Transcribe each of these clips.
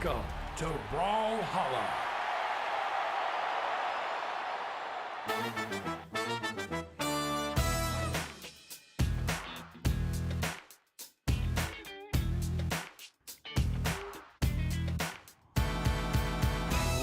Welcome to Brawlhalla.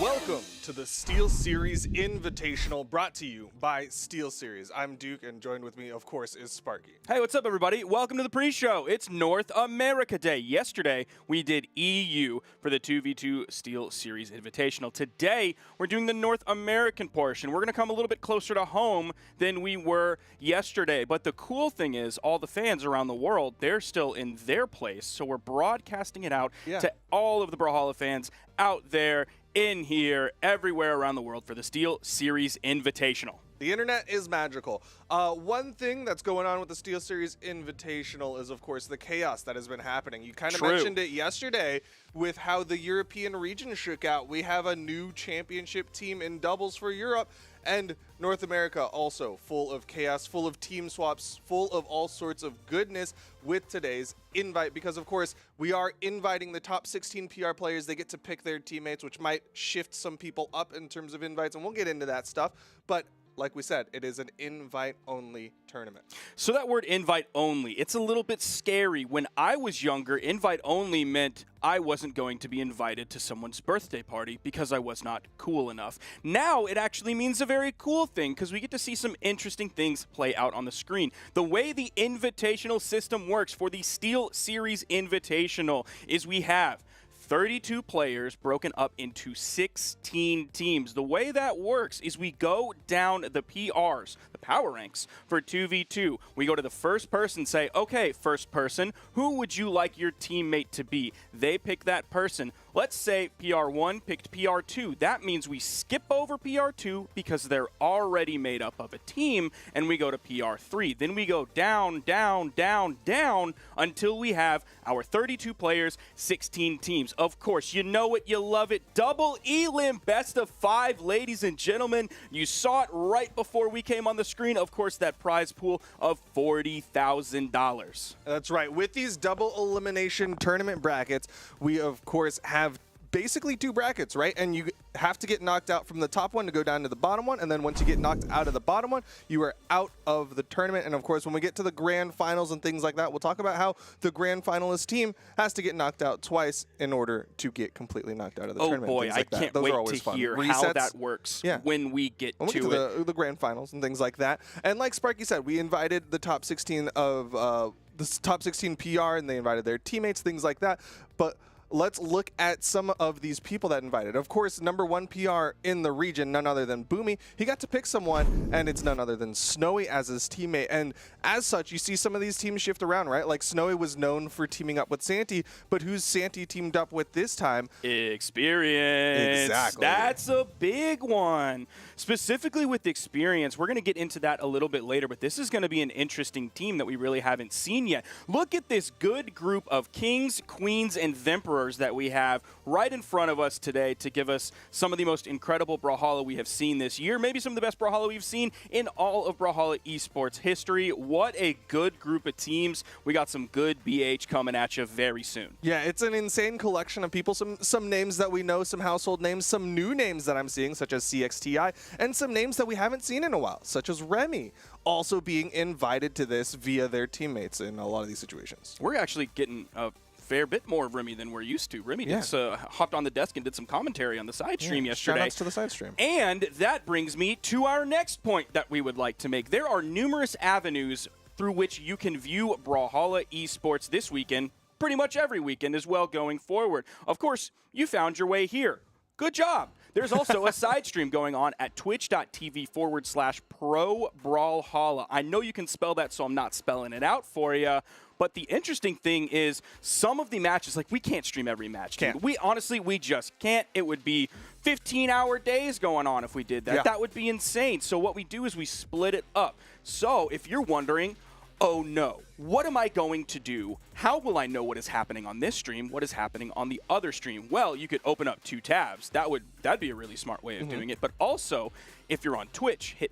Welcome to the SteelSeries Invitational, brought to you by SteelSeries. I'm Duke, and joined with me, of course, is Sparky. Hey, what's up, everybody? Welcome to the pre-show. It's North America Day. Yesterday, we did EU for the 2v2 SteelSeries Invitational. Today, we're doing the North American portion. We're going to come a little bit closer to home than we were yesterday. But the cool thing is, all the fans around the world, they're still in their place. So we're broadcasting it out to all of the Brawlhalla fans out there, in here, everywhere around the world for the SteelSeries Invitational. The internet is magical. One thing that's going on with the SteelSeries Invitational is, of course, the chaos that has been happening. You kind of mentioned it yesterday with how the European region shook out. We have a new championship team in doubles for Europe, and North America also full of chaos, full of team swaps, full of all sorts of goodness with today's invite, because of course we are inviting the top 16 PR players. They get to pick their teammates, which might shift some people up in terms of invites, and we'll get into that stuff. But like we said, it is an invite-only tournament. So that word invite-only, it's a little bit scary. When I was younger, invite-only meant I wasn't going to be invited to someone's birthday party because I was not cool enough. Now it actually means a very cool thing because we get to see some interesting things play out on the screen. The way the invitational system works for the SteelSeries Invitational is we have 32 players broken up into 16 teams. The way that works is we go down the PRs, the power ranks, for 2v2. We go to the first person, say, okay, first person, who would you like your teammate to be? They pick that person. Let's say PR1 picked PR2. That means we skip over PR2 because they're already made up of a team, and we go to PR3. Then we go down, down, down, down until we have our 32 players, 16 teams. Of course, you know it, you love it. Double elim, best of 5, ladies and gentlemen. You saw it right before we came on the screen. Of course, that prize pool of $40,000. That's right. With these double elimination tournament brackets, we of course have basically 2 brackets, right? And you have to get knocked out from the top one to go down to the bottom one, and then once you get knocked out of the bottom one, you are out of the tournament. And of course, when we get to the grand finals and things like that, we'll talk about how the grand finalist team has to get knocked out twice in order to get completely knocked out of the tournament. Oh boy, I can't wait to hear how that works when we get to the grand finals and things like that. And like Sparky said, we invited the top 16 of the top 16 PR, and they invited their teammates, things like that. But let's look at some of these people that invited. Of course, #1 PR in the region, none other than Boomy. He got to pick someone, and it's none other than Snowy as his teammate. And as such, you see some of these teams shift around, right? Like Snowy was known for teaming up with Santi, but who's Santi teamed up with this time? Experience. Exactly. That's a big one. Specifically with Experience, we're going to get into that a little bit later, but this is going to be an interesting team that we really haven't seen yet. Look at this good group of kings, queens, and emperors that we have right in front of us today to give us some of the most incredible Brawlhalla we have seen this year, maybe some of the best Brawlhalla we've seen in all of Brawlhalla esports history. What a good group of teams. We got some good BH coming at you very soon. Yeah, it's an insane collection of people, some names that we know, some household names, some new names that I'm seeing, such as CXTI, and some names that we haven't seen in a while, such as Remy, also being invited to this via their teammates in a lot of these situations. We're actually getting a fair bit more of Remy than we're used to. Remy just hopped on the desk and did some commentary on the side stream yesterday. Shout outs to the side stream. And that brings me to our next point that we would like to make. There are numerous avenues through which you can view Brawlhalla esports this weekend, pretty much every weekend as well going forward. Of course, you found your way here. Good job. There's also a side stream going on at twitch.tv/pro Brawlhalla. I know you can spell that, so I'm not spelling it out for you. But the interesting thing is some of the matches, like we can't stream every match. Can't. We honestly, we just can't. It would be 15-hour days going on if we did that. Yeah. That would be insane. So what we do is we split it up. So if you're wondering, oh no, what am I going to do? How will I know what is happening on this stream? What is happening on the other stream? Well, you could open up 2 tabs. That'd be a really smart way of doing it. But also, if you're on Twitch, hit !!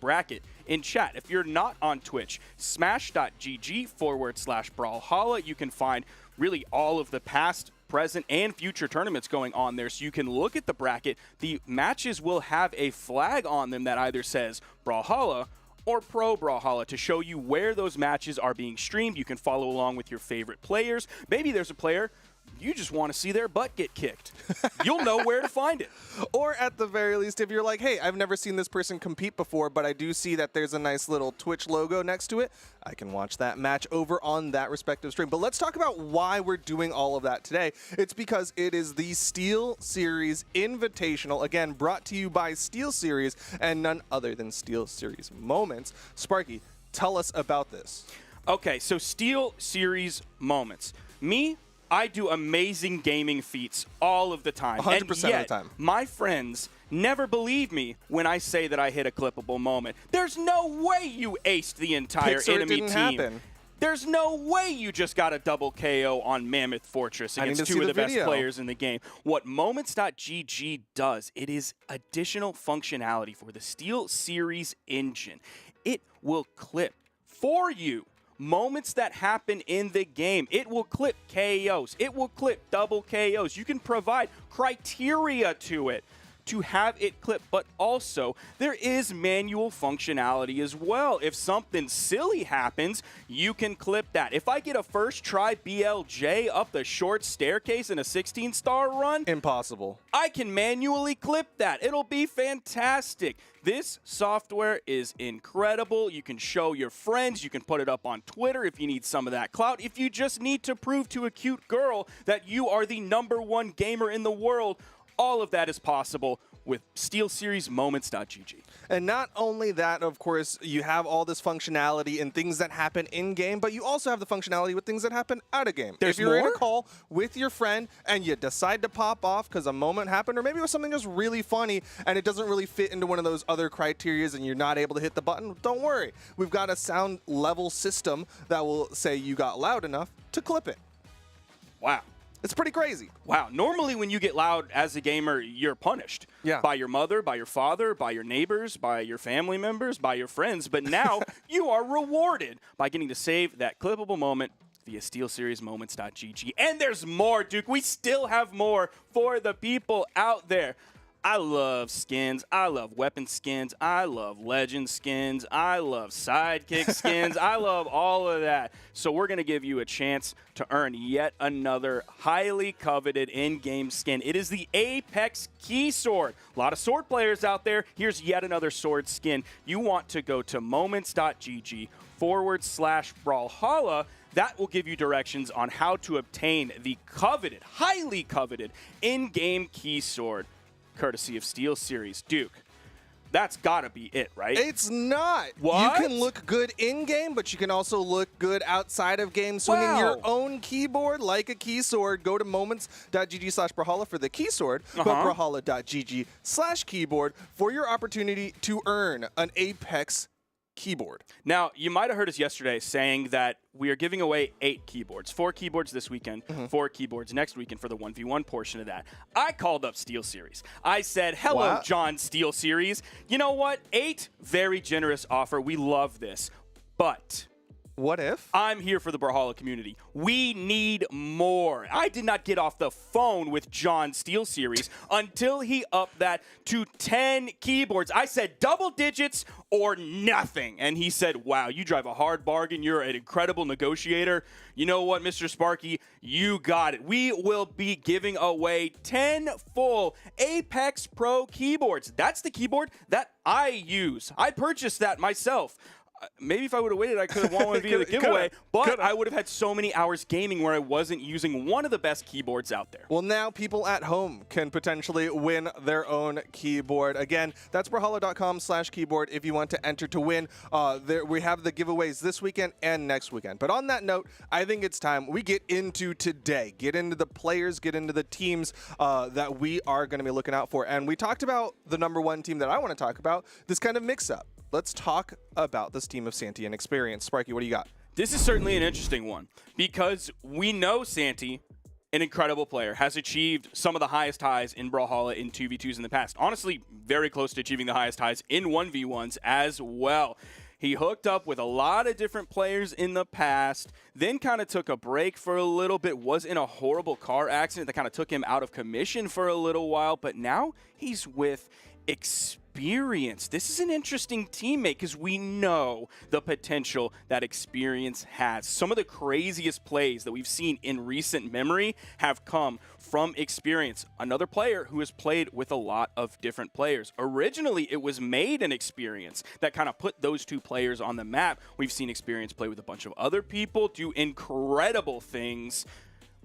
bracket in chat. If you're not on Twitch, smash.gg /Brawlhalla. You can find really all of the past present, and future tournaments going on there, so you can look at the bracket. The matches will have a flag on them that either says Brawlhalla or Pro Brawlhalla to show you where those matches are being streamed. You can follow along with your favorite players. Maybe there's a player you just want to see their butt get kicked. You'll know where to find it. Or at the very least, if you're like, hey, I've never seen this person compete before, but I do see that there's a nice little Twitch logo next to it, I can watch that match over on that respective stream. But let's talk about why we're doing all of that today. It's because it is the SteelSeries Invitational, again, brought to you by SteelSeries and none other than SteelSeries Moments. Sparky, tell us about this. Okay, so SteelSeries Moments. I do amazing gaming feats all of the time. 100% and yet, of the time. My friends never believe me when I say that I hit a clippable moment. There's no way you aced the entire enemy team. Happen. There's no way you just got a double KO on Mammoth Fortress against two of the best players in the game. What Moments.gg does, it is additional functionality for the SteelSeries engine. It will clip for you moments that happen in the game. It will clip KOs. It will clip double KOs. You can provide criteria to it to have it clip, but also there is manual functionality as well. If something silly happens, you can clip that. If I get a first try BLJ up the short staircase in a 16-star run, impossible. I can manually clip that. It'll be fantastic. This software is incredible. You can show your friends. You can put it up on Twitter if you need some of that clout. If you just need to prove to a cute girl that you are the #1 gamer in the world, all of that is possible with SteelSeries Moments.gg. And not only that, of course, you have all this functionality and things that happen in-game, but you also have the functionality with things that happen out of game. There's if you're more? in a call with your friend and you decide to pop off because a moment happened, or maybe it was something just really funny and it doesn't really fit into one of those other criterias and you're not able to hit the button, don't worry. We've got a sound level system that will say you got loud enough to clip it. Wow. It's pretty crazy. Wow. Normally when you get loud as a gamer, you're punished. Yeah. By your mother, by your father, by your neighbors, by your family members, by your friends. But now you are rewarded by getting to save that clippable moment via SteelSeries Moments.gg. And there's more, Duke. We still have more for the people out there. I love skins. I love weapon skins. I love legend skins. I love sidekick skins. I love all of that. So we're going to give you a chance to earn yet another highly coveted in-game skin. It is the Apex Key Sword. A lot of sword players out there. Here's yet another sword skin. You want to go to moments.gg/Brawlhalla. That will give you directions on how to obtain the coveted, highly coveted in-game key sword, courtesy of SteelSeries. Duke, that's gotta be it, right? It's not. What? You can look good in-game, but you can also look good outside of game. Swinging your own keyboard like a key sword. Go to moments.gg/Brawlhalla for the key sword, but Brawlhalla.gg/keyboard for your opportunity to earn an Apex keyboard. Now, you might have heard us yesterday saying that we are giving away 8 keyboards. 4 keyboards this weekend, 4 keyboards next weekend for the 1v1 portion of that. I called up SteelSeries. I said, hello, John SteelSeries. You know what? 8, very generous offer. We love this. But what if? I'm here for the Brawlhalla community. We need more. I did not get off the phone with John SteelSeries until he upped that to 10 keyboards. I said double digits or nothing. And he said, wow, you drive a hard bargain. You're an incredible negotiator. You know what, Mr. Sparky? You got it. We will be giving away 10 full Apex Pro keyboards. That's the keyboard that I use. I purchased that myself. Maybe if I would have waited, I could have won one via the giveaway, but I would have had so many hours gaming where I wasn't using one of the best keyboards out there. Well, now people at home can potentially win their own keyboard. Again, that's Brawlhalla.com/keyboard if you want to enter to win. We have the giveaways this weekend and next weekend. But on that note, I think it's time we get into today. Get into the players, get into the teams that we are going to be looking out for. And we talked about the #1 team that I want to talk about, this kind of mix-up. Let's talk about this team of Santi and Experience. Sparky, what do you got? This is certainly an interesting one because we know Santi, an incredible player, has achieved some of the highest highs in Brawlhalla in 2v2s in the past. Honestly, very close to achieving the highest highs in 1v1s as well. He hooked up with a lot of different players in the past, then kind of took a break for a little bit, was in a horrible car accident that kind of took him out of commission for a little while, but now he's with Experience. This is an interesting teammate because we know the potential that Experience has. Some of the craziest plays that we've seen in recent memory have come from Experience, another player who has played with a lot of different players. Originally, it was Maid and Experience that kind of put those two players on the map. We've seen Experience play with a bunch of other people, do incredible things.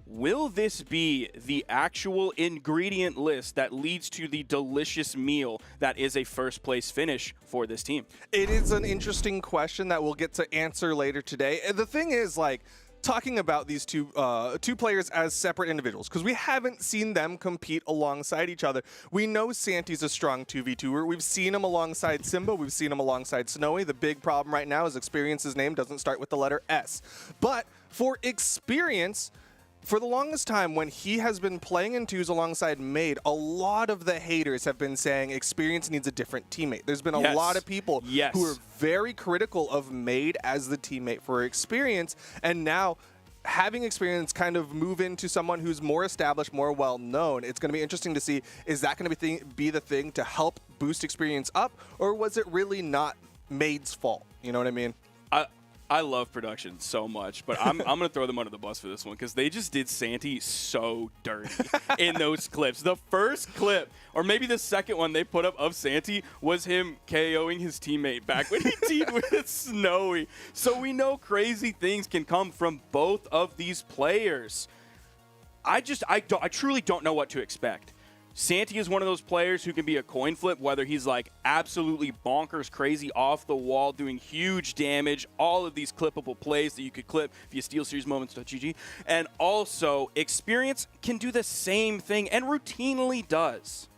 Will this be the actual ingredient list that leads to the delicious meal that is a first place finish for this team? It is an interesting question that we'll get to answer later today. And the thing is, like, talking about these two players as separate individuals, because we haven't seen them compete alongside each other. We know Santi's a strong 2v2er. We've seen him alongside Simba. We've seen him alongside Snowy. The big problem right now is Experience's name doesn't start with the letter S. But for Experience, for the longest time, when he has been playing in twos alongside Maid, a lot of the haters have been saying Experience needs a different teammate. There's been a lot of people who are very critical of Maid as the teammate for Experience, and now having Experience kind of move into someone who's more established, more well-known, it's going to be interesting to see, is that going to be the thing to help boost Experience up, or was it really not Maid's fault? You know what I mean? I love production so much, but I'm going to throw them under the bus for this one because they just did Santi so dirty in those clips. The first clip, or maybe the second one they put up of Santi, was him KOing his teammate back when he teamed with Snowy. So we know crazy things can come from both of these players. I truly don't know what to expect. Santi is one of those players who can be a coin flip, whether he's like absolutely bonkers crazy off the wall, doing huge damage, all of these clippable plays that you could clip via SteelSeriesMoments.gg. And also, Experience can do the same thing and routinely does.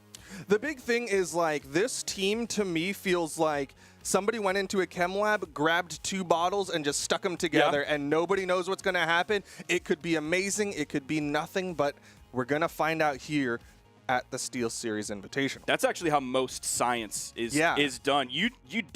The big thing is, like, this team to me feels like somebody went into a chem lab, grabbed 2 bottles, and just stuck them together, and nobody knows what's going to happen. It could be amazing. It could be nothing, but we're going to find out here at the SteelSeries Invitational. That's actually how most science is done. You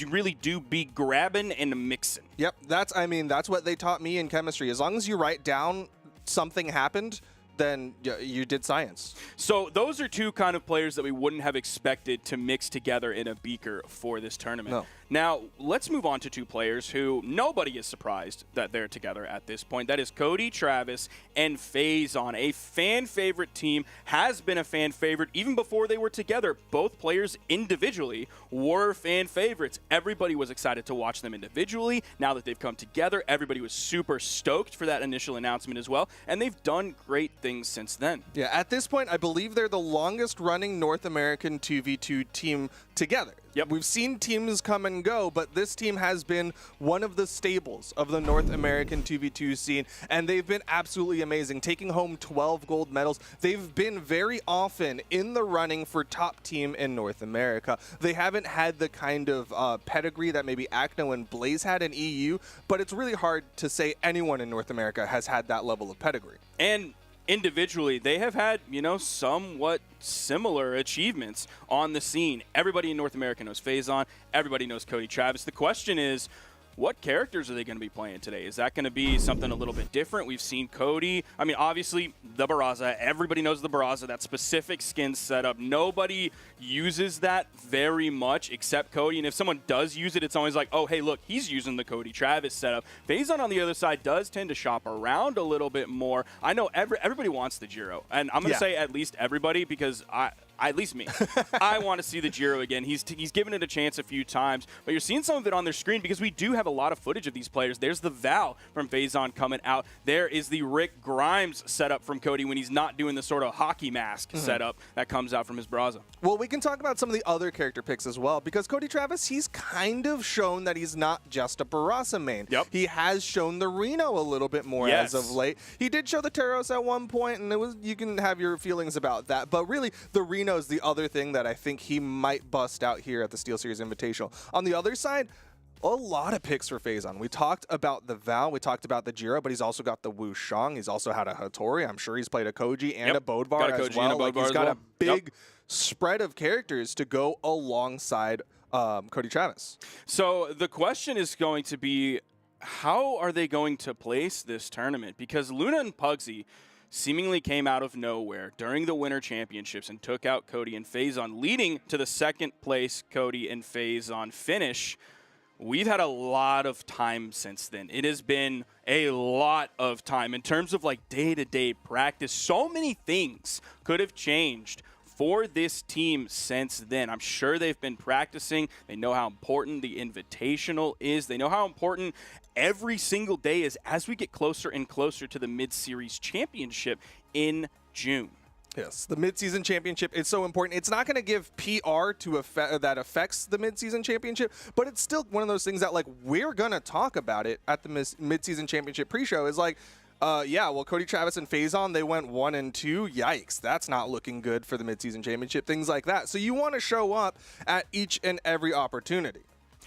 really do be grabbing and mixing. Yep, that's what they taught me in chemistry. As long as you write down something happened, then you did science. So those are two kind of players that we wouldn't have expected to mix together in a beaker for this tournament. No. Now, let's move on to two players who nobody is surprised that they're together at this point. That is Cody Travis and Phazon, a fan favorite team, has been a fan favorite even before they were together. Both players individually were fan favorites. Everybody was excited to watch them individually. Now that they've come together, everybody was super stoked for that initial announcement as well, and they've done great things since then. Yeah, at this point, I believe they're the longest running North American 2v2 team together. Yep. We've seen teams come and go, but this team has been one of the staples of the North American 2v2 scene, and they've been absolutely amazing, taking home 12 gold medals. They've been very often in the running for top team in North America. They haven't had the kind of pedigree that maybe Acno and Blaze had in EU, but it's really hard to say anyone in North America has had that level of pedigree. And individually, they have had, somewhat similar achievements on the scene. Everybody in North America knows Phazon. Everybody knows Cody Travis. The question is, what characters are they going to be playing today? Is that going to be something a little bit different? We've seen Cody. I mean, obviously, the Barraza. Everybody knows the Barraza, that specific skin setup. Nobody uses that very much except Cody. And if someone does use it, it's always like, oh, hey, look, he's using the Cody Travis setup. Phazon on the other side does tend to shop around a little bit more. I know everybody wants the Giro. And I'm going to say at least everybody because at least me. I want to see the Giro again. He's given it a chance a few times, but you're seeing some of it on their screen because we do have a lot of footage of these players. There's the Val from Phazon coming out. There is the Rick Grimes setup from Cody when he's not doing the sort of hockey mask setup that comes out from his Barraza. Well, we can talk about some of the other character picks as well, because Cody Travis, he's kind of shown that he's not just a Barraza main. Yep. He has shown the Reno a little bit more as of late. He did show the Taros at one point, and you can have your feelings about that, but really the Reno is the other thing that I think he might bust out here at the SteelSeries Invitational. On the other side, a lot of picks for Phazon. We talked about the Val, we talked about the Jiro, but he's also got the Wu Shang. He's also had a Hattori. I'm sure he's played a Koji and a Bodvar as well. Like, he's got a big spread of characters to go alongside Cody Travis. So the question is going to be, how are they going to place this tournament? Because Luna and Pugsy seemingly came out of nowhere during the Winter Championships and took out Cody and Faison, leading to the second place Cody and Faison finish. We've had a lot of time since then. It has been a lot of time in terms of like day-to-day practice. So many things could have changed for this team since then. I'm sure they've been practicing. They know how important the Invitational is. They know how important every single day is as we get closer and closer to the Mid-Series Championship in June. Yes, the Mid-Season Championship is so important. It's not going to give PR to that affects the Mid-Season Championship, but it's still one of those things that, like, we're going to talk about it at the Mid-Season Championship pre-show. Is like, yeah, well, Cody Travis and Faison, they went 1 and 2. Yikes, that's not looking good for the Mid-Season Championship, things like that. So you want to show up at each and every opportunity.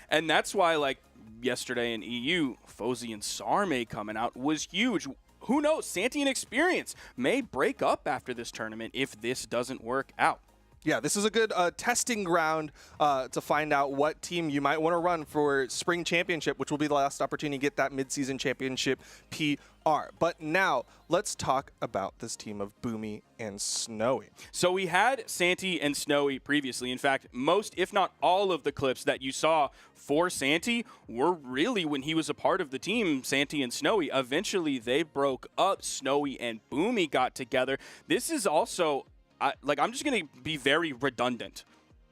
And that's why, like, yesterday in EU, Fozy and Sarme coming out was huge. Who knows? Santi and Experience may break up after this tournament if this doesn't work out. Yeah, this is a good testing ground to find out what team you might want to run for Spring Championship, which will be the last opportunity to get that Mid-Season Championship PR. But now, let's talk about this team of Boomy and Snowy. So we had Santi and Snowy previously. In fact, most, if not all of the clips that you saw for Santi were really when he was a part of the team, Santi and Snowy. Eventually, they broke up. Snowy and Boomy got together. This is also... I'm just going to be very redundant.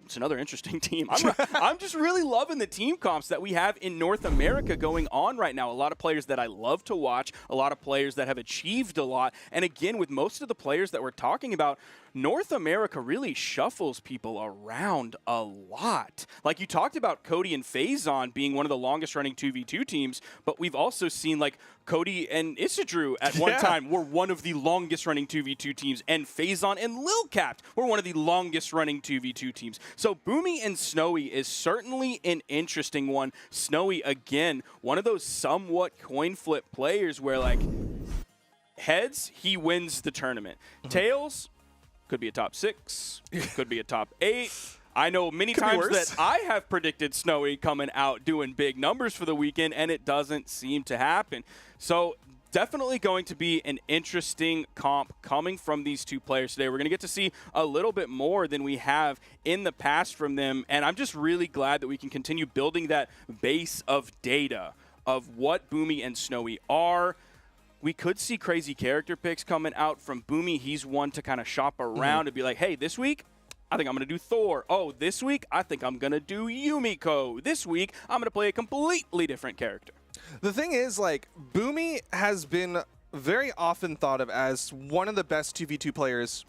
It's another interesting team. I'm just really loving the team comps that we have in North America going on right now. A lot of players that I love to watch, a lot of players that have achieved a lot. And again, with most of the players that we're talking about, North America really shuffles people around a lot. Like you talked about Cody and Faison being one of the longest running 2v2 teams, but we've also seen like Cody and Isidru at one time were one of the longest running 2v2 teams, and Faison and Lil Capped were one of the longest running 2v2 teams. So Boomy and Snowy is certainly an interesting one. Snowy, again, one of those somewhat coin flip players where like heads, he wins the tournament. Tails, could be a top 6, could be a top 8. I know many times that I have predicted Snowy coming out doing big numbers for the weekend, and it doesn't seem to happen. So definitely going to be an interesting comp coming from these two players today. We're going to get to see a little bit more than we have in the past from them, and I'm just really glad that we can continue building that base of data of what Boomy and Snowy are. We could see crazy character picks coming out from Boomy. He's one to kind of shop around and be like, hey, this week, I think I'm going to do Thor. Oh, this week, I think I'm going to do Yumiko. This week, I'm going to play a completely different character. The thing is, like, Boomy has been very often thought of as one of the best 2v2 players,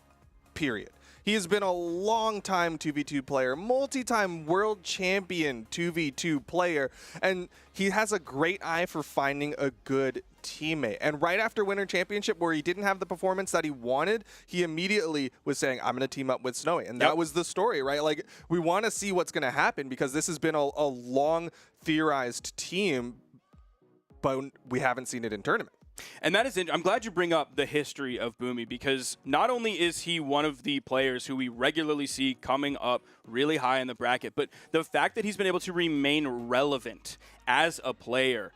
period. He has been a long-time 2v2 player, multi-time world champion 2v2 player, and he has a great eye for finding a good teammate. And right after Winter Championship, where he didn't have the performance that he wanted, he immediately was saying, I'm going to team up with Snowy. And that was the story, right? Like, we want to see what's going to happen because this has been a long theorized team, but we haven't seen it in tournament. And that is, I'm glad you bring up the history of Boomy, because not only is he one of the players who we regularly see coming up really high in the bracket, but the fact that he's been able to remain relevant as a player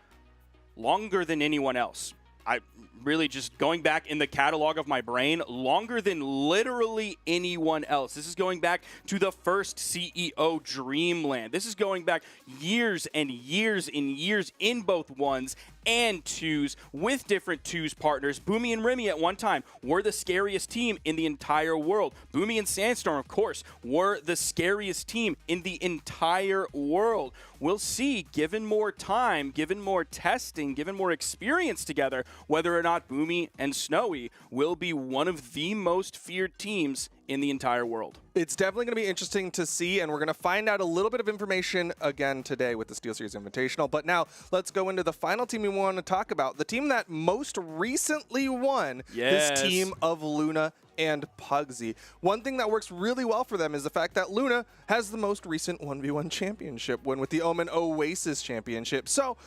longer than anyone else. I really just going back in the catalog of my brain, longer than literally anyone else. This is going back to the first CEO Dreamland. This is going back years and years and years in both ones and twos with different twos partners. Boomy and Remy at one time were the scariest team in the entire world. Boomy and Sandstorm, of course, were the scariest team in the entire world. We'll see, given more time, given more testing, given more experience together, whether or not Boomy and Snowy will be one of the most feared teams in the entire world. It's definitely going to be interesting to see, and we're going to find out a little bit of information again today with the SteelSeries Invitational. But now, let's go into the final team we want to talk about, the team that most recently won, this team of Luna and Pugsy. One thing that works really well for them is the fact that Luna has the most recent 1v1 championship win with the Omen Oasis Championship. So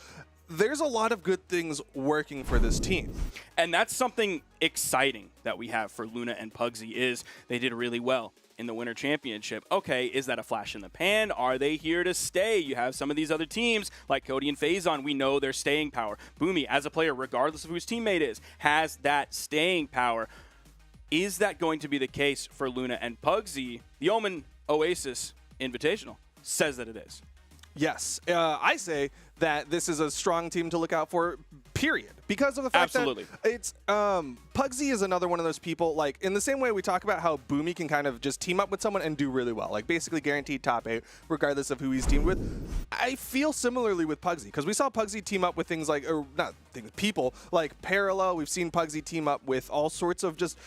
there's a lot of good things working for this team. And that's something exciting that we have for Luna and Pugsy is they did really well in the Winter Championship. Okay, is that a flash in the pan? Are they here to stay? You have some of these other teams like Cody and Faison. We know their staying power. Boomy, as a player, regardless of who his teammate is, has that staying power. Is that going to be the case for Luna and Pugsy? The Omen Oasis Invitational says that it is. Yes. I say that this is a strong team to look out for, period. Because of the fact that it's Pugsy is another one of those people, like, in the same way we talk about how Boomy can kind of just team up with someone and do really well, like basically guaranteed top 8, regardless of who he's teamed with. I feel similarly with Pugsy, because we saw Pugsy team up with things like, or not things, people, like Parallel. We've seen Pugsy team up with all sorts of just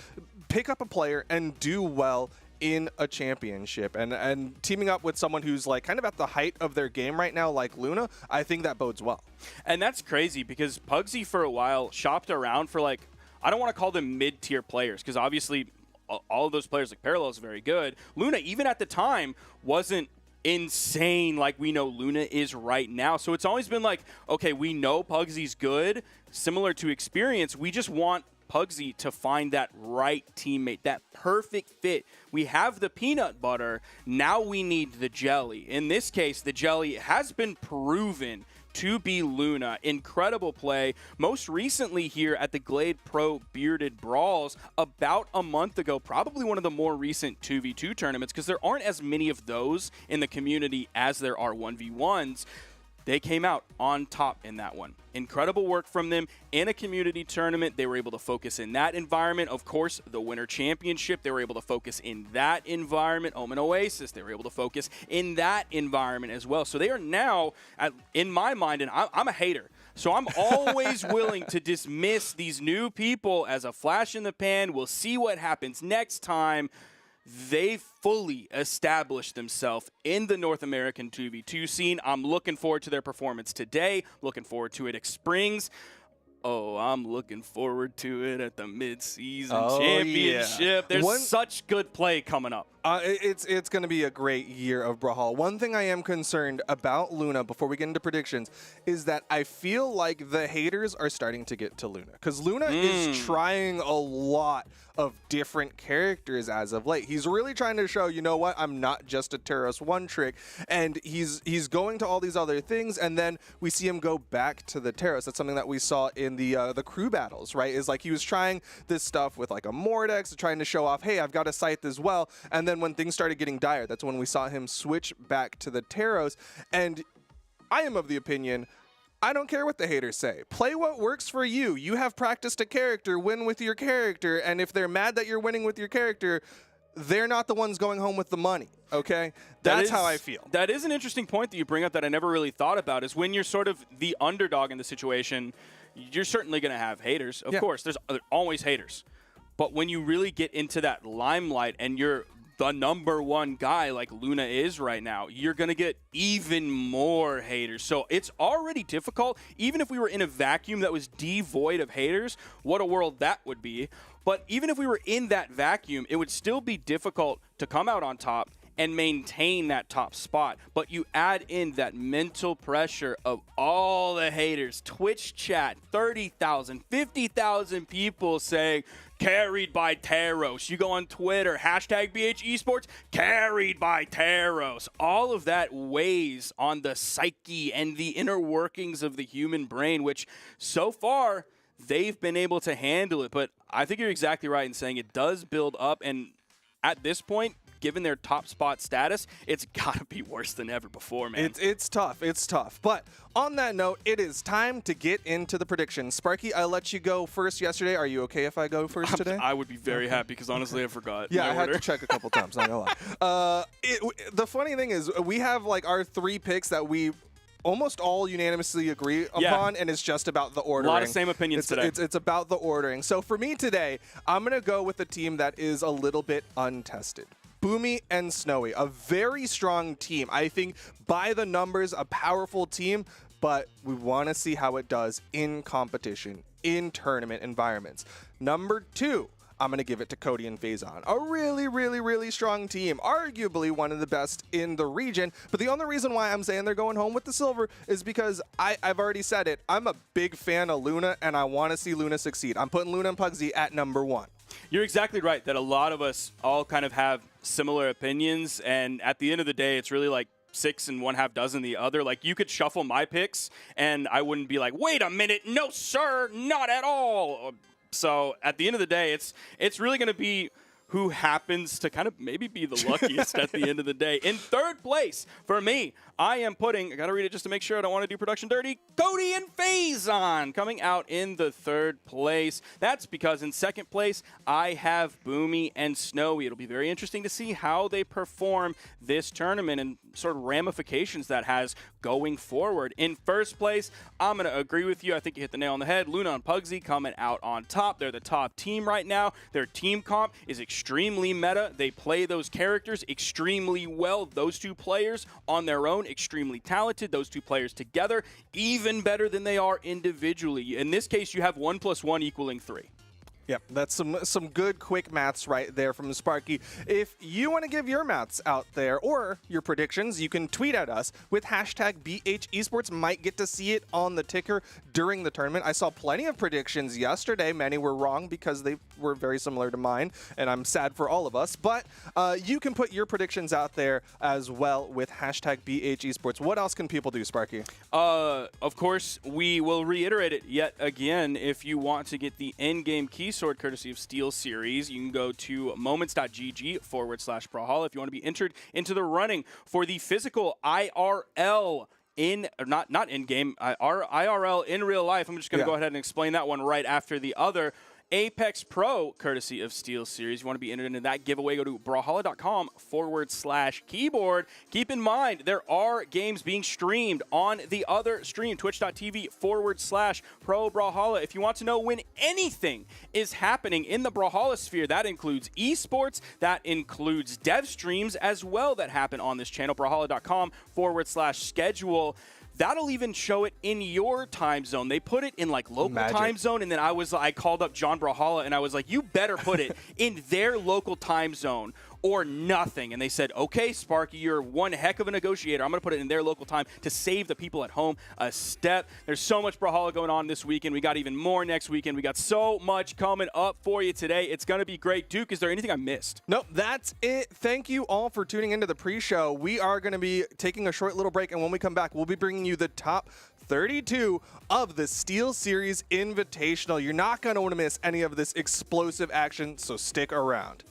pick up a player and do well in a championship, and teaming up with someone who's like kind of at the height of their game right now, like Luna, I think that bodes well. And that's crazy because Pugsy for a while shopped around for, like, I don't want to call them mid-tier players because obviously all of those players, like Parallel, is very good. Luna, even at the time, wasn't insane like we know Luna is right now. So it's always been like, okay, we know Pugsy's good, similar to Experience. We just want Pugsy to find that right teammate, that perfect fit. We have the peanut butter, now we need the jelly. In this case, the jelly has been proven to be Luna. Incredible play. Most recently here at the Glade Pro Bearded Brawls about a month ago, probably one of the more recent 2v2 tournaments because there aren't as many of those in the community as there are 1v1s. They came out on top in that one. Incredible work from them in a community tournament. They were able to focus in that environment. Of course, the Winter Championship, they were able to focus in that environment. Omen Oasis, they were able to focus in that environment as well. So they are now, in my mind, and I'm a hater, so I'm always willing to dismiss these new people as a flash in the pan. We'll see what happens next time. They fully established themselves in the North American 2v2 scene. I'm looking forward to their performance today. Looking forward to it at Springs. Oh, I'm looking forward to it at the mid-season championship. Yeah. There's such good play coming up. It's going to be a great year of Brawlhalla. One thing I am concerned about Luna before we get into predictions is that I feel like the haters are starting to get to Luna because Luna is trying a lot of different characters as of late. He's really trying to show, you know what, I'm not just a Terrace one trick, and he's going to all these other things, and then we see him go back to the Terrace. That's something that we saw in the crew battles, right? Is like he was trying this stuff with like a Mordex, trying to show off, hey, I've got a Scythe as well, and then when things started getting dire, that's when we saw him switch back to the Terrace, and I am of the opinion, I don't care what the haters say. Play what works for you. You have practiced a character, win with your character, and if they're mad that you're winning with your character, they're not the ones going home with the money, okay? That's how I feel. That is an interesting point that you bring up that I never really thought about, is when you're sort of the underdog in the situation, you're certainly going to have haters. Of course, there's always haters. But when you really get into that limelight and you're the #1 guy like Luna is right now, you're going to get even more haters. So it's already difficult. Even if we were in a vacuum that was devoid of haters, what a world that would be. But even if we were in that vacuum, it would still be difficult to come out on top and maintain that top spot. But you add in that mental pressure of all the haters, Twitch chat, 30,000, 50,000 people saying, carried by Teros. You go on Twitter, hashtag BH Esports, carried by Teros. All of that weighs on the psyche and the inner workings of the human brain, which so far they've been able to handle it. But I think you're exactly right in saying it does build up. And at this point, given their top spot status, it's got to be worse than ever before, man. It's tough. It's tough. But on that note, it is time to get into the predictions. Sparky, I let you go first yesterday. Are you okay if I go first today? I would be very happy because honestly, I forgot. Yeah, I had to check a couple times, not gonna lie. The funny thing is we have like our 3 picks that we almost all unanimously agree upon, and it's just about the ordering. A lot of same opinions today. It's about the ordering. So for me today, I'm going to go with a team that is a little bit untested. Boomy and Snowy, a very strong team. I think by the numbers, a powerful team, but we want to see how it does in competition, in tournament environments. Number 2, I'm going to give it to Cody and Faison. A really, really, really strong team. Arguably one of the best in the region. But the only reason why I'm saying they're going home with the silver is because I've already said it. I'm a big fan of Luna, and I want to see Luna succeed. I'm putting Luna and Pugsy at #1. You're exactly right that a lot of us all kind of have similar opinions, and at the end of the day, it's really like 6 1/2 dozen the other. Like, you could shuffle my picks, and I wouldn't be like, wait a minute, no, sir, not at all. So at the end of the day, it's really going to be who happens to kind of maybe be the luckiest at the end of the day. In third place, for me, I am putting, I got to read it just to make sure I don't want to do production dirty, Cody and Faison coming out in the third place. That's because in second place, I have Boomy and Snowy. It'll be very interesting to see how they perform this tournament and sort of ramifications that has going forward. In first place, I'm going to agree with you. I think you hit the nail on the head. Luna and Pugsy coming out on top. They're the top team right now. Their team comp is extremely meta. They play those characters extremely well. Those two players on their own, extremely talented. Those two players together, even better than they are individually. In this case, you have 1 + 1 equaling 3. Yep, that's some good quick maths right there from Sparky. If you want to give your maths out there or your predictions, you can tweet at us with hashtag BH Esports. Might get to see it on the ticker during the tournament. I saw plenty of predictions yesterday. Many were wrong because they were very similar to mine, and I'm sad for all of us. But you can put your predictions out there as well with hashtag BH Esports. What else can people do, Sparky? Of course, we will reiterate it yet again. If you want to get the in-game key sword courtesy of SteelSeries, you can go to moments.gg/Brawlhalla if you want to be entered into the running for the physical IRL not in-game, IRL in real life. I'm just going to go ahead and explain that one right after the other. Apex Pro, courtesy of SteelSeries. You want to be entered into that giveaway, go to brawlhalla.com/keyboard. Keep in mind, there are games being streamed on the other stream, twitch.tv/Pro Brawlhalla. If you want to know when anything is happening in the Brawlhalla sphere, that includes esports, that includes dev streams as well that happen on this channel, brawlhalla.com/schedule. That'll even show it in your time zone. They put it in like local time zone, and then I called up John Brawlhalla, and I was like, you better put it in their local time zone or nothing. And they said, okay, Sparky, you're one heck of a negotiator. I'm going to put it in their local time to save the people at home a step. There's so much Brawlhalla going on this weekend. We got even more next weekend. We got so much coming up for you today. It's going to be great. Duke, is there anything I missed? Nope, that's it. Thank you all for tuning into the pre-show. We are going to be taking a short little break, and when we come back, we'll be bringing you the top 32 of the SteelSeries Invitational. You're not going to want to miss any of this explosive action, so stick around.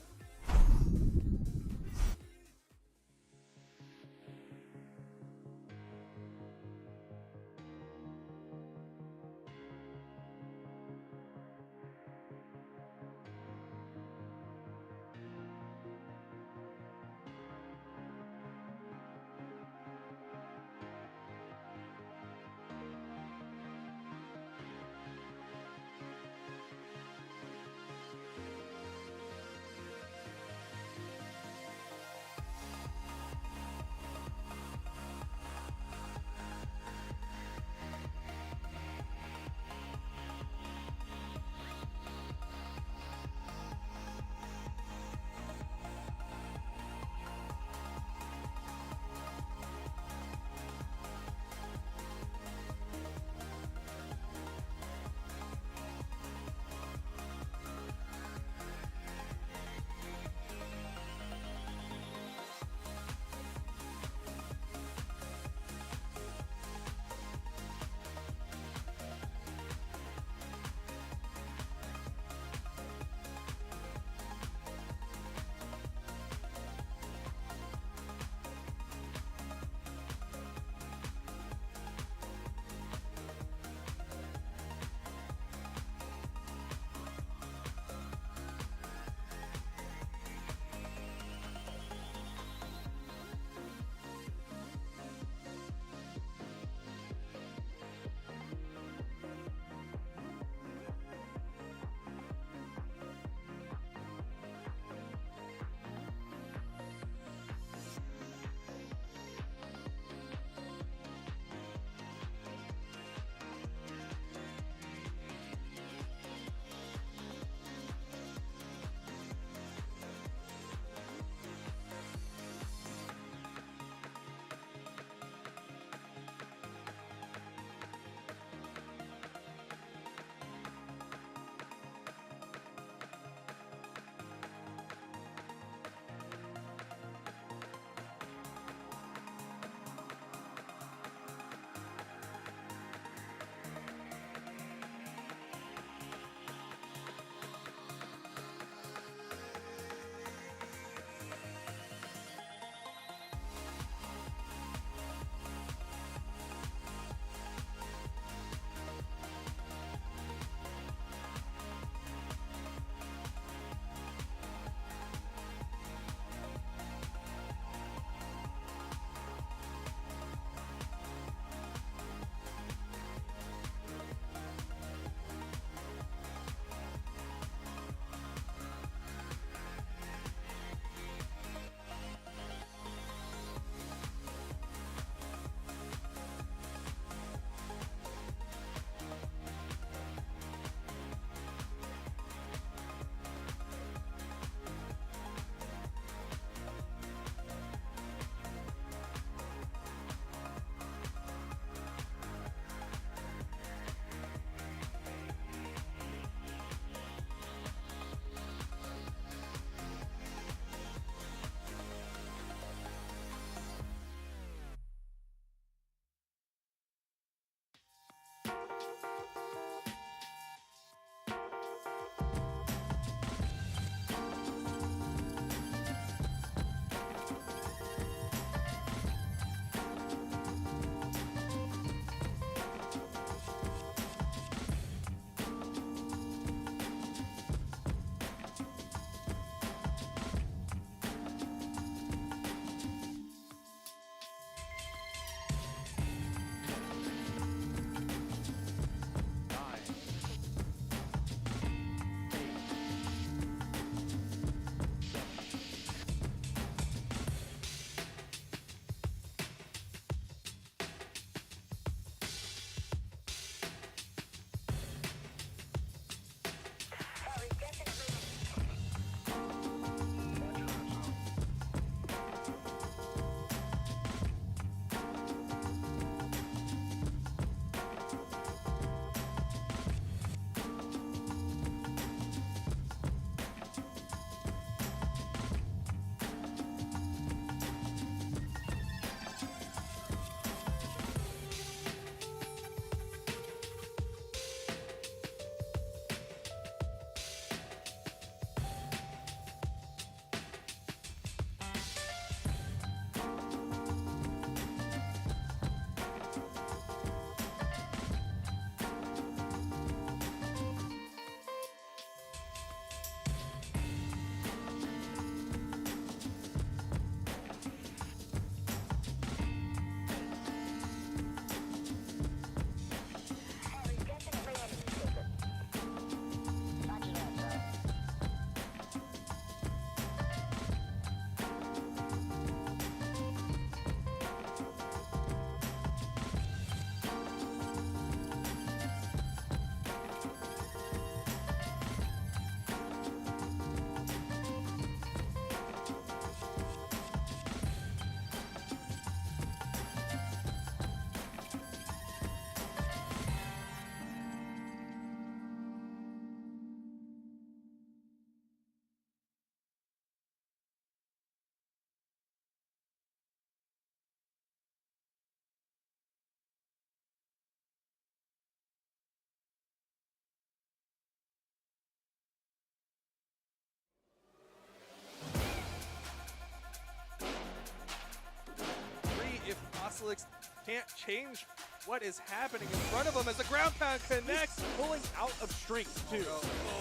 Kozlix can't change what is happening in front of him as the ground pound connects. He's pulling out of strings, too.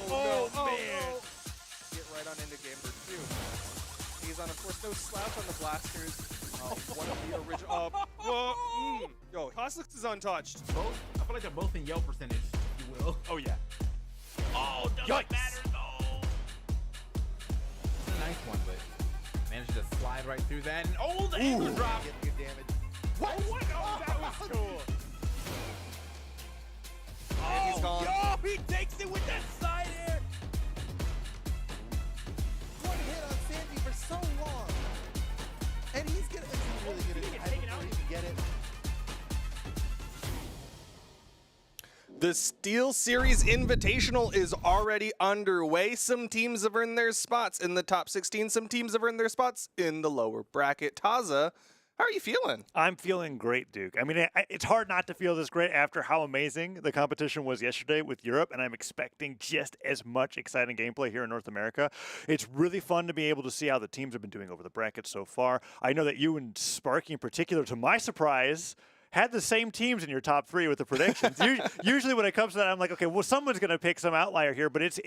Oh, man. no. Get right on into game number 2. He's on, of course, no slouch on the blasters. One of the original. Yo, Kozlix is untouched. Both, I feel like they're both in yell percentage, if you will. Oh, yeah. Oh, doesn't matter, though. It's a nice one, but managed to slide right through that. And, oh, the angle drop. Getting good damage. What? Oh, that was cool. And he's gone. Yo, he takes it with that side air. One hit on Sandy for so long. And he's gonna really gonna get it. The SteelSeries Invitational is already underway. Some teams have earned their spots in the top 16. Some teams have earned their spots in the lower bracket. Taza, how are you feeling? I'm feeling great, Duke. I mean, it's hard not to feel this great after how amazing the competition was yesterday with Europe, and I'm expecting just as much exciting gameplay here in North America. It's really fun to be able to see how the teams have been doing over the bracket so far. I know that you and Sparky in particular, to my surprise, had the same teams in your top 3 with the predictions. Usually when it comes to that, I'm like, okay, well, someone's going to pick some outlier here, but it's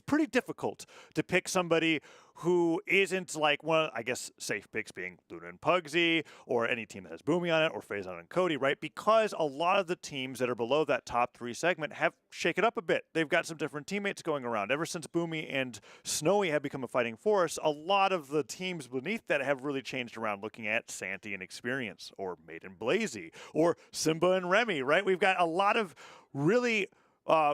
pretty difficult to pick somebody who isn't like one, I guess, safe picks being Luna and Pugsy, or any team that has Boomy on it, or Phazon and Cody, right? Because a lot of the teams that are below that top 3 segment have shaken up a bit. They've got some different teammates going around. Ever since Boomy and Snowy have become a fighting force, a lot of the teams beneath that have really changed around, looking at Santi and Experience, or Maid and Blaizzy, or Simba and Remy, right? We've got a lot of really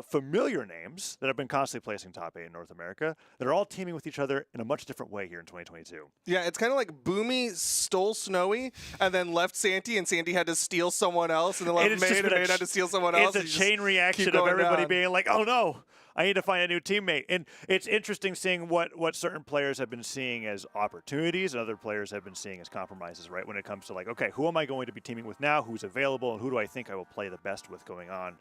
familiar names that have been constantly placing top 8 in North America that are all teaming with each other in a much different way here in 2022. Yeah, it's kind of like Boomy stole Snowy and then left Santi, and Santi had to steal someone else, and then left Maid, and Maid had to steal someone else. It's a chain reaction of everybody being like, oh no, I need to find a new teammate. And it's interesting seeing what certain players have been seeing as opportunities and other players have been seeing as compromises, right? When it comes to like, okay, who am I going to be teaming with now? Who's available? And who do I think I will play the best with going on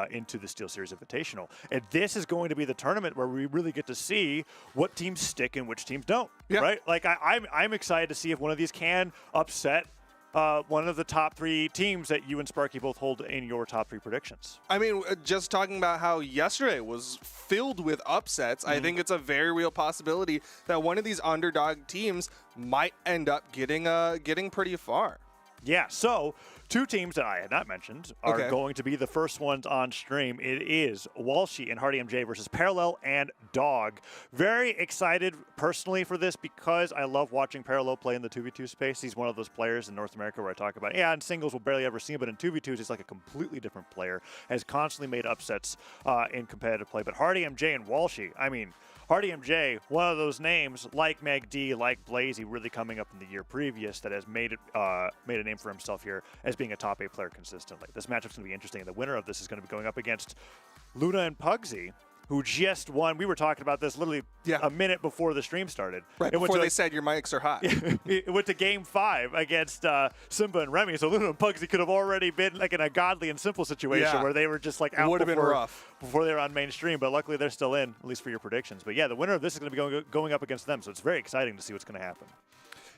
into the SteelSeries Invitational? And this is going to be the tournament where we really get to see what teams stick and which teams don't, right? Like I'm excited to see if one of these can upset one of the top 3 teams that you and Sparky both hold in your top 3 predictions. I mean, just talking about how yesterday was filled with upsets, I think it's a very real possibility that one of these underdog teams might end up getting pretty far. Yeah, so 2 teams that I had not mentioned are going to be the first ones on stream. It is Walshy and Hardy MJ versus Parallel and Dawg. Very excited personally for this because I love watching Parallel play in the 2v2 space. He's one of those players in North America where I talk about, in singles we'll barely ever see him, but in 2v2s he's like a completely different player. Has constantly made upsets in competitive play. But Hardy MJ and Walshy, I mean, Hardy MJ, one of those names like Meg D, like Blaizzy, really coming up in the year previous that has made a name for himself here as being a top 8 player consistently. This matchup's going to be interesting. The winner of this is going to be going up against Luna and Pugsy, who just won. We were talking about this literally a minute before the stream started. Right, before they said your mics are hot. It went to game 5 against Simba and Remy, so Luna and Pugsy could have already been like in a godly and simple situation where they were just like out before they were on mainstream, but luckily they're still in, at least for your predictions. But yeah, the winner of this is going to be going up against them, so it's very exciting to see what's going to happen.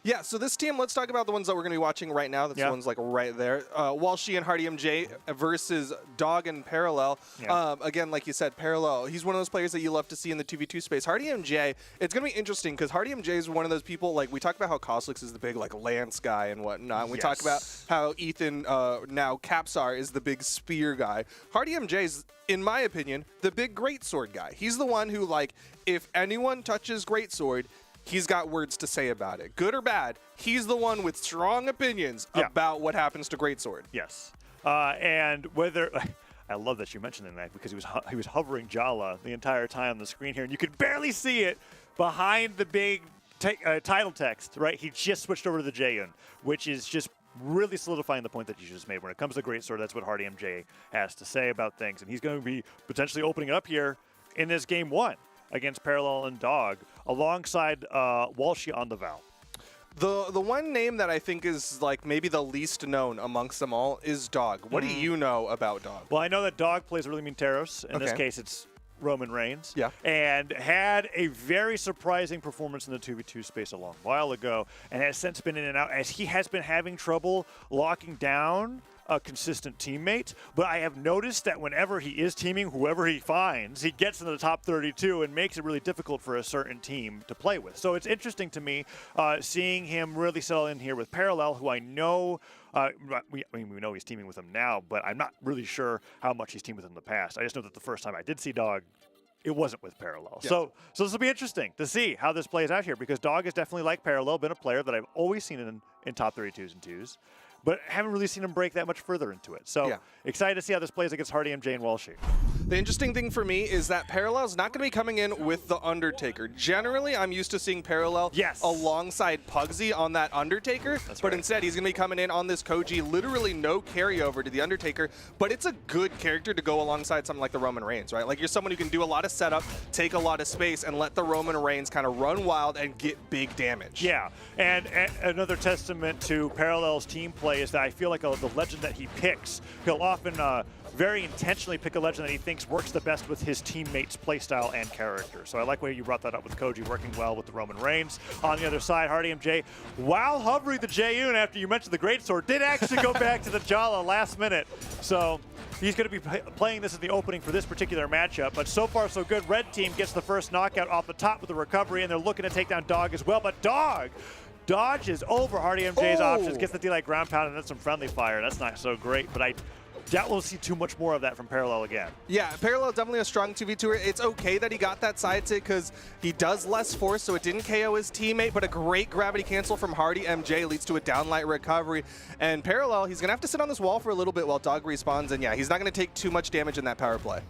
Yeah, so this team, let's talk about the ones that we're going to be watching right now. That's the ones like right there. Walshy and Hardy MJ versus Dawg and Parallel. Yeah. Again, like you said, Parallel, he's one of those players that you love to see in the 2v2 space. Hardy MJ, it's going to be interesting because Hardy MJ is one of those people, like we talk about how Kozlix is the big like Lance guy and whatnot. We talk about how Ethan, now Capsar, is the big spear guy. Hardy MJ is, in my opinion, the big greatsword guy. He's the one who, like, if anyone touches greatsword, he's got words to say about it. Good or bad, he's the one with strong opinions about what happens to greatsword. Yes. And whether... I love that you mentioned that because he was hovering Jala the entire time on the screen here, and you could barely see it behind the big title text, right? He just switched over to the Jayun, which is just really solidifying the point that you just made. When it comes to greatsword, that's what Hardy MJ has to say about things, and he's going to be potentially opening it up here in this game 1 against Parallel and Dawg, alongside Walshy on the Val. The one name that I think is like maybe the least known amongst them all is Dawg. What do you know about Dawg? Well, I know that Dawg plays really mean Taros. In this case, it's Roman Reigns. Yeah. And had a very surprising performance in the 2v2 space a long while ago, and has since been in and out as he has been having trouble locking down a consistent teammate. But I have noticed that whenever he is teaming, whoever he finds, he gets into the top 32 and makes it really difficult for a certain team to play with. So it's interesting to me seeing him really settle in here with Parallel, who I know we know he's teaming with him now, but I'm not really sure how much he's teamed with him in the past. I just know that the first time I did see Dawg, it wasn't with Parallel. Yeah. So this will be interesting to see how this plays out here, because Dawg is definitely, like Parallel, been a player that I've always seen in top 32s and 2s, but haven't really seen him break that much further into it. So excited to see how this plays against Hardy MJ and Walshy. The interesting thing for me is that Parallel's not going to be coming in with the Undertaker. Generally, I'm used to seeing Parallel alongside Pugsy on that Undertaker, but instead he's going to be coming in on this Koji, literally no carryover to the Undertaker, but it's a good character to go alongside something like the Roman Reigns, right? Like, you're someone who can do a lot of setup, take a lot of space, and let the Roman Reigns kind of run wild and get big damage. Yeah, and another testament to Parallel's team play is that I feel like the legend that he picks, he'll often very intentionally pick a legend that he thinks works the best with his teammates' playstyle and character. So I like the way you brought that up with Koji working well with the Roman Reigns. On the other side, Hardy MJ, while hovering the Jeyun after you mentioned the Greatsword, did actually go back to the Jala last minute. So he's going to be playing this as the opening for this particular matchup. But so far, so good. Red team gets the first knockout off the top with the recovery, and they're looking to take down Dawg as well. But Dawg dodges over Hardy MJ's options, gets the D-like ground pound, and then some friendly fire. That's not so great, but I doubt we'll see too much more of that from Parallel again. Yeah, Parallel definitely a strong 2v2er. It's okay that he got that side tick because he does less force, so it didn't KO his teammate, but a great gravity cancel from Hardy MJ leads to a downlight recovery. And Parallel, he's going to have to sit on this wall for a little bit while Dawg respawns, and yeah, he's not going to take too much damage in that power play.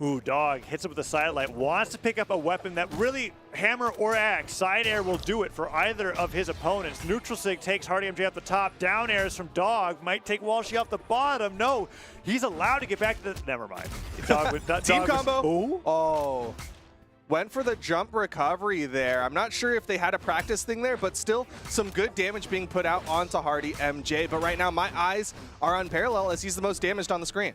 Ooh, Dawg hits it with a sidelight, wants to pick up a weapon that really, hammer or axe, side air will do it for either of his opponents. Neutral Sig takes Hardy MJ up the top, down airs from Dawg, might take Walshy off the bottom. No, he's allowed to get back to the, never mind. Team combo. Oh. Went for the jump recovery there. I'm not sure if they had a practice thing there, but still some good damage being put out onto Hardy MJ. But right now, my eyes are on Parallel as he's the most damaged on the screen.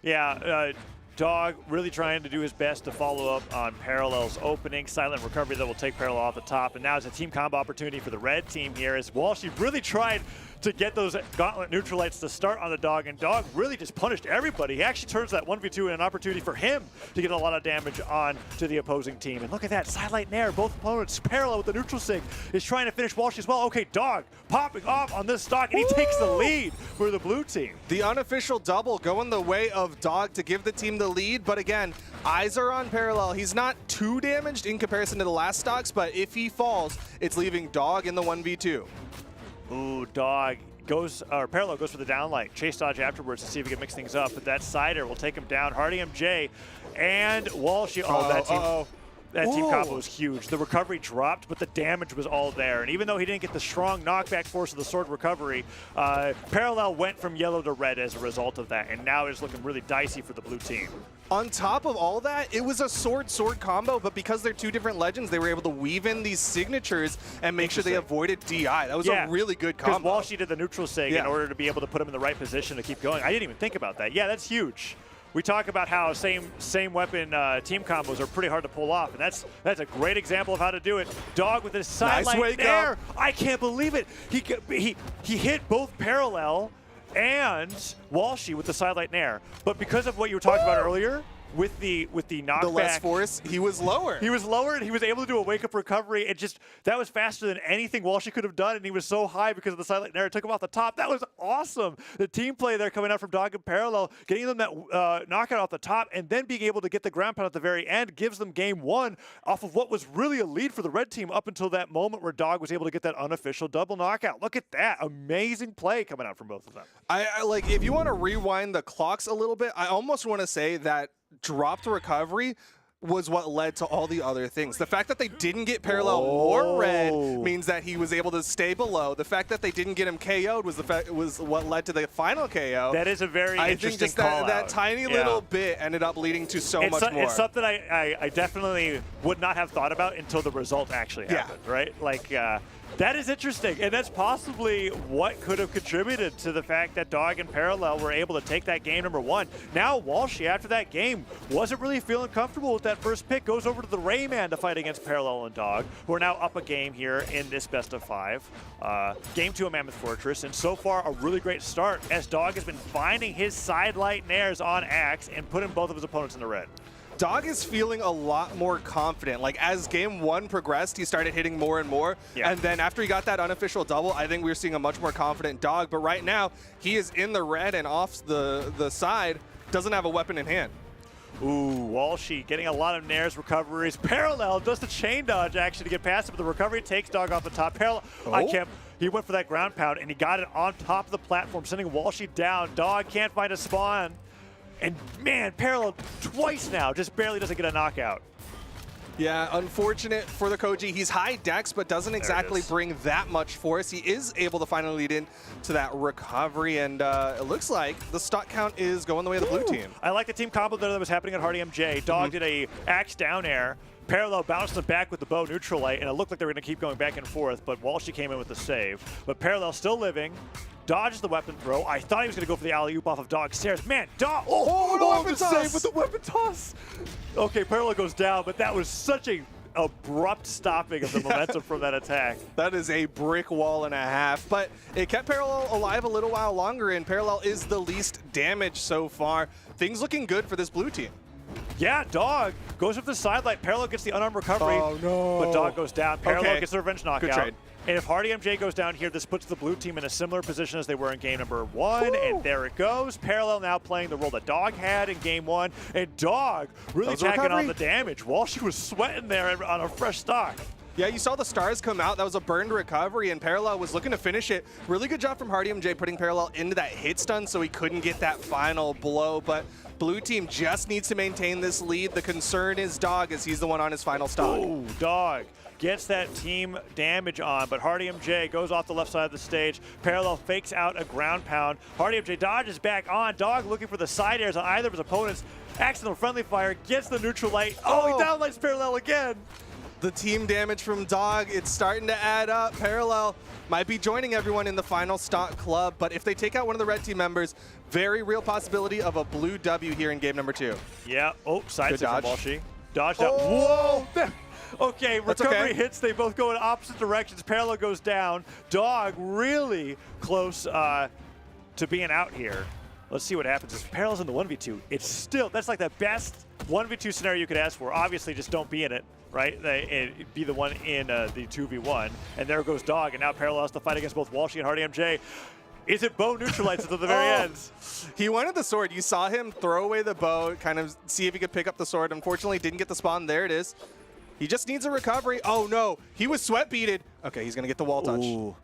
Yeah, Dawg really trying to do his best to follow up on Parallel's opening. Silent recovery that will take Parallel off the top. And now it's a team combo opportunity for the red team here as Walshy really tried to get those gauntlet neutralites to start on the Dawg, and Dawg really just punished everybody. He actually turns that 1v2 into an opportunity for him to get a lot of damage on to the opposing team. And look at that, sidelight nair, both opponents Parallel with the neutral sig is trying to finish Walshy as well. Okay, Dawg popping off on this stock, and he takes the lead for the blue team. The unofficial double going the way of Dawg to give the team the lead, but again, eyes are on Parallel. He's not too damaged in comparison to the last stocks, but if he falls, it's leaving Dawg in the 1v2. Ooh, Dawg goes, or Parallel goes for the downlight. Chase dodge afterwards to see if he can mix things up, but that cider will take him down. Hardy MJ and Walshy. That team combo was huge. The recovery dropped, but the damage was all there. And even though he didn't get the strong knockback force of the sword recovery, Parallel went from yellow to red as a result of that, and now it's looking really dicey for the blue team. On top of all that, it was a sword-sword combo, but because they're two different legends, they were able to weave in these signatures and make sure they avoided DI. That was a really good combo. Because Walshy did the neutral sig in order to be able to put him in the right position to keep going. I didn't even think about that. Yeah, that's huge. We talk about how same weapon team combos are pretty hard to pull off, and that's a great example of how to do it. Dawg with his sideline there. I can't believe it. He hit both Parallel and Walshy with the sidelight nair, but because of what you were talking about earlier, with the knockback, the less force, he was lower. He was lower, and he was able to do a wake-up recovery. It just, that was faster than anything Walshy could have done, and he was so high because of the silent nair. It took him off the top. That was awesome. The team play there coming out from Dawg and Parallel, getting them that knockout off the top, and then being able to get the ground pound at the very end gives them game one off of what was really a lead for the red team up until that moment where Dawg was able to get that unofficial double knockout. Look at that. Amazing play coming out from both of them. I like, if you want to rewind the clocks a little bit, I almost want to say that dropped recovery was what led to all the other things. The fact that they didn't get Parallel or red means that he was able to stay below. The fact that they didn't get him KO'd was what led to the final KO. That is a very interesting call out. That tiny little bit ended up leading to so much more. It's something I definitely would not have thought about until the result actually happened, right? Like, That is interesting, and that's possibly what could have contributed to the fact that Dawg and Parallel were able to take that game number 1. Now Walshy, after that game, wasn't really feeling comfortable with that first pick, goes over to the Rayman to fight against Parallel and Dawg, who are now up a game here in this best of 5. Game 2 of Mammoth Fortress, and so far a really great start as Dawg has been finding his side light nairs on Axe and putting both of his opponents in the red. Dawg is feeling a lot more confident. Like, as game 1 progressed, he started hitting more and more. Yeah. And then after he got that unofficial double, I think we were seeing a much more confident Dawg. But right now, he is in the red and off the side, doesn't have a weapon in hand. Ooh, Walshy getting a lot of nairs recoveries. Parallel does the chain dodge actually to get past it, but the recovery takes Dawg off the top. Parallel, he went for that ground pound, and he got it on top of the platform, sending Walshy down. Dawg can't find a spawn. And man, Parallel twice now just barely doesn't get a knockout. Yeah, unfortunate for the Koji. He's high dex, but doesn't exactly bring that much force. He is able to finally lead in to that recovery, and it looks like the stock count is going the way of the blue team. I like the team combo there that was happening at Hardy MJ. Dawg did a axe down air. Parallel bounced them back with the bow neutral light, and it looked like they were going to keep going back and forth, but Walshy came in with the save. But Parallel still living. Dodges the weapon throw. I thought he was going to go for the alley-oop off of Dawg's stairs. Man, Dawg! Oh, weapon save with the weapon toss! Okay, Parallel goes down, but that was such a abrupt stopping of the momentum from that attack. That is a brick wall and a half, but it kept Parallel alive a little while longer, and Parallel is the least damaged so far. Things looking good for this blue team. Yeah, Dawg goes up the sidelight. Parallel gets the unarmed recovery, but Dawg goes down. Parallel gets the revenge knockout. Good trade. And if Hardy MJ goes down here, this puts the blue team in a similar position as they were in game number 1. And there it goes. Parallel now playing the role that Dawg had in game 1. And Dawg really tacking on the damage. Walshy was sweating there on a fresh stock. Yeah, you saw the stars come out. That was a burned recovery, and Parallel was looking to finish it. Really good job from Hardy MJ putting Parallel into that hit stun so he couldn't get that final blow. But blue team just needs to maintain this lead. The concern is Dawg, as he's the one on his final stock. Oh, Dawg gets that team damage on, but Hardy MJ goes off the left side of the stage. Parallel fakes out a ground pound. Hardy MJ dodges back on. Dawg looking for the side airs on either of his opponents. Accidental friendly fire, gets the neutral light. Oh, he downlights Parallel again. The team damage from Dawg, it's starting to add up. Parallel might be joining everyone in the final stock club, but if they take out one of the red team members, very real possibility of a blue W here in game number 2. Yeah, side Good dodge. from Walshy. Dodge that. Whoa! Okay, recovery hits. They both go in opposite directions. Parallel goes down. Dawg really close to being out here. Let's see what happens. If Parallel's in the 1v2, it's still, that's like the best 1v2 scenario you could ask for. Obviously, just don't be in it, right? It'd be the one in the 2v1. And there goes Dawg, and now Parallel has to fight against both Walshy and Hardy MJ. Is it bow neutralized until the very end? He wanted the sword. You saw him throw away the bow, kind of see if he could pick up the sword. Unfortunately, didn't get the spawn. There it is. He just needs a recovery. Oh, no. He was sweat beaded. Okay, he's going to get the wall touch. Ooh.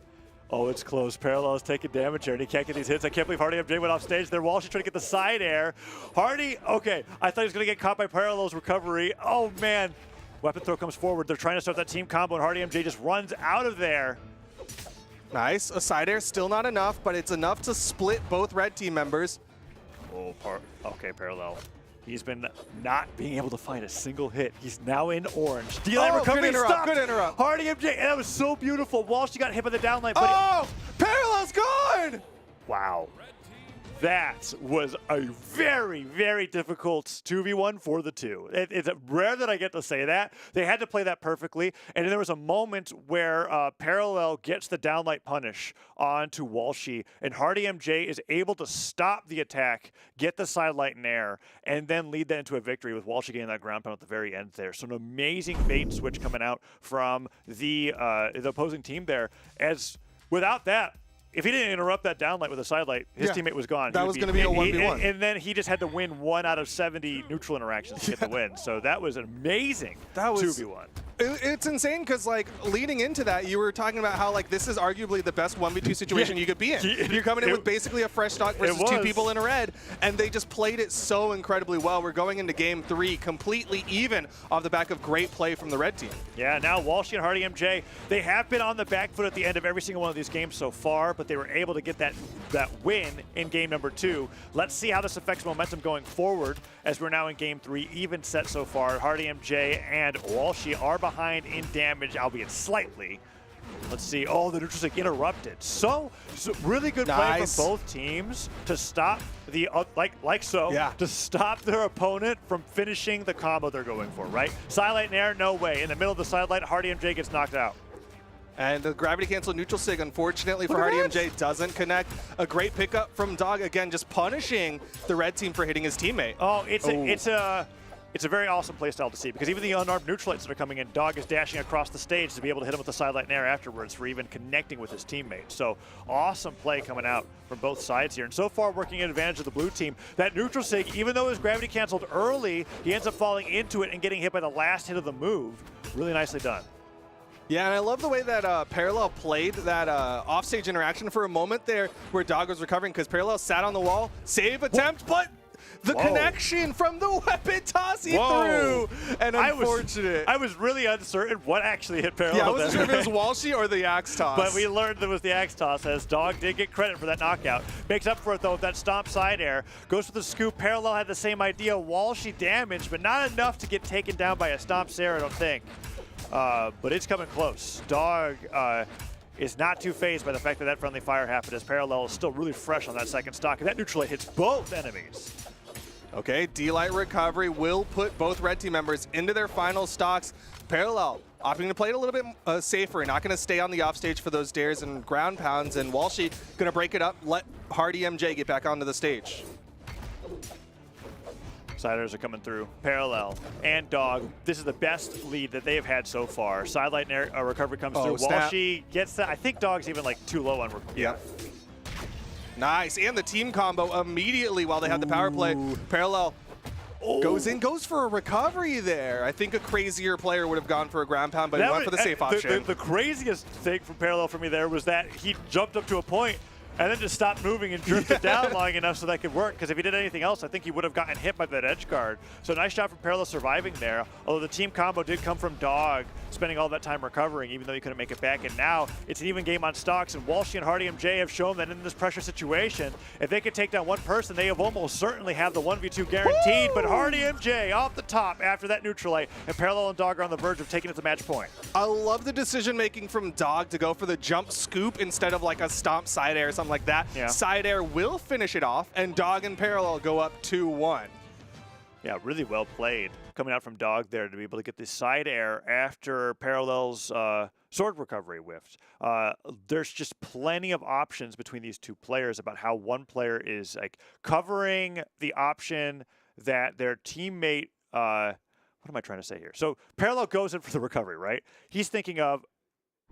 Oh, it's close. Parallel is taking damage here, and he can't get these hits. I can't believe Hardy MJ went off stage there. Walshy trying to get the side air. Hardy, okay. I thought he was going to get caught by Parallel's recovery. Oh, man. Weapon throw comes forward. They're trying to start that team combo, and Hardy MJ just runs out of there. Nice. A side air, still not enough, but it's enough to split both red team members. Oh, okay, Parallel. He's been not being able to find a single hit. He's now in orange. D-line recovery stopped. Good interrupt. Hardy MJ, and that was so beautiful. Walshy got hit by the downlight. But Parallel's gone! Wow. That was a very, very difficult 2v1 for the two. It's rare that I get to say that. They had to play that perfectly. And then there was a moment where Parallel gets the downlight punish onto Walshy, and Hardy MJ is able to stop the attack, get the sidelight in air, and then lead that into a victory with Walshy getting that ground pound at the very end there. So an amazing bait and switch coming out from the opposing team there. As without that, if he didn't interrupt that downlight with a sidelight, his teammate was gone. That was going to be a 1v1. And then he just had to win 1 out of 70 neutral interactions to get the win. So that was an amazing 2v1. It's insane because, like, leading into that, you were talking about how, like, this is arguably the best 1v2 situation you could be in. You're coming in with basically a fresh stock versus 2 people in a red, and they just played it so incredibly well. We're going into game 3 completely even off the back of great play from the red team. Yeah, now Walshy and Hardy MJ, they have been on the back foot at the end of every single one of these games so far, but they were able to get that win in game number 2. Let's see how this affects momentum going forward as we're now in game 3, even set so far. Hardy MJ and Walshy are behind in damage, albeit slightly. Let's see. Oh, the neutral stick interrupted. So really good play from both teams to stop the to stop their opponent from finishing the combo they're going for. Right? Sidelight and air, no way. In the middle of the sidelight, Hardy MJ gets knocked out. And the gravity cancel neutral sig, unfortunately for Hardy MJ, doesn't connect. A great pickup from Dawg, again, just punishing the red team for hitting his teammate. Oh, it's a very awesome playstyle to see, because even the unarmed neutralites that are coming in, Dawg is dashing across the stage to be able to hit him with the sidelight and air afterwards for even connecting with his teammate. So awesome play coming out from both sides here. And so far working at advantage of the blue team. That neutral sig, even though his gravity canceled early, he ends up falling into it and getting hit by the last hit of the move. Really nicely done. Yeah, and I love the way that Parallel played that offstage interaction for a moment there where Dawg was recovering, because Parallel sat on the wall, save attempt, but the connection from the weapon toss he threw. And unfortunate. I was really uncertain what actually hit Parallel. Yeah, I wasn't sure if it was Walshy or the axe toss. But we learned that it was the axe toss, as Dawg did get credit for that knockout. Makes up for it, though, with that stomp side air. Goes for the scoop. Parallel had the same idea. Walshy damaged, but not enough to get taken down by a stomp air, I don't think. But it's coming close. Dawg is not too phased by the fact that that friendly fire happened, as Parallel is still really fresh on that second stock. And that neutral hits both enemies. Okay, D-Light recovery will put both red team members into their final stocks. Parallel opting to play it a little bit safer, not going to stay on the offstage for those dares and ground pounds. And Walshy going to break it up, let Hardy MJ get back onto the stage. Siders are coming through. Parallel and Dawg. This is the best lead that they have had so far. Sidelight and air recovery comes through. Walshy gets that. I think Dawg's even like too low on. Yeah. Nice. And the team combo immediately while they had the power play. Parallel goes for a recovery there. I think a crazier player would have gone for a ground pound, but he went for the safe option. The craziest thing from Parallel for me there was that he jumped up to a point and then just stopped moving and drifted down long enough so that could work, because if he did anything else, I think he would have gotten hit by that edge guard. So nice shot from Parallel surviving there, although the team combo did come from Dawg, spending all that time recovering, even though he couldn't make it back. And now it's an even game on stocks, and Walshy and Hardy MJ have shown that in this pressure situation, if they could take down one person, they have almost certainly have the 1v2 guaranteed. But Hardy MJ off the top after that neutralite, and Parallel and Dawg are on the verge of taking it to match point. I love the decision making from Dawg to go for the jump scoop instead of like a stomp side air or something like that. Yeah. Side air will finish it off, and Dawg and Parallel go up 2-1. Yeah, really well played coming out from Dawg there to be able to get the side air after Parallel's sword recovery whiffed. There's just plenty of options between these two players about how one player is like covering the option that their teammate, what am I trying to say here? So Parallel goes in for the recovery, right? He's thinking of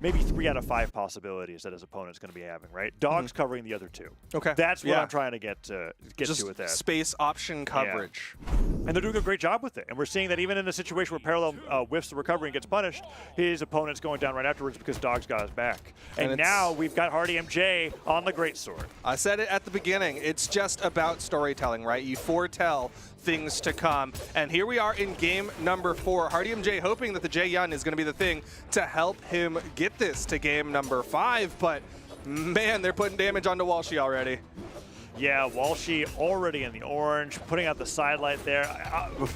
maybe 3 out of 5 possibilities that his opponent's going to be having, right? Dawg's covering the other 2. Okay. That's what I'm trying to get to with that. Space option coverage. Yeah. And they're doing a great job with it. And we're seeing that even in a situation where Parallel whiffs the recovery and gets punished, his opponent's going down right afterwards because Dawg's got his back. And now we've got Hardy MJ on the greatsword. I said it at the beginning. It's just about storytelling, right? You foretell things to come. And here we are in game number 4. Hardy MJ hoping that the J-Yun is going to be the thing to help him get this to game number 5. But man, they're putting damage onto Walshy already. Yeah, Walshy already in the orange, putting out the sidelight there.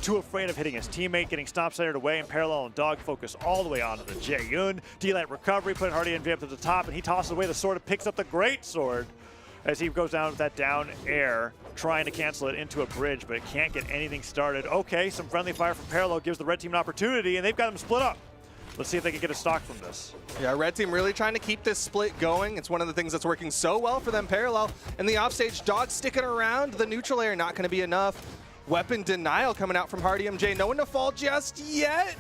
Too afraid of hitting his teammate, getting stomp centered away, and Parallel and Dawg focus all the way onto the J-Yun. D-Light recovery, putting Hardy MJ up to the top, and he tosses away the sword and picks up the great sword as he goes down with that down air, trying to cancel it into a bridge, but it can't get anything started. Okay, some friendly fire from Parallel gives the red team an opportunity, and they've got them split up. Let's see if they can get a stock from this. Yeah, red team really trying to keep this split going. It's one of the things that's working so well for them. Parallel in the offstage, Dawg sticking around. The neutral air not going to be enough. Weapon denial coming out from Hardy MJ. No one to fall just yet.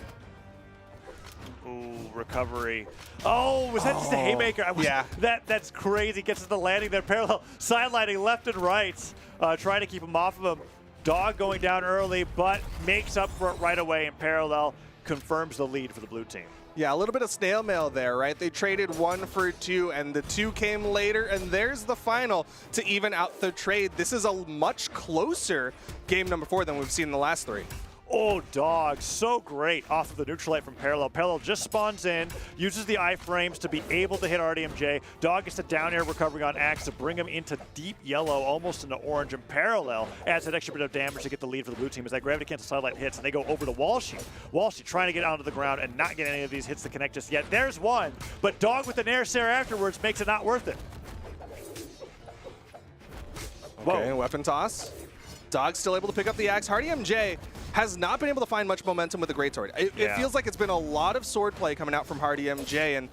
Ooh, recovery. Oh, was that just a haymaker? Yeah. That's crazy. Gets to the landing there. Parallel sidelighting left and right, trying to keep him off of him. Dawg going down early, but makes up for it right away, and Parallel confirms the lead for the blue team. Yeah, a little bit of snail mail there, right? They traded 1 for 2, and the 2 came later, and there's the final to even out the trade. This is a much closer game number 4 than we've seen in the last 3. Oh, Dawg, so great off of the neutral light from Parallel. Parallel just spawns in, uses the iframes to be able to hit RDMJ. Dawg gets a down air recovery on Axe to bring him into deep yellow, almost into orange, and Parallel adds that extra bit of damage to get the lead for the blue team as that gravity cancel satellite hits, and they go over to Walshy. Walshy trying to get onto the ground and not get any of these hits to connect just yet. There's one, but Dawg with the nair Sarah afterwards makes it not worth it. Okay, weapon toss. Dawg still able to pick up the axe. HardyMJ has not been able to find much momentum with the greatsword. It feels like it's been a lot of sword play coming out from HardyMJ, and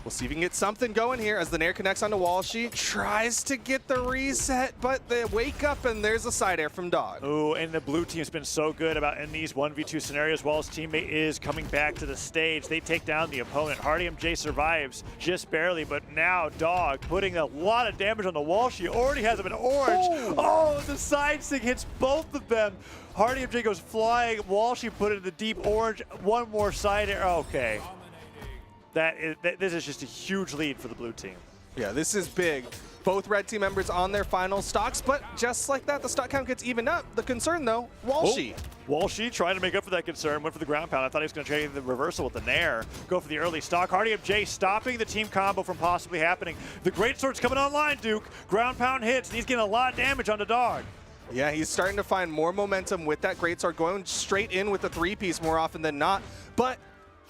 we'll see if we can get something going here as the nair connects onto Walshy. Tries to get the reset, but they wake up and there's a side air from Dawg. Ooh, and the blue team's been so good about in these 1v2 scenarios while his teammate is coming back to the stage. They take down the opponent. HardyMJ survives just barely, but now Dawg putting a lot of damage on the Walshy. Already has him in orange. Oh, the side stick hits both of them. HardyMJ goes flying. Walshy put it in the deep orange. One more side air. Okay. This is just a huge lead for the blue team. Yeah, this is big. Both red team members on their final stocks, but just like that, the stock count gets evened up. The concern, though, Walshy. Oh, Walshy trying to make up for that concern, went for the ground pound. I thought he was going to try the reversal with the nair, go for the early stock. HardyMJ stopping the team combo from possibly happening. The greatsword's coming online, Duke. Ground pound hits, and he's getting a lot of damage on the Dawg. Yeah, he's starting to find more momentum with that greatsword, going straight in with the three-piece more often than not. But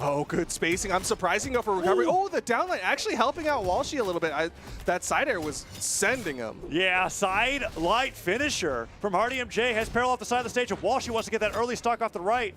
oh, good spacing. I'm surprised he can go for recovery. Oh, the downlight actually helping out Walshy a little bit. That side air was sending him. Yeah, side light finisher from HardyMJ has Parallel off the side of the stage. If Walshy wants to get that early stock off the right.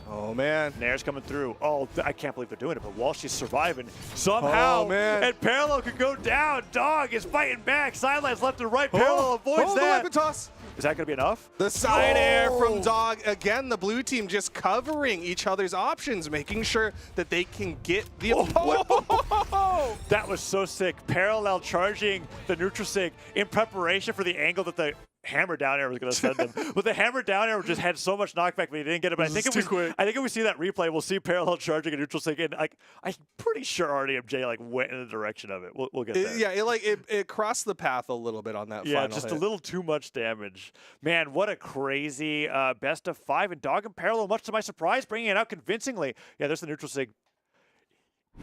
Oh, man. Nair's coming through. Oh, I can't believe they're doing it, but Walshy's surviving somehow. Oh, man. And Parallel could go down. Dawg is fighting back. Sidelines left and right. Parallel avoids the that. weapon toss. Is that going to be enough? The side air from Dawg. Again, the blue team just covering each other's options, making sure that they can get the... That was so sick. Parallel charging the neutral sig in preparation for the angle that the hammer down air was going to send him. But the hammer down air just had so much knockback, but he didn't get it. But I think if we see that replay, we'll see Parallel charging a neutral sig, and I'm pretty sure RDMJ went in the direction of it. We'll get there. Yeah, it crossed the path a little bit on that. Yeah, final just hit. a little too much damage. Man, what a crazy best of 5, and Dawg and Parallel, much to my surprise, bringing it out convincingly. Yeah, there's the neutral sig.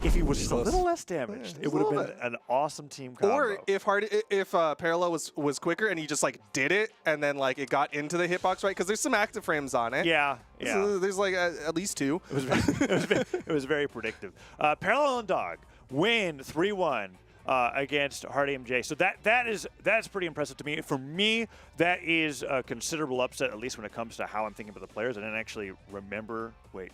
If he was just a little less damaged, it would have been an awesome team combo. Or if Parallel was quicker and he just did it and then it got into the hitbox, right? Because there's some active frames on it. Yeah. So there's at least 2. It was very predictive. Parallel and Dawg win 3-1. Against HardyMJ. So that's pretty impressive to me. For me, that is a considerable upset, at least when it comes to how I'm thinking about the players. I didn't actually remember. Wait.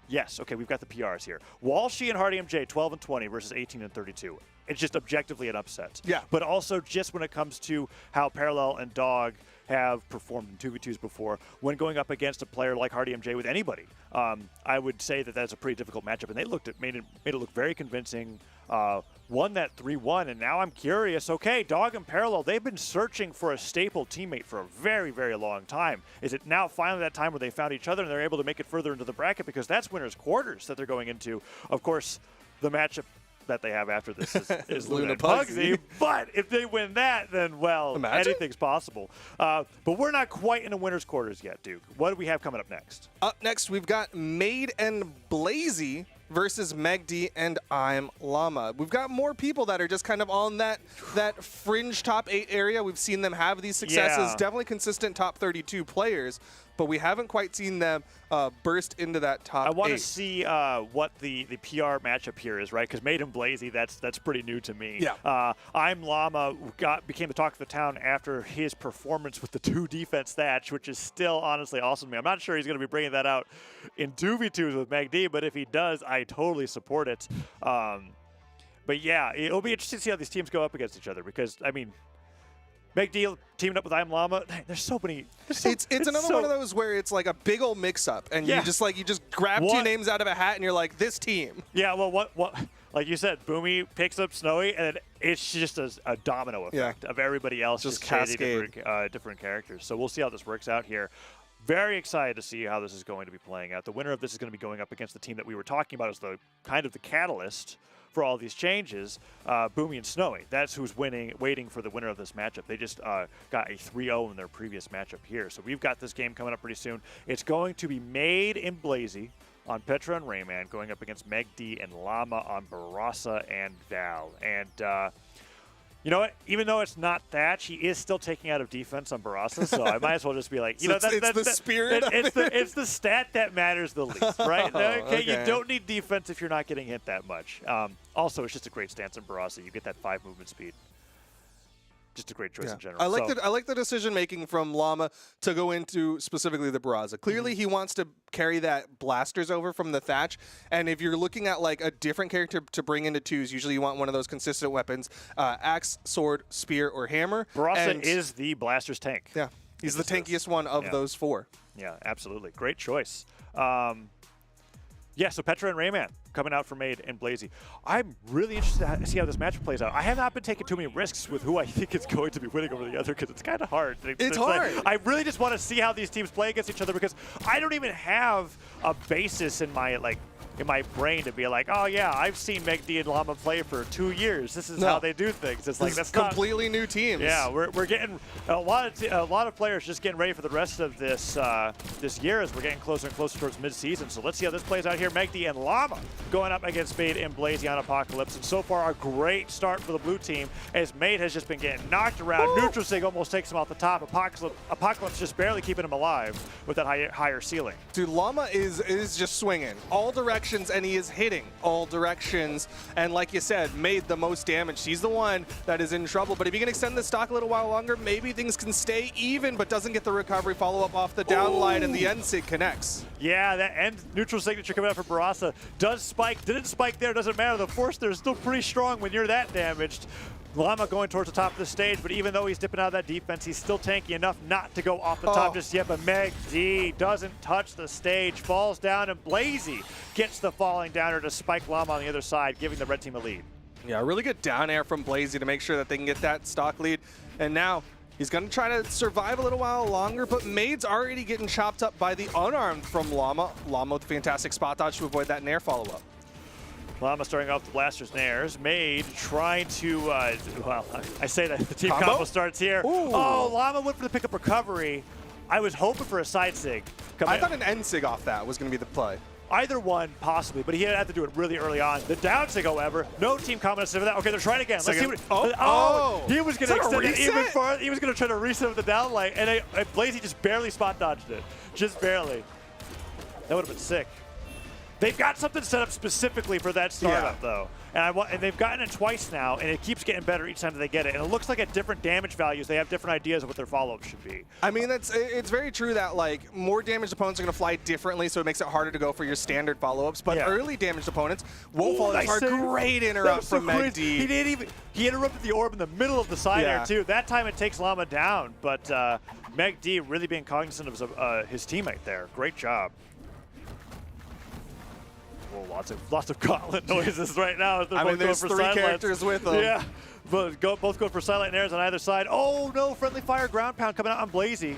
Yes, okay, we've got the PRs here. Walshy and HardyMJ, 12 and 20 versus 18 and 32. It's just objectively an upset. Yeah. But also just when it comes to how Parallel and Dawg have performed in 2v2s before, when going up against a player like HardyMJ with anybody, I would say that that's a pretty difficult matchup. And they made it look very convincing. Won that 3-1, and now I'm curious. Okay, Dawg and Parallel, they've been searching for a staple teammate for a very, very long time. Is it now finally that time where they found each other and they're able to make it further into the bracket, because that's winners quarters that they're going into? Of course, the matchup that they have after this is Luna Pugsy. But if they win that, then, well, anything's possible. But we're not quite in the winners quarters yet, Duke. What do we have coming up next? Up next, we've got Maid and Blaizzy versus Maid and Llama. We've got more people that are just kind of on that fringe top 8 area. We've seen them have these successes, definitely consistent top 32 players, but we haven't quite seen them burst into that top 8. I want to see what the PR matchup here is, right? Because Maid and Blaizzy, that's pretty new to me. Yeah. Llama became the talk of the town after his performance with the 2 defense thatch, which is still honestly awesome to me. I'm not sure he's going to be bringing that out in 2v2s with Maid, but if he does, I totally support it. But yeah, it'll be interesting to see how these teams go up against each other, because, I mean, Maid teaming up with Llama. There's so many. It's another one of those where it's like a big old mix-up, and you just grab 2 names out of a hat, and you're like, this team. Yeah, well, what like you said, Boomy picks up Snowy, and it's just a domino effect of everybody else just cascade different characters. So we'll see how this works out here. Very excited to see how this is going to be playing out. The winner of this is going to be going up against the team that we were talking about as the kind of the catalyst for all these changes, Boomy and Snowy. That's who's waiting for the winner of this matchup. They just got a 3-0 in their previous matchup here. So we've got this game coming up pretty soon. It's going to be Maid and Blaizzy on Petra and Rayman, going up against Meg D and Llama on Barasa and Val. And you know what? Even though it's not Thatch, he is still taking out of defense on Barasa, so I might as well just be like, it's the spirit of it. It's the stat that matters the least, right? Okay, you don't need defense if you're not getting hit that much. Also, it's just a great stance in Barasa. You get that 5 movement speed. Just a great choice in general. I like the decision making from Llama to go into specifically the Barasa. Clearly, he wants to carry that blasters over from the Thatch. And if you're looking at like a different character to bring into 2s, usually you want one of those consistent weapons: axe, sword, spear, or hammer. Barasa is the blasters tank. Yeah, he's the tankiest one of those 4. Yeah, absolutely. Great choice. Yeah, so Petra and Rayman coming out for Maid and Blaizzy. I'm really interested to see how this matchup plays out. I have not been taking too many risks with who I think is going to be winning over the other because it's kind of hard. It's hard. Like, I really just want to see how these teams play against each other because I don't even have a basis in my brain to be like, oh yeah, I've seen Meg D and Llama play for 2 years. This is how they do things. It's like that's completely new teams. Yeah, we're getting a lot of players just getting ready for the rest of this this year as we're getting closer and closer towards mid-season. So let's see how this plays out here. Meg D and Llama going up against Maid and Blaizzy on Apocalypse. And so far, a great start for the blue team as Maid has just been getting knocked around. Neutral Sig almost takes him off the top. Apocalypse just barely keeping him alive with that higher ceiling. Dude, Llama is just swinging all directions, and he is hitting all directions. And like you said, Maid the most damage. He's the one that is in trouble. But if you can extend the stock a little while longer, maybe things can stay even, but doesn't get the recovery follow-up off the down line, and the end sig connects. Yeah, that end neutral signature coming out for Barasa does spike. Didn't spike there, doesn't matter. The force there is still pretty strong when you're that damaged. Llama going towards the top of the stage, but even though he's dipping out of that defense, he's still tanky enough not to go off the top just yet. But Meg D doesn't touch the stage, falls down, and Blaizzy gets the falling downer to spike Llama on the other side, giving the red team a lead. Yeah, really good down air from Blaizzy to make sure that they can get that stock lead. And now he's going to try to survive a little while longer, but Maid's already getting chopped up by the unarmed from Llama. Llama with a fantastic spot dodge to avoid that nair follow-up. Llama starting off the blasters nairs. Maid trying to, well, I say that the team combo starts here. Ooh. Oh, Llama went for the pickup recovery. I was hoping for a side sig. I thought an end sig off that was going to be the play. Either one, possibly, but he had to do it really early on. The down sig, however, no team comment for that. Okay, they're trying again. Let's see what. He was going to extend it even farther. He was going to try to reset with the down light, and Blaizzy just barely spot dodged it. Just barely. That would have been sick. They've got something set up specifically for that startup, though. And they've gotten it twice now, and it keeps getting better each time that they get it. And it looks like at different damage values, they have different ideas of what their follow-up should be. I mean, it's very true that like more damaged opponents are going to fly differently, so it makes it harder to go for your standard follow-ups. But early damaged opponents won't follow as hard. Great interrupt from Meg D. He interrupted the orb in the middle of the side air, too. That time it takes Llama down, but Meg D really being cognizant of his teammate there. Great job. Well, lots of gauntlet noises right now. I mean, there's 3 characters with them. Yeah, but both go for silent airs on either side. Oh no, friendly fire ground pound coming out on Blaizzy.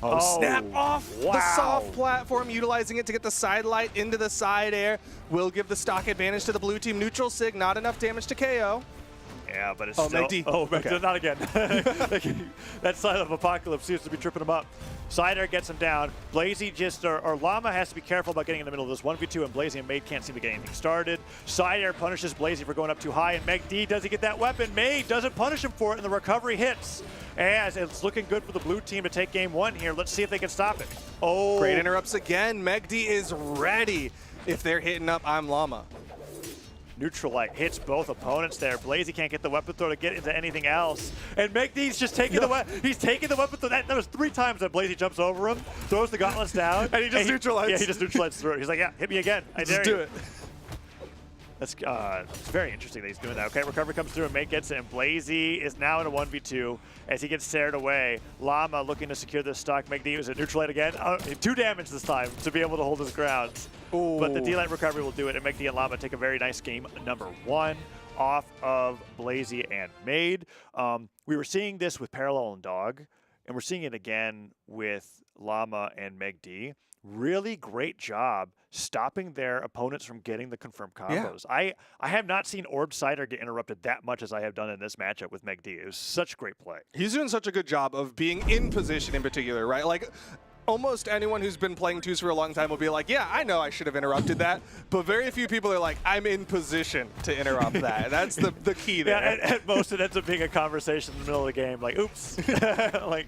Oh, snap off the soft platform, utilizing it to get the side light into the side air. Will give the stock advantage to the blue team. Neutral sig, not enough damage to KO. Yeah, but it's still... Meg D. Oh, Meg D, not again. That side of Apocalypse seems to be tripping him up. Side air gets him down. Blaizzy or Llama has to be careful about getting in the middle of this 1v2, and Blaizzy and Maid can't seem to get anything started. Side air punishes Blaizzy for going up too high, and Meg D, does he get that weapon? Maid doesn't punish him for it, and the recovery hits. As it's looking good for the blue team to take game 1 here. Let's see if they can stop it. Oh. Great interrupts again. Meg D is ready if they're hitting up I'm Llama. Neutral light hits both opponents there. Blaizzy can't get the weapon throw to get into anything else. And Meg D's just taking the weapon. He's taking the weapon throw. That was 3 times that Blaizzy jumps over him, throws the gauntlets down. And he just neutralizes. Yeah, he just neutralizes through it. He's like, yeah, hit me again. I dare you. Do it. That's it's very interesting that he's doing that. Okay, recovery comes through and Maid gets it, and Blaizzy is now in a 1v2 as he gets stared away. Llama looking to secure this stock. Meg D was at neutral light again. 2 damage this time to be able to hold his ground. Ooh. But the D-light recovery will do it, and Meg D and Llama take a very nice game number 1 off of Blaizzy and Maid. We were seeing this with Parallel and Dawg. and we're seeing it again with Llama and Maid. Really great job stopping their opponents from getting the confirmed combos. I have not seen Orb Cider get interrupted that much as I have done in this matchup with Maid. It was such great play. He's doing such a good job of being in position in particular, right? Like, almost anyone who's been playing twos for a long time will be like, yeah, I know I should have interrupted that, but very few people are like, I'm in position to interrupt that. That's the key there. Yeah, at most it ends up being a conversation in the middle of the game, like, oops, like,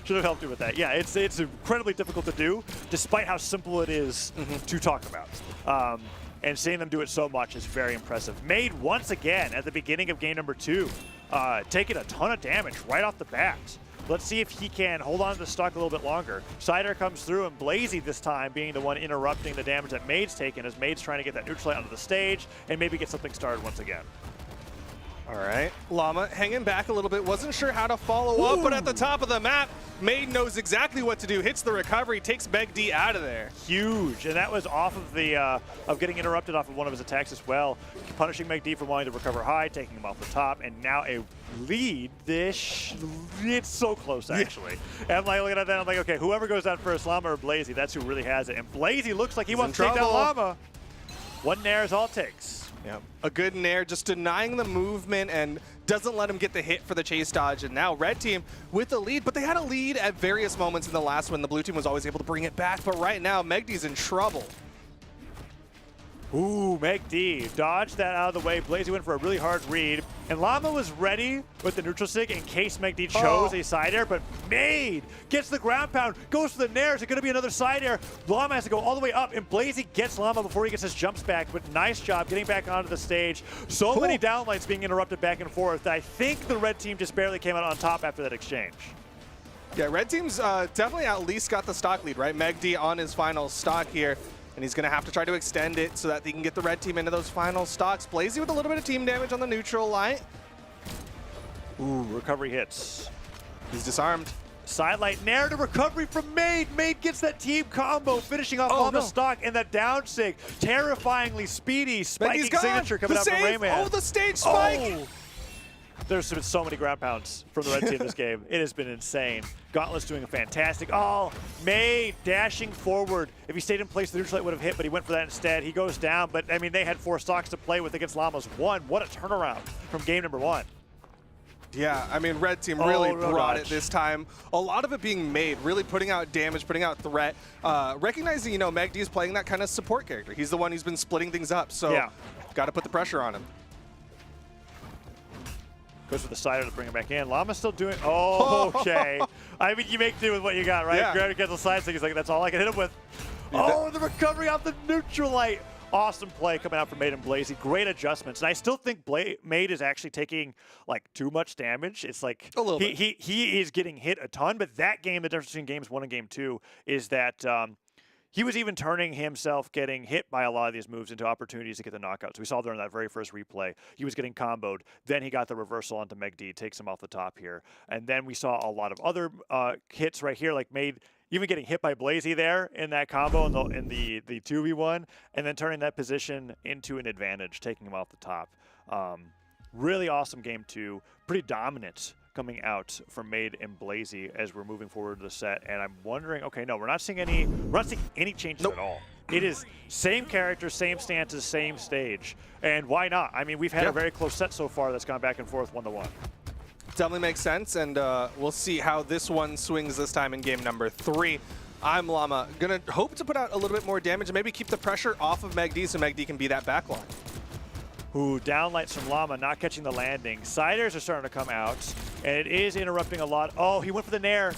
should have helped you with that. Yeah, it's incredibly difficult to do, despite how simple it is to talk about. And seeing them do it so much is very impressive. Maid, once again, at the beginning of game number 2, taking a ton of damage right off the bat. Let's see if he can hold on to the stock a little bit longer. Cider comes through, and Blaizzy this time being the one interrupting the damage that Maid's taken as Maid's trying to get that neutral light onto the stage and maybe get something started once again. All right, Llama hanging back a little bit, wasn't sure how to follow up, but at the top of the map, Maid knows exactly what to do, hits the recovery, takes Maid out of there. Huge, and that was off of the of getting interrupted off of one of his attacks as well, punishing Maid for wanting to recover high, taking him off the top, and now a lead. It's so close actually. And I'm like looking at that, I'm like, okay, whoever goes down first, Llama or Blaizzy, that's who really has it. And Blaizzy looks like he wants to take down Llama. One nair is all it takes. Yep. A good nair, just denying the movement and doesn't let him get the hit for the chase dodge. And now red team with the lead, but they had a lead at various moments in the last one. The blue team was always able to bring it back, but right now, Maid's in trouble. Ooh, Maid dodged that out of the way. Blaizzy went for a really hard read. And Llama was ready with the neutral stick in case Maid chose a side air, but Maid gets the ground pound, goes for the nair. Is it going to be another side air? Llama has to go all the way up, and Blaizzy gets Llama before he gets his jumps back, but nice job getting back onto the stage. So many downlights being interrupted back and forth that I think the red team just barely came out on top after that exchange. Yeah, red team's definitely at least got the stock lead, right? Maid on his final stock here. And he's going to have to try to extend it so that they can get the red team into those final stocks. Blaizzy with a little bit of team damage on the neutral light. Ooh, recovery hits. He's disarmed. Sidelight nair to recovery from Maid. Maid gets that team combo, finishing off on the stock and that down sig. Terrifyingly speedy, spiking signature coming out from Rayman. Oh, the stage spike! Oh. There's been so many ground pounds from the red team this game. It has been insane. Gauntlet's doing a fantastic. Oh, Maid dashing forward. If he stayed in place, the neutral light would have hit, but he went for that instead. He goes down, but I mean, they had 4 stocks to play with against Llama's 1. What a turnaround from game number 1. Yeah, I mean, red team really brought it this time. A lot of it being Maid, really putting out damage, putting out threat, recognizing, you know, Magdi's playing that kind of support character. He's the one who's been splitting things up, so got to put the pressure on him. Goes for the cider to bring it back in. Llama's still doing. Oh, okay. I mean, you make do with what you got, right? Grab against the side stick. He's like, that's all I can hit him with. Oh, the recovery off the neutral light. Awesome play coming out from Maid and Blaizzy. Great adjustments. And I still think Maid is actually taking like too much damage. It's like a little bit. He is getting hit a ton. But that game, the difference between games 1 and game 2 is that he was even turning himself getting hit by a lot of these moves into opportunities to get the knockouts. We saw during that very first replay, he was getting comboed. Then he got the reversal onto Maid, takes him off the top here. And then we saw a lot of other hits right here, like Maid even getting hit by Blaizzy there in that combo in the 2v1, and then turning that position into an advantage, taking him off the top. Really awesome game 2. Pretty dominant coming out from Maid and Blaizzy as we're moving forward to the set. And I'm wondering, okay, no, we're not seeing any changes at all. It is same characters, same stances, same stage. And why not? I mean, we've had a very close set so far that's gone back and forth 1-1. Definitely makes sense, and we'll see how this one swings this time in game number 3. I'm Llama, gonna hope to put out a little bit more damage and maybe keep the pressure off of Maid so Maid can be that backline. Ooh, downlights from Llama, not catching the landing. Siders are starting to come out, and it is interrupting a lot. Oh, he went for the nair.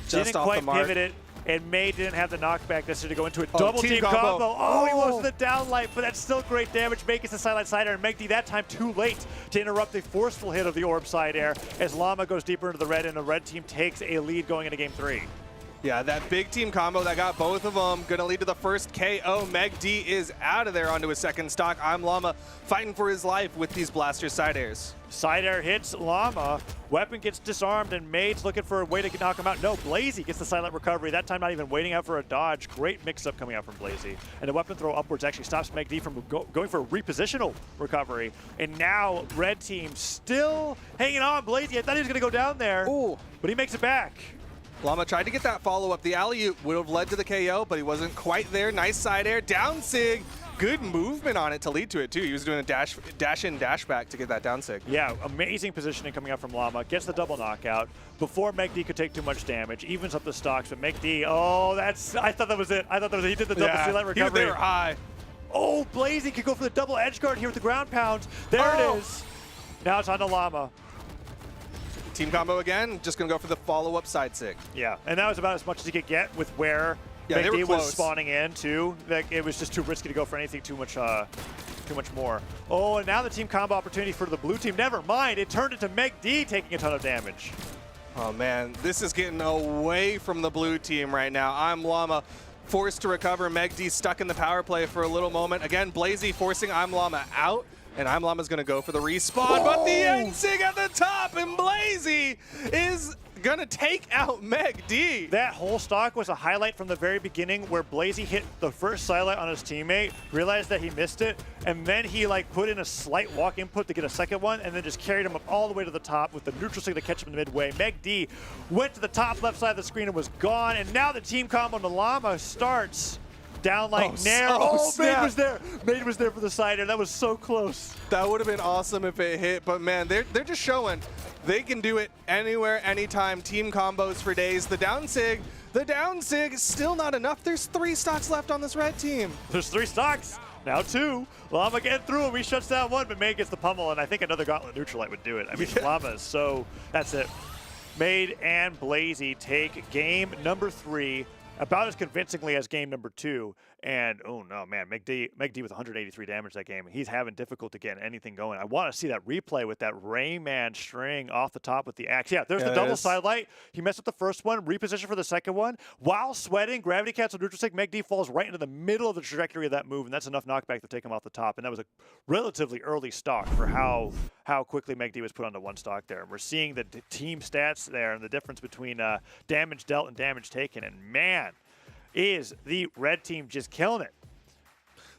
Didn't quite pivot it, and Maid didn't have the knockback necessary to go into a double team combo. Oh, he was the downlight, but that's still great damage. Maid gets the sidelight cider, and Maid that time too late to interrupt the forceful hit of the orb side air as Llama goes deeper into the red, and the red team takes a lead going into game 3. Yeah, that big team combo that got both of them gonna lead to the first KO. Maid is out of there onto his second stock. I'm Llama fighting for his life with these blaster side airs. Side air hits Llama. Weapon gets disarmed, and Maid's looking for a way to knock him out. No, Blaizzy gets the silent recovery. That time not even waiting out for a dodge. Great mix-up coming out from Blaizzy. And the weapon throw upwards actually stops Maid from going for a repositional recovery. And now red team still hanging on. Blaizzy, I thought he was going to go down there. Ooh. But he makes it back. Llama tried to get that follow-up. The alley-oop would have led to the KO, but he wasn't quite there. Nice side air, down sig. Good movement on it to lead to it, too. He was doing a dash in, dash back to get that down sig. Yeah, amazing positioning coming up from Llama. Gets the double knockout before Maid could take too much damage. Evens up the stocks, but Maid, oh, that's, I thought that was it. I thought that was it. He did the double C-Light recovery. They were high. Oh, Blaizzy could go for the double edge guard here with the ground pound. There it is. Now it's on to Llama. Team combo again, just gonna go for the follow-up side sig. Yeah, and that was about as much as he could get with where Maid was spawning in too. Like, it was just too risky to go for anything too much more. Oh, and now the team combo opportunity for the blue team. Never mind, it turned into Maid taking a ton of damage. Oh man, this is getting away from the blue team right now. I'm Llama, forced to recover. Maid stuck in the power play for a little moment. Again, Blaizzy forcing I'm Llama out. And I'm Llama's gonna go for the respawn, but the end sig at the top, and Blaizzy is gonna take out Maid. That whole stock was a highlight from the very beginning where Blaizzy hit the first sidelight on his teammate, realized that he missed it, and then he like put in a slight walk input to get a second one, and then just carried him up all the way to the top with the neutral sig to catch him in the midway. Maid went to the top left side of the screen and was gone, and now the team combo on the Llama starts. Down like narrow. Oh, Maid was there. Maid was there for the side air. That was so close. That would have been awesome if it hit, but man, they're just showing they can do it anywhere, anytime. Team combos for days. The down sig is still not enough. There's 3 stocks left on this red team. There's 3 stocks. Now 2. Llama getting through him. He shuts down 1, but Maid gets the pummel, and I think another Gauntlet Neutralite would do it. I mean, Llama is so, that's it. Maid and Blaizzy take game number 3. About as convincingly as game number 2, and oh no, man, Maid with 183 damage that game. He's having difficulty getting anything going. I want to see that replay with that Rayman string off the top with the axe. Yeah, there's the double sidelight. He messed up the first one, repositioned for the second one. While sweating, gravity cancel neutral stick, Maid falls right into the middle of the trajectory of that move, and that's enough knockback to take him off the top. And that was a relatively early stock for how quickly Maid was put onto 1 stock there. And we're seeing the team stats there and the difference between damage dealt and damage taken. And man, is the red team just killing it.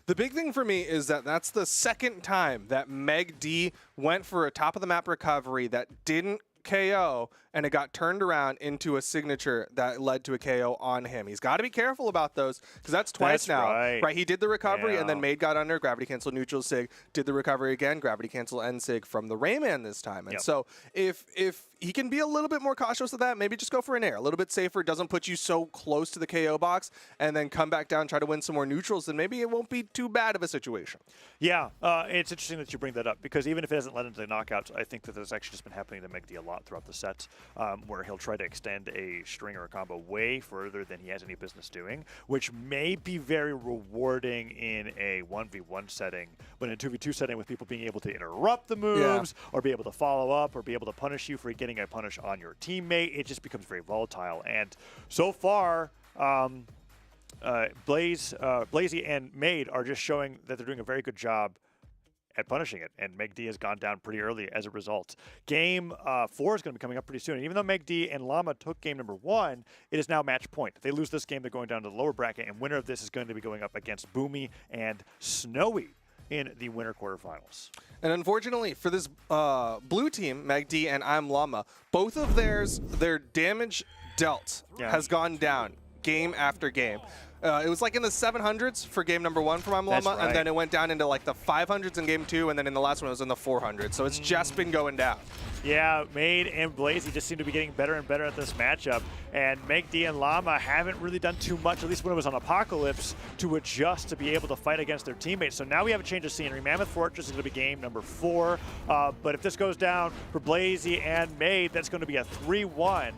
The big thing for me is that that's the second time that Maid went for a top of the map recovery that didn't KO, and it got turned around into a signature that led to a KO on him. He's got to be careful about those, because that's twice now. Right, he did the recovery, and then Maid got under, gravity cancel neutral sig, did the recovery again, gravity cancel end sig from the Rayman this time. And so if he can be a little bit more cautious of that, maybe just go for an air. A little bit safer, doesn't put you so close to the KO box, and then come back down, try to win some more neutrals, then maybe it won't be too bad of a situation. Yeah, it's interesting that you bring that up, because even if it hasn't led into the knockouts, I think that there's actually just been happening to Maid a lot throughout the sets, where he'll try to extend a string or a combo way further than he has any business doing, which may be very rewarding in a 1v1 setting, but in a 2v2 setting with people being able to interrupt the moves, or be able to follow up, or be able to punish you for getting a punish on your teammate, it just becomes very volatile. And so far, Blaizzy and Maid are just showing that they're doing a very good job at punishing it, and Maid has gone down pretty early as a result. Game 4 is going to be coming up pretty soon, and even though Maid and Llama took game number 1, it is now match point. If they lose this game, they're going down to the lower bracket, and winner of this is going to be going up against Boomy and Snowy in the winter quarterfinals. And unfortunately for this blue team, Maid and I'm Llama, both of their damage dealt has gone down game after game. It was like in the 700s for game number 1 from I'm Llama, and then it went down into like the 500s in game 2, and then in the last one it was in the 400s. So it's just been going down. Yeah, Maid and Blaizzy just seem to be getting better and better at this matchup, and Maid and Llama haven't really done too much, at least when it was on Apocalypse, to adjust to be able to fight against their teammates. So now we have a change of scenery. Mammoth Fortress is going to be game number 4, but if this goes down for Blaizzy and Maid, that's going to be a 3-1.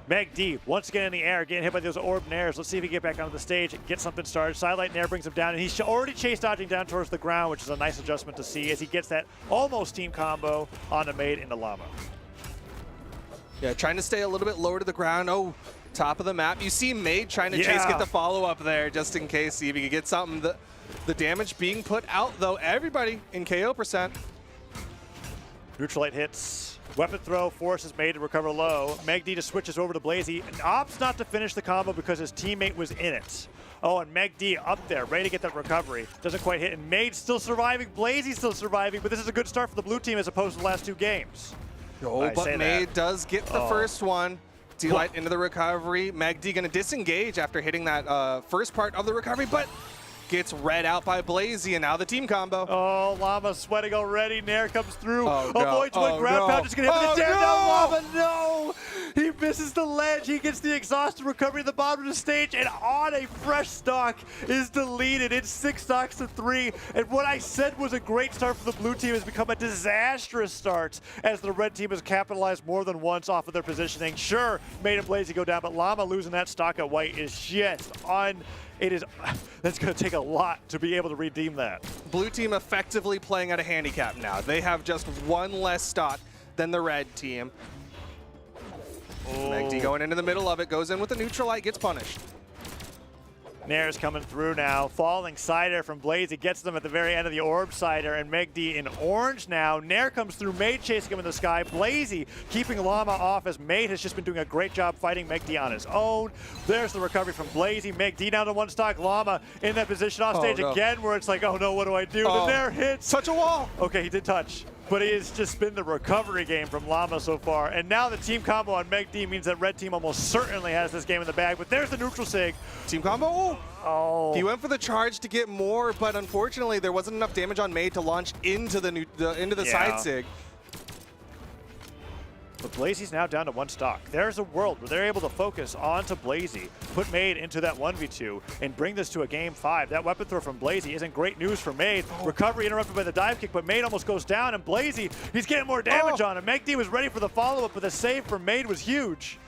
Maid once again in the air, getting hit by those orb nairs. Let's see if he can get back onto the stage and get something started. Sidelight nair brings him down, and he's already chase dodging down towards the ground, which is a nice adjustment to see as he gets that almost team combo on the Maid into Llama. Yeah, trying to stay a little bit lower to the ground. Oh, top of the map. You see Maid trying to chase, get the follow-up there just in case, see if he could get something. The damage being put out, though. Everybody in KO %. Neutralite hits. Weapon throw forces Maid to recover low. Maid just switches over to Blaizzy and opts not to finish the combo because his teammate was in it. Oh, and Maid up there, ready to get that recovery. Doesn't quite hit, and Maid still surviving. Blaizzy still surviving, but this is a good start for the blue team as opposed to the last 2 games. Oh, but Maid does get the first one. D-Light into the recovery. Magd going to disengage after hitting that first part of the recovery, but gets read out by Blaizzy, and now the team combo. Oh, Llama sweating already. Nair comes through. Oh, no. Avoids one ground pound. Just going to hit Oh, the jam no. down. Llama, no! He misses the ledge. He gets the exhausted recovery at the bottom of the stage, and on a fresh stock is deleted. It's 6 stocks to 3. And what I said was a great start for the blue team has become a disastrous start as the red team has capitalized more than once off of their positioning. Sure, Maid and Blaizzy go down, but Llama losing that stock at white is just that's going to take a lot to be able to redeem that. Blue team effectively playing at a handicap now. They have just one less stock than the red team. Magd going into the middle of it, goes in with a neutral light, gets punished. Nair's coming through now. Falling side air from Blaizzy gets them at the very end of the orb side air, and Magd in orange now. Nair comes through, Maid chasing him in the sky. Blaizzy keeping Llama off as Maid has just been doing a great job fighting Magd on his own. There's the recovery from Blaizzy. Magd down to 1 stock. Llama in that position off stage again where it's like, oh no, what do I do? The Nair hits. Touch a wall. Okay, he did touch. But it has just been the recovery game from Llama so far. And now the team combo on Magd means that red team almost certainly has this game in the bag. But there's the neutral sig. Team combo. Oh. He went for the charge to get more, but unfortunately there wasn't enough damage on Maid to launch into the side sig. But Blaizzy's now down to 1 stock. There's a world where they're able to focus onto Blaizzy, put Maid into that 1v2, and bring this to a game 5. That weapon throw from Blaizzy isn't great news for Maid. Recovery interrupted by the dive kick, but Maid almost goes down, and Blaizzy, he's getting more damage on him. Magd was ready for the follow-up, but the save for Maid was huge.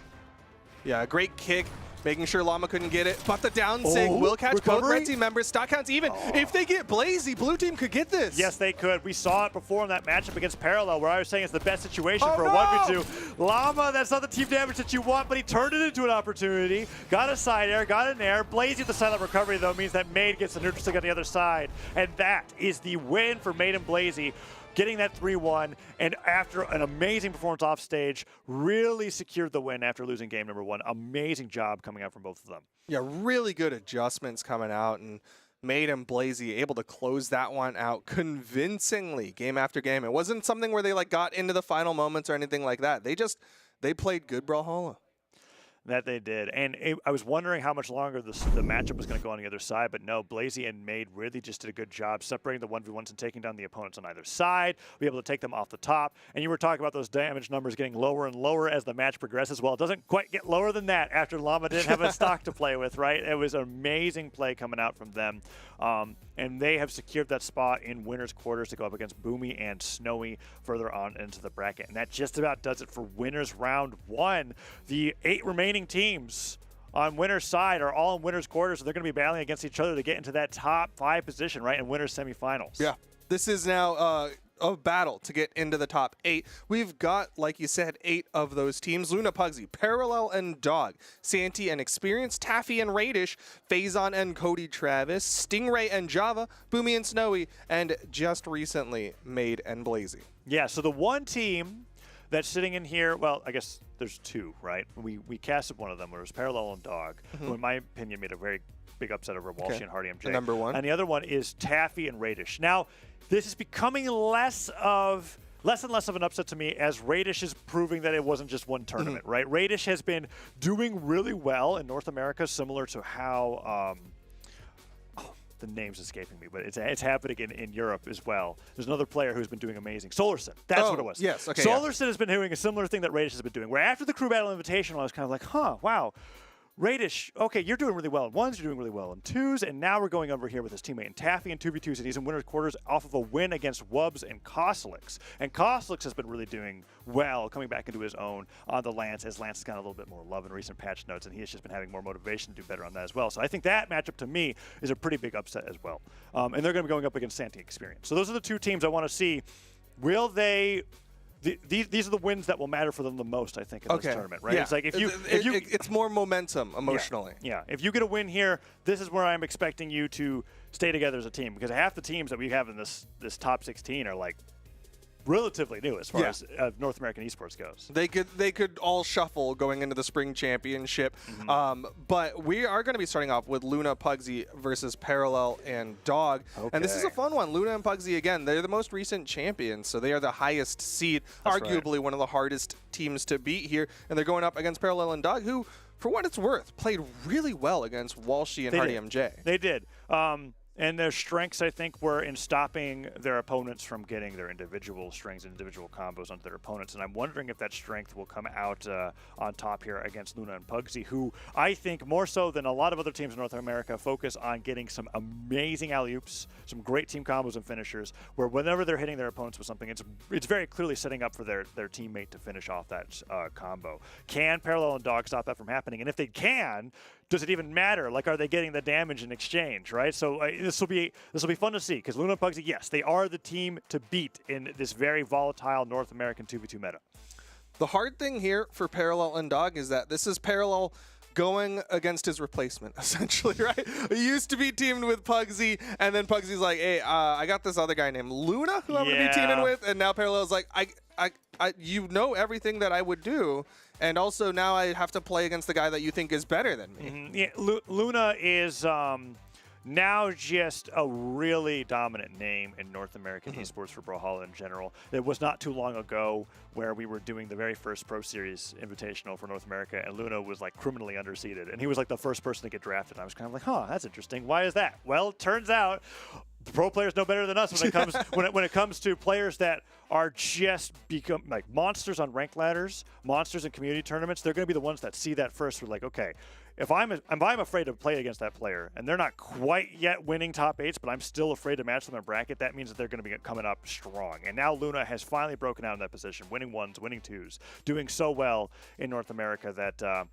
Yeah, a great kick, making sure Llama couldn't get it. But the down sig will catch both red team members. Stock counts even. If they get Blaizzy, blue team could get this. Yes, they could. We saw it before in that matchup against Parallel where I was saying it's the best situation for a 1v2. Llama, that's not the team damage that you want, but he turned it into an opportunity. Got a side air, got an air. Blaizzy with the silent recovery, though, means that Maid gets the neutral stick on the other side. And that is the win for Maid and Blaizzy. Getting that 3-1, and after an amazing performance off stage, really secured the win after losing game number 1. Amazing job coming out from both of them. Yeah, really good adjustments coming out, and Maid and Blaizzy able to close that one out convincingly game after game. It wasn't something where they got into the final moments or anything like that. They played good Brawlhalla. That they did. And I was wondering how much longer the matchup was going to go on the other side, but no, Blaizzy and Maid really just did a good job separating the 1v1s and taking down the opponents on either side, be able to take them off the top. And you were talking about those damage numbers getting lower and lower as the match progresses. Well, it doesn't quite get lower than that after Llama didn't have a stock to play with, right? It was an amazing play coming out from them. And they have secured that spot in winners quarters to go up against Boomy and Snowy further on into the bracket. And that just about does it for winners round 1. The 8 remaining teams on winners side are all in winners quarters, so they're going to be battling against each other to get into that top 5 position, right, in winners semifinals. Yeah, this is now a battle to get into the top 8. We've got, like you said, 8 of those teams. Luna Pugsy, Parallel and Dawg, Santi and Experience, Taffy and Radish, Phazon and Cody Travis, Stingray and Java, Boomy and Snowy, and just recently, Maid and Blaizzy. Yeah, so the one team that's sitting in here, well, I guess there's 2, right? We casted one of them, where it was Parallel and Dawg, who in my opinion made a very big upset over Walshy and Hardy MJ. The number 1. And the other one is Taffy and Radish. Now, this is becoming less and less of an upset to me as Radish is proving that it wasn't just one tournament, right? Radish has been doing really well in North America, similar to how the name's escaping me, but it's happening in Europe as well. There's another player who's been doing amazing. Solarson. That's what it was. Yes, okay. Solarson has been doing a similar thing that Radish has been doing, where after the Crew Battle Invitational, I was kind of like, wow. Radish, okay, you're doing really well in 1s, you're doing really well in 2s, and now we're going over here with his teammate in Taffy in 2v2s, and he's in winners quarters off of a win against Wubs and Koslix. And Koslix has been really doing well, coming back into his own on the Lance, as Lance has gotten a little bit more love in recent patch notes, and he has just been having more motivation to do better on that as well. So I think that matchup, to me, is a pretty big upset as well. And they're going to be going up against Santi Experience. So those are the 2 teams I want to see. Will they... These are the wins that will matter for them the most, I think, in this tournament, right? Yeah. It's like it's more momentum emotionally. Yeah. If you get a win here, this is where I'm expecting you to stay together as a team, because half the teams that we have in this top 16 are like relatively new as far as North American esports goes. They could all shuffle going into the spring championship. But we are going to be starting off with Luna, Pugsy versus Parallel and Dawg. And this is a fun one. Luna and Pugsy, again, they're the most recent champions, so they are the highest seed, arguably one of the hardest teams to beat here. And they're going up against Parallel and Dawg, who, for what it's worth, played really well against Walshy and Hardy MJ. They did. And their strengths, I think, were in stopping their opponents from getting their individual strings and individual combos onto their opponents. And I'm wondering if that strength will come out on top here against Luna and Pugsy, who I think more so than a lot of other teams in North America focus on getting some amazing alley-oops, some great team combos and finishers, where whenever they're hitting their opponents with something, it's very clearly setting up for their teammate to finish off that combo. Can Parallel and Dawg stop that from happening? And if they can, does it even matter? Like, are they getting the damage in exchange, right? So this will be fun to see, because Luna and Pugsy, yes, they are the team to beat in this very volatile North American 2v2 meta. The hard thing here for Parallel and Dawg is that this is Parallel going against his replacement, essentially, right? He used to be teamed with Pugsy, and then Pugsy's like, hey, I got this other guy named Luna who I'm going to be teaming with, and now Parallel's like, you know everything that I would do, and also now I have to play against the guy that you think is better than me. Yeah, Luna is now just a really dominant name in North American esports for Brawlhalla in general. It was not too long ago where we were doing the very first Pro Series Invitational for North America, and Luna was like criminally underseeded, and he was like the first person to get drafted. I was kind of like, huh, that's interesting. Why is that? Well, it turns out the pro players know better than us when it comes when it comes to players that are just become like monsters on ranked ladders, monsters in community tournaments. They're going to be the ones that see that first. We're like, okay, if I'm afraid to play against that player, and they're not quite yet winning top 8s, but I'm still afraid to match them in bracket, that means that they're going to be coming up strong. And now Luna has finally broken out in that position, winning 1s, winning 2s, doing so well in North America that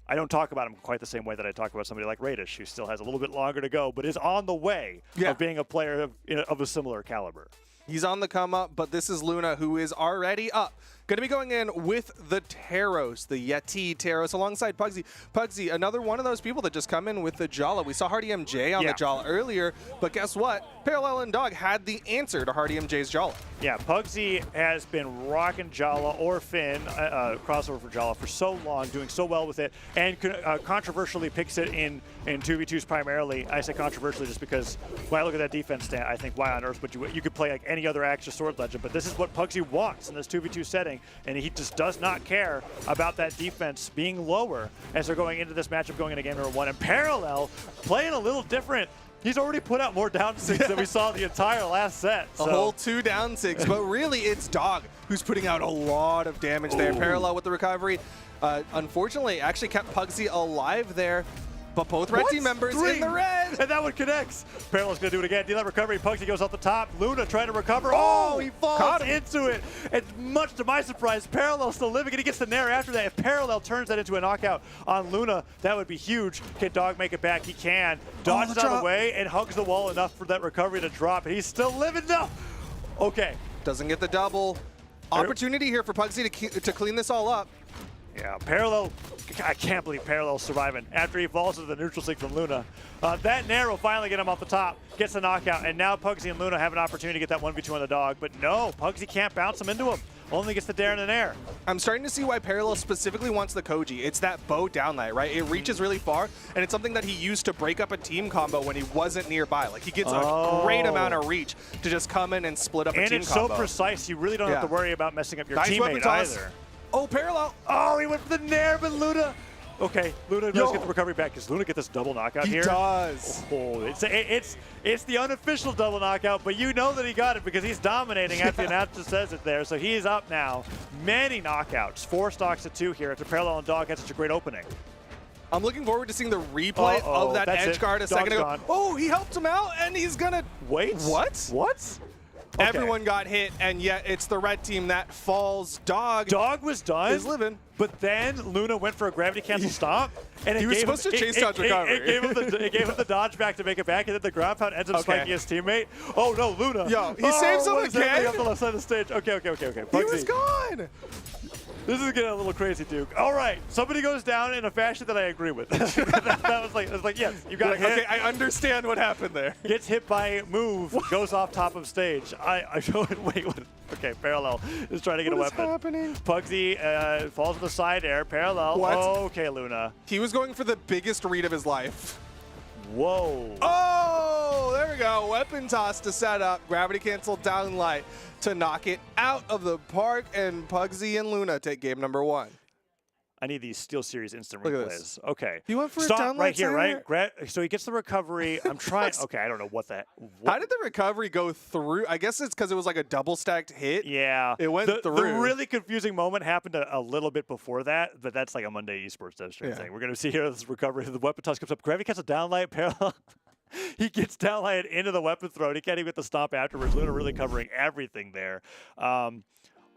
I don't talk about him quite the same way that I talk about somebody like Radish, who still has a little bit longer to go, but is on the way of being a player of a similar caliber. He's on the come up, but this is Luna, who is already up. Going to be going in with the Taros, the Yeti Taros, alongside Pugsy. Pugsy, another one of those people that just come in with the Jala. We saw Hardy MJ on the Jala earlier, but guess what? Parallel and Dawg had the answer to Hardy MJ's Jala. Yeah, Pugsy has been rocking Jala or Finn, crossover for Jala, for so long, doing so well with it, and controversially picks it in 2v2s primarily. I say controversially just because when I look at that defense stat, I think, why on earth would you could play like any other Axis Sword Legend, but this is what Pugsy wants in this 2v2 setting, and he just does not care about that defense being lower as they're going into this matchup, going into game number 1. And Parallel playing a little different. He's already put out more down 6 than we saw the entire last set. A whole 2 down 6, but really it's Dawg who's putting out a lot of damage there. Parallel with the recovery. Unfortunately, actually kept Pugsy alive there. But both red team members in the red. And that one connects. Parallel's going to do it again. D-Lab recovery. Pugsy goes off the top. Luna trying to recover. Oh, he falls into it. And much to my surprise, Parallel's still living, and he gets the Nair after that. If Parallel turns that into a knockout on Luna, that would be huge. Can Dawg make it back? He can. Dodges out of the way and hugs the wall enough for that recovery to drop. And he's still living. No. Okay. Doesn't get the double. Opportunity here for Pugsy to clean this all up. Yeah, Parallel, I can't believe Parallel's surviving after he falls to the neutral sync from Luna. That Nair will finally get him off the top, gets the knockout, and now Pugsy and Luna have an opportunity to get that 1v2 on the Dawg, but no, Pugsy can't bounce him into him. Only gets the dare in the Nair. I'm starting to see why Parallel specifically wants the Koji. It's that bow downlight, right? It reaches really far, and it's something that he used to break up a team combo when he wasn't nearby. Like, he gets a great amount of reach to just come in and split up a team combo. And it's so precise, you really don't have to worry about messing up your teammate either. Oh, Parallel. Oh, he went for the Nair, but Luna. Okay, Luna does get the recovery back. Does Luna get this double knockout here? He does. Oh, it's the unofficial double knockout, but you know that he got it because he's dominating after the announcer says it there. So he's up now. Many knockouts. 4 stocks to 2 here after Parallel and Dawg had such a great opening. I'm looking forward to seeing the replay of that edge guard a second ago. Oh, he helped him out, and he's gonna... Wait. What? What? Okay. Everyone got hit, and yet it's the red team that falls. Dawg was done. Is living. But then Luna went for a gravity cancel stomp. And he was supposed to chase dodge recovery. It gave him the dodge back to make it back, and then the ground pound ends up spiking his teteammate. Oh no, Luna. Yo, he saves him again? Off the left side of the stage. Okay. He was gone. This is getting a little crazy, Duke. All right, somebody goes down in a fashion that I agree with. that was like, yes, you got hit. Okay, I understand what happened there. Gets hit by move, goes off top of stage. Wait, what? Okay, Parallel is trying to get a weapon. What is happening? Pugsy falls to the side air. Parallel. What? Okay, Luna. He was going for the biggest read of his life. Whoa. Oh, there we go. Weapon toss to set up. Gravity cancel down light to knock it out of the park. And Pugsy and Luna take game number 1. I need these SteelSeries instant Look at replays. this. Okay. He went for a Stop down right light here, side right? So he gets the recovery. I'm trying. Okay, I don't know what that. How did the recovery go through? I guess it's because it was like a double stacked hit. Yeah. It went the through. really confusing moment happened a little bit before that, but that's like a Monday esports dev stream Yeah. thing. We're going to see here this recovery. The weapon toss comes up. Gravity gets a downlight Parallel. He gets downlight into the weapon throw. And he can't even get the stomp afterwards. Luna really covering everything there.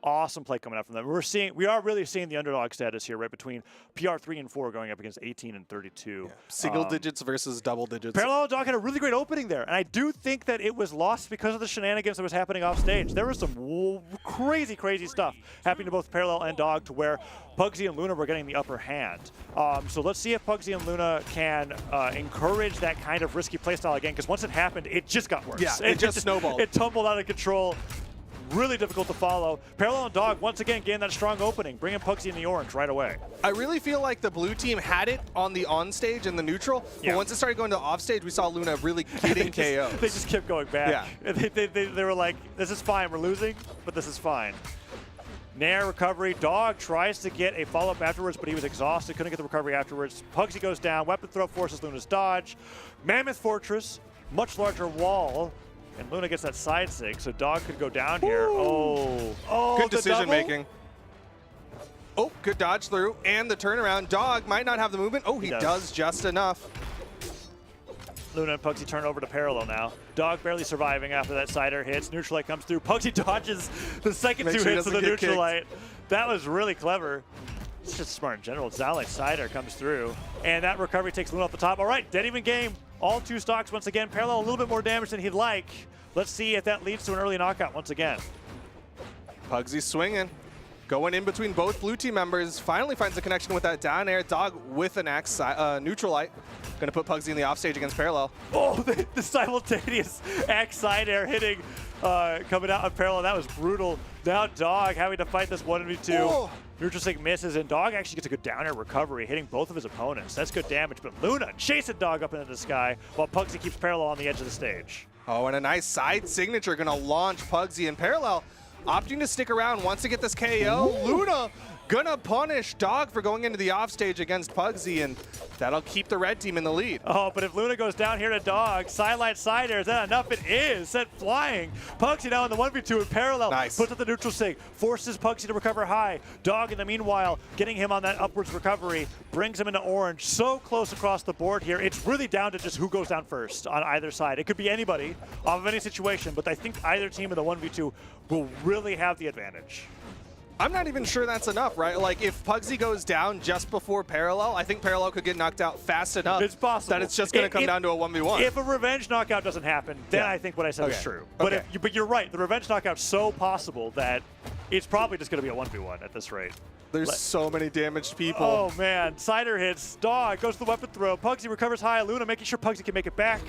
Awesome play coming out from them. We are really seeing the underdog status here, right between PR 3 and 4 going up against 18 and 32. Yeah. Single digits versus double digits. Parallel and Dawg had a really great opening there, and I do think that it was lost because of the shenanigans that was happening off stage. There was some crazy, crazy stuff happening to both Parallel and Dawg to where Pugsy and Luna were getting the upper hand. So let's see if Pugsy and Luna can encourage that kind of risky playstyle again, because once it happened, it just got worse. Yeah, it just snowballed. It tumbled out of control. Really difficult to follow. Parallel and Dawg once again getting that strong opening, bringing Pugsy in the orange right away. I really feel like the blue team had it on the on stage and the neutral, but once it started going to off stage, we saw Luna really getting KOs. They just kept going back. Yeah. They were like, this is fine, we're losing, but this is fine. Nair recovery. Dawg tries to get a follow-up afterwards, but he was exhausted, couldn't get the recovery afterwards. Pugsy goes down, weapon throw forces Luna's dodge. Mammoth Fortress, much larger wall. And Luna gets that side sig, so Dawg could go down here. Oh, Good the decision double? making. Oh, good dodge through, and the turnaround. Dawg might not have the movement. Oh, he does just enough. Luna and Pugsy turn over to Parallel now. Dawg barely surviving after that side air hits. Neutral light comes through. Pugsy dodges the second two hits of the neutral light. That was really clever. It's just smart in general. Down light side air comes through. And that recovery takes Luna off the top. All right, dead even game. All 2 stocks once again. Parallel a little bit more damage than he'd like. Let's see if that leads to an early knockout once again. Pugsy swinging. Going in between both blue team members. Finally finds a connection with that down air. Dawg with an axe neutral light. Going to put Pugsy in the offstage against Parallel. Oh, the simultaneous axe side air hitting coming out of Parallel. That was brutal. Now Dawg having to fight this 1v2. Oh. Neutral sig misses, and Dawg actually gets a good down air recovery, hitting both of his opponents. That's good damage, but Luna chasing Dawg up into the sky while Pugsy keeps Parallel on the edge of the stage. Oh, and a nice side signature going to launch Pugsy and Parallel. Opting to stick around, wants to get this KO. Ooh. Luna gonna punish Dawg for going into the offstage against Pugsy, and that'll keep the red team in the lead. Oh, but if Luna goes down here to Dawg, sidelight side air, is that enough? It is. Sent flying. Pugsy now in the 1v2 in Parallel. Nice. Puts up the neutral sig, forces Pugsy to recover high. Dawg in the meanwhile, getting him on that upwards recovery, brings him into orange. So close across the board here. It's really down to just who goes down first on either side. It could be anybody off of any situation, but I think either team in the 1v2 will really have the advantage. I'm not even sure that's enough, right? Like, if Pugsy goes down just before Parallel, I think Parallel could get knocked out fast enough. It's possible. That it's just going to come down to a 1v1. If a revenge knockout doesn't happen, then I think what I said is true. But but you're right. The revenge knockout's so possible that it's probably just going to be a 1v1 at this rate. There's so many damaged people. Oh, man. Cider hits. Dawg goes to the weapon throw. Pugsy recovers high. Luna making sure Pugsy can make it back.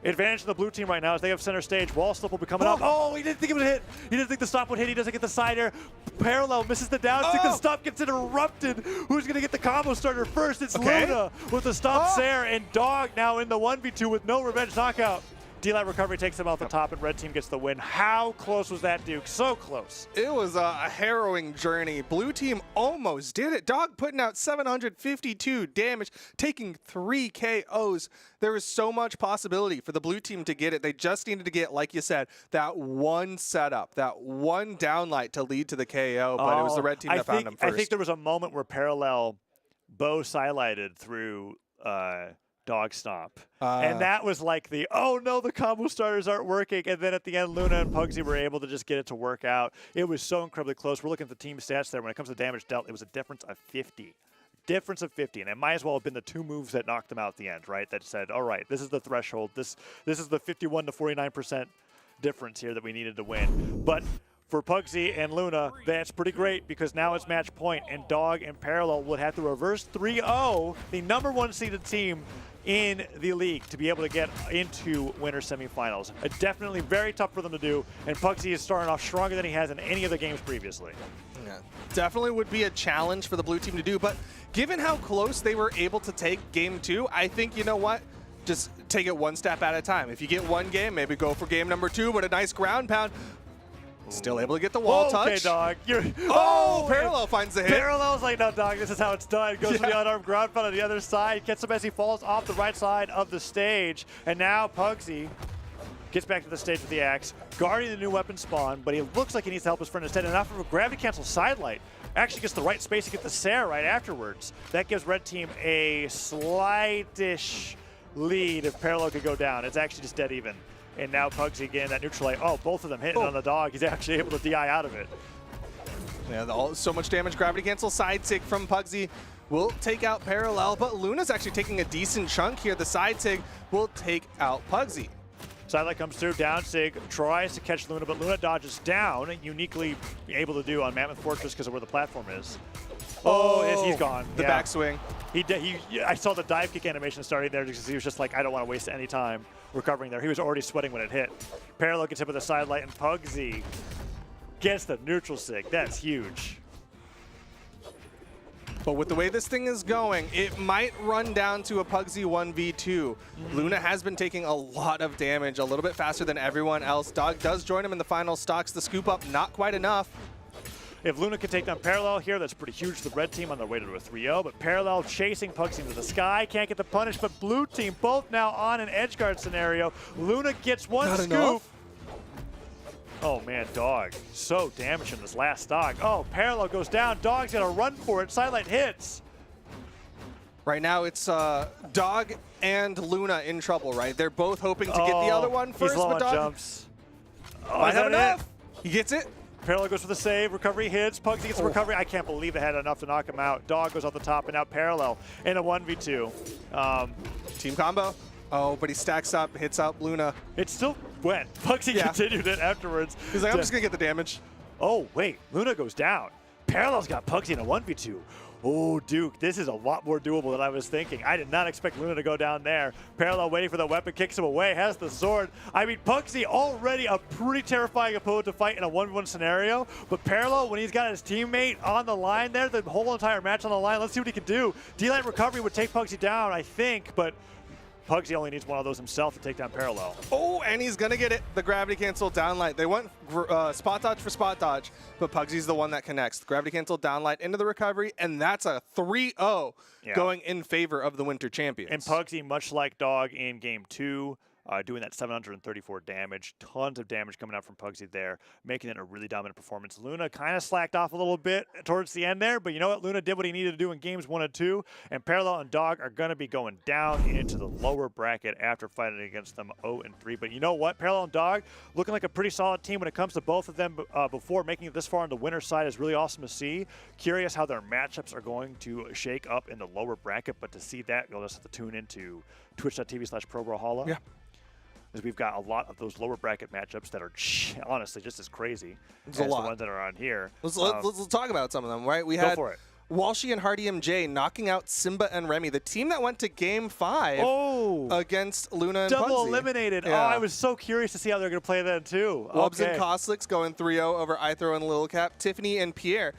Advantage to the blue team right now as they have center stage. Wall slip will be coming up. Oh, he didn't think it would hit. He didn't think the stop would hit. He doesn't get the side air. Parallel misses the down stick. The stop gets interrupted. Who's going to get the combo starter first? It's Luna with the stomp there, and Dawg now in the 1v2 with no revenge knockout. D-Light recovery takes him off the top, and red team gets the win. How close was that, Duke? So close. It was a harrowing journey. Blue team almost did it. Dawg putting out 752 damage, taking 3 KOs. There was so much possibility for the blue team to get it. They just needed to get, like you said, that one setup, that one downlight to lead to the KO, but it was the red team that found him first. I think there was a moment where Parallel bow sidelighted through Dawg stomp. And that was like the, oh no, the combo starters aren't working. And then at the end, Luna and Pugsy were able to just get it to work out. It was so incredibly close. We're looking at the team stats there. When it comes to damage dealt, it was a difference of 50. Difference of 50. And it might as well have been the 2 moves that knocked them out at the end, right? That said, all right, this is the threshold. This is the 51 to 49% difference here that we needed to win. But for Pugsy and Luna, that's pretty great because now it's match point, and Dawg and Parallel would have to reverse 3-0 the #1 seeded team in the league to be able to get into winter semifinals. Definitely very tough for them to do, and Pugsy is starting off stronger than he has in any of the games previously. Yeah, definitely would be a challenge for the blue team to do, but given how close they were able to take game 2, I think, you know what? Just take it one step at a time. If you get one game, maybe go for game number 2, but a nice ground pound. Still able to get the wall touch. Okay, Dawg. Parallel finds the hit. Parallel's like, no, Dawg, this is how it's done. Goes for the unarmed ground pound on the other side. Gets him as he falls off the right side of the stage. And now Pugsy gets back to the stage with the axe, guarding the new weapon spawn, but he looks like he needs to help his friend instead. And off of a gravity cancel sidelight, actually gets the right space to get the Sarah right afterwards. That gives Red Team a slightish lead if Parallel could go down. It's actually just dead even. And now Pugsy getting that neutral light. Oh, both of them hitting on the Dawg. He's actually able to DI out of it. Yeah, so much damage. Gravity cancel side sig from Pugsy will take out Parallel, but Luna's actually taking a decent chunk here. The side sig will take out Pugsy. Sidelight comes through, down sig, tries to catch Luna, but Luna dodges down, uniquely able to do on Mammoth Fortress because of where the platform is. Oh, he's gone. The backswing. I saw the dive kick animation starting there because he was just like, I don't want to waste any time recovering there. He was already sweating when it hit. Parallel gets hit with a sidelight, and Pugsy gets the neutral sig. That's huge. But with the way this thing is going, it might run down to a Pugsy 1v2. Luna has been taking a lot of damage, a little bit faster than everyone else. Dawg does join him in the final stocks. The scoop up, not quite enough. If Luna can take down Parallel here, that's pretty huge for the red team on their way to a 3-0, but Parallel chasing Pugsy into the sky, can't get the punish, but blue team both now on an edge guard scenario. Luna gets one Not scoop. enough. Oh man, Dawg, so damaged in this last stock. Oh, Parallel goes down, Dawg's gonna run for it, sidelight hits. Right now it's Dawg and Luna in trouble, right? They're both hoping to get the other one first, he's low but on Dawg jumps. might is have that enough. He gets it. Parallel goes for the save, recovery hits, Pugsy gets the recovery. I can't believe they had enough to knock him out. Dawg goes off the top, and now Parallel in a 1v2. Team combo. Oh, but he stacks up, hits out Luna. It still went. Pugsy continued it afterwards. He's like, I'm just going to get the damage. Oh, wait, Luna goes down. Parallel's got Pugsy in a 1v2. Oh, Duke, this is a lot more doable than I was thinking. I did not expect Luna to go down there. Parallel waiting for the weapon, kicks him away, has the sword. I mean, Pugsy already a pretty terrifying opponent to fight in a 1v1 scenario, but Parallel, when he's got his teammate on the line there, the whole entire match on the line, let's see what he can do. D-Light recovery would take Pugsy down, I think, but Pugsy only needs one of those himself to take down Parallel. Oh, and he's going to get it. The gravity cancel downlight. They went spot dodge for spot dodge, but Pugsy's the one that connects. The gravity cancel downlight into the recovery, and that's a 3-0 going in favor of the Winter Champions. And Pugsy, much like Dawg in Game 2, doing that 734 damage. Tons of damage coming out from Pugsy there, making it a really dominant performance. Luna kind of slacked off a little bit towards the end there, but you know what? Luna did what he needed to do in games 1 and 2, and Parallel and Dawg are going to be going down into the lower bracket after fighting against them 0-3. But you know what? Parallel and Dawg looking like a pretty solid team when it comes to both of them before making it this far on the winner's side is really awesome to see. Curious how their matchups are going to shake up in the lower bracket, but to see that, you'll just have to tune into twitch.tv/ProBrawlHalla. Yeah. Because we've got a lot of those lower bracket matchups that are honestly just as crazy There's as a lot. the ones that are on here. Let's talk about some of them, right? We Go had for it. Walshy and Hardy MJ knocking out Simba and Remy, the team that went to Game 5 against Luna and Double Pugsy. eliminated. Yeah. Oh, I was so curious to see how they're going to play that too. Wubs Okay. and Kosliks going 3-0 over iThrow and Lil Cap. Tiffany and Pierre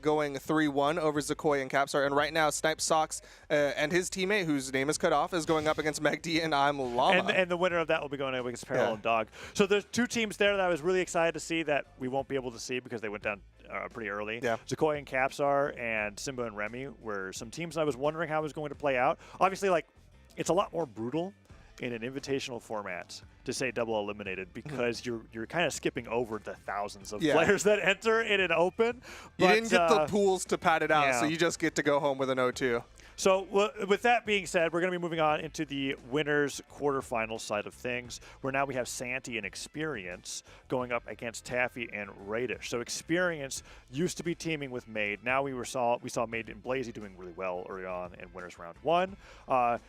going 3-1 over Zakoy and Capstar. And right now, Snipe Socks and his teammate, whose name is cut off, is going up against Megd and I'm Llama. And the winner of that will be going up against Parallel and Dawg. So there's two teams there that I was really excited to see that we won't be able to see because they went down pretty early. Yeah. Zakoy and Capsar and Simba and Remy were some teams I was wondering how it was going to play out. Obviously, like, it's a lot more brutal in an invitational format to say double eliminated because you're kind of skipping over the thousands of players that enter in an open. You But, didn't get the pools to pad it out, so you just get to go home with an 0-2. So with that being said, we're going to be moving on into the winners quarterfinal side of things, where now we have Santi and Experience going up against Taffy and Radish. So Experience used to be teaming with Maid. Now we saw Maid and Blaizzy doing really well early on in winners round 1.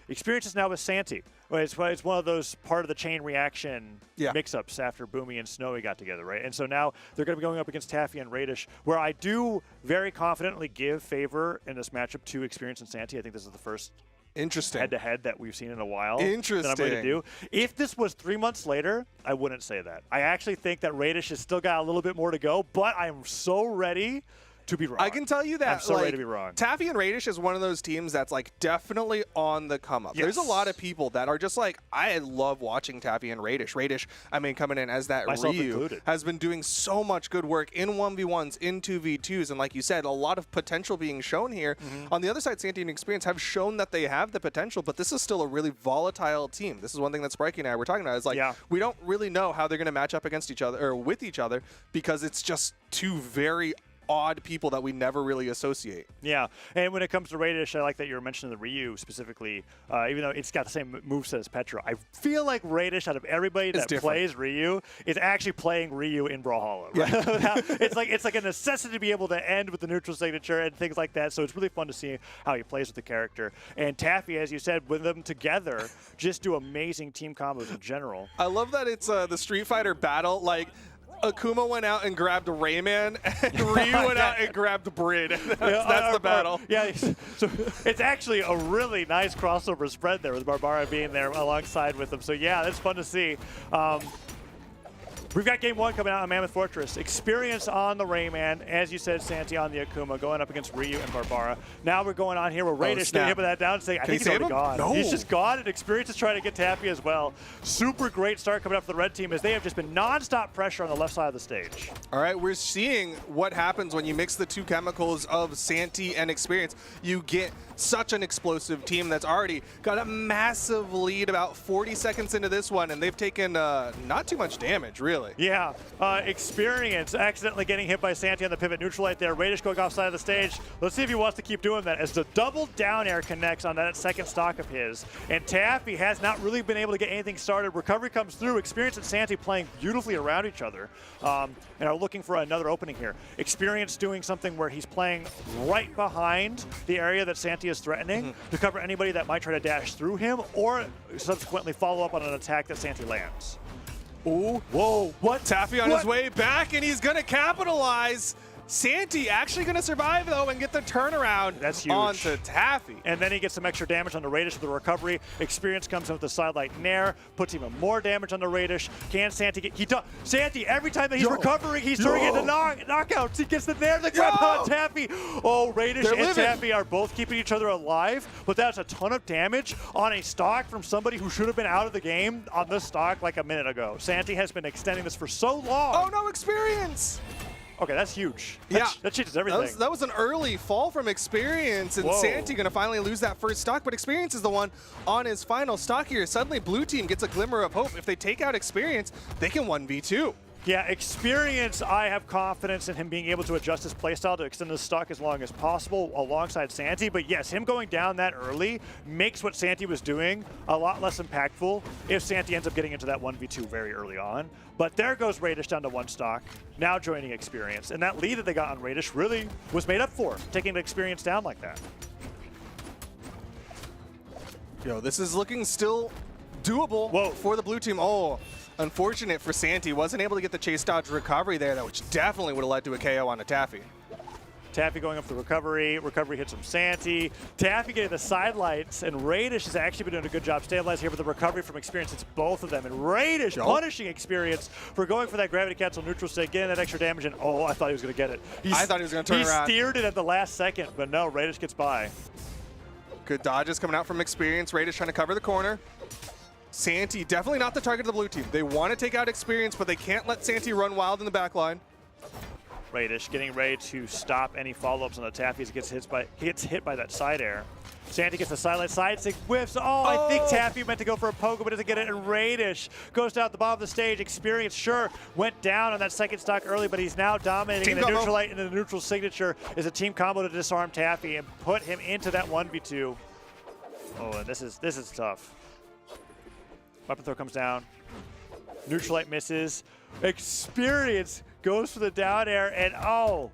Experience is now with Santi. It's one of those part of the chain reaction mix-ups after Boomy and Snowy got together, right? And so now they're going to be going up against Taffy and Radish, where I do very confidently give favor in this matchup to Experience and Santi. I think this is the first head-to-head that we've seen in a while. Interesting. That I'm going to do. If this was 3 months later, I wouldn't say that. I actually think that Radish has still got a little bit more to go, but I'm so ready to be wrong. I can tell you that I'm so ready to be wrong. Taffy and Radish is one of those teams that's like definitely on the come up. Yes. There's a lot of people that are just like, I love watching Taffy and Radish. Radish, I mean, coming in as that Myself Ryu, included. has been doing so much good work in 1v1s, in 2v2s, and like you said, a lot of potential being shown here. On the other side, Santi and Experience have shown that they have the potential, but this is still a really volatile team. This is one thing that Sparky and I were talking about. Is like, we don't really know how they're going to match up against each other or with each other, because it's just two very odd people that we never really associate. Yeah, and when it comes to Radish, I like that you were mentioning the Ryu specifically, even though it's got the same moveset as Petra. I feel like Radish, out of everybody that plays Ryu, is actually playing Ryu in Brawlhalla. Right? it's like a necessity to be able to end with the neutral signature and things like that, so it's really fun to see how he plays with the character. And Taffy, as you said, with them together, just do amazing team combos in general. I love that it's the Street Fighter battle, like, Akuma went out and grabbed Rayman, and Ryu went out and grabbed Brid. That's the battle. So it's actually a really nice crossover spread there with Barbara being there alongside with them. So yeah, that's fun to see. We've got game 1 coming out on Mammoth Fortress. Experience on the Rayman, as you said, Santi on the Akuma, going up against Ryu and Barbara. Now we're going on here where Radish getting hit with that down, saying, I think he's already gone. No. He's just gone, and Experience is trying to get Taffy as well. Super great start coming up for the red team, as they have just been non-stop pressure on the left side of the stage. All right, we're seeing what happens when you mix the two chemicals of Santi and Experience. You get such an explosive team that's already got a massive lead about 40 seconds into this one, and they've taken not too much damage, really. Yeah, Experience accidentally getting hit by Santi on the pivot neutral right there. Radish going off side of the stage. Let's see if he wants to keep doing that as the double down air connects on that second stock of his. And Taffy has not really been able to get anything started. Recovery comes through. Experience and Santi playing beautifully around each other and are looking for another opening here. Experience doing something where he's playing right behind the area that Santi is threatening to cover anybody that might try to dash through him or subsequently follow up on an attack that Santi lands. Ooh, whoa, what? Taffy on his way back, and he's going to capitalize. Santi actually going to survive, though, and get the turnaround. That's huge. Onto Taffy. And then he gets some extra damage on the Radish with the recovery. Experience comes in with the sidelight nair, puts even more damage on the Radish. Can Santi get... Santi, every time that he's recovering, he's turning into knockouts. He gets the nair, the grab on Taffy. Oh, Radish and Taffy are both keeping each other alive, but that's a ton of damage on a stock from somebody who should have been out of the game on this stock like a minute ago. Santi has been extending this for so long. Oh, no, Experience! Okay, that's huge. That changes everything. That was an early fall from Experience, and Santi going to finally lose that first stock, but Experience is the one on his final stock here. Suddenly, Blue Team gets a glimmer of hope. If they take out Experience, they can 1v2. Yeah, Experience, I have confidence in him being able to adjust his playstyle to extend his stock as long as possible alongside Santi. But yes, him going down that early makes what Santi was doing a lot less impactful if Santi ends up getting into that 1v2 very early on. But there goes Radish down to 1 stock, now joining Experience. And that lead that they got on Radish really was made up for, taking the Experience down like that. Yo, this is looking still doable for the Blue Team. Oh. Unfortunate for Santi, wasn't able to get the chase dodge recovery there, which definitely would have led to a KO on a Taffy. Taffy going up the recovery. Recovery hits from Santi. Taffy getting the sidelights, and Radish has actually been doing a good job stabilizing here with the recovery from Experience. It's both of them, and Radish punishing Experience for going for that gravity cancel neutral stick, getting that extra damage, and I thought he was going to get it. I thought he was going to turn around. He steered it at the last second, but no, Radish gets by. Good dodges coming out from Experience. Radish trying to cover the corner. Santi, definitely not the target of the Blue Team. They want to take out Experience, but they can't let Santi run wild in the back line. Radish getting ready to stop any follow-ups on the Taffy as he gets hit by that side air. Sandy gets the silent side stick, whiffs. Oh, I think Taffy meant to go for a pogo, but doesn't get it. And Radish goes down at the bottom of the stage. Experience, sure, went down on that second stock early, but he's now dominating. And the neutral light and the neutral signature is a team combo to disarm Taffy and put him into that 1v2. Oh, and this is tough. Weapon throw comes down. Neutral light misses. Experience goes for the down air, and oh.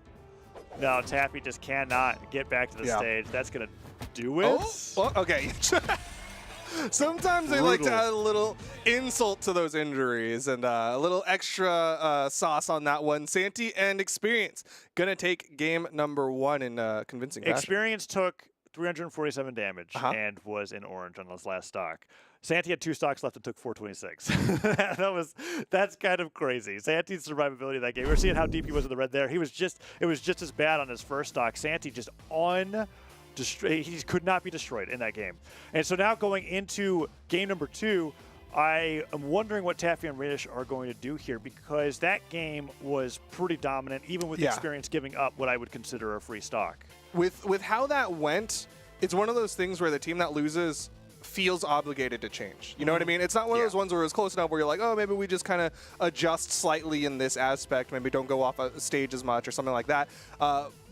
No, Taffy just cannot get back to the stage. That's going to do it. Oh, okay. Sometimes they like to add a little insult to those injuries and a little extra sauce on that one. Santi and Experience going to take game number 1 in convincing fashion. Experience took 347 damage and was in orange on his last stock. Santi had 2 stocks left and took 426. That's kind of crazy. Santi's survivability in that game. We're seeing how deep he was in the red there. It was just as bad on his first stock. Santi just he could not be destroyed in that game. And so now going into game number 2, I am wondering what Taffy and Radish are going to do here, because that game was pretty dominant, even with Experience giving up what I would consider a free stock. With how that went, it's one of those things where the team that loses feels obligated to change. You know what I mean? It's not one of those ones where it was close enough where you're like, oh, maybe we just kind of adjust slightly in this aspect, maybe don't go off a stage as much or something like that.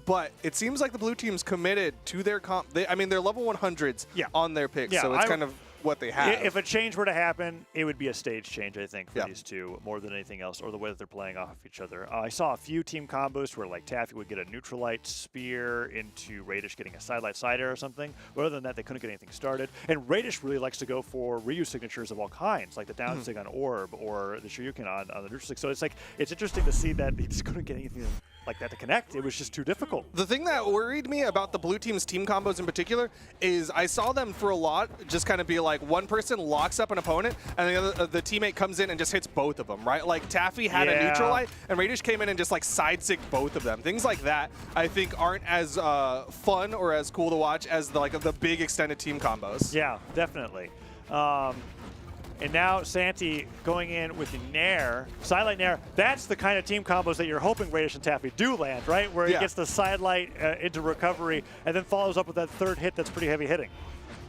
But it seems like the blue team's committed to their comp. I mean, they're level 100s on their picks, so it's kind of what they have. If a change were to happen, it would be a stage change, I think, for these two more than anything else, or the way that they're playing off of each other. I saw a few team combos where like Taffy would get a neutral light spear into Radish getting a sidelight side air or something. But other than that, they couldn't get anything started. And Radish really likes to go for Ryu signatures of all kinds, like the down sig on Orb or the Shoryuken on the neutral sig. So it's like, it's interesting to see that he just couldn't get anything like that to connect. It was just too difficult. The thing that worried me about the blue team's team combos in particular is I saw them for a lot just kind of be like one person locks up an opponent and the teammate comes in and just hits both of them, right? Like Taffy had a neutral light and Radish came in and just like side sig both of them. Things like that I think aren't as fun or as cool to watch as the big extended team combos. Yeah, definitely. And now Santi going in with the Nair, Sidelight Nair. That's the kind of team combos that you're hoping Radish and Taffy do land, right? Where he gets the Sidelight into recovery and then follows up with that third hit that's pretty heavy hitting.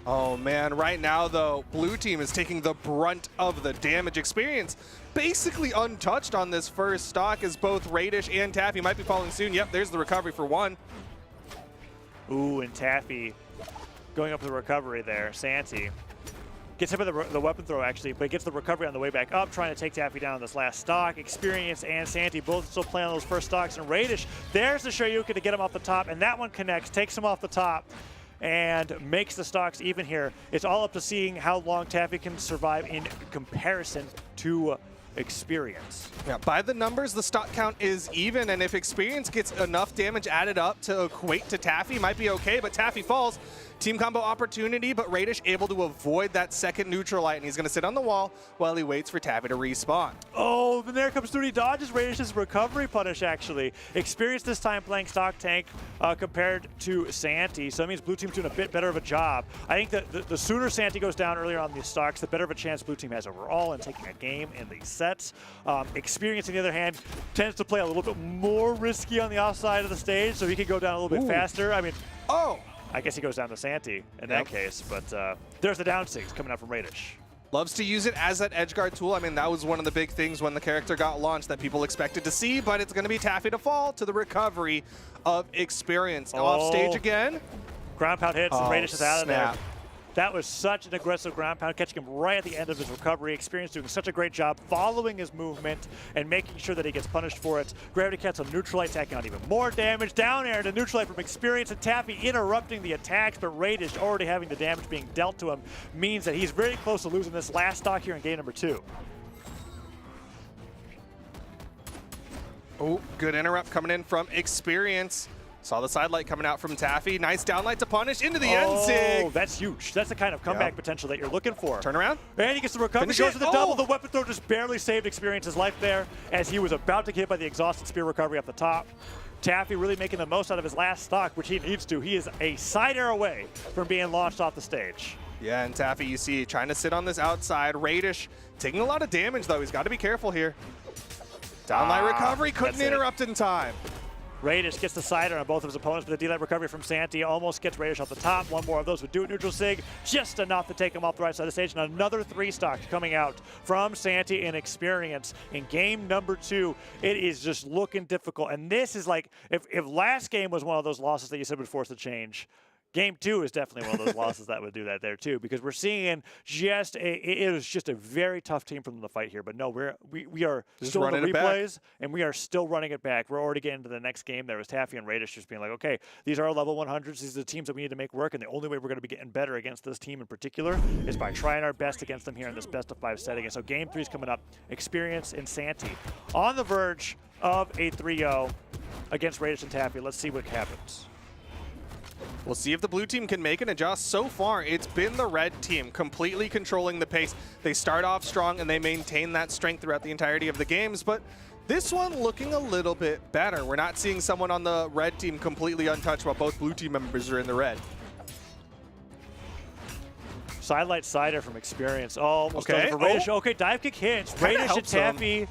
Oh man, right now though, blue team is taking the brunt of the damage. Experience basically untouched on this first stock as both Radish and Taffy might be falling soon. Yep, there's the recovery for one. Ooh, and Taffy going up with the recovery there. Santi gets hit with the weapon throw, actually, but gets the recovery on the way back up, trying to take Taffy down on this last stock. Experience and Santi both still playing on those first stocks. And Radish, there's the Shoryuken to get him off the top, and that one connects, takes him off the top, and makes the stocks even here. It's all up to seeing how long Taffy can survive in comparison to Experience. Yeah, by the numbers, the stock count is even, and if Experience gets enough damage added up to equate to Taffy, might be okay, but Taffy falls. Team combo opportunity, but Radish able to avoid that second neutral light, and he's going to sit on the wall while he waits for Taffy to respawn. Oh, then there comes through. He dodges Radish's recovery punish, actually. Experience this time playing stock tank compared to Santi, so that means blue team's doing a bit better of a job. I think that the sooner Santi goes down earlier on these stocks, the better of a chance blue team has overall in taking a game in these sets. Experience, on the other hand, tends to play a little bit more risky on the offside of the stage, so he can go down a little bit faster. I mean, I guess he goes down to Santi in that case, but there's the down six coming up from Radish. Loves to use it as that edge guard tool. I mean, that was one of the big things when the character got launched that people expected to see, but it's going to be Taffy to fall to the recovery of Experience. Off stage again. Ground pound hits, and Radish is out of there. That was such an aggressive ground pound, catching him right at the end of his recovery. Experience doing such a great job following his movement and making sure that he gets punished for it. Gravity Cat's on neutral light, tacking on even more damage. Down air to neutral light from Experience, and Taffy interrupting the attacks, but Radish already having the damage being dealt to him means that he's very close to losing this last stock here in game number 2. Oh, good interrupt coming in from Experience. Saw the side light coming out from Taffy. Nice downlight to punish into the end sig. Oh, that's huge. That's the kind of comeback potential that you're looking for. Turn around. And he gets the recovery. Goes to the double. The weapon throw just barely saved Experience's life there as he was about to get hit by the exhausted spear recovery up the top. Taffy really making the most out of his last stock, which he needs to. He is a side air away from being launched off the stage. Yeah, and Taffy, you see, trying to sit on this outside. Radish taking a lot of damage, though. He's got to be careful here. Downlight recovery, couldn't interrupt in time. Radish gets the sider on both of his opponents, but the D-Light recovery from Santi almost gets Radish off the top. One more of those would do it. Neutral Sig, just enough to take him off the right side of the stage. And another 3-stock coming out from Santi in Experience in game number 2. It is just looking difficult. And this is like, if last game was one of those losses that you said would force a change, Game 2 is definitely one of those losses that would do that there too, because we're seeing just it was just a very tough team for them to fight here. But no, we are Just still in the running it back. replays, and we are still running it back. We're already getting to the next game. There was Taffy and Radish just being like, okay, these are our level 100s. These are the teams that we need to make work, and the only way we're going to be getting better against this team in particular is by trying our best against them here in this best-of-5 setting. And so Game 3 is coming up. Experience and Santi on the verge of a 3-0 against Radish and Taffy. Let's see what happens. We'll see if the blue team can make an adjust. So far, it's been the red team completely controlling the pace. They start off strong and they maintain that strength throughout the entirety of the games, but this one looking a little bit better. We're not seeing someone on the red team completely untouched while both blue team members are in the red. Sidelight Cider from Experience. Oh, almost Okay. done for Radish. Okay, dive kick hits. Kinda Radish and helps him. Taffy.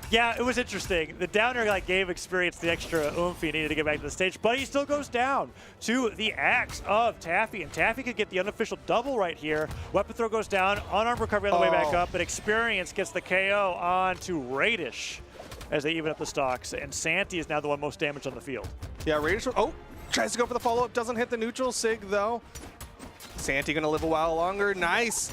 Yeah, it was interesting. The downer gave Experience the extra oomph he needed to get back to the stage, but he still goes down to the axe of Taffy, and Taffy could get the unofficial double right here. Weapon throw goes down, unarmed recovery on the way back up, but Experience gets the KO onto Radish as they even up the stocks, and Santi is now the one most damaged on the field. Yeah, Radish, tries to go for the follow-up, doesn't hit the neutral sig though. Santi gonna live a while longer, nice.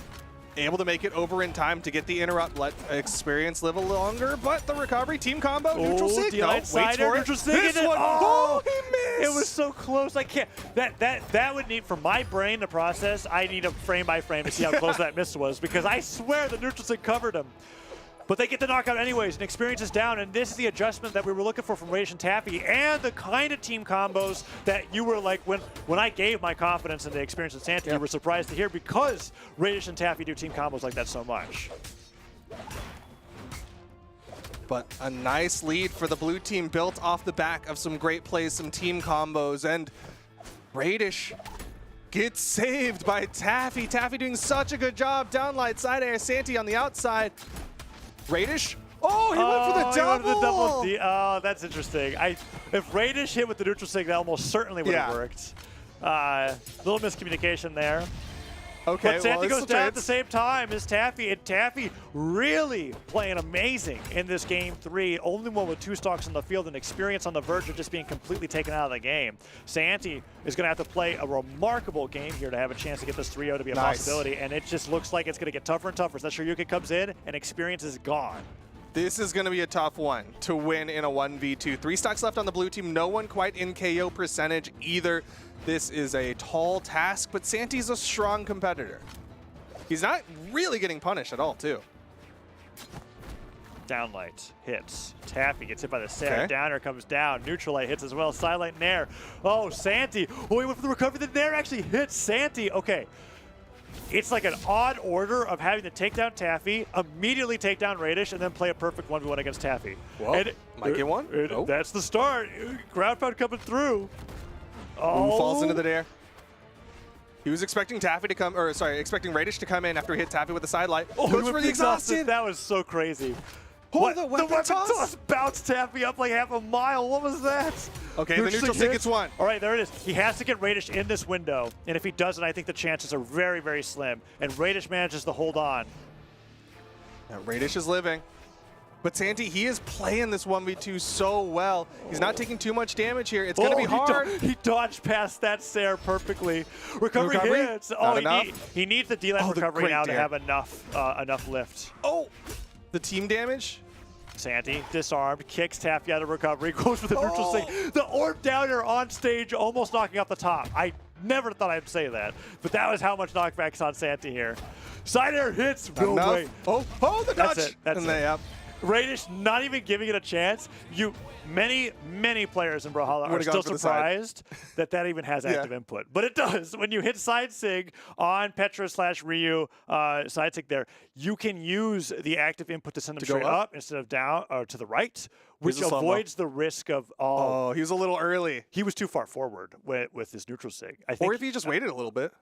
Able to make it over in time to get the interrupt, let Experience live a little longer, but the recovery, team combo, neutral sig, no, waits for it. Neutral sig, This and one, oh, he missed! it was so close. I can't. That would need, for my brain to process, I need a frame by frame to see how close that miss was, because I swear the neutral sig covered him. But they get the knockout anyways, and Experience is down, and this is the adjustment that we were looking for from Radish and Taffy, and the kind of team combos that you were like, when I gave my confidence in the Experience and Santi, you were surprised to hear, because Radish and Taffy do team combos like that so much. But a nice lead for the blue team built off the back of some great plays, some team combos, and Radish gets saved by Taffy. Taffy doing such a good job. Downlight side air, Santi on the outside. Radish, he went for the double! Oh, that's interesting. If Radish hit with the neutral sig, that almost certainly would have worked. Little miscommunication there. Okay, But Santi well, goes down at the same time as Taffy, and Taffy really playing amazing in this game 3. Only one with 2 stocks on the field, and Experience on the verge of just being completely taken out of the game. Santi is going to have to play a remarkable game here to have a chance to get this 3-0 to be a possibility, and it just looks like it's going to get tougher and tougher. So Shoryuken comes in, and Experience is gone. This is going to be a tough one to win in a 1v2. 3 stocks left on the blue team. No one quite in KO percentage either. This is a tall task, but Santi's a strong competitor. He's not really getting punished at all, too. Downlight hits. Taffy gets hit by the set. Downer comes down. Neutral light hits as well. Sidelight Nair. Oh, Santi. Oh, he went for the recovery. The Nair actually hits Santi. Okay. It's like an odd order of having to take down Taffy, immediately take down Radish, and then play a perfect 1v1 against Taffy. Well, might get one. That's the start. Ground pound coming through. Oh, falls into the air. He was expecting Taffy to come, or sorry, expecting Radish to come in after he hit Taffy with the sidelight. Goes for the exhausted. That was so crazy. The weapon toss bounced Taffy up like half a mile. What was that? Okay, the neutral sig gets one. All right, there it is. He has to get Radish in this window, and if he doesn't, I think the chances are very, very slim. And Radish manages to hold on. Now, Radish is living. But Santi, he is playing this 1v2 so well. He's not taking too much damage here. It's going to be hard. He dodged past that Sair perfectly. Recovery hits. He needs the D-Line recovery now to have enough lift. Oh, the team damage. Santi disarmed, kicks Taffy out of recovery, goes for the neutral sig. The orb downer on stage, almost knocking off the top. I never thought I'd say that, but that was how much knockback's on Santi here. Side air hits. No way. Oh, the dodge. That's it. That's it. Radish not even giving it a chance. Many players in Brawlhalla are still surprised that even has active input. But it does. When you hit side sig on Petra/Ryu side sig there, you can use the active input to send them straight up instead of down or to the right, which avoids the risk of Oh, he was a little early. He was too far forward with his neutral sig. I think or if he just waited a little bit.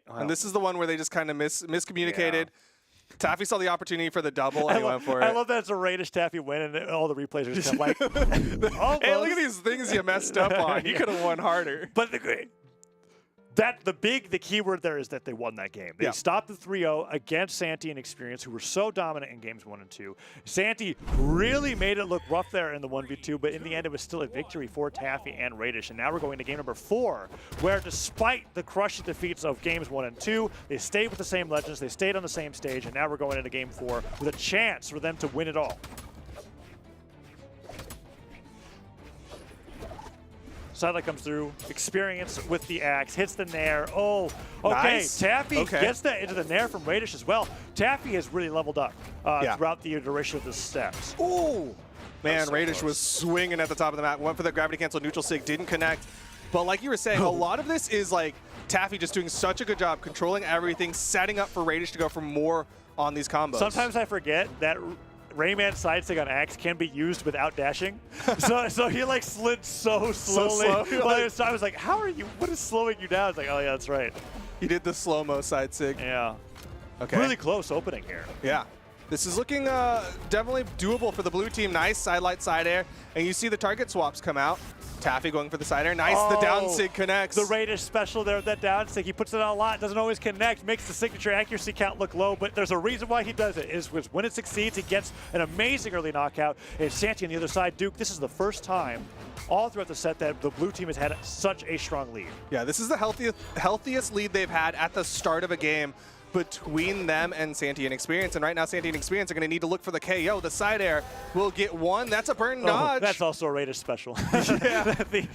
And this is the one where they just kind of miscommunicated. Taffy saw the opportunity for the double and he went for it. I love that it's a Radish Taffy win, and all the replays are just kind of like, Hey, look at these things you messed up on. You could have won harder. But the key word there is that they won that game. They stopped the 3-0 against Santi and Experience, who were so dominant in games 1 and 2. Santi really made it look rough there in the 1v2, but in the end, it was still a victory for Taffy and Radish. And now we're going to game number 4, where despite the crushing defeats of games 1 and 2, they stayed with the same legends, they stayed on the same stage, and now we're going into game 4 with a chance for them to win it all. Sidelight comes through, Experience with the axe, hits the nair. Oh, okay, nice. Taffy gets that into the nair from Radish as well. Taffy has really leveled up throughout the duration of the steps. Ooh, man, so Radish close. was swinging at the top of the map. Went for the gravity cancel neutral sig, didn't connect. But like you were saying, a lot of this is like Taffy just doing such a good job controlling everything, setting up for Radish to go for more on these combos. Sometimes I forget that Rayman side stick on axe can be used without dashing. so he like slid so slowly. So I was like, how are you, what is slowing you down? I was like, oh yeah, that's right. He did the slow-mo side sig. Yeah. Okay. Really close opening here. Yeah. This is looking definitely doable for the blue team. Nice side light, side air. And you see the target swaps come out. Taffy going for the side air. Nice, the down sig connects. The Radish special there with that down sig. He puts it on a lot, doesn't always connect, makes the signature accuracy count look low, but there's a reason why he does it. Is when it succeeds, he gets an amazing early knockout. And Santi on the other side, Duke, this is the first time all throughout the set that the blue team has had such a strong lead. Yeah, this is the healthiest lead they've had at the start of a game between them and Santi and Experience. And right now, Santi and Experience are going to need to look for the KO. The side air will get one. That's a burn dodge. That's also a Radish special.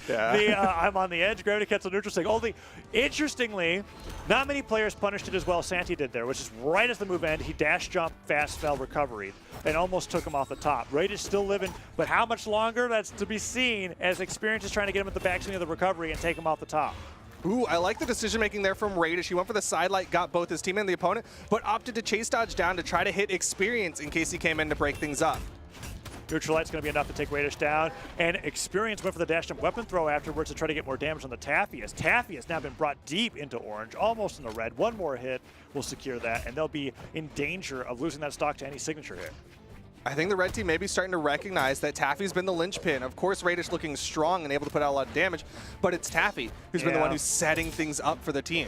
Yeah. I'm on the edge. Gravity cancel neutral sig. Only, interestingly, not many players punished it as well as Santi did there, which is right as the move ended. He dash jump, fast fell, recovery, and almost took him off the top. Radish still living, but how much longer? That's to be seen as Experience is trying to get him at the backswing of the recovery and take him off the top. Ooh, I like the decision-making there from Radish. He went for the side light, got both his team and the opponent, but opted to chase dodge down to try to hit Experience in case he came in to break things up. Neutral light's going to be enough to take Radish down, and Experience went for the dash jump weapon throw afterwards to try to get more damage on the Taffy, as Taffy has now been brought deep into orange, almost in the red. One more hit will secure that, and they'll be in danger of losing that stock to any signature hit. I think the red team may be starting to recognize that Taffy's been the linchpin. Of course, Radish looking strong and able to put out a lot of damage, but it's Taffy who's been the one who's setting things up for the team.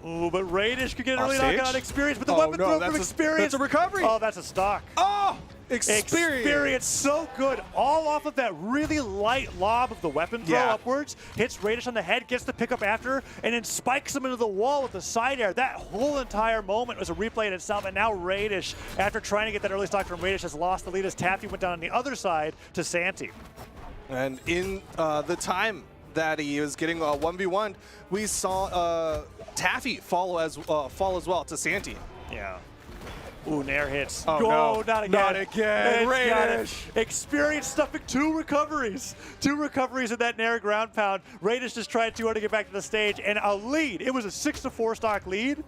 Ooh, but Radish could get an early Offstage? knockout on Experience, but the weapon throw from Experience. That's a recovery. Oh, that's a stock. Oh, Experience so good. All off of that really light lob of the weapon throw upwards. Hits Radish on the head, gets the pickup after, and then spikes him into the wall with the side air. That whole entire moment was a replay in itself, and now Radish, after trying to get that early stock from Radish, has lost the lead as Taffy went down on the other side to Santi. And in the time that he was getting 1v1, we saw Taffy fall as well to Santi. Yeah. Ooh, nair hits. Oh, no, not again. Not again. Radish. Experience stuffing 2 recoveries. 2 recoveries in that nair ground pound. Radish just tried too hard to get back to the stage, and a lead. It was a 6-4 stock lead.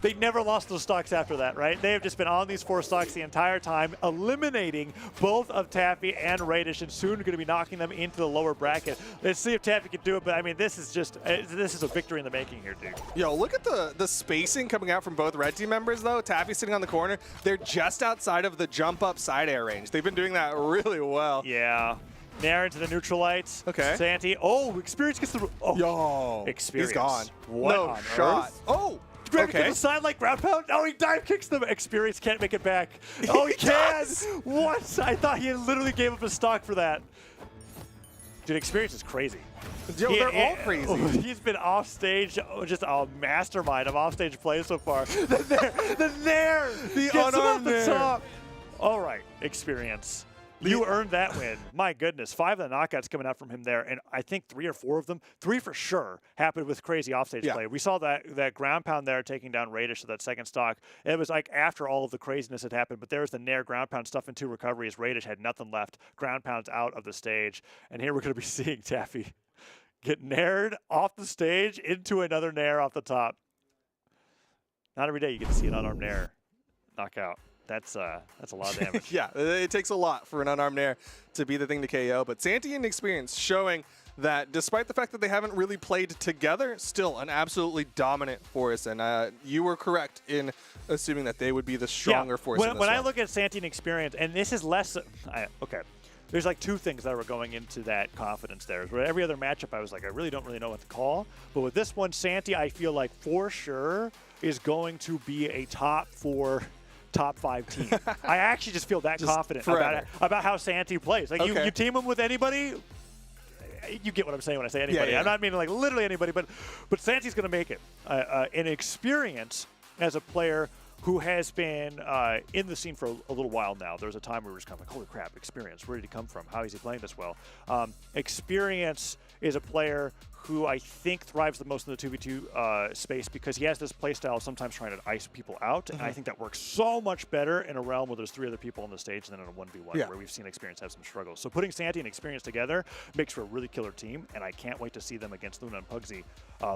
They never lost those stocks after that, right? They have just been on these 4 stocks the entire time, eliminating both of Taffy and Radish, and soon going to be knocking them into the lower bracket. Let's see if Taffy can do it, but I mean, this is a victory in the making here, dude. Yo, look at the spacing coming out from both red team members, though. Taffy sitting on the corner. They're just outside of the jump up side air range. They've been doing that really well. Yeah. Nair into the neutral lights. Okay. Santi. Oh, Experience gets the... Oh. Yo. Experience. He's gone. What no on shot. earth? Oh. Okay. The side like ground pound. Oh, he dive kicks them. Experience can't make it back. Oh, he can. What? I thought he literally gave up his stock for that. Dude, Experience is crazy. Yo, they're all crazy. He's been off stage, just a mastermind of offstage plays so far. The nair. The gets him off unarmed the nair. top. All right, Experience. You earned that win. My goodness, 5 of the knockouts coming out from him there, and I think 3 or 4 of them, 3 for sure, happened with crazy offstage play. We saw that ground pound there taking down Radish to that second stock. It was like after all of the craziness had happened, but there's the nair ground pound stuff in 2 recoveries. Radish had nothing left. Ground pounds out of the stage, and here we're going to be seeing Taffy get naired off the stage into another nair off the top. Not every day you get to see an unarmed nair knockout. That's a lot of damage. Yeah, it takes a lot for an unarmed nair to be the thing to KO. But Santi and Experience showing that despite the fact that they haven't really played together, still an absolutely dominant force. And you were correct in assuming that they would be the stronger force in this When I one. look at Santi and experience, and this is less, okay, there's like two things that were going into that confidence there. Where every other matchup, I was like, I really don't know what to call. But with this one, Santi, I feel like for sure is going to be a top 4, top 5 team. I actually just feel that confident about how Santi plays. Like you team him with anybody, you get what I'm saying when I say anybody. Yeah. I'm not meaning like literally anybody, but Santi's going to make it. An experience as a player who has been in the scene for a little while now. There was a time where we were just kind of like, holy crap, experience. Where did he come from? How is he playing this well? Experience is a player who I think thrives the most in the 2v2 space because he has this play style of sometimes trying to ice people out. And I think that works so much better in a realm where there's 3 other people on the stage than in a 1v1 where we've seen Experience have some struggles. So putting Santi and Experience together makes for a really killer team, and I can't wait to see them against Luna and Pugsy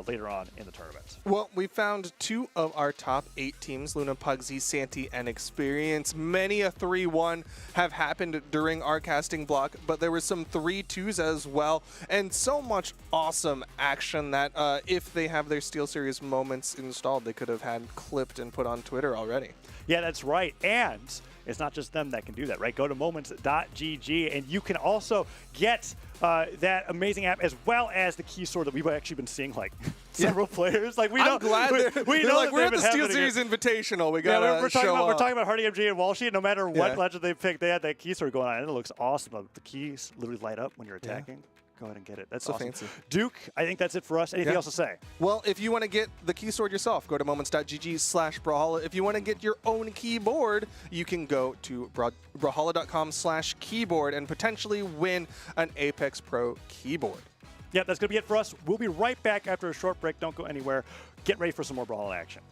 later on in the tournament. Well, we found 2 of our top 8 teams, Luna, Pugsy, Santi, and Experience. Many a 3-1 have happened during our casting block, but there were some 3-2s as well, and so much awesome action that if they have their SteelSeries moments installed, they could have had clipped and put on Twitter already. Yeah, that's right. And it's not just them that can do that, right? Go to moments.gg, and you can also get that amazing app as well as the key sword that we've actually been seeing like several players. Like we know, I'm glad we know like, that we're at the they've been having SteelSeries Invitational. We got we're talking about Hardy MG and Walshy. No matter what Yeah. legend they pick, they had that key sword going on, and it looks awesome. The keys literally light up when you're attacking. Go ahead and get it. That's So awesome. fancy. Duke, I think that's it for us. Anything else to say? Well, if you want to get the key sword yourself, go to moments.gg/Brawlhalla. If you want to get your own keyboard, you can go to brawlhalla.com/keyboard and potentially win an Apex Pro keyboard. Yeah, that's going to be it for us. We'll be right back after a short break. Don't go anywhere. Get ready for some more Brawlhalla action.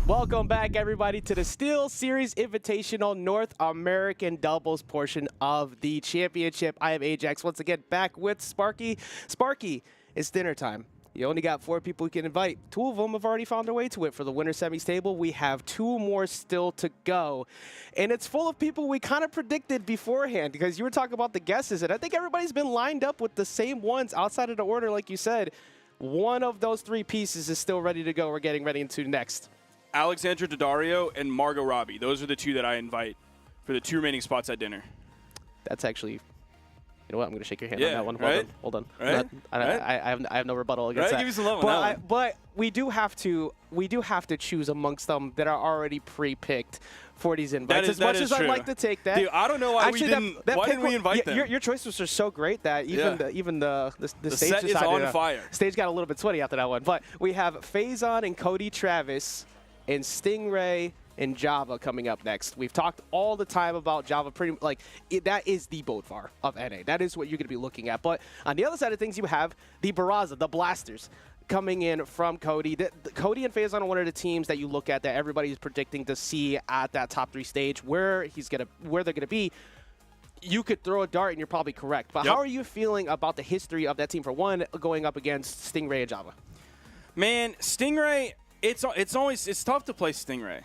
Welcome back, everybody, to the SteelSeries Invitational North American doubles portion of the championship. I am Ajax, once again back with Sparky. Sparky, it's dinner time. You only got 4 people you can invite. 2 of them have already found their way to it for the winner semis table. We have 2 more still to go. And it's full of people we kind of predicted beforehand, because you were talking about the guesses, and I think everybody's been lined up with the same ones outside of the order, like you said. One of those 3 pieces is still ready to go. We're getting ready into next. Alexandra Daddario and Margot Robbie. Those are the 2 that I invite for the 2 remaining spots at dinner. That's actually, you know what? I'm going to shake your hand Yeah, on that one. right? Hold on. Right? I have no rebuttal against that. Give me some love on that one. But we do have to choose amongst them that are already pre-picked for these invites. As much as I'd like to take that. Dude, I don't know why actually, why didn't we invite them? Your choices are so great that even the stage set is on fire. Stage got a little bit sweaty after that one. But we have Faison and Cody Travis and Stingray and Java coming up next. We've talked all the time about Java. That is the Bodvar of NA. That is what you're going to be looking at. But on the other side of things, you have the Barraza, the Blasters, coming in from Cody. Cody and Faison are one of the teams that you look at that everybody's predicting to see at that top 3 stage where they're gonna be. You could throw a dart and you're probably correct. But how are you feeling about the history of that team, for one, going up against Stingray and Java? Man, Stingray, it's tough to play Stingray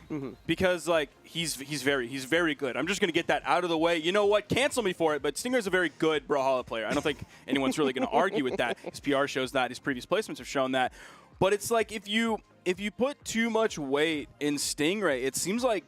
because like he's very good. I'm just gonna get that out of the way. You know what? Cancel me for it, but Stingray's a very good Brawlhalla player. I don't think anyone's really gonna argue with that. His PR shows that. His previous placements have shown that. But it's like if you put too much weight in Stingray, it seems like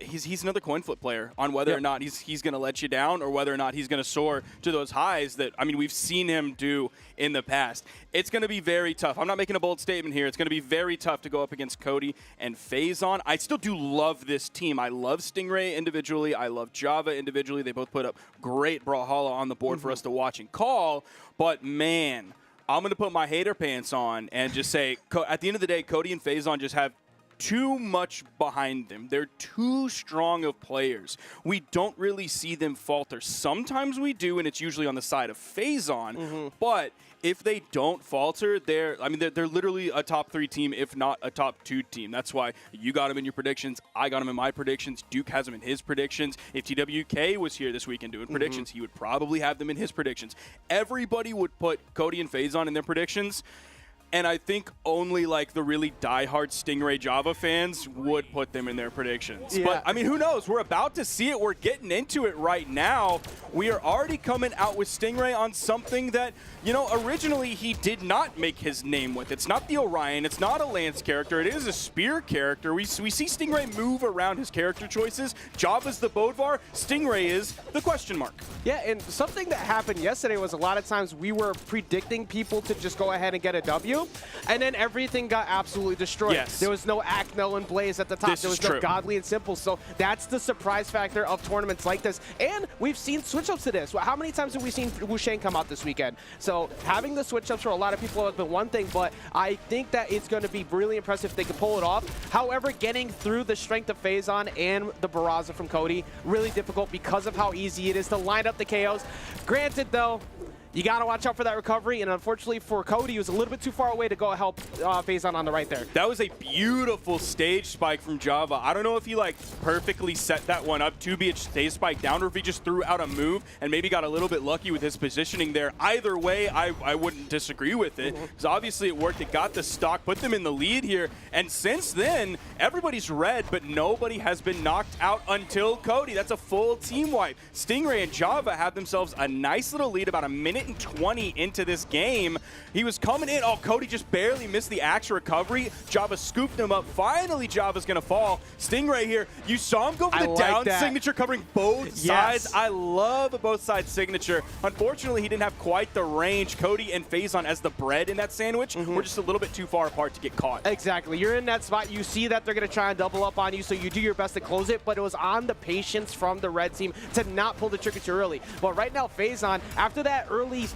he's another coin flip player on whether or not he's going to let you down or whether or not he's going to soar to those highs that, I mean, we've seen him do in the past. It's going to be very tough. I'm not making a bold statement here. It's going to be very tough to go up against Cody and Faison. I still do love this team. I love Stingray individually. I love Java individually. They both put up great Brawlhalla on the board for us to watch and call. But, man, I'm going to put my hater pants on and just say, at the end of the day, Cody and Faison just have too much behind them. They're too strong of players. We don't really see them falter. Sometimes we do, and it's usually on the side of Faison. But if they don't falter, they're literally a top 3 team, if not a top 2 team. That's why you got them in your predictions. I got them in my predictions. Duke has them in his predictions. If TWK was here this weekend doing predictions, he would probably have them in his predictions. Everybody would put Cody and Faison in their predictions. And I think only like the really diehard Stingray Java fans would put them in their predictions. But I mean, who knows? We're about to see it. We're getting into it right now. We are already coming out with Stingray on something that, you know, originally he did not make his name with. It's not the Orion. It's not a Lance character. It is a Spear character. We see Stingray move around his character choices. Java's the Bodvar. Stingray is the question mark. Yeah, and something that happened yesterday was a lot of times we were predicting people to just go ahead and get a W. And then everything got absolutely destroyed. Yes. There was no Akno and Blaze at the top. There was no true. Godly and Simple. So that's the surprise factor of tournaments like this. And we've seen switch-ups to this. How many times have we seen Wusheng come out this weekend? So having the switch-ups for a lot of people has been one thing, but I think that it's going to be really impressive if they can pull it off. However, getting through the strength of Faison and the Barraza from Cody, really difficult because of how easy it is to line up the KOs. Granted, though, you got to watch out for that recovery, and unfortunately for Cody, he was a little bit too far away to go help Faison on the right there. That was a beautiful stage spike from Java. I don't know if he like perfectly set that one up to be a stage spike down, or if he just threw out a move and maybe got a little bit lucky with his positioning there. Either way, I wouldn't disagree with it, because obviously it worked. It got the stock, put them in the lead here, and since then, everybody's red, but nobody has been knocked out until Cody. That's a full team wipe. Stingray and Java have themselves a nice little lead, about a minute and 20 into this game. He was coming in. Oh, Cody just barely missed the axe recovery. Java scooped him up. Finally, Java's going to fall. Stingray here. You saw him go for the down signature, covering both sides. I love both sides signature. Unfortunately, he didn't have quite the range. Cody and Faison as the bread in that sandwich were just a little bit too far apart to get caught. Exactly. You're in that spot. You see that they're going to try and double up on you, so you do your best to close it, but it was on the patience from the red team to not pull the trigger too early. But right now, Faison, after that early early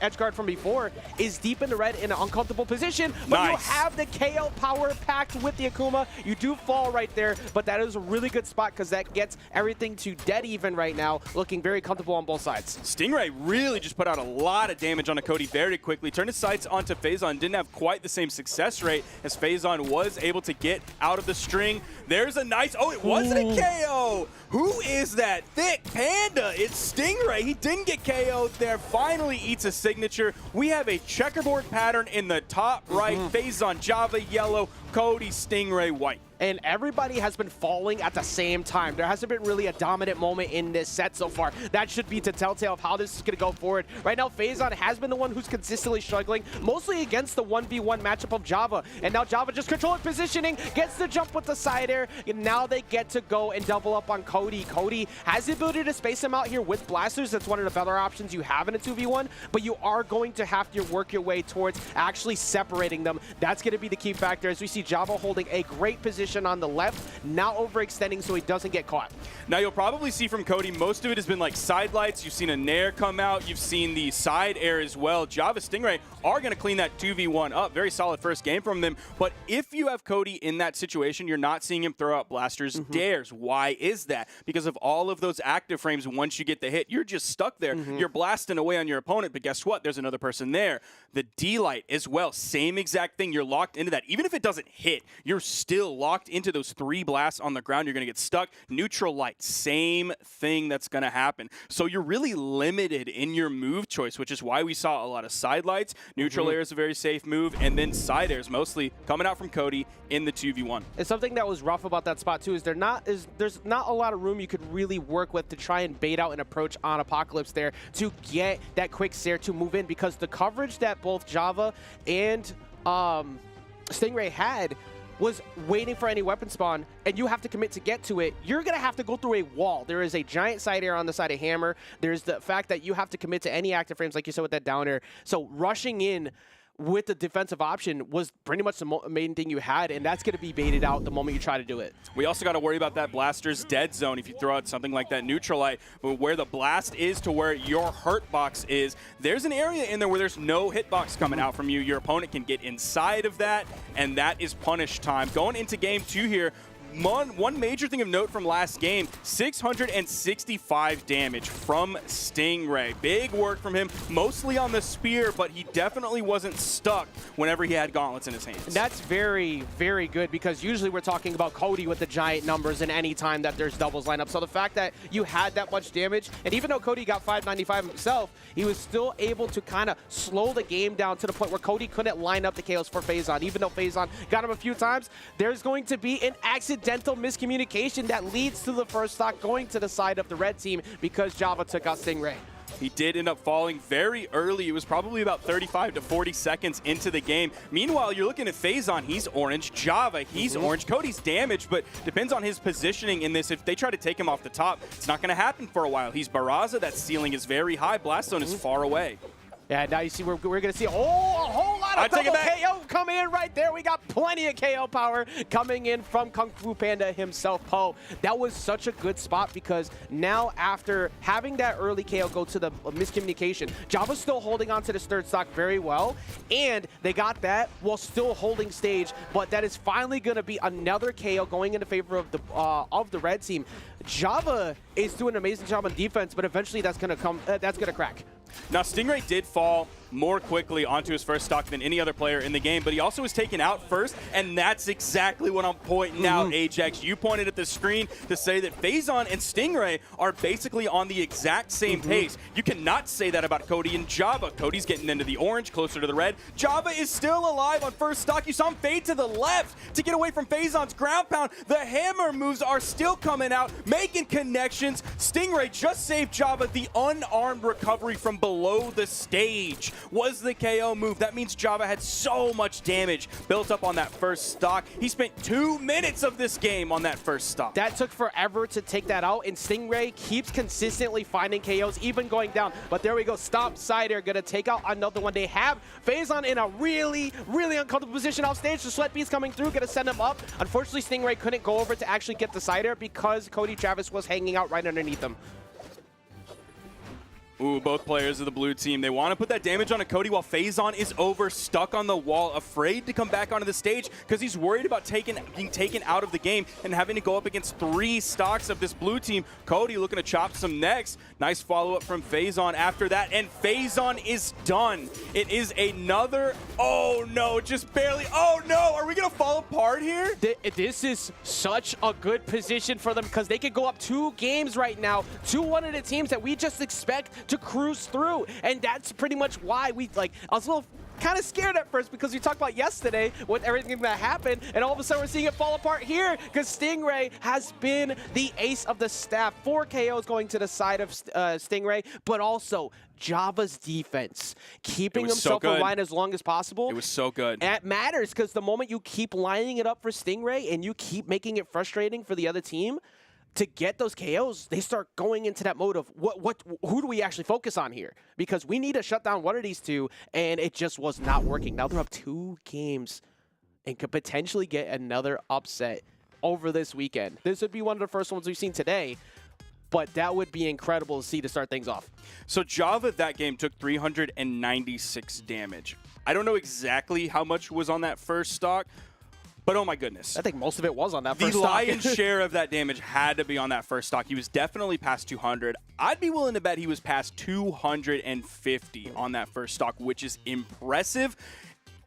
edge guard from before is deep in the red in an uncomfortable position, but you have the KO power packed with the Akuma. You do fall right there, but that is a really good spot because that gets everything to dead even right now, looking very comfortable on both sides. Stingray really just put out a lot of damage on Cody very quickly. Turned his sights onto Faison. Didn't have quite the same success rate as Faison was able to get out of the string. There's a nice, oh, it wasn't a KO. Who is that thick panda? It's Stingray. He didn't get KO'd there. Finally eats a signature. We have a checkerboard pattern in the top right. Faison, Java, yellow. Cody, Stingray, white. And everybody has been falling at the same time. There hasn't been really a dominant moment in this set so far. That should be the telltale of how this is going to go forward. Right now, Faison has been the one who's consistently struggling, mostly against the 1v1 matchup of Java. And now Java just controlling positioning, gets the jump with the side air, and now they get to go and double up on Cody. Cody has the ability to space him out here with blasters. That's one of the better options you have in a 2v1, but you are going to have to work your way towards actually separating them. That's going to be the key factor as we see Java holding a great position on the left, now overextending so he doesn't get caught. Now you'll probably see from Cody, most of it has been like side lights. You've seen a nair come out. You've seen the side air as well. Java, Stingray are going to clean that 2v1 up. Very solid first game from them. But if you have Cody in that situation, you're not seeing him throw out blasters, dares. Why is that? Because of all of those active frames, once you get the hit, you're just stuck there. You're blasting away on your opponent, but guess what? There's another person there. The D-light as well, same exact thing. You're locked into that. Even if it doesn't hit, you're still locked into those 3 blasts on the ground. You're going to get stuck. Neutral light, same thing that's going to happen. So you're really limited in your move choice, which is why we saw a lot of side lights. Neutral air is a very safe move, and then side airs mostly coming out from Cody in the 2v1. And something that was rough about that spot too is there's not a lot of room you could really work with to try and bait out an approach on Apocalypse there to get that quick stare to move in, because the coverage that both Java and Stingray had was waiting for any weapon spawn, and you have to commit to get to it. You're going to have to go through a wall. There is a giant side air on the side of Hammer. There's the fact that you have to commit to any active frames, like you said with that down air. So rushing in with the defensive option was pretty much the main thing you had, and that's going to be baited out the moment you try to do it. We also got to worry about that blaster's dead zone if you throw out something like that neutral light. But where the blast is to where your hurt box is, there's an area in there where there's no hitbox coming out from you. Your opponent can get inside of that, and that is punish time. Going into game 2 here, one major thing of note from last game, 665 damage from Stingray. Big work from him, mostly on the spear, but he definitely wasn't stuck whenever he had gauntlets in his hands. That's very, very good, because usually we're talking about Cody with the giant numbers in any time that there's doubles lineup. So the fact that you had that much damage, and even though Cody got 595 himself, he was still able to kind of slow the game down to the point where Cody couldn't line up the KOs for Faison. Even though Faison got him a few times, there's going to be an accidental miscommunication that leads to the first stock going to the side of the red team because Java took out Stingray. He did end up falling very early. It was probably about 35 to 40 seconds into the game. Meanwhile, you're looking at Faison. He's orange. Java, he's orange. Cody's damaged, but depends on his positioning in this. If they try to take him off the top, it's not going to happen for a while. He's Barraza. That ceiling is very high. Blast Zone is far away. Yeah, now you see we're going to see a whole lot of double KO coming in right there. We got plenty of KO power coming in from Kung Fu Panda himself, Poe. That was such a good spot because now after having that early KO go to the miscommunication, Java's still holding on to this third stock very well, and they got that while still holding stage, but that is finally going to be another KO going into favor of the red team. Java is doing an amazing job on defense, but eventually that's going to crack. Now, Stingray did fall more quickly onto his first stock than any other player in the game, but he also was taken out first, and that's exactly what I'm pointing out, Ajax. You pointed at the screen to say that Faison and Stingray are basically on the exact same pace. You cannot say that about Cody and Java. Cody's getting into the orange, closer to the red. Java is still alive on first stock. You saw him fade to the left to get away from Faison's ground pound. The hammer moves are still coming out, making connections. Stingray just saved Java. The unarmed recovery from below the stage was the KO move. That means Java had so much damage built up on that first stock. He spent 2 minutes of this game on that first stock. That took forever to take that out, and Stingray keeps consistently finding KOs, even going down. But there we go, stop side air, gonna take out another one. They have Faison in a really, really uncomfortable position off stage. The Sweat Beast coming through, gonna send him up. Unfortunately, Stingray couldn't go over to actually get the side air because Cody Travis was hanging out right underneath him. Ooh, both players of the blue team. They want to put that damage on a Cody while Phazon is over, stuck on the wall, afraid to come back onto the stage because he's worried about being taken out of the game and having to go up against 3 stocks of this blue team. Cody looking to chop some necks. Nice follow-up from Phazon after that, and Phazon is done. It is another, oh no, just barely, oh no, are we going to fall apart here? This is such a good position for them because they could go up 2 games right now to one of the teams that we just expect to cruise through, and that's pretty much why I was a little kind of scared at first because we talked about yesterday with everything that happened, and all of a sudden we're seeing it fall apart here because Stingray has been the ace of the staff. 4 KOs going to the side of Stingray, but also Java's defense, keeping himself alive as long as possible. It was so good. And it matters because the moment you keep lining it up for Stingray and you keep making it frustrating for the other team, to get those KOs, they start going into that mode of who do we actually focus on here? Because we need to shut down one of these 2, and it just was not working. Now they're up 2 games and could potentially get another upset over this weekend. This would be one of the first ones we've seen today, but that would be incredible to see to start things off. So Java that game took 396 damage. I don't know exactly how much was on that first stock, but oh my goodness. I think most of it was on that first The stock. lion's share of that damage had to be on that first stock. He was definitely past 200. I'd be willing to bet he was past 250 on that first stock, which is impressive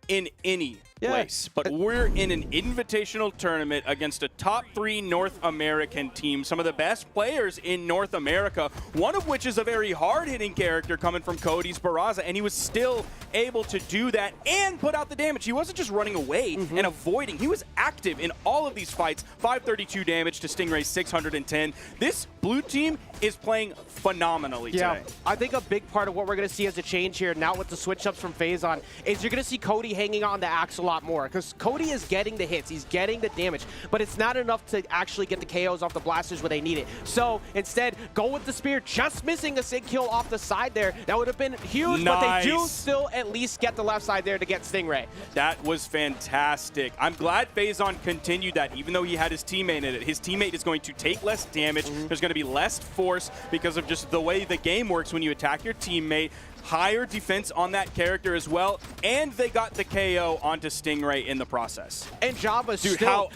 in any place. But we're in an invitational tournament against a top 3 North American team, some of the best players in North America, one of which is a very hard-hitting character coming from Cody's Barraza, and he was still able to do that and put out the damage. He wasn't just running away and avoiding. He was active in all of these fights. 532 damage to Stingray's 610. This blue team is playing phenomenally today. I think a big part of what we're going to see as a change here now with the switch-ups from Phazon is you're going to see Cody hanging on the axe a lot more because Cody is getting the hits, he's getting the damage, but it's not enough to actually get the KOs off the blasters where they need it. So instead, go with the spear, just missing a sig kill off the side there. That would have been huge, but they do still at least get the left side there to get Stingray. That was fantastic. I'm glad Phazon continued that, even though he had his teammate in it. His teammate is going to take less damage. There's going to be less force because of just the way the game works when you attack your teammate. Higher defense on that character as well, and they got the KO onto Stingray in the process. And Java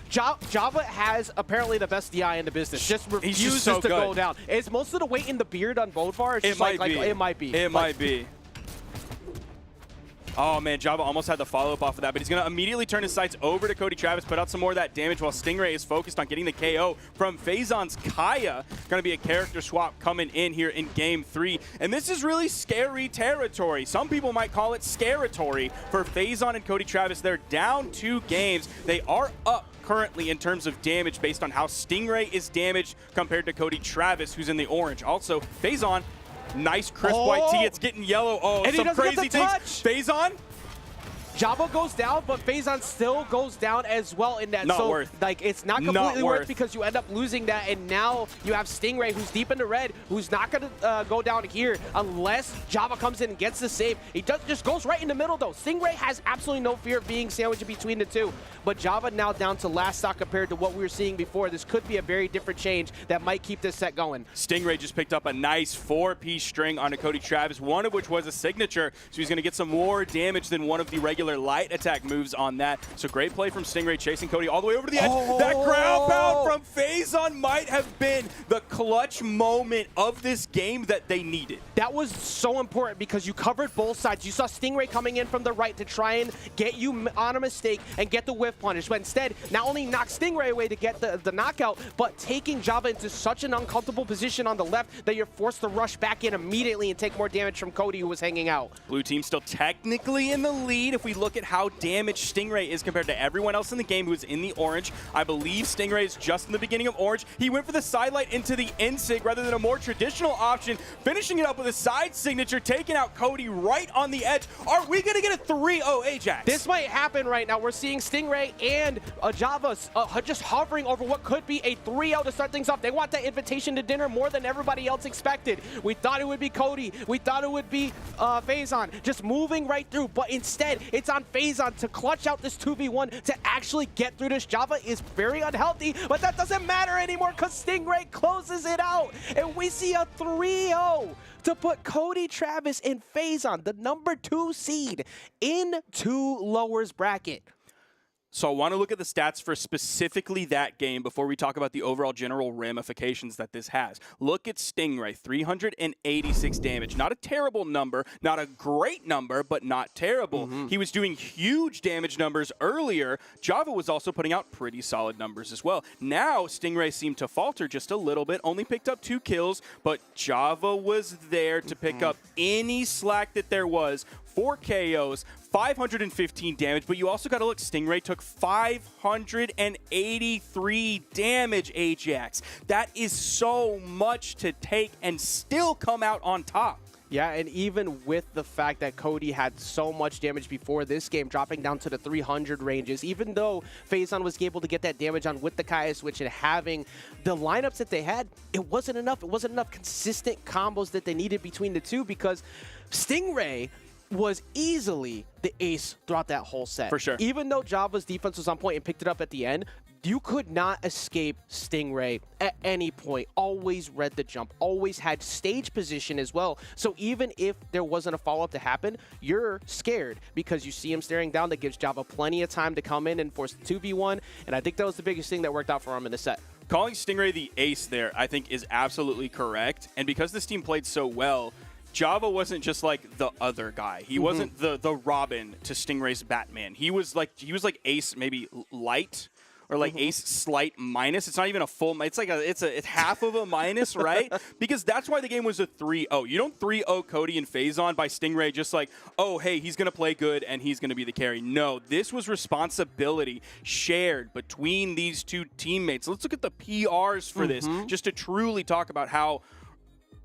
Java has apparently the best DI in the business. Just refuses to go down. Is most of the weight in the beard on Bodvar? It might be. Oh, man, Java almost had the follow-up off of that, but he's going to immediately turn his sights over to Cody Travis, put out some more of that damage while Stingray is focused on getting the KO from Phazon's Kaya. Going to be a character swap coming in here in Game 3, and this is really scary territory. Some people might call it scaratory for Phazon and Cody Travis. They're down 2 games. They are up currently in terms of damage based on how Stingray is damaged compared to Cody Travis, who's in the orange. Also, Phazon, nice crisp white tee. It's getting yellow. Oh, and some crazy things. Phazon? Java goes down, but Phazon still goes down as well in that. Not worth. Like, it's not completely worth because you end up losing that, and now you have Stingray, who's deep in the red, who's not going to go down here unless Java comes in and gets the save. He just goes right in the middle, though. Stingray has absolutely no fear of being sandwiched between the 2, but Java now down to last stock compared to what we were seeing before. This could be a very different change that might keep this set going. Stingray just picked up a nice 4-piece string onto Cody Travis, one of which was a signature, so he's going to get some more damage than one of the regular light attack moves on that. So great play from Stingray, chasing Cody all the way over to the edge. That ground pound from Phazon might have been the clutch moment of this game that they needed. That was so important because you covered both sides. You saw Stingray coming in from the right to try and get you on a mistake and get the whiff punish, but instead not only knock Stingray away to get the knockout, but taking Java into such an uncomfortable position on the left that you're forced to rush back in immediately and take more damage from Cody, who was hanging out. Blue team still technically in the lead if we look at how damaged Stingray is compared to everyone else in the game who's in the orange. I believe Stingray is just in the beginning of orange. He went for the sidelight into the N-Sig rather than a more traditional option, finishing it up with a side signature, taking out Cody right on the edge. Are we going to get a 3-0 Ajax? This might happen right now. We're seeing Stingray and Java just hovering over what could be a 3-0 to start things off. They want that invitation to dinner more than everybody else expected. We thought it would be Cody. We thought it would be Phazon just moving right through, but instead it's It's on Phazon to clutch out this 2v1 to actually get through this. Java is very unhealthy, but that doesn't matter anymore because Stingray closes it out. And we see a 3-0 to put Cody, Travis, and Phazon, the number 2 seed, into lowers bracket. So I want to look at the stats for specifically that game before we talk about the overall general ramifications that this has. Look at Stingray, 386 damage. Not a terrible number, not a great number, but not terrible. He was doing huge damage numbers earlier. Java was also putting out pretty solid numbers as well. Now Stingray seemed to falter just a little bit, only picked up 2 kills, but Java was there to pick up any slack that there was. 4 KOs, 515 damage, but you also got to look, Stingray took 583 damage, Ajax. That is so much to take and still come out on top. Yeah, and even with the fact that Cody had so much damage before this game, dropping down to the 300 ranges, even though Phazon was able to get that damage on with the Kaya switch and having the lineups that they had, it wasn't enough. It wasn't enough consistent combos that they needed between the two because Stingray was easily the ace throughout that whole set. For sure. Even though Java's defense was on point and picked it up at the end, you could not escape Stingray at any point. Always read the jump, always had stage position as well. So even if there wasn't a follow-up to happen, you're scared because you see him staring down. That gives Java plenty of time to come in and force the 2v1. And I think that was the biggest thing that worked out for him in the set. Calling Stingray the ace there, I think, is absolutely correct. And because this team played so well, Java wasn't just like the other guy. He wasn't the Robin to Stingray's Batman. He was like ace maybe light or like ace slight minus. It's not even a full. It's like it's half of a minus, right? Because that's why the game was a 3-0. You don't 3-0 Cody and Phazon by Stingray just like, oh hey, he's gonna play good and he's gonna be the carry. No, this was responsibility shared between these two teammates. Let's look at the PRs for this, just to truly talk about how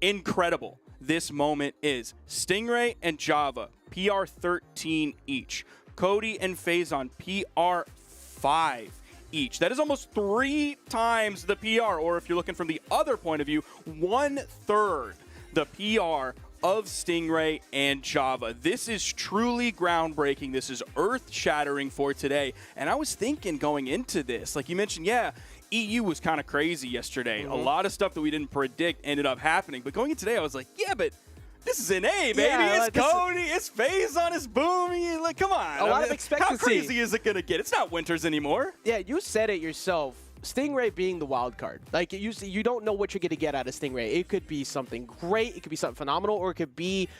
incredible this moment is. Stingray and Java, PR 13 each. Cody and Phazon, PR 5 each. That is almost 3 times the PR, or if you're looking from the other point of view, 1/3 the PR of Stingray and Java. This is truly groundbreaking. This is earth-shattering for today. And I was thinking going into this, like you mentioned, yeah, EU was kind of crazy yesterday. A lot of stuff that we didn't predict ended up happening. But going into today, I was like, yeah, but this is an A, baby. Yeah, it's Cody, it's Phazon, it's Boomy. Like, come on. A lot of expectancy. How crazy is it going to get? It's not Winters anymore. Yeah, you said it yourself. Stingray being the wild card. Like, you don't know what you're going to get out of Stingray. It could be something great, it could be something phenomenal, or it could be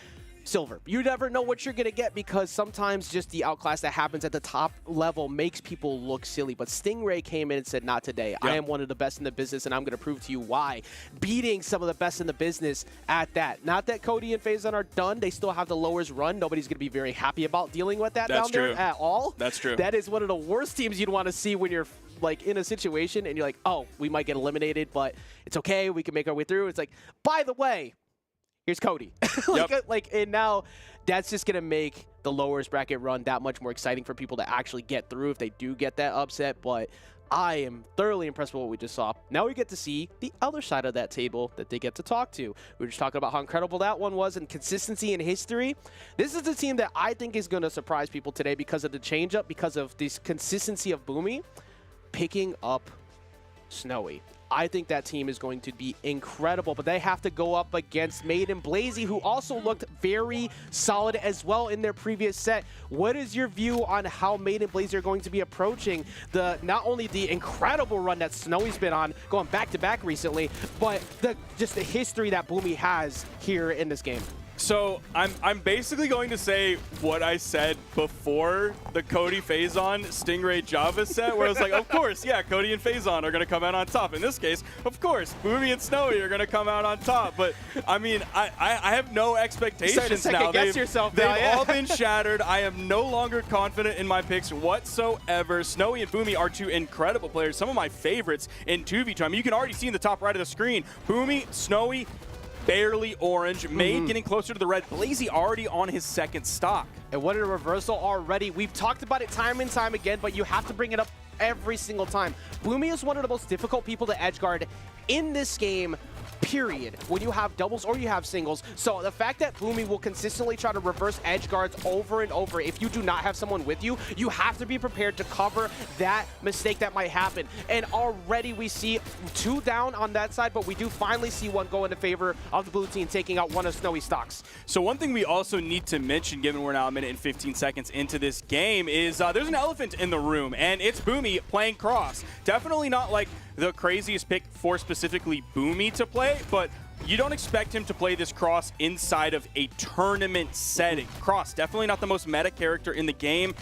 silver. You never know what you're going to get because sometimes just the outclass that happens at the top level makes people look silly. But Stingray came in and said, not today. Yep. I am one of the best in the business, and I'm going to prove to you why. Beating some of the best in the business at that. Not that Cody and Phazon are done. They still have the lowers run. Nobody's going to be very happy about dealing with that down there at all. That's true. That is one of the worst teams you'd want to see when you're like in a situation and you're like, oh, we might get eliminated, but it's okay. We can make our way through. It's like, by the way, here's Cody. And now that's just going to make the lowers bracket run that much more exciting for people to actually get through if they do get that upset. But I am thoroughly impressed with what we just saw. Now we get to see the other side of that table that they get to talk to. We were just talking about how incredible that one was and consistency in history. This is the team that I think is going to surprise people today because of the changeup, because of this consistency of Boomy picking up Snowy. I think that team is going to be incredible, but they have to go up against Maid and Blaizzy, who also looked very solid as well in their previous set. What is your view on how Maid and Blaizzy are going to be approaching not only the incredible run that Snowy's been on, going back-to-back recently, but just the history that Boomy has here in this game? So I'm basically going to say what I said before the Cody Phazon Stingray Java set, where I was like, of course, yeah, Cody and Phazon are going to come out on top. In this case, of course, Boomy and Snowy are going to come out on top. But I mean, I have no expectations now. They've all been shattered. I am no longer confident in my picks whatsoever. Snowy and Boomy are 2 incredible players, some of my favorites in 2v2. I mean, you can already see in the top right of the screen, Boomy, Snowy, barely orange. Maid getting closer to the red. Blaizzy already on his 2nd stock. And what a reversal already. We've talked about it time and time again, but you have to bring it up every single time. Boomy is one of the most difficult people to edge guard in this game period, when you have doubles or you have singles. So the fact that Boomy will consistently try to reverse edge guards over and over, if you do not have someone with you, you have to be prepared to cover that mistake that might happen. And already we see 2 down on that side, but we do finally see one go into favor of the blue team, taking out one of Snowy stocks. So one thing we also need to mention, given we're now a minute and 15 seconds into this game, is there's an elephant in the room, and it's Boomy playing Cross. Definitely not like the craziest pick for specifically Boomy to play, but you don't expect him to play this Cross inside of a tournament setting. Cross, definitely not the most meta character in the game.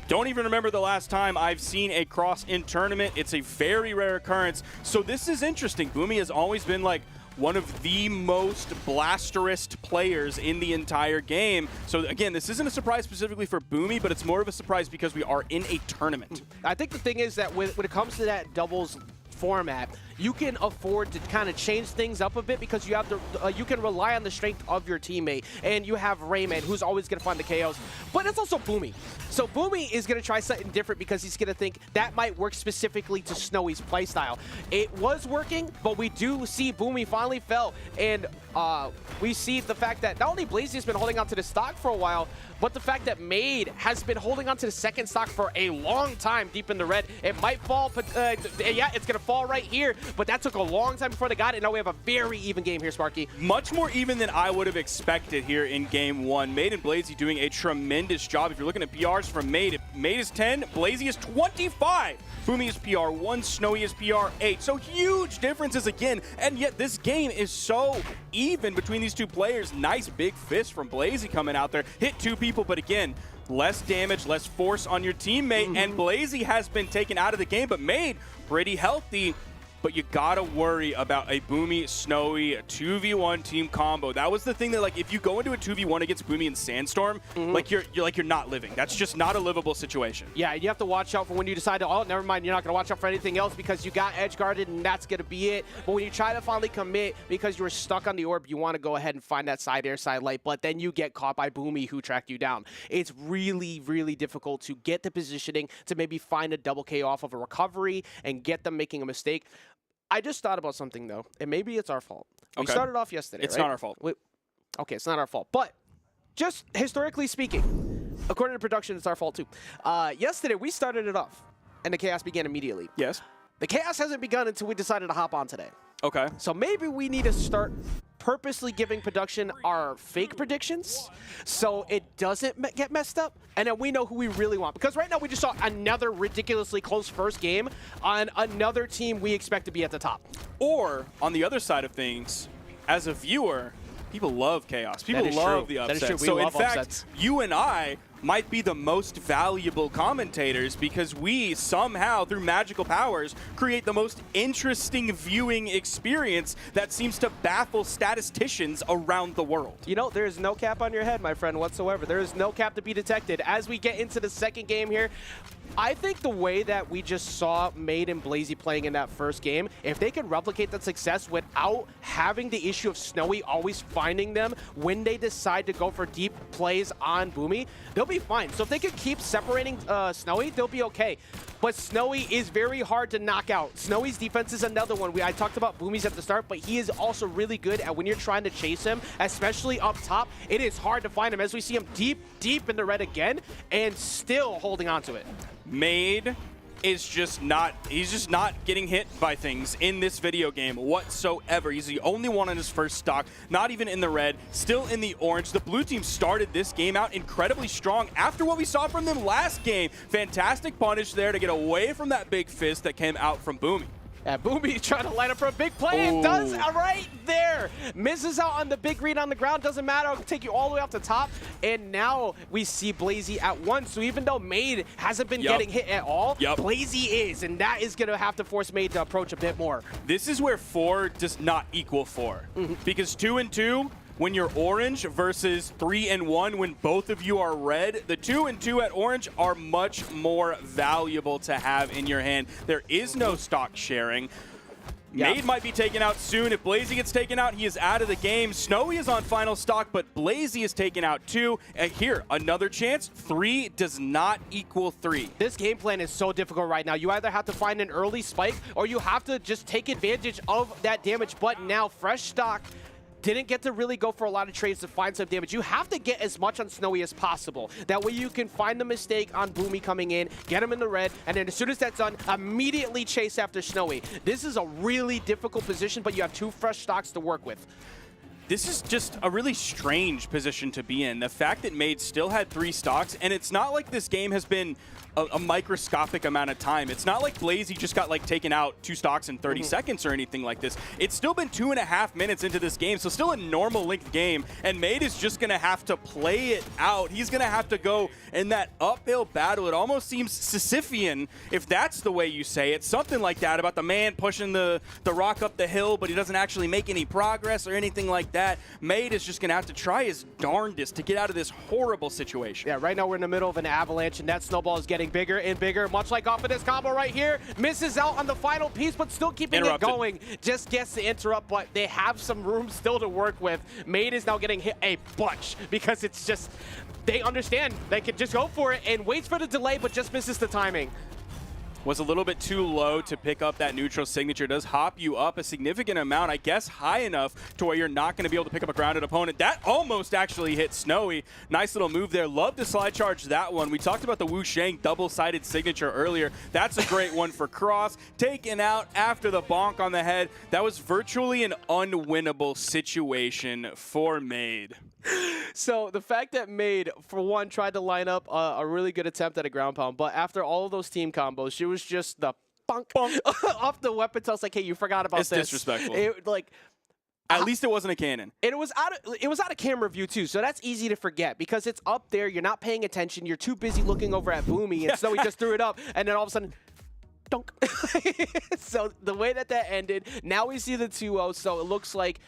Don't even remember the last time I've seen a Cross in tournament. It's a very rare occurrence. So this is interesting. Boomy has always been like one of the most blasterist players in the entire game. So again, this isn't a surprise specifically for Boomy, but it's more of a surprise because we are in a tournament. I think the thing is that when it comes to that doubles format, you can afford to kind of change things up a bit because you have to, you can rely on the strength of your teammate, and you have Rayman, who's always going to find the KOs, but it's also Boomy. So Boomy is going to try something different because he's going to think that might work specifically to Snowy's playstyle. It was working, but we do see Boomy finally fell, and we see the fact that not only Blaizzy has been holding on to the stock for a while, but the fact that Maid has been holding on to the second stock for a long time deep in the red. It might fall, but yeah, it's going to fall right here, but that took a long time before they got it. Now we have a very even game here, Sparky. Much more even than I would have expected here in game 1. Maid and Blaizzy doing a tremendous job. If you're looking at PRs from Maid, Maid is 10, Blaizzy is 25. Boomy is PR 1, Snowy is PR 8. So huge differences again, and yet this game is so even between these two players. Nice big fist from Blaizzy coming out there. Hit 2 people, but again, less damage, less force on your teammate, and Blaizzy has been taken out of the game, but Maid pretty healthy. But you gotta worry about a Boomy Snowy 2v1 team combo. That was the thing that, like, if you go into a 2v1 against Boomy and Sandstorm, like you're not living. That's just not a livable situation. Yeah, you have to watch out for when you decide to, oh, never mind, you're not gonna watch out for anything else because you got edge guarded and that's gonna be it. But when you try to finally commit because you were stuck on the orb, you want to go ahead and find that side air, side light, but then you get caught by Boomy who tracked you down. It's really, really difficult to get the positioning to maybe find a double K off of a recovery and get them making a mistake. I just thought about something, though, and maybe it's our fault. We started off yesterday, It's right? not our fault. Okay, it's not our fault. But just historically speaking, according to production, it's our fault, too. Yesterday, we started it off, and the chaos began immediately. Yes. The chaos hasn't begun until we decided to hop on today. Okay. So maybe we need to start purposely giving production our fake predictions so it doesn't get messed up, and then we know who we really want. Because right now we just saw another ridiculously close first game on another team we expect to be at the top. Or, on the other side of things, as a viewer, people love chaos. People love the upsets. That is true. So We in love fact, upsets. you and I might be the most valuable commentators because we somehow, through magical powers, create the most interesting viewing experience that seems to baffle statisticians around the world. You know, there is no cap on your head, my friend, whatsoever. There is no cap to be detected. As we get into the second game here, I think the way that we just saw Maid and Blaizzy playing in that first game, if they can replicate that success without having the issue of Snowy always finding them when they decide to go for deep plays on Boomy, they'll be fine. So if they could keep separating Snowy, they'll be okay. But Snowy is very hard to knock out. Snowy's defense is another one. I talked about Boomy's at the start, but he is also really good at when you're trying to chase him, especially up top. It is hard to find him as we see him deep in the red again and still holding on to it. Maid is just not, he's just not getting hit by things in this video game whatsoever. He's the only one on his first stock, not even in the red, still in the orange. The blue team started this game out incredibly strong after what we saw from them last game. Fantastic punish there to get away from that big fist that came out from Boomy. Yeah, Boomy trying to line up for a big play and does right there. Misses out on the big read on the ground. Doesn't matter. I'll take you all the way off the top. And now we see Blaizzy at 1. So even though Maid hasn't been getting hit at all, Blaizzy is. And that is going to have to force Maid to approach a bit more. This is where 4 does not equal 4. Because 2 and 2, when you're orange, versus 3 and 1 when both of you are red, the 2 and 2 at orange are much more valuable to have in your hand. There is no stock sharing. Yeah. Maid might be taken out soon. If Blaizzy gets taken out, he is out of the game. Snowy is on final stock, but Blaizzy is taken out too. And here, another chance. 3 does not equal 3. This game plan is so difficult right now. You either have to find an early spike or you have to just take advantage of that damage. But now, fresh stock didn't get to really go for a lot of trades to find some damage. You have to get as much on Snowy as possible. That way you can find the mistake on Boomy coming in, get him in the red, and then as soon as that's done, immediately chase after Snowy. This is a really difficult position, but you have 2 fresh stocks to work with. This is just a really strange position to be in. The fact that Maid still had 3 stocks, and it's not like this game has been a microscopic amount of time. It's not like Blaizzy just got like taken out 2 stocks in 30 seconds or anything like this. It's still been 2.5 minutes into this game, so still a normal length game, and Maid is just gonna have to play it out. He's gonna have to go in that uphill battle. It almost seems Sisyphean, if that's the way you say it. Something like that about the man pushing the rock up the hill, but he doesn't actually make any progress or anything like that. Maid is just gonna have to try his darndest to get out of this horrible situation. Yeah, right now we're in the middle of an avalanche, and that snowball is getting bigger and bigger, much like off of this combo right here. Misses out on the final piece, but still keeping it going. Just gets to interrupt, but they have some room still to work with. Maid is now getting hit a bunch because it's just, they understand they can just go for it and waits for the delay, but just misses the timing. Was a little bit too low to pick up that neutral signature. Does hop you up a significant amount, I guess high enough to where you're not going to be able to pick up a grounded opponent. That almost actually hit Snowy. Nice little move there. Love to slide charge that one. We talked about the Wu Shang double-sided signature earlier. That's a great one for Cross. Taken out after the bonk on the head. That was virtually an unwinnable situation for Maid. So the fact that Maid, for one, tried to line up a really good attempt at a ground pound, but after all of those team combos, she was just the bunk off the weapon toss like, hey, you forgot about this. It's disrespectful. At least it wasn't a cannon. And it was out of camera view too, so that's easy to forget because it's up there. You're not paying attention. You're too busy looking over at Boomy, and so he just threw it up, and then all of a sudden, dunk. So the way that ended, now we see the 2-0. So it looks like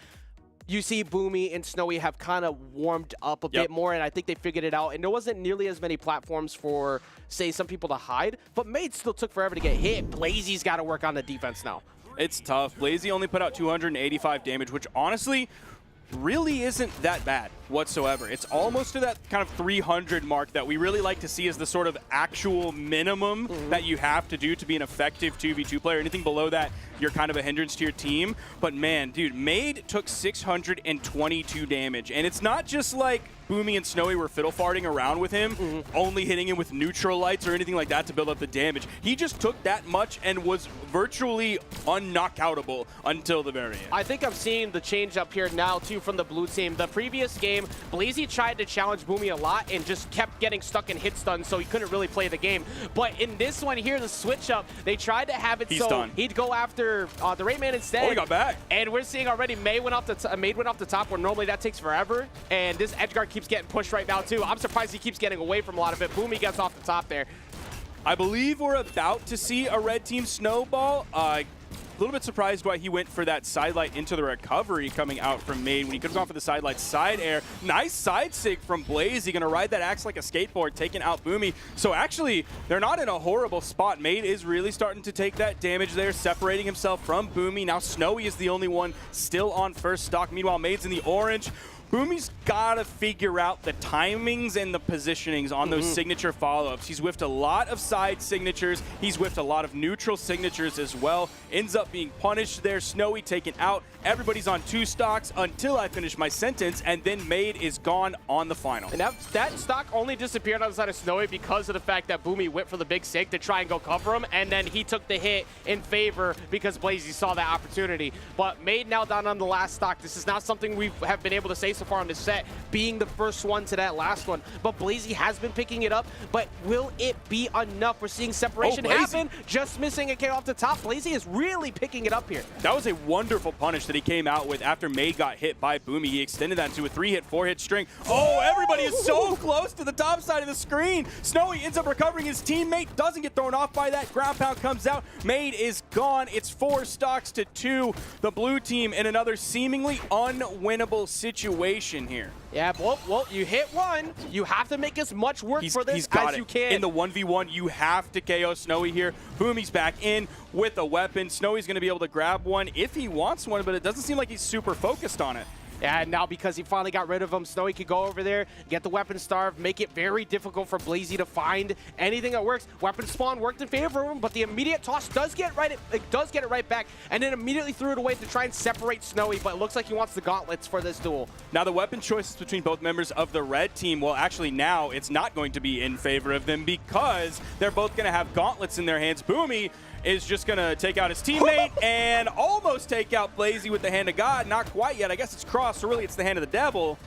you see Boomy and Snowy have kind of warmed up a bit more, and I think they figured it out. And there wasn't nearly as many platforms for, say, some people to hide, but Maid still took forever to get hit. Blaizzy's got to work on the defense now. It's tough. Blaizzy only put out 285 damage, which honestly really isn't that bad whatsoever. It's almost to that kind of 300 mark that we really like to see as the sort of actual minimum that you have to do to be an effective 2v2 player. Anything below that, you're kind of a hindrance to your team. But man, dude, Maid took 622 damage. And it's not just like Boomy and Snowy were fiddle farting around with him, only hitting him with neutral lights or anything like that to build up the damage. He just took that much and was virtually unknockoutable until the very end. I think I'm seeing the change up here now, too, from the blue team. The previous game, Blaizzy tried to challenge Boomy a lot and just kept getting stuck in hit stun, so he couldn't really play the game. But in this one here, the switch up, they tried to have it he'd go after the Rayman instead. Oh, he got back. And we're seeing already Maid went off the top, where normally that takes forever. And this edgeguard keeps getting pushed right now, too. I'm surprised he keeps getting away from a lot of it. Boomy gets off the top there. I believe we're about to see a red team snowball. A little bit surprised why he went for that side light into the recovery coming out from Maid when he could have gone for the side light side air. Nice side sig from Blaizzy, gonna ride that axe like a skateboard, taking out Boomy. So actually, they're not in a horrible spot. Maid is really starting to take that damage there, separating himself from Boomy. Now Snowy is the only one still on first stock. Meanwhile, Maid's in the orange. Boomy's got to figure out the timings and the positionings on those signature follow-ups. He's whiffed a lot of side signatures. He's whiffed a lot of neutral signatures as well. Ends up being punished there. Snowy taken out. Everybody's on 2 stocks until I finish my sentence, and then Maid is gone on the final. And that stock only disappeared on the side of Snowy because of the fact that Boomy went for the big sig to try and go cover him, and then he took the hit in favor because Blaizzy saw that opportunity. But Maid now down on the last stock. This is not something we have been able to say so far on this set, being the first one to that last one. But Blaizzy has been picking it up, but will it be enough? We're seeing separation happen, just missing a K off the top. Blaizzy is really picking it up here. That was a wonderful punish that he came out with after Maid got hit by Boomy. He extended that to a 3-hit, 4-hit string. Oh, everybody is so close to the top side of the screen. Snowy ends up recovering. His teammate doesn't get thrown off by that. Ground pound comes out. Maid is gone. It's 4 stocks to 2. The blue team in another seemingly unwinnable situation. situation here. Yeah, well, you hit one. You have to make as much work for this as you can. In the 1v1, you have to KO Snowy here. Boomy's back in with a weapon. Snowy's going to be able to grab one if he wants one, but it doesn't seem like he's super focused on it. And now because he finally got rid of him, Snowy could go over there, get the weapon starve, make it very difficult for Blaizzy to find anything that works. Weapon spawn worked in favor of him, but the immediate toss does get it right back, and then immediately threw it away to try and separate Snowy, but it looks like he wants the gauntlets for this duel. Now the weapon choices between both members of the red team, well actually now it's not going to be in favor of them because they're both going to have gauntlets in their hands. Boomy is just going to take out his teammate and almost take out Blaizzy with the hand of God. Not quite yet. I guess it's crossed, so really it's the hand of the devil.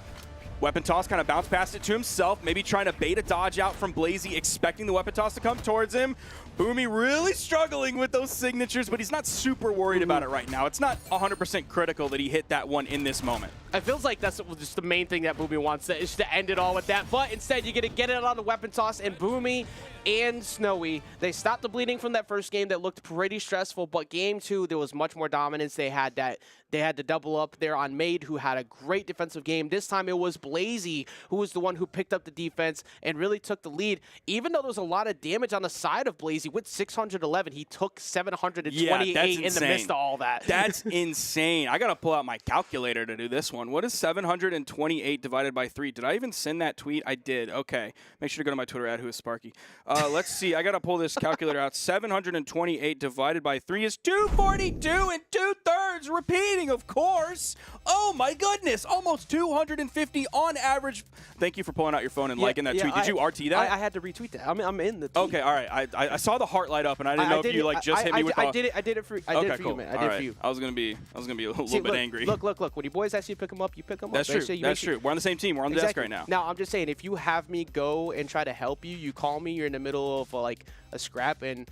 Weapon toss kind of bounced past it to himself, maybe trying to bait a dodge out from Blaizzy, expecting the weapon toss to come towards him. Boomy really struggling with those signatures, but he's not super worried about it right now. It's not 100% critical that he hit that one in this moment. It feels like that's just the main thing that Boomy wants, is to end it all with that. But instead, you're going to get it on the weapon toss, and Boomy and Snowy, they stopped the bleeding from that first game that looked pretty stressful, but game 2, there was much more dominance. They had the double up there on Maid, who had a great defensive game. This time it was Blaizzy who was the one who picked up the defense and really took the lead. Even though there was a lot of damage on the side of Blaizzy with 611, he took 728 in the midst of all that. That's insane. I got to pull out my calculator to do this one. What is 728 divided by 3? Did I even send that tweet? I did. Okay. Make sure to go to my Twitter at @whoissparky. Let's see. I got to pull this calculator out. 728 divided by 3 is 242 and 2/3. Repeating, of course. Oh, my goodness. Almost 250 on average. Thank you for pulling out your phone and liking that tweet. Did you RT that? I had to retweet that. I'm in the tweet. Okay, all right. I saw the heart light up, and I didn't know if you just hit me with the... I did it for you. I did it for you, man. I did it for you. I was gonna be a little bit angry. Look. When your boys ask you to pick them up, you pick them up. That's true. That's true. We're on the same team. We're on the desk right now. Now, I'm just saying, if you have me go and try to help you, you call me, you're in the middle of like a scrap, and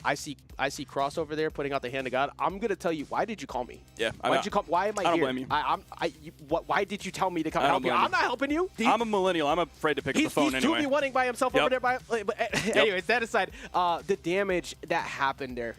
I see Cross over there putting out the hand of God. I'm gonna tell you, why did you call me? Yeah. Why did you call? Why am I here? I don't blame you. Why did you tell me to come help you? I'm not helping you. I'm a millennial. I'm afraid to pick up the phone anyway. He's 2v1ing by himself over there. Anyways, that aside, the damage that happened there.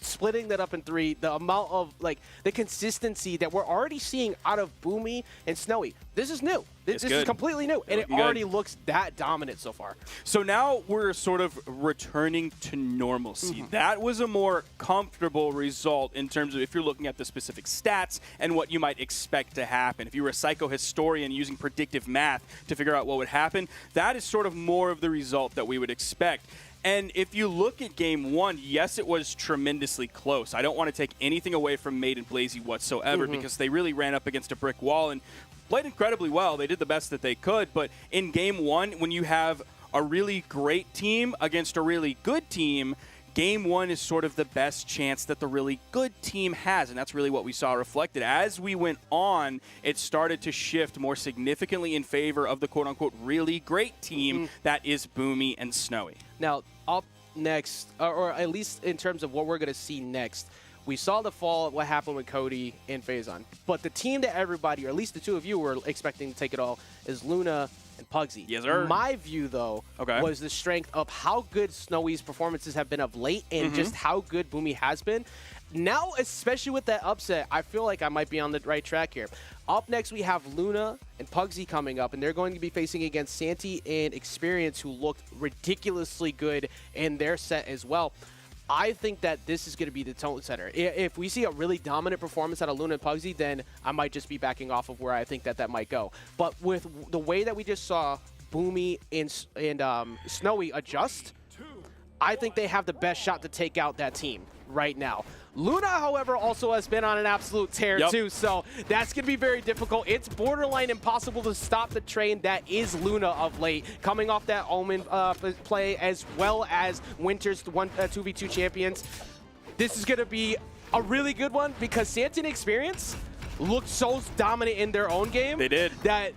Splitting that up in 3, the amount of, the consistency that we're already seeing out of Boomy and Snowy. This is new. This is completely new, and it already looks that dominant so far. So now we're sort of returning to normalcy. That was a more comfortable result in terms of if you're looking at the specific stats and what you might expect to happen. If you were a psychohistorian using predictive math to figure out what would happen, that is sort of more of the result that we would expect. And if you look at game 1, yes, it was tremendously close. I don't want to take anything away from Maid and Blaizzy whatsoever because they really ran up against a brick wall and played incredibly well. They did the best that they could. But in game 1, when you have a really great team against a really good team, game 1 is sort of the best chance that the really good team has, and that's really what we saw reflected. As we went on, it started to shift more significantly in favor of the quote-unquote really great team that is Boomy and Snowy. Now, up next, or at least in terms of what we're going to see next, we saw the fall of what happened with Cody and Faison. But the team that everybody, or at least the two of you, were expecting to take it all is Luna and Pugsy. Yes, sir. My view, though, was the strength of how good Snowy's performances have been of late and just how good Boomy has been. Now, especially with that upset, I feel like I might be on the right track here. Up next, we have Luna and Pugsy coming up, and they're going to be facing against Santi and Experience, who looked ridiculously good in their set as well. I think that this is going to be the tone setter. If we see a really dominant performance out of Luna and Pugsy, then I might just be backing off of where I think that might go. But with the way that we just saw Boomy and Snowy adjust, I think they have the best shot to take out that team right now. Luna, however, also has been on an absolute tear too, so that's going to be very difficult. It's borderline impossible to stop the train that is Luna of late, coming off that Omen play as well as Winter's 2v2 champions. This is going to be a really good one because Santi and Experience looked so dominant in their own game. They did. That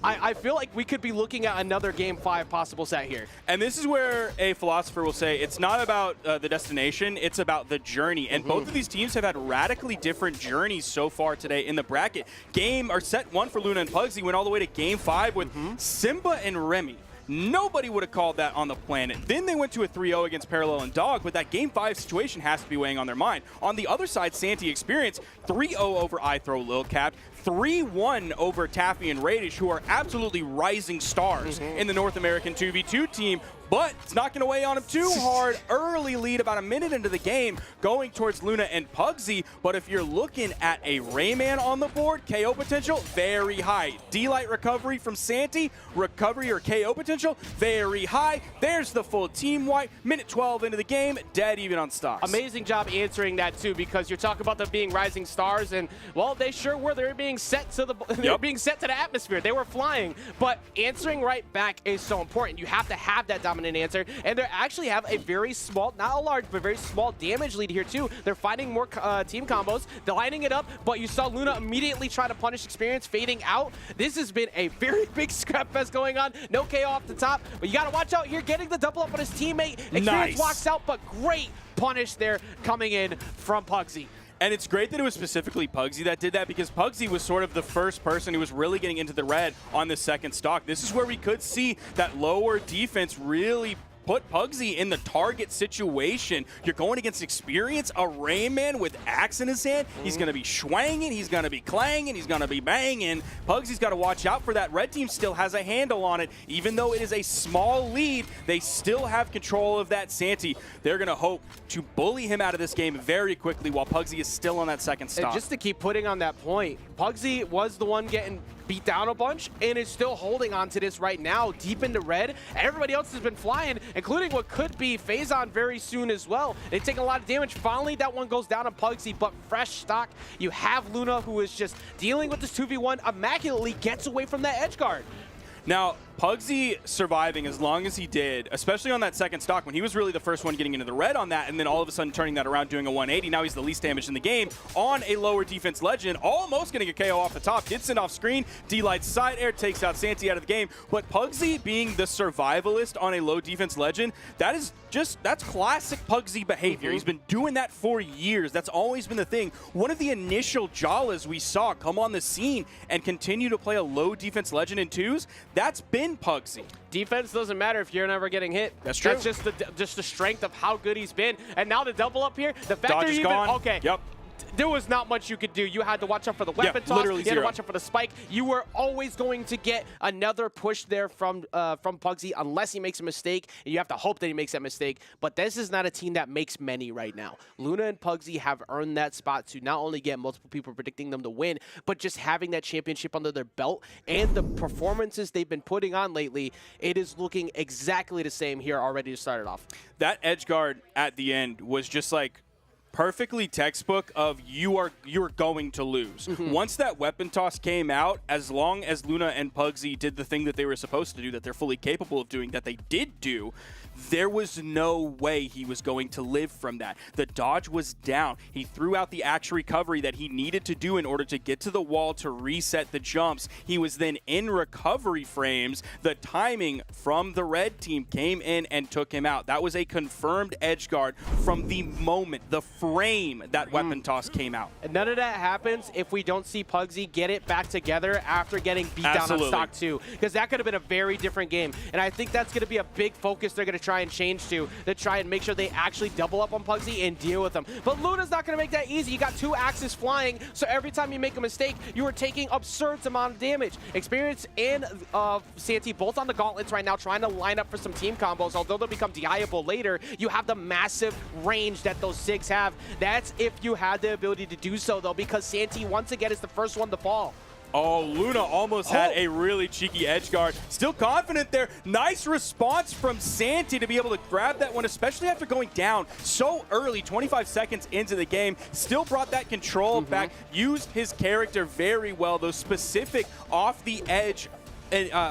I feel like we could be looking at another Game 5 possible set here. And this is where a philosopher will say it's not about the destination, it's about the journey. And both of these teams have had radically different journeys so far today in the bracket. Set 1 for Luna and Pugsy went all the way to Game 5 with Simba and Remy. Nobody would have called that on the planet. Then they went to a 3-0 against Parallel and Dawg, but that Game 5 situation has to be weighing on their mind. On the other side, Santi Experience, 3-0 over iThrow Lil Cap, 3-1 over Taffy and Radish, who are absolutely rising stars in the North American 2v2 team. But it's not going to weigh on him too hard. Early lead about a minute into the game going towards Luna and Pugsy. But if you're looking at a Rayman on the board, KO potential, very high. D-Light recovery from Santi, recovery or KO potential, very high. There's the full team wipe. Minute 12 into the game, dead even on stocks. Amazing job answering that too, because you're talking about them being rising stars, and well, they sure were. They were being set to the they were being set to the atmosphere. They were flying, but answering right back is so important. You have to have that dominant answer, and they actually have a very small, not a large, but very small damage lead here too. They're finding more team combos, they're lining it up, but you saw Luna immediately try to punish Experience, fading out. This has been a very big scrap fest going on. No KO off the top, but you got to watch out here, getting the double up on his teammate. Experience walks out, but great punish there coming in from Pugsy. And it's great that it was specifically Pugsy that did that, because Pugsy was sort of the first person who was really getting into the red on the second stock. This is where we could see that lower defense really put Pugsy in the target situation. You're going against Experience, a Rayman with axe in his hand. He's going to be schwanging, he's going to be clanging, he's going to be banging. Pugsy's got to watch out for that. Red team still has a handle on it. Even though it is a small lead, they still have control of that Santi. They're going to hope to bully him out of this game very quickly while Pugsy is still on that second stock. And just to keep putting on that point, Pugsy was the one getting beat down a bunch and is still holding on to this right now, deep into red. Everybody else has been flying, including what could be Phazon very soon as well. They've taken a lot of damage. Finally, that one goes down on Pugsy, but fresh stock. You have Luna, who is just dealing with this 2v1, immaculately gets away from that edge guard. Now, Pugsy surviving as long as he did, especially on that second stock when he was really the first one getting into the red on that, and then all of a sudden turning that around, doing a 180. Now he's the least damaged in the game on a lower defense legend, almost getting a KO off the top. Gets sent off screen. D-Light side air takes out Santi out of the game. But Pugsy being the survivalist on a low defense legend, that's classic Pugsy behavior. He's been doing that for years. That's always been the thing. One of the initial Jalas we saw come on the scene and continue to play a low defense legend in twos, that's been Pugsy. Defense doesn't matter if you're never getting hit. That's true. That's just the strength of how good he's been. And now the double up here, the fact Dodge that is you even, gone. okay. Yep. There was not much you could do. You had to watch out for the weapon toss. Literally you had zero. to watch out for the spike. You were always going to get another push there from Pugsy unless he makes a mistake, and you have to hope that he makes that mistake. But this is not a team that makes many right now. Luna and Pugsy have earned that spot to not only get multiple people predicting them to win, but just having that championship under their belt and the performances they've been putting on lately, it is looking exactly the same here already to start it off. That edge guard at the end was just like perfectly textbook of you're going to lose. Once that weapon toss came out, as long as Luna and Pugsy did the thing that they were supposed to do, that they're fully capable of doing, that they did do, there was no way he was going to live from that. The dodge was down. He threw out the axe recovery that he needed to do in order to get to the wall to reset the jumps. He was then in recovery frames. The timing from the red team came in and took him out. That was a confirmed edge guard from the moment, the frame that weapon toss came out. And none of that happens if we don't see Pugsy get it back together after getting beat down on stock 2, because that could have been a very different game. And I think that's going to be a big focus they're going to try and change to try and make sure they actually double up on Pugsy and deal with them. But Luna's not going to make that easy. You got 2 axes flying, so every time you make a mistake, you are taking absurd amount of damage. Experience and Santi both on the gauntlets right now, trying to line up for some team combos. Although they'll become DIable later, you have the massive range that those Sigs have. That's if you had the ability to do so, though, because Santi, once again, is the first one to fall. Oh, Luna almost had a really cheeky edge guard. Still confident there. Nice response from Santi to be able to grab that one, especially after going down so early, 25 seconds into the game. Still brought that control back, used his character very well, those specific off-the-edge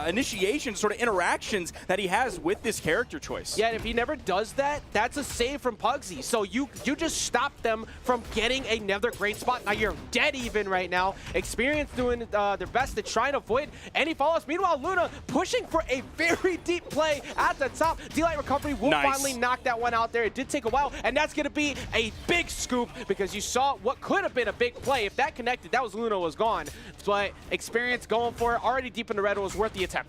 initiation sort of interactions that he has with this character choice. Yeah, and if he never does that, that's a save from Pugsy. So you just stop them from getting another great spot. Now you're dead even right now. Experience doing their best to try and avoid any fallouts. Meanwhile, Luna pushing for a very deep play at the top. D-Light recovery will finally knock that one out there. It did take a while, and that's going to be a big scoop because you saw what could have been a big play. If that connected, that was Luna was gone. But Experience going for it, already deep in the red, was worth the attempt.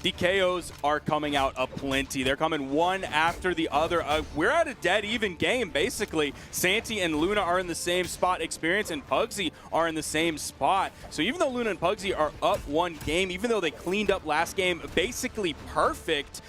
The KOs are coming out aplenty. They're coming one after the other. We're at a dead even game, basically. Santi and Luna are in the same spot. Experience and Pugsy are in the same spot. So even though Luna and Pugsy are up one game, even though they cleaned up last game basically perfect,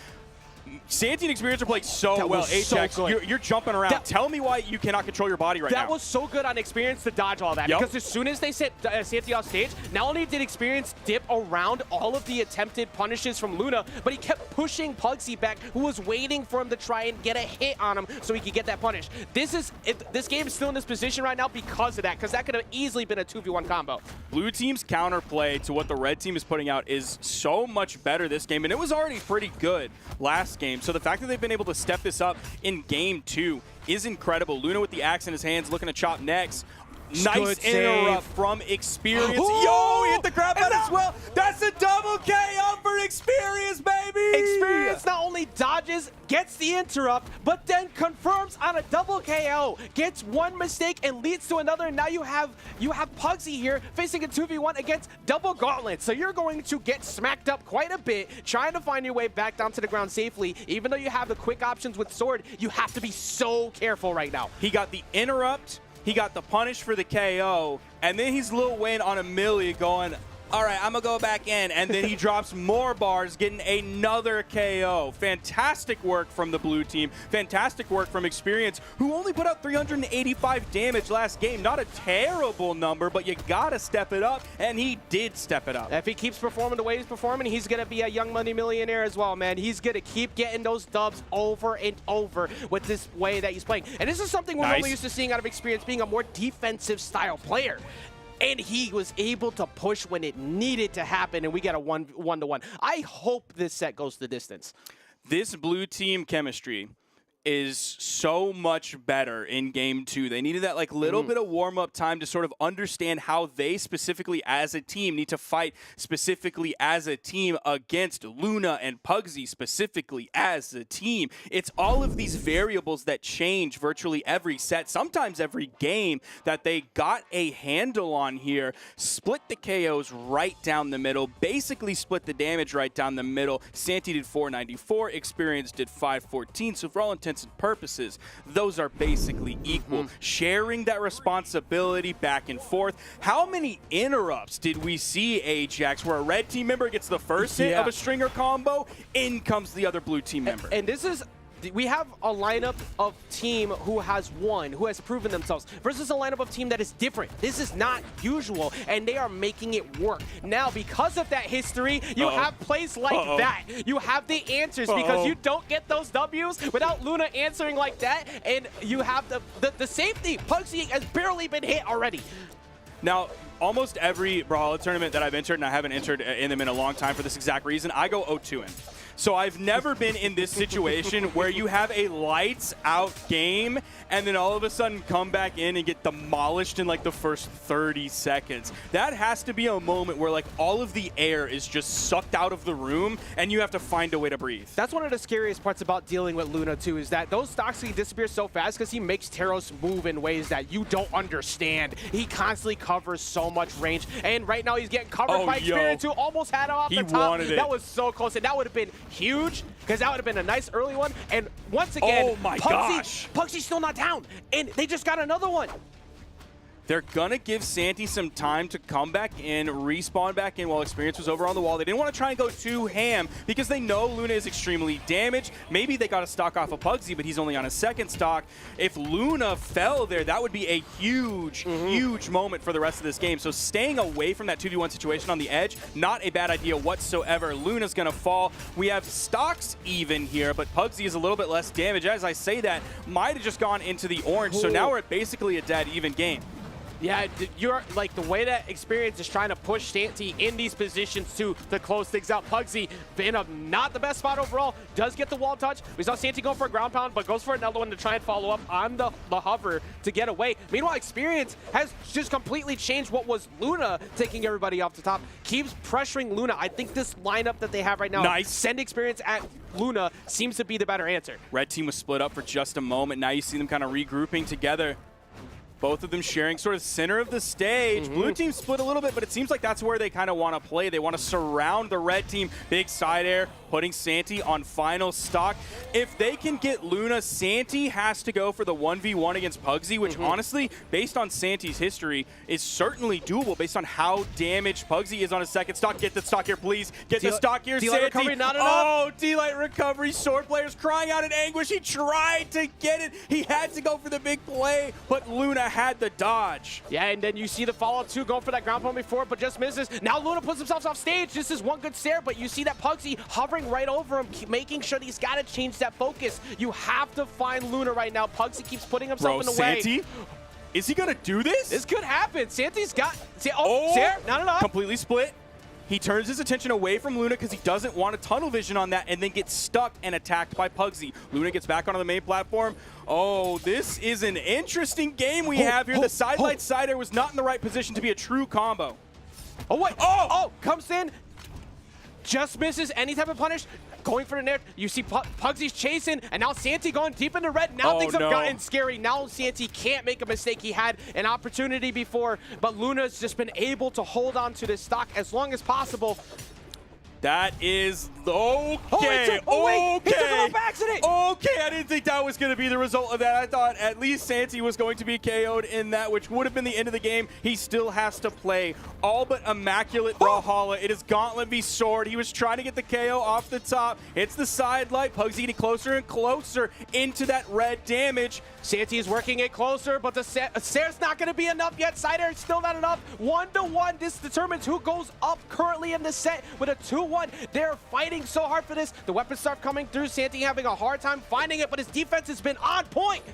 Santi and Experience are playing so well. Ajax, you're jumping around. Tell me why you cannot control your body right now. That was so good on Experience to dodge all that. Because as soon as they set Santi off stage, not only did Experience dip around all of the attempted punishes from Luna, but he kept pushing Pugsy back, who was waiting for him to try and get a hit on him so he could get that punish. This game is still in this position right now because of that, because that could have easily been a 2v1 combo. Blue team's counterplay to what the red team is putting out is so much better this game, and it was already pretty good last game. So the fact that they've been able to step this up in game 2 is incredible. Luna with the axe in his hands looking to chop next. Nice interrupt from Experience. Yo, he hit the crap out as well. That's a double KO for Experience, baby! Experience not only dodges, gets the interrupt, but then confirms on a double KO. Gets one mistake and leads to another. And now you have Pugsy here facing a 2v1 against double gauntlet. So you're going to get smacked up quite a bit, trying to find your way back down to the ground safely. Even though you have the quick options with sword, you have to be so careful right now. He got the interrupt. He got the punish for the KO, and then he's Lil Wayne on a milli going, all right, I'm going to go back in, and then he drops more bars, getting another KO. Fantastic work from the blue team. Fantastic work from Experience, who only put out 385 damage last game. Not a terrible number, but you got to step it up, and he did step it up. If he keeps performing the way he's performing, he's going to be a young money millionaire as well, man. He's going to keep getting those dubs over and over with this way that he's playing. And this is something we're only used to seeing out of Experience, being a more defensive style player. And he was able to push when it needed to happen, and we got a one-to-one. I hope this set goes the distance. This blue team chemistry is so much better in game 2. They needed that like little bit of warm-up time to sort of understand how they specifically as a team need to fight specifically as a team against Luna and Pugsy specifically as a team. It's all of these variables that change virtually every set, sometimes every game, that they got a handle on here. Split the KOs right down the middle, basically split the damage right down the middle. Santi did 494, Experience did 514, so for all intents and purposes, those are basically equal. Sharing that responsibility back and forth. How many interrupts did we see, Ajax, where a red team member gets the first hit of a stringer combo, in comes the other blue team member? And this is... we have a lineup of team who has won, who has proven themselves, versus a lineup of team that is different. This is not usual, and they are making it work. Now, because of that history, you have plays like that. You have the answers, because you don't get those W's without Luna answering like that, and you have the safety. Pugsy has barely been hit already. Now, almost every Brawlhalla tournament that I've entered, and I haven't entered in them in a long time for this exact reason, I go 0-2 in. So I've never been in this situation where you have a lights out game and then all of a sudden come back in and get demolished in like the first 30 seconds. That has to be a moment where like all of the air is just sucked out of the room and you have to find a way to breathe. That's one of the scariest parts about dealing with Luna too, is that those stocks can disappear so fast because he makes Teros move in ways that you don't understand. He constantly covers so much range, and right now he's getting covered by Experience, who almost had him off the top. Wanted it. That was so close, and that would have been huge, because that would have been a nice early one. And once again, Pugsy's still not down, and they just got another one. They're going to give Santi some time to come back in, respawn back in while Experience was over on the wall. They didn't want to try and go too ham because they know Luna is extremely damaged. Maybe they got a stock off of Pugsy, but he's only on a second stock. If Luna fell there, that would be a huge, huge moment for the rest of this game. So staying away from that 2v1 situation on the edge, not a bad idea whatsoever. Luna's going to fall. We have stocks even here, but Pugsy is a little bit less damage. As I say that, might have just gone into the orange. So now we're at basically a dead even game. Yeah, you're like the way that Experience is trying to push Santi in these positions to close things out. Pugsy in a not the best spot overall, does get the wall touch. We saw Santi go for a ground pound, but goes for another one to try and follow up on the hover to get away. Meanwhile, Experience has just completely changed what was Luna taking everybody off the top. Keeps pressuring Luna. I think this lineup that they have right now, send Experience at Luna, seems to be the better answer. Red team was split up for just a moment. Now you see them kind of regrouping together. Both of them sharing sort of center of the stage. Blue team split a little bit, but it seems like that's where they kind of want to play. They want to surround the red team. Big side air, putting Santi on final stock. If they can get Luna, Santi has to go for the 1v1 against Pugsy, which honestly, based on Santi's history, is certainly doable based on how damaged Pugsy is on his second stock. Get the stock here, please. Get the stock here, D-Light Santi. recovery, not enough. Oh, D-Light recovery. Sword players crying out in anguish. He tried to get it. He had to go for the big play, but Luna had the dodge. Yeah, and then you see the follow-up too, going for that ground pound before, but just misses. Now Luna puts himself off stage. This is one good stare, but you see that Pugsy hovering right over him, making sure that he's got to change that focus. You have to find Luna right now. Pugsy keeps putting himself in the way. Santi? Is he going to do this? This could happen. Santi's got... Oh, Stare, not enough. Completely split. He turns his attention away from Luna because he doesn't want a tunnel vision on that and then gets stuck and attacked by Pugsy. Luna gets back onto the main platform. Oh, this is an interesting game we have here. The side-light side air was not in the right position to be a true combo. Oh, wait. Oh, comes in. Just misses any type of punish. Going for the nair. You see Pugsy's chasing, and now Santi going deep into red. Now things have gotten scary. Now Santi can't make a mistake. He had an opportunity before, but Luna's just been able to hold on to this stock as long as possible. That is okay. Wait, he took it off accident. Okay, I didn't think that was going to be the result of that. I thought at least Santi was going to be KO'd in that, which would have been the end of the game. He still has to play all but immaculate Brawlhalla. It is Gauntlet v Sword. He was trying to get the KO off the top. It's the side light. Pugsy getting closer and closer into that red damage. Santi is working it closer, but the Sair's not going to be enough yet. Side air still not enough. 1-1. This determines who goes up currently in the set with a 2-1. They're fighting so hard for this. The weapons start coming through. Santi having a hard time finding it, but his defense has been on point.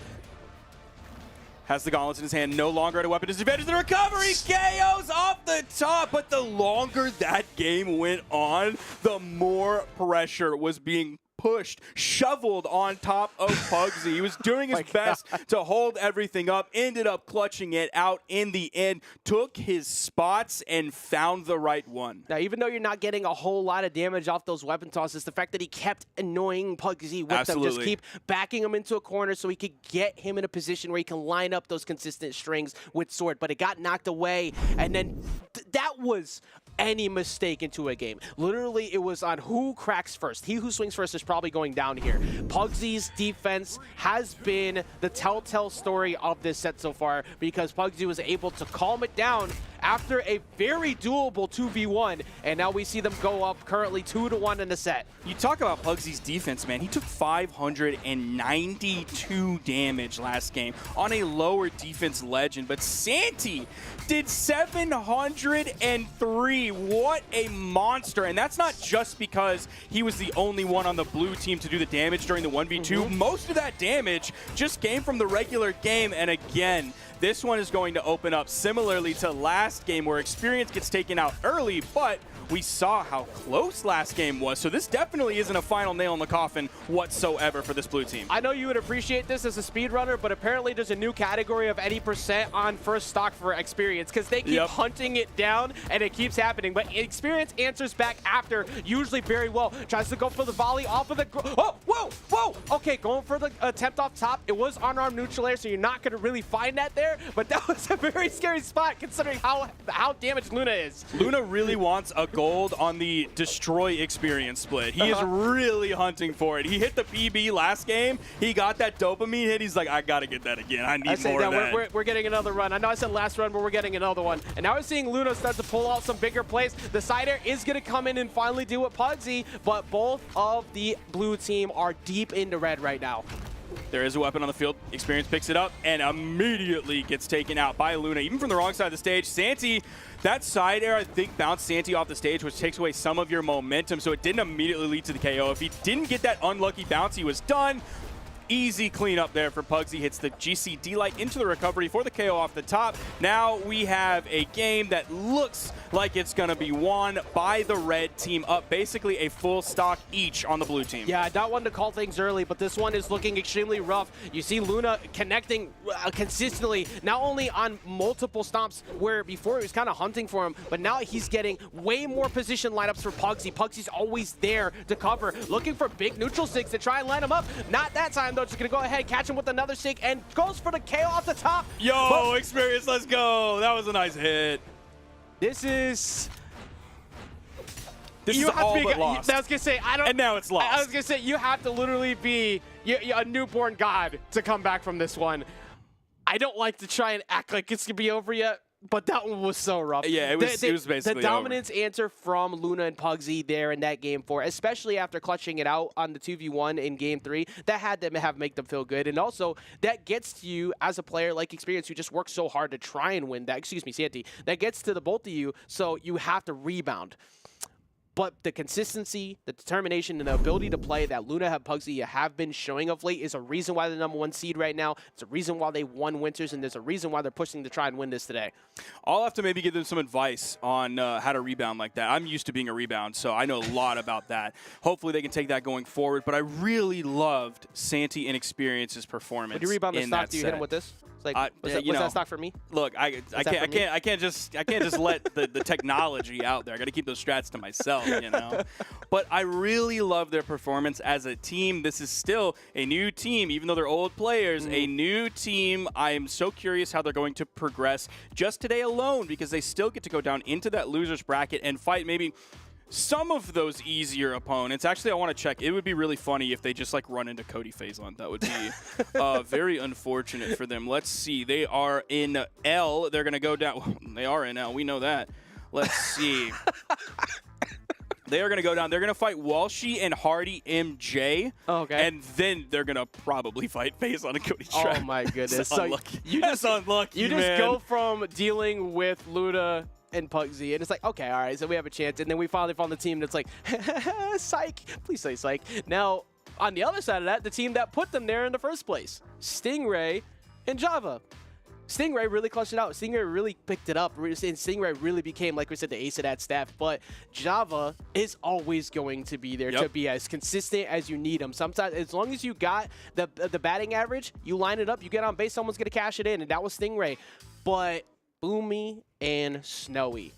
Has the gauntlets in his hand, no longer at a weapon disadvantage. The recovery KOs off the top, but the longer that game went on, the more pressure was being pushed, shoveled on top of Pugsy. He was doing his best to hold everything up, ended up clutching it out in the end, took his spots and found the right one. Now, even though you're not getting a whole lot of damage off those weapon tosses, the fact that he kept annoying Pugsy with them, just keep backing him into a corner so he could get him in a position where he can line up those consistent strings with Sword, but it got knocked away, and then that was any mistake into a game. Literally, it was on who cracks first. He who swings first is probably going down here. Pugsy's defense has been the telltale story of this set so far because Pugsy was able to calm it down after a very doable 2v1, and now we see them go up currently 2-1 in the set. You talk about Pugsy's defense, man. He took 592 damage last game on a lower defense legend, but Santi did 703. What a monster. And that's not just because he was the only one on the blue team to do the damage during the 1v2. Most of that damage just came from the regular game, and again, this one is going to open up similarly to last game where experience gets taken out early, but we saw how close last game was, so this definitely isn't a final nail in the coffin whatsoever for this blue team. I know you would appreciate this as a speedrunner, but apparently there's a new category of any % on first stock for experience because they keep hunting it down and it keeps happening, but experience answers back after, usually very well. Tries to go for the volley off of the... Whoa! Okay, going for the attempt off top. It was unarmed neutral air, so you're not going to really find that there, but that was a very scary spot considering how damaged Luna is. Luna really wants a gold on the destroy experience split. He is really hunting for it. He hit the PB last game. He got that dopamine hit. He's like, I got to get that again. I need more of that. We're getting another run. I know I said last run, but we're getting another one. And now we're seeing Luna start to pull out some bigger plays. The side air is going to come in and finally deal with Pugsy, but both of the blue team are deep into red right now. There is a weapon on the field. Experience picks it up and immediately gets taken out by Luna, even from the wrong side of the stage. Santi, that side air, I think, bounced Santi off the stage, which takes away some of your momentum, so it didn't immediately lead to the KO. If he didn't get that unlucky bounce, he was done. Easy cleanup there for Pugsy. Hits the GC D-Light into the recovery for the KO off the top. Now we have a game that looks like it's going to be won by the red team, up basically a full stock each on the blue team. Yeah, I not one to call things early, but this one is looking extremely rough. You see Luna connecting consistently, not only on multiple stomps where before he was kind of hunting for him, but now he's getting way more position lineups for Pugsy. Pugsy's always there to cover, looking for big neutral sticks to try and line him up. Not that time, though. Just going to go ahead, catch him with another stick, and goes for the KO off the top. Yo, Experience, let's go. That was a nice hit. This is all but lost. I was gonna say and now it's lost. I was gonna say you have to literally be a newborn god to come back from this one. I don't like to try and act like it's gonna be over yet, but that one was so rough. Yeah, it was basically the dominance answer from Luna and Pugsy there in that game 4, especially after clutching it out on the 2v1 in game 3. That had to make them feel good, and also that gets to you as a player like Experience who just works so hard to try and win that. Excuse me, Santi. That gets to the both of you, so you have to rebound. But the consistency, the determination, and the ability to play that Luna and Pugsy have been showing of late is a reason why they're #1 seed right now. It's a reason why they won Winters, and there's a reason why they're pushing to try and win this today. I'll have to maybe give them some advice on how to rebound like that. I'm used to being a rebound, so I know a lot about that. Hopefully they can take that going forward, but I really loved Santi and Experience's performance. When you rebound the in stock, that do you set. hit him with this? Was you know, that stock for me? Look, I can't just let the technology out there. I got to keep those strats to myself, you know. But I really love their performance as a team. This is still a new team, even though they're old players. A new team. I am so curious how they're going to progress just today alone, because they still get to go down into that losers bracket and fight maybe some of those easier opponents. Actually, I want to check. It would be really funny if they just like run into Cody Faison. That would be very unfortunate for them. Let's see. They are in L. They're going to go down. They are in L. We know that. Let's see. They are going to go down. They're going to fight Walshy and Hardy MJ. Oh, okay. And then they're going to probably fight Faison and Cody Trapp. Oh, my goodness. So unlucky. You just unlucky, You just man. go from dealing with Luna and Pugsy, and it's like, okay, all right, so we have a chance, and then we finally found the team that's like, psych, please say psych. Now, on the other side of that, the team that put them there in the first place, Stingray and Java. Stingray really clutched it out. Stingray really picked it up, and Stingray really became, like we said, the ace of that staff. But Java is always going to be there to be as consistent as you need them. Sometimes, as long as you got the batting average, you line it up, you get on base, someone's going to cash it in, and that was Stingray. But Boomy and Snowy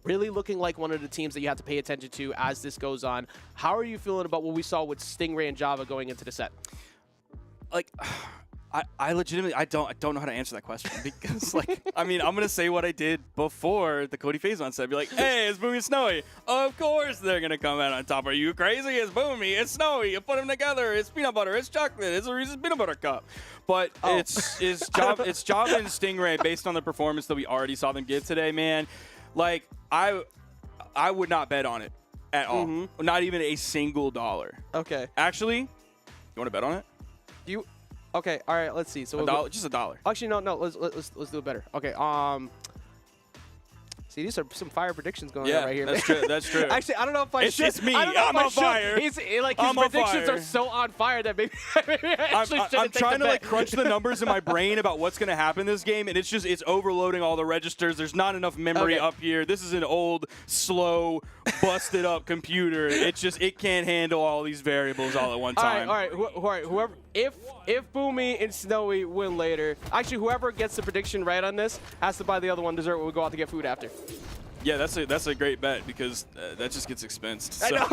really looking like one of the teams that you have to pay attention to as this goes on. How are you feeling about what we saw with Stingray and Java going into the set? Like, I legitimately don't know how to answer that question, because like, I mean, I'm gonna say what I did before the Cody Faison set. I'd be like, hey, it's Boomy and Snowy. Of course they're gonna come out on top. Are you crazy? It's Boomy, it's Snowy. You put them together. It's peanut butter. It's chocolate. It's a Reese's peanut butter cup. But it's Java and Stingray based on the performance that we already saw them give today, man. Like, I would not bet on it at all. Not even a single $1. Okay. Actually, you want to bet on it? Okay, all right, let's see. So just $1. Actually, no, let's do it better. Okay, see, these are some fire predictions going on right here. That's true. That's true. Actually, I don't know if I should. It's me. I don't know I'm if I on should. fire. His I'm on predictions fire. are so on fire that maybe I actually shouldn't I'm take trying the to bet. like crunch the numbers in my brain about what's going to happen this game, and it's overloading all the registers. There's not enough memory up here. This is an old, slow, busted up computer. It can't handle all these variables all at one time. All right. Whoever, if Boomy and Snowy win later, actually whoever gets the prediction right on this has to buy the other one dessert when we go out to get food after. Yeah, that's a great bet, because that just gets expensed. So. I know.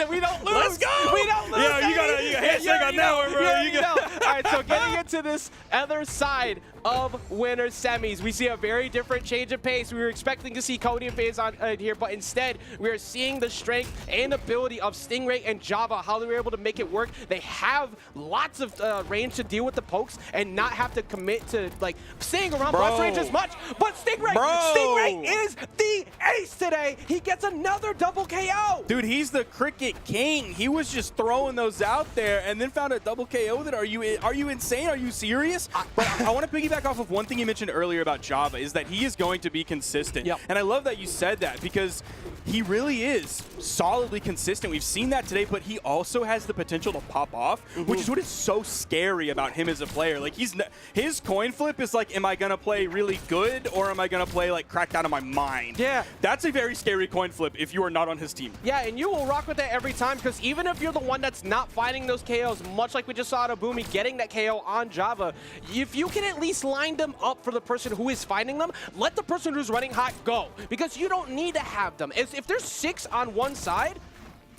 We don't lose. Let's go. We don't lose. Yeah, you got hashtag on that one, bro. You know. All right, so getting into this other side of winter semis, we see a very different change of pace. We were expecting to see Cody and FaZe on here, but instead we are seeing the strength and ability of Stingray and Java, how they were able to make it work. They have lots of range to deal with the pokes and not have to commit to like staying around blast range as much. But Stingray is the ace today. He gets another double KO. Dude, he's the cricket king. He was just throwing those out there and then found a double KO. Are you insane? Are you serious? But I want to piggyback off of one thing you mentioned earlier about Java, is that he is going to be consistent. Yep. And I love that you said that, because He really is solidly consistent. We've seen that today, but he also has the potential to pop off, which is what is so scary about him as a player. Like his coin flip is like, am I gonna play really good or am I gonna play like cracked out of my mind? Yeah. That's a very scary coin flip if you are not on his team. Yeah, and you will rock with that every time, because even if you're the one that's not finding those KOs, much like we just saw out of Boomy getting that KO on Java, if you can at least line them up for the person who is finding them, let the person who's running hot go, because you don't need to have them. If there's 6 on one side,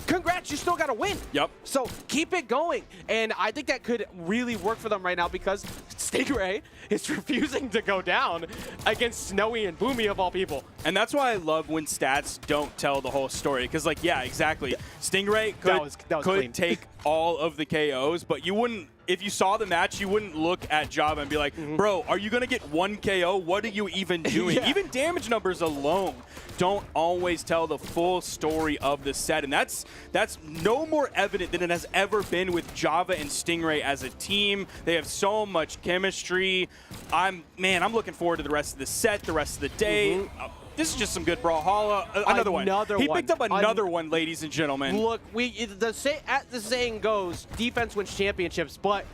congrats, you still got to win. Yep. So keep it going. And I think that could really work for them right now, because Stingray is refusing to go down against Snowy and Boomy of all people. And that's why I love when stats don't tell the whole story. Because, like, yeah, exactly. Stingray That was clean. take all of the KOs, but you wouldn't, if you saw the match, you wouldn't look at Java and be like, bro, are you going to get 1 KO? What are you even doing? Yeah. Even damage numbers alone don't always tell the full story of the set. And that's no more evident than it has ever been with Java and Stingray as a team. They have so much chemistry. I'm looking forward to the rest of the set, the rest of the day. This is just some good Brawlhalla. Another one. He picked up another one, ladies and gentlemen. Look, as the saying goes, defense wins championships, but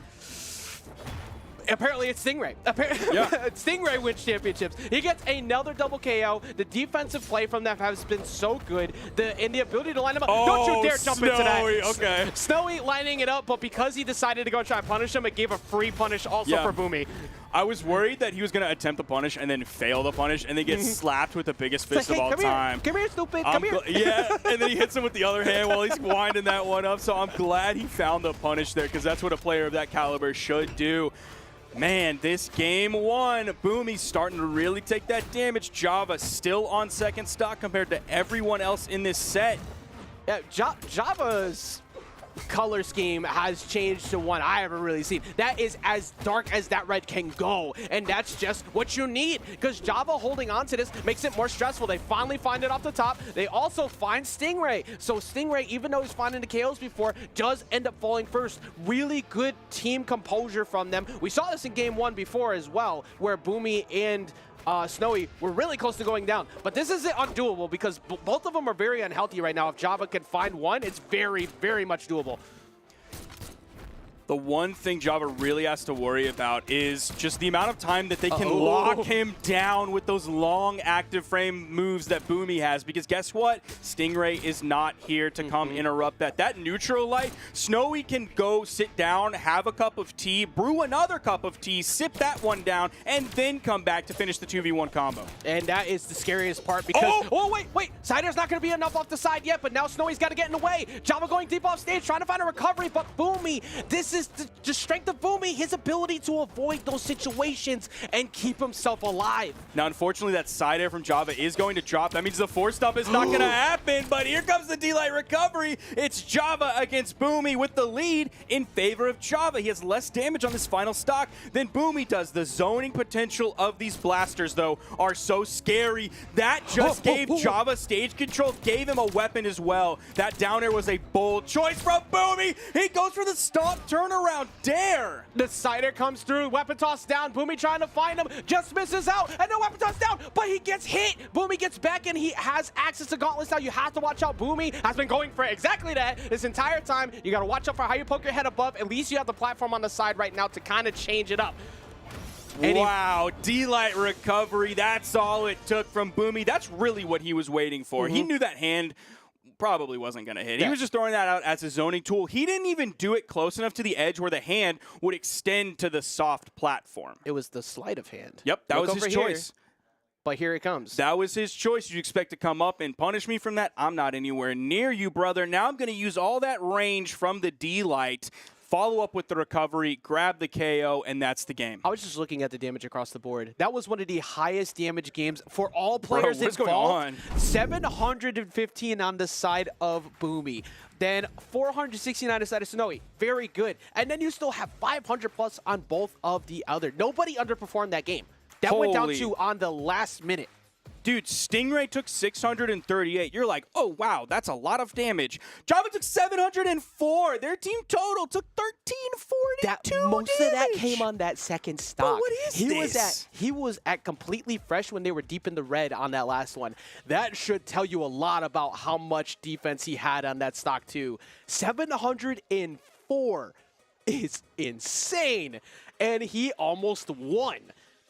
apparently it's Stingray. Stingray wins championships. He gets another double KO. The defensive play from them has been so good. And the ability to line him up. Don't you dare jump into that. Okay. Snowy lining it up, but because he decided to go try and punish him, it gave a free punish also for Boomy. I was worried that he was going to attempt the punish and then fail the punish and then get slapped with the biggest fist of all time. Come here, stupid. Come here. Yeah, and then he hits him with the other hand while he's winding that one up. So I'm glad he found the punish there, because that's what a player of that caliber should do. Man, this game 1, Boomy's starting to really take that damage. Java still on second stock compared to everyone else in this set. Yeah, Java's color scheme has changed to one I haven't really seen. That is as dark as that red can go, and that's just what you need, because Java holding on to this makes it more stressful. They finally find it off the top. They also find Stingray. So Stingray, even though he's finding the KOs before, does end up falling first. Really good team composure from them. We saw this in game 1 before as well, where Boomy and Snowy were really close to going down. But this isn't undoable, because both of them are very unhealthy right now. If Java can find one, it's very, very much doable. The one thing Java really has to worry about is just the amount of time that they can lock him down with those long active frame moves that Boomy has. Because guess what? Stingray is not here to come interrupt that. That neutral light, Snowy can go sit down, have a cup of tea, brew another cup of tea, sip that one down, and then come back to finish the 2v1 combo. And that is the scariest part, because... wait. Sider's not going to be enough off the side yet, but now Snowy's got to get in the way. Java going deep off stage, trying to find a recovery, but Boomy, this is the strength of Boomy, his ability to avoid those situations and keep himself alive. Now, unfortunately, that side air from Java is going to drop. That means the force stop is not going to happen, but here comes the D-Light recovery. It's Java against Boomy with the lead in favor of Java. He has less damage on this final stock than Boomy does. The zoning potential of these blasters, though, are so scary. That just gave Java stage control, gave him a weapon as well. That down air was a bold choice from Boomy. He goes for the stomp turnaround dare. The side air comes through, weapon toss down. Boomy trying to find him, just misses out, and no weapon toss down, but he gets hit. Boomy gets back, and he has access to gauntlets now. You have to watch out. Boomy has been going for exactly that this entire time. You got to watch out for how you poke your head above. At least you have the platform on the side right now to kind of change it up. Wow, D-Light recovery. That's all it took from Boomy. That's really what he was waiting for. He knew that hand probably wasn't going to hit. He was just throwing that out as a zoning tool. He didn't even do it close enough to the edge where the hand would extend to the soft platform. It was the sleight of hand. Yep, that was his choice. But here it comes. That was his choice. You expect to come up and punish me from that? I'm not anywhere near you, brother. Now I'm going to use all that range from the D-Light, follow up with the recovery, grab the KO, and that's the game. I was just looking at the damage across the board. That was one of the highest damage games for all players what's involved. going on? 715 on the side of Boomy. Then 469 on the side of Snowy. Very good. And then you still have 500 plus on both of the other. Nobody underperformed that game. That went down to on the last minute. Dude, Stingray took 638. You're like, oh, wow, that's a lot of damage. Java took 704. Their team total took 1340. Most of that came on that second stock. what is this? He was at completely fresh when they were deep in the red on that last one. That should tell you a lot about how much defense he had on that stock too. 704 is insane, and he almost won.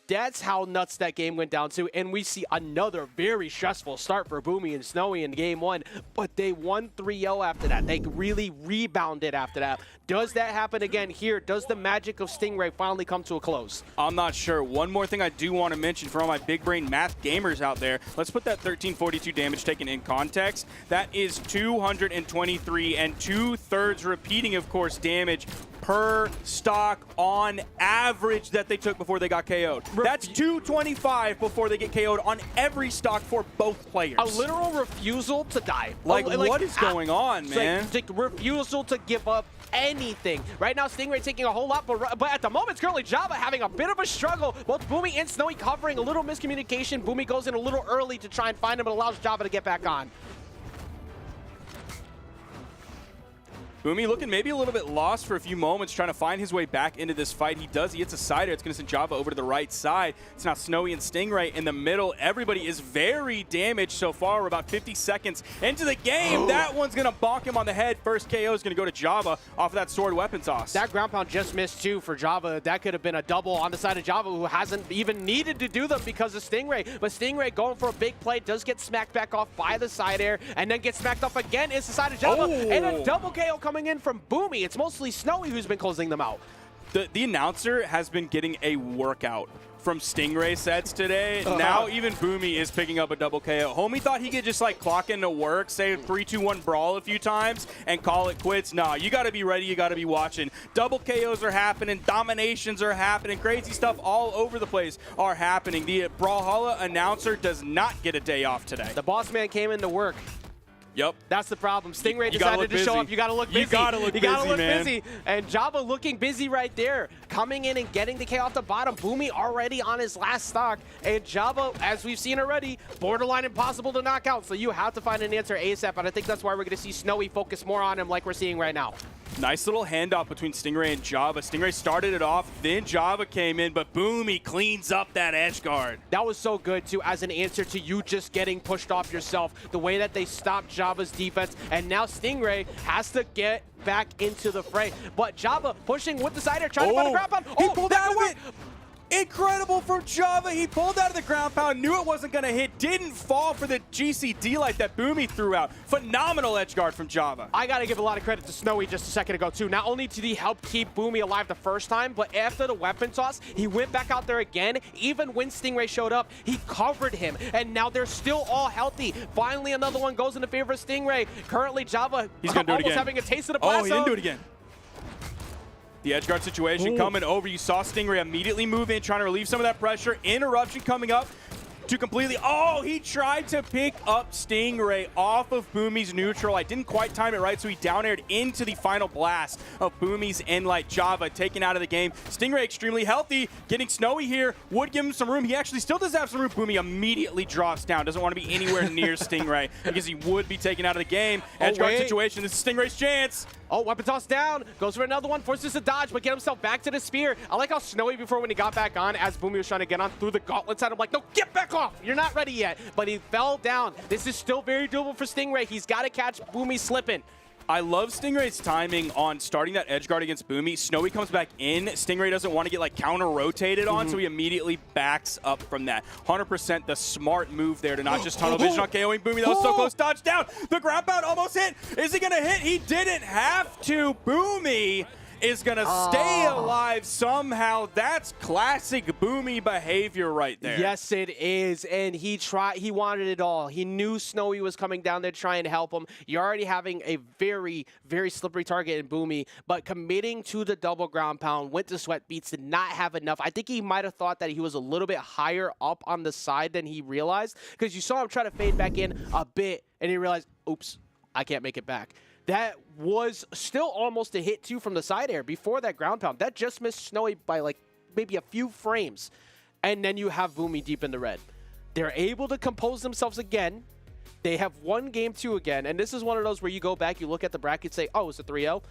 That's how nuts that game went down to, and we see another very stressful start for Boomy and Snowy in game one, but they won 3-0 after that. They really rebounded after that. Does that happen again here? Does the magic of Stingray finally come to a close? I'm not sure. One more thing I do want to mention for all my big brain math gamers out there, let's put that 1342 damage taken in context. That is 223 and 2/3 repeating, of course, damage per stock on average that they took before they got KO'd. That's 225 before they get KO'd on every stock for both players. A literal refusal to die. Like what is going on, man? Like refusal to give up anything. Right now, Stingray taking a whole lot, but at the moment, it's currently Java having a bit of a struggle. Both Boomy and Snowy covering, a little miscommunication. Boomy goes in a little early to try and find him, but allows Java to get back on. Boomy looking maybe a little bit lost for a few moments, trying to find his way back into this fight. He does. He hits a sider. It's going to send Java over to the right side. It's now Snowy and Stingray in the middle. Everybody is very damaged so far. We're about 50 seconds into the game. That one's going to bonk him on the head. First KO is going to go to Java off of that sword weapon toss. That ground pound just missed too for Java. That could have been a double on the side of Java, who hasn't even needed to do them because of Stingray. But Stingray going for a big play, does get smacked back off by the side air, and then gets smacked off again. It's the side of Java, and a double KO coming in from Boomy. It's mostly Snowy who's been closing them out. The announcer has been getting a workout from Stingray sets today. Now even Boomy is picking up a double KO. Homie thought he could just like clock into work, say 3-2-1 brawl a few times, and call it quits. Nah, you got to be ready. You got to be watching. Double KOs are happening. Dominations are happening. Crazy stuff all over the place are happening. The Brawlhalla announcer does not get a day off today. The boss man came into work. Yep. That's the problem. Stingray decided to show up. You got to look busy. You got to look busy. And Java looking busy right there. Coming in and getting the K off the bottom. Boomy already on his last stock. And Java, as we've seen already, borderline impossible to knock out. So you have to find an answer ASAP. And I think that's why we're going to see Snowy focus more on him like we're seeing right now. Nice little handoff between Stingray and Java. Stingray started it off, then Java came in, but Boomy cleans up that edge guard. That was so good, too, as an answer to you just getting pushed off yourself. The way that they stopped Java's defense, and now Stingray has to get back into the fray. But Java pushing with the side air, trying to find a ground pound. He pulled out of it. Incredible from Java. He pulled out of the ground pound, knew it wasn't going to hit, didn't fall for the GCD light that Boomy threw out. Phenomenal edge guard from Java. I got to give a lot of credit to Snowy just a second ago, too. Not only did he help keep Boomy alive the first time, but after the weapon toss, he went back out there again. Even when Stingray showed up, he covered him, and now they're still all healthy. Finally, another one goes in the favor of Stingray. Currently, Java almost having a taste of the blast. Oh, he didn't do it again. The edge guard situation coming over. You saw Stingray immediately move in, trying to relieve some of that pressure. Interruption coming up to completely... Oh, he tried to pick up Stingray off of Boomy's neutral. I didn't quite time it right, so he down aired into the final blast of Boomy's Enlight. Java taken out of the game. Stingray extremely healthy, getting Snowy here. Would give him some room. He actually still does have some room. Boomy immediately drops down. Doesn't want to be anywhere near Stingray because he would be taken out of the game. Edge guard situation. This is Stingray's chance. Oh, weapon toss down. Goes for another one. Forces a dodge, but get himself back to the spear. I like how Snowy before when he got back on, as Boomy was trying to get on through the gauntlets at him, like, no, get back off. You're not ready yet. But he fell down. This is still very doable for Stingray. He's got to catch Boomy slipping. I love Stingray's timing on starting that edge guard against Boomy. Snowy comes back in. Stingray doesn't want to get like counter-rotated on, so he immediately backs up from that. 100% the smart move there to not just tunnel vision on KOing Boomy. That was so close. Dodge down. The ground pound almost hit. Is he going to hit? He didn't have to. Boomy is going to stay alive somehow. That's classic Boomy behavior right there. Yes, it is. And he wanted it all. He knew Snowy was coming down there trying to help him. You're already having a very, very slippery target in Boomy, but committing to the double ground pound, went to sweat beats, did not have enough. I think he might have thought that he was a little bit higher up on the side than he realized, because you saw him try to fade back in a bit, and he realized, oops, I can't make it back. That was still almost a hit, too, from the side air before that ground pound. That just missed Snowy by, like, maybe a few frames. And then you have Boomy deep in the red. They're able to compose themselves again. They have won game 2 again, and this is one of those where you go back, you look at the bracket, say, oh, it's a 3-0.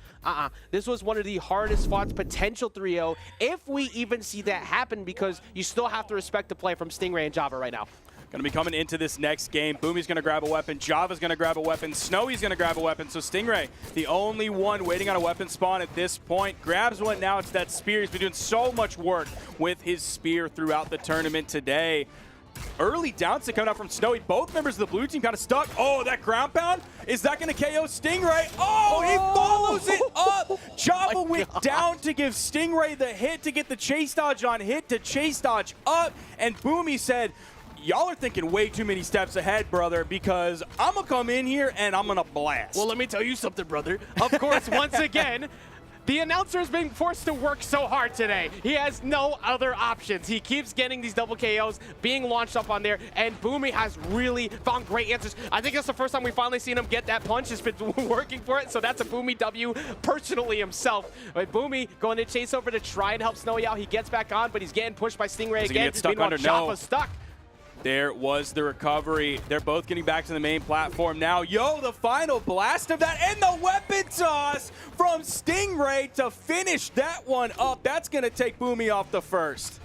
This was one of the hardest fought potential 3-0, if we even see that happen, because you still have to respect the play from Stingray and Java right now. Going to be coming into this next game. Boomy's going to grab a weapon. Java's going to grab a weapon. Snowy's going to grab a weapon. So Stingray, the only one waiting on a weapon spawn at this point, grabs one. Now it's that spear. He's been doing so much work with his spear throughout the tournament today. Early downset coming out from Snowy. Both members of the blue team kind of stuck. Oh, that ground pound? Is that going to KO Stingray? Oh, he follows it up. Java went down to give Stingray the hit to get the chase dodge on hit to chase dodge up. And Boomy said, y'all are thinking way too many steps ahead, brother, because I'm going to come in here and I'm going to blast. Well, let me tell you something, brother. Of course, once again, the announcer's been forced to work so hard today. He has no other options. He keeps getting these double KOs being launched up on there, and Boomy has really found great answers. I think that's the first time we've finally seen him get that punch. He's been working for it, so that's a Boomy W personally himself. But Boomy going to chase over to try and help Snowy out. He gets back on, but he's getting pushed by Stingray again. Get stuck under? Java's stuck. There was the recovery. They're both getting back to the main platform now. Yo, the final blast of that, and the weapon toss from Stingray to finish that one up. That's going to take Boomy off the first.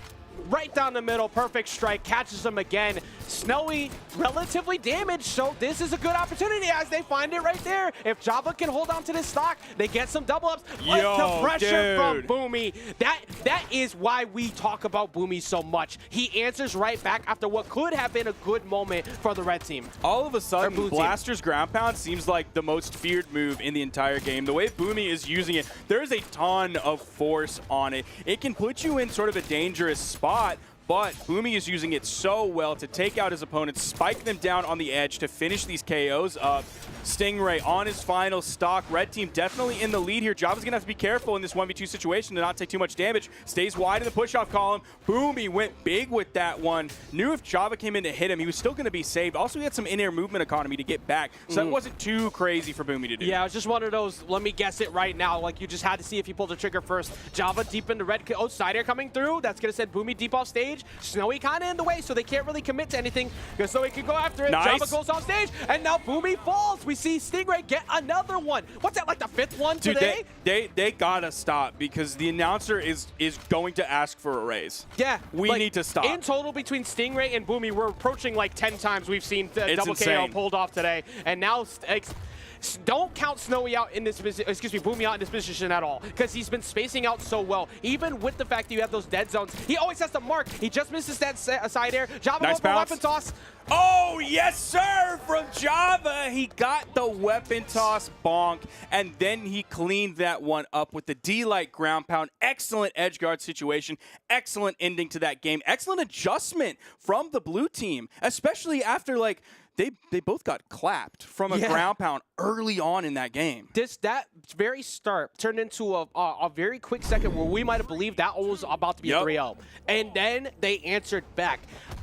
Right down the middle, perfect strike, catches him again. Snowy, relatively damaged, so this is a good opportunity as they find it right there. If Java can hold on to this stock, they get some double ups. The pressure from Boomy. That is why we talk about Boomy so much. He answers right back after what could have been a good moment for the red team. All of a sudden, Blaster's ground pound seems like the most feared move in the entire game. The way Boomy is using it, there's a ton of force on it. It can put you in sort of a dangerous spot, but Boomy is using it so well to take out his opponents, spike them down on the edge to finish these KOs up. Stingray on his final stock. Red team definitely in the lead here. Java's going to have to be careful in this 1v2 situation to not take too much damage. Stays wide in the push-off column. Boomy went big with that one. Knew if Java came in to hit him, he was still going to be saved. Also, he had some in-air movement economy to get back, so that wasn't too crazy for Boomy to do. Yeah, it was just one of those, let me guess it right now. Like, you just had to see if he pulled the trigger first. Java deep in the red. Oh, side air coming through. That's going to send Boomy deep off stage. Snowy kind of in the way, so they can't really commit to anything because Snowy can go after it. Nice. Java goes off stage, and now Boomy falls. We see Stingray get another one. What's that, like the 5th one today? They gotta stop because the announcer is going to ask for a raise. Yeah. We need to stop. In total, between Stingray and Boomy, we're approaching like 10 times we've seen the double insane. KO pulled off today. And now, don't count Snowy out in this position, excuse me, Boomy out in this position at all, because he's been spacing out so well. Even with the fact that you have those dead zones, he always has to mark. He just misses that side air. Java Nice over bounce. weapon toss. Oh, yes, sir, from Java. He got the weapon toss bonk, and then he cleaned that one up with the D-Light ground pound. Excellent edge guard situation. Excellent ending to that game. Excellent adjustment from the blue team, especially after, like, they both got clapped from a ground pound early on in that game. That very start turned into a very quick second where we might have believed that was about to be a 3-0. And then they answered back.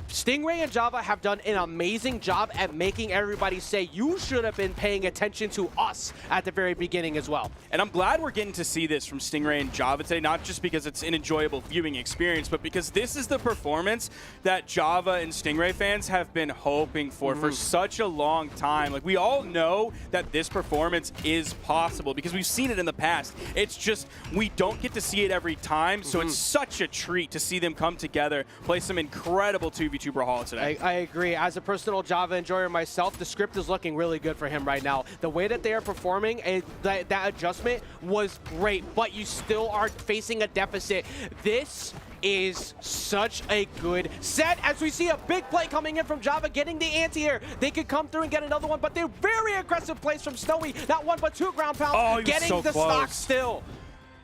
Stingray and Java have done an amazing job at making everybody say you should have been paying attention to us at the very beginning as well. And I'm glad we're getting to see this from Stingray and Java today, not just because it's an enjoyable viewing experience, but because this is the performance that Java and Stingray fans have been hoping for such a long time. Like, we all know that this performance is possible because we've seen it in the past. It's just we don't get to see it every time, so it's such a treat to see them come together, play some incredible 2v2 Brawlhalla today. I agree. As a personal Java enjoyer myself, the script is looking really good for him right now. The way that they are performing, and that adjustment was great, but you still are facing a deficit. This is such a good set as we see a big play coming in from Java, getting the anti-air. They could come through and get another one, but they're very aggressive plays from Snowy. Not one, but 2 ground pounds, getting so the stock still.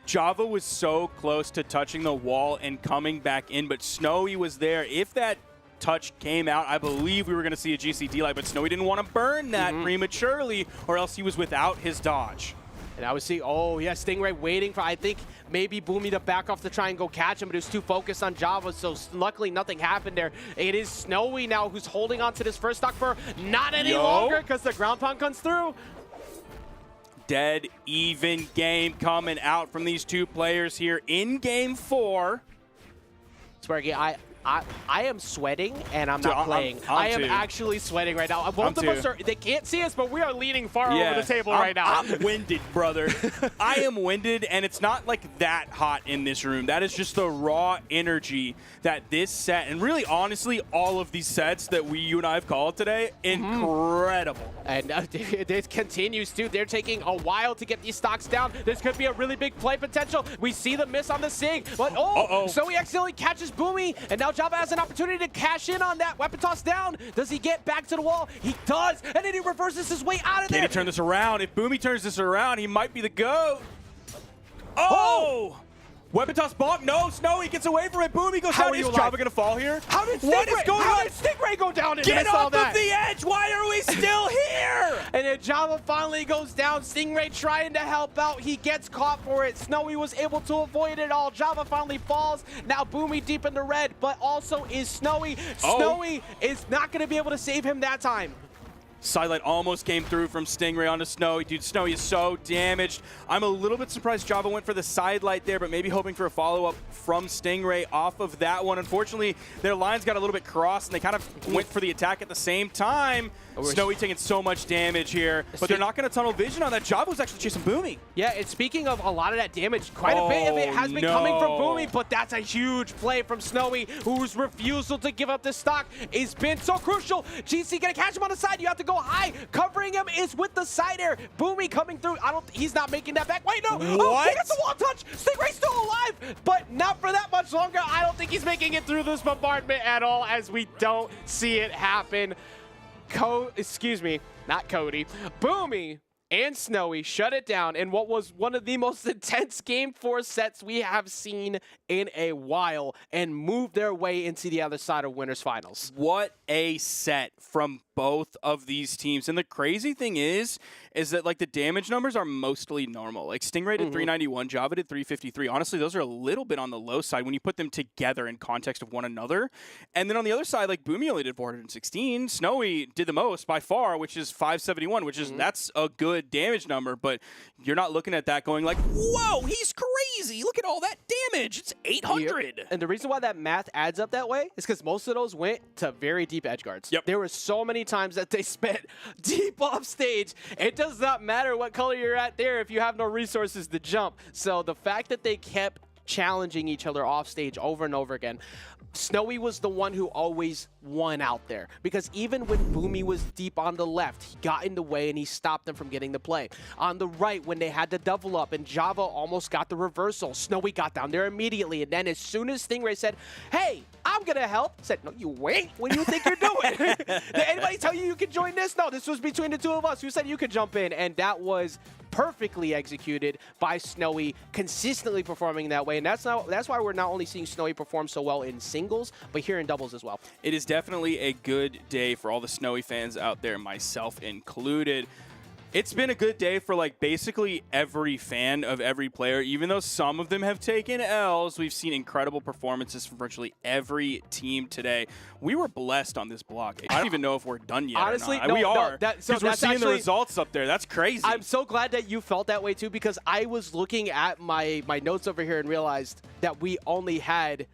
Java was so close to touching the wall and coming back in, but Snowy was there. If that touch came out, I believe we were going to see a GCD light, but Snowy didn't want to burn that prematurely, or else he was without his dodge. And I would see, oh yeah, Stingray waiting for, I think, maybe Boomy to back off to try and go catch him, but he was too focused on Java, so luckily nothing happened there. It is Snowy now who's holding on to this first stock for not any longer because the ground pound comes through. Dead even game coming out from these two players here in game 4. Sparky, I am sweating, and I'm Dude, not playing. I am too. actually sweating right now. Both of us they can't see us, but we are leaning far over the table right now. I'm winded, brother. I am winded, and it's not like that hot in this room. That is just the raw energy that this set, and really, honestly, all of these sets that you and I have called today, incredible. And this continues, too. They're taking a while to get these stocks down. This could be a really big play potential. We see the miss on the Sig, but so he accidentally catches Boomy, and now Java has an opportunity to cash in on that. Weapon toss down. Does he get back to the wall? He does, and then he reverses his way out of there. Can he turn this around? If Boomy turns this around, he might be the GOAT. Oh! Weapon toss bonk. No, Snowy gets away from it. Boomy goes down. Is Java going to fall here? How did Stingray go down and Get miss all off that? of the edge! Why are we still here? And then Java finally goes down. Stingray trying to help out. He gets caught for it. Snowy was able to avoid it all. Java finally falls. Now Boomy deep in the red, but also is Snowy. Snowy is not going to be able to save him that time. Sidelight almost came through from Stingray onto Snowy. Dude, Snowy is so damaged. I'm a little bit surprised Java went for the sidelight there, but maybe hoping for a follow-up from Stingray off of that one. Unfortunately, their lines got a little bit crossed, and they kind of went for the attack at the same time. Snowy taking so much damage here, but they're not going to tunnel vision on that. Java was actually chasing Boomy. Yeah, and speaking of a lot of that damage, quite a bit of it has been coming from Boomy, but that's a huge play from Snowy, whose refusal to give up the stock has been so crucial. GC gonna catch him on the side. You have to go high. Covering him is with the side air. Boomy coming through. He's not making that back. Wait, no. What? Oh, he gets the wall touch. Stingray's still alive, but not for that much longer. I don't think he's making it through this bombardment at all, as we don't see it happen. Excuse me, not Cody. Boomy and Snowy shut it down in what was one of the most intense Game 4 sets we have seen in a while, and moved their way into the other side of Winners Finals. What a set from both of these teams. And the crazy thing is that like the damage numbers are mostly normal. Like Stingray did 391, Java did 353. Honestly, those are a little bit on the low side when you put them together in context of one another. And then on the other side, like Boomy only did 416. Snowy did the most by far, which is 571, which is that's a good damage number, but you're not looking at that going like, whoa, he's crazy. Look at all that damage. It's 800. Yep. And the reason why that math adds up that way is because most of those went to very deep edge guards. Yep. There were so many times that they spent deep off stage. It does not matter what color you're at there if you have no resources to jump. So the fact that they kept challenging each other off stage over and over again, Snowy was the one who always won out there, because even when Boomy was deep on the left, he got in the way and he stopped them from getting the play. On the right, when they had to double up and Java almost got the reversal, Snowy got down there immediately, and then as soon as Stingray said, hey, I'm gonna help, said, no, you wait, what do you think you're doing? Did anybody tell you can join this? No, this was between the two of us. Who said you could jump in? And that was perfectly executed by Snowy, consistently performing that way. And that's why we're not only seeing Snowy perform so well in singles, but here in doubles as well. It is definitely a good day for all the Snowy fans out there, myself included. It's been a good day for like basically every fan of every player. Even though some of them have taken L's, we've seen incredible performances from virtually every team today. We were blessed on this block. I don't even know if we're done yet. Honestly, or not. no, we are. So we're seeing the results up there. That's crazy. I'm so glad that you felt that way too, because I was looking at my notes over here and realized that we only had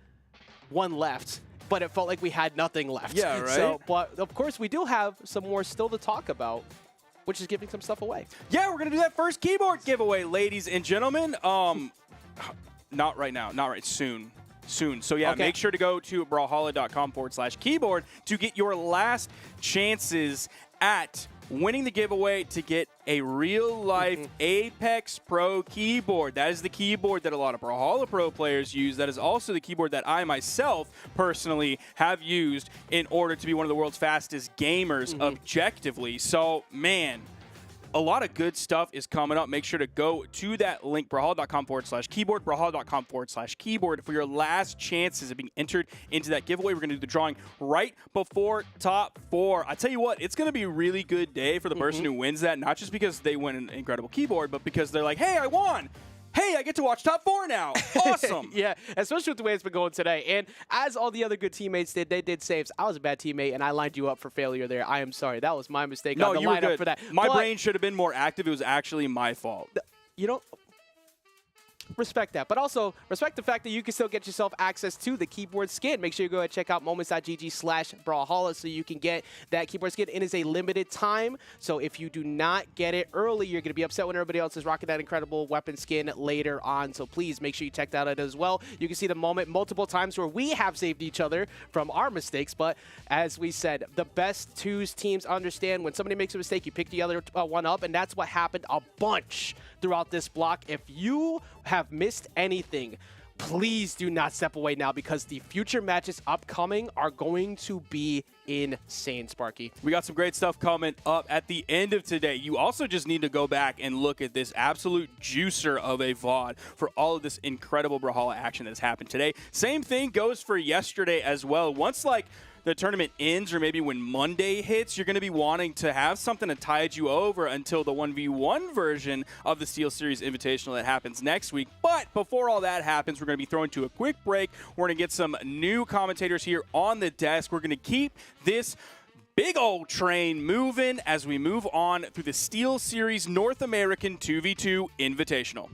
one left, but it felt like we had nothing left. Yeah, right? So, but of course, we do have some more still to talk about, which is giving some stuff away. Yeah, we're going to do that first keyboard giveaway, ladies and gentlemen. Not right now. Not right. Soon. So, yeah, Okay. Make sure to go to brawlhalla.com/keyboard to get your last chances at winning the giveaway to get a real-life Apex Pro keyboard. That is the keyboard that a lot of Brawlhalla Pro players use. That is also the keyboard that I myself personally have used in order to be one of the world's fastest gamers objectively. So, man, a lot of good stuff is coming up. Make sure to go to that link, brawlhalla.com/keyboard, brawlhalla.com/keyboard for your last chances of being entered into that giveaway. We're going to do the drawing right before top 4. I tell you what, it's going to be a really good day for the person who wins that, not just because they win an incredible keyboard, but because they're like, hey, I won. Hey, I get to watch top 4 now. Awesome. Yeah, especially with the way it's been going today. And as all the other good teammates did, they did saves. I was a bad teammate, and I lined you up for failure there. I am sorry. That was my mistake on the you were lineup good. for that. My But, brain should have been more active. It was actually my fault. you know, respect that. But also respect the fact that you can still get yourself access to the keyboard skin. Make sure you go ahead and check out moments.gg/Brawlhalla so you can get that keyboard skin. It is a limited time, so if you do not get it early, you're going to be upset when everybody else is rocking that incredible weapon skin later on. So please make sure you check that out as well. You can see the moment multiple times where we have saved each other from our mistakes, but as we said, the best twos teams understand when somebody makes a mistake, you pick the other one up, and that's what happened a bunch throughout this block. If you have missed anything, please do not step away now, because the future matches upcoming are going to be insane, Sparky. We got some great stuff coming up at the end of today. You also just need to go back and look at this absolute juicer of a VOD for all of this incredible Brawlhalla action that has happened today. Same thing goes for yesterday as well. Once the tournament ends, or maybe when Monday hits, you're going to be wanting to have something to tide you over until the 1v1 version of the SteelSeries Invitational that happens next week. But before all that happens, we're going to be throwing to a quick break. We're going to get some new commentators here on the desk. We're going to keep this big old train moving as we move on through the SteelSeries North American 2v2 Invitational.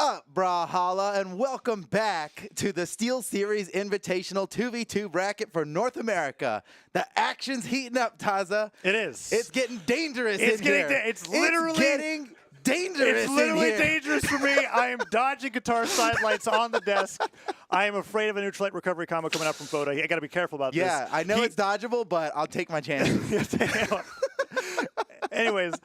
up, Brawlhalla, and welcome back to the SteelSeries Invitational 2v2 bracket for North America. The action's heating up, Taza. It is. It's getting dangerous It's in getting here. it's literally getting dangerous It's literally in here. dangerous for me. I am dodging guitar sidelights on the desk. I am afraid of a neutral light recovery combo coming out from Foda. I got to be careful about this. Yeah, I know it's dodgeable, but I'll take my chances. Anyways,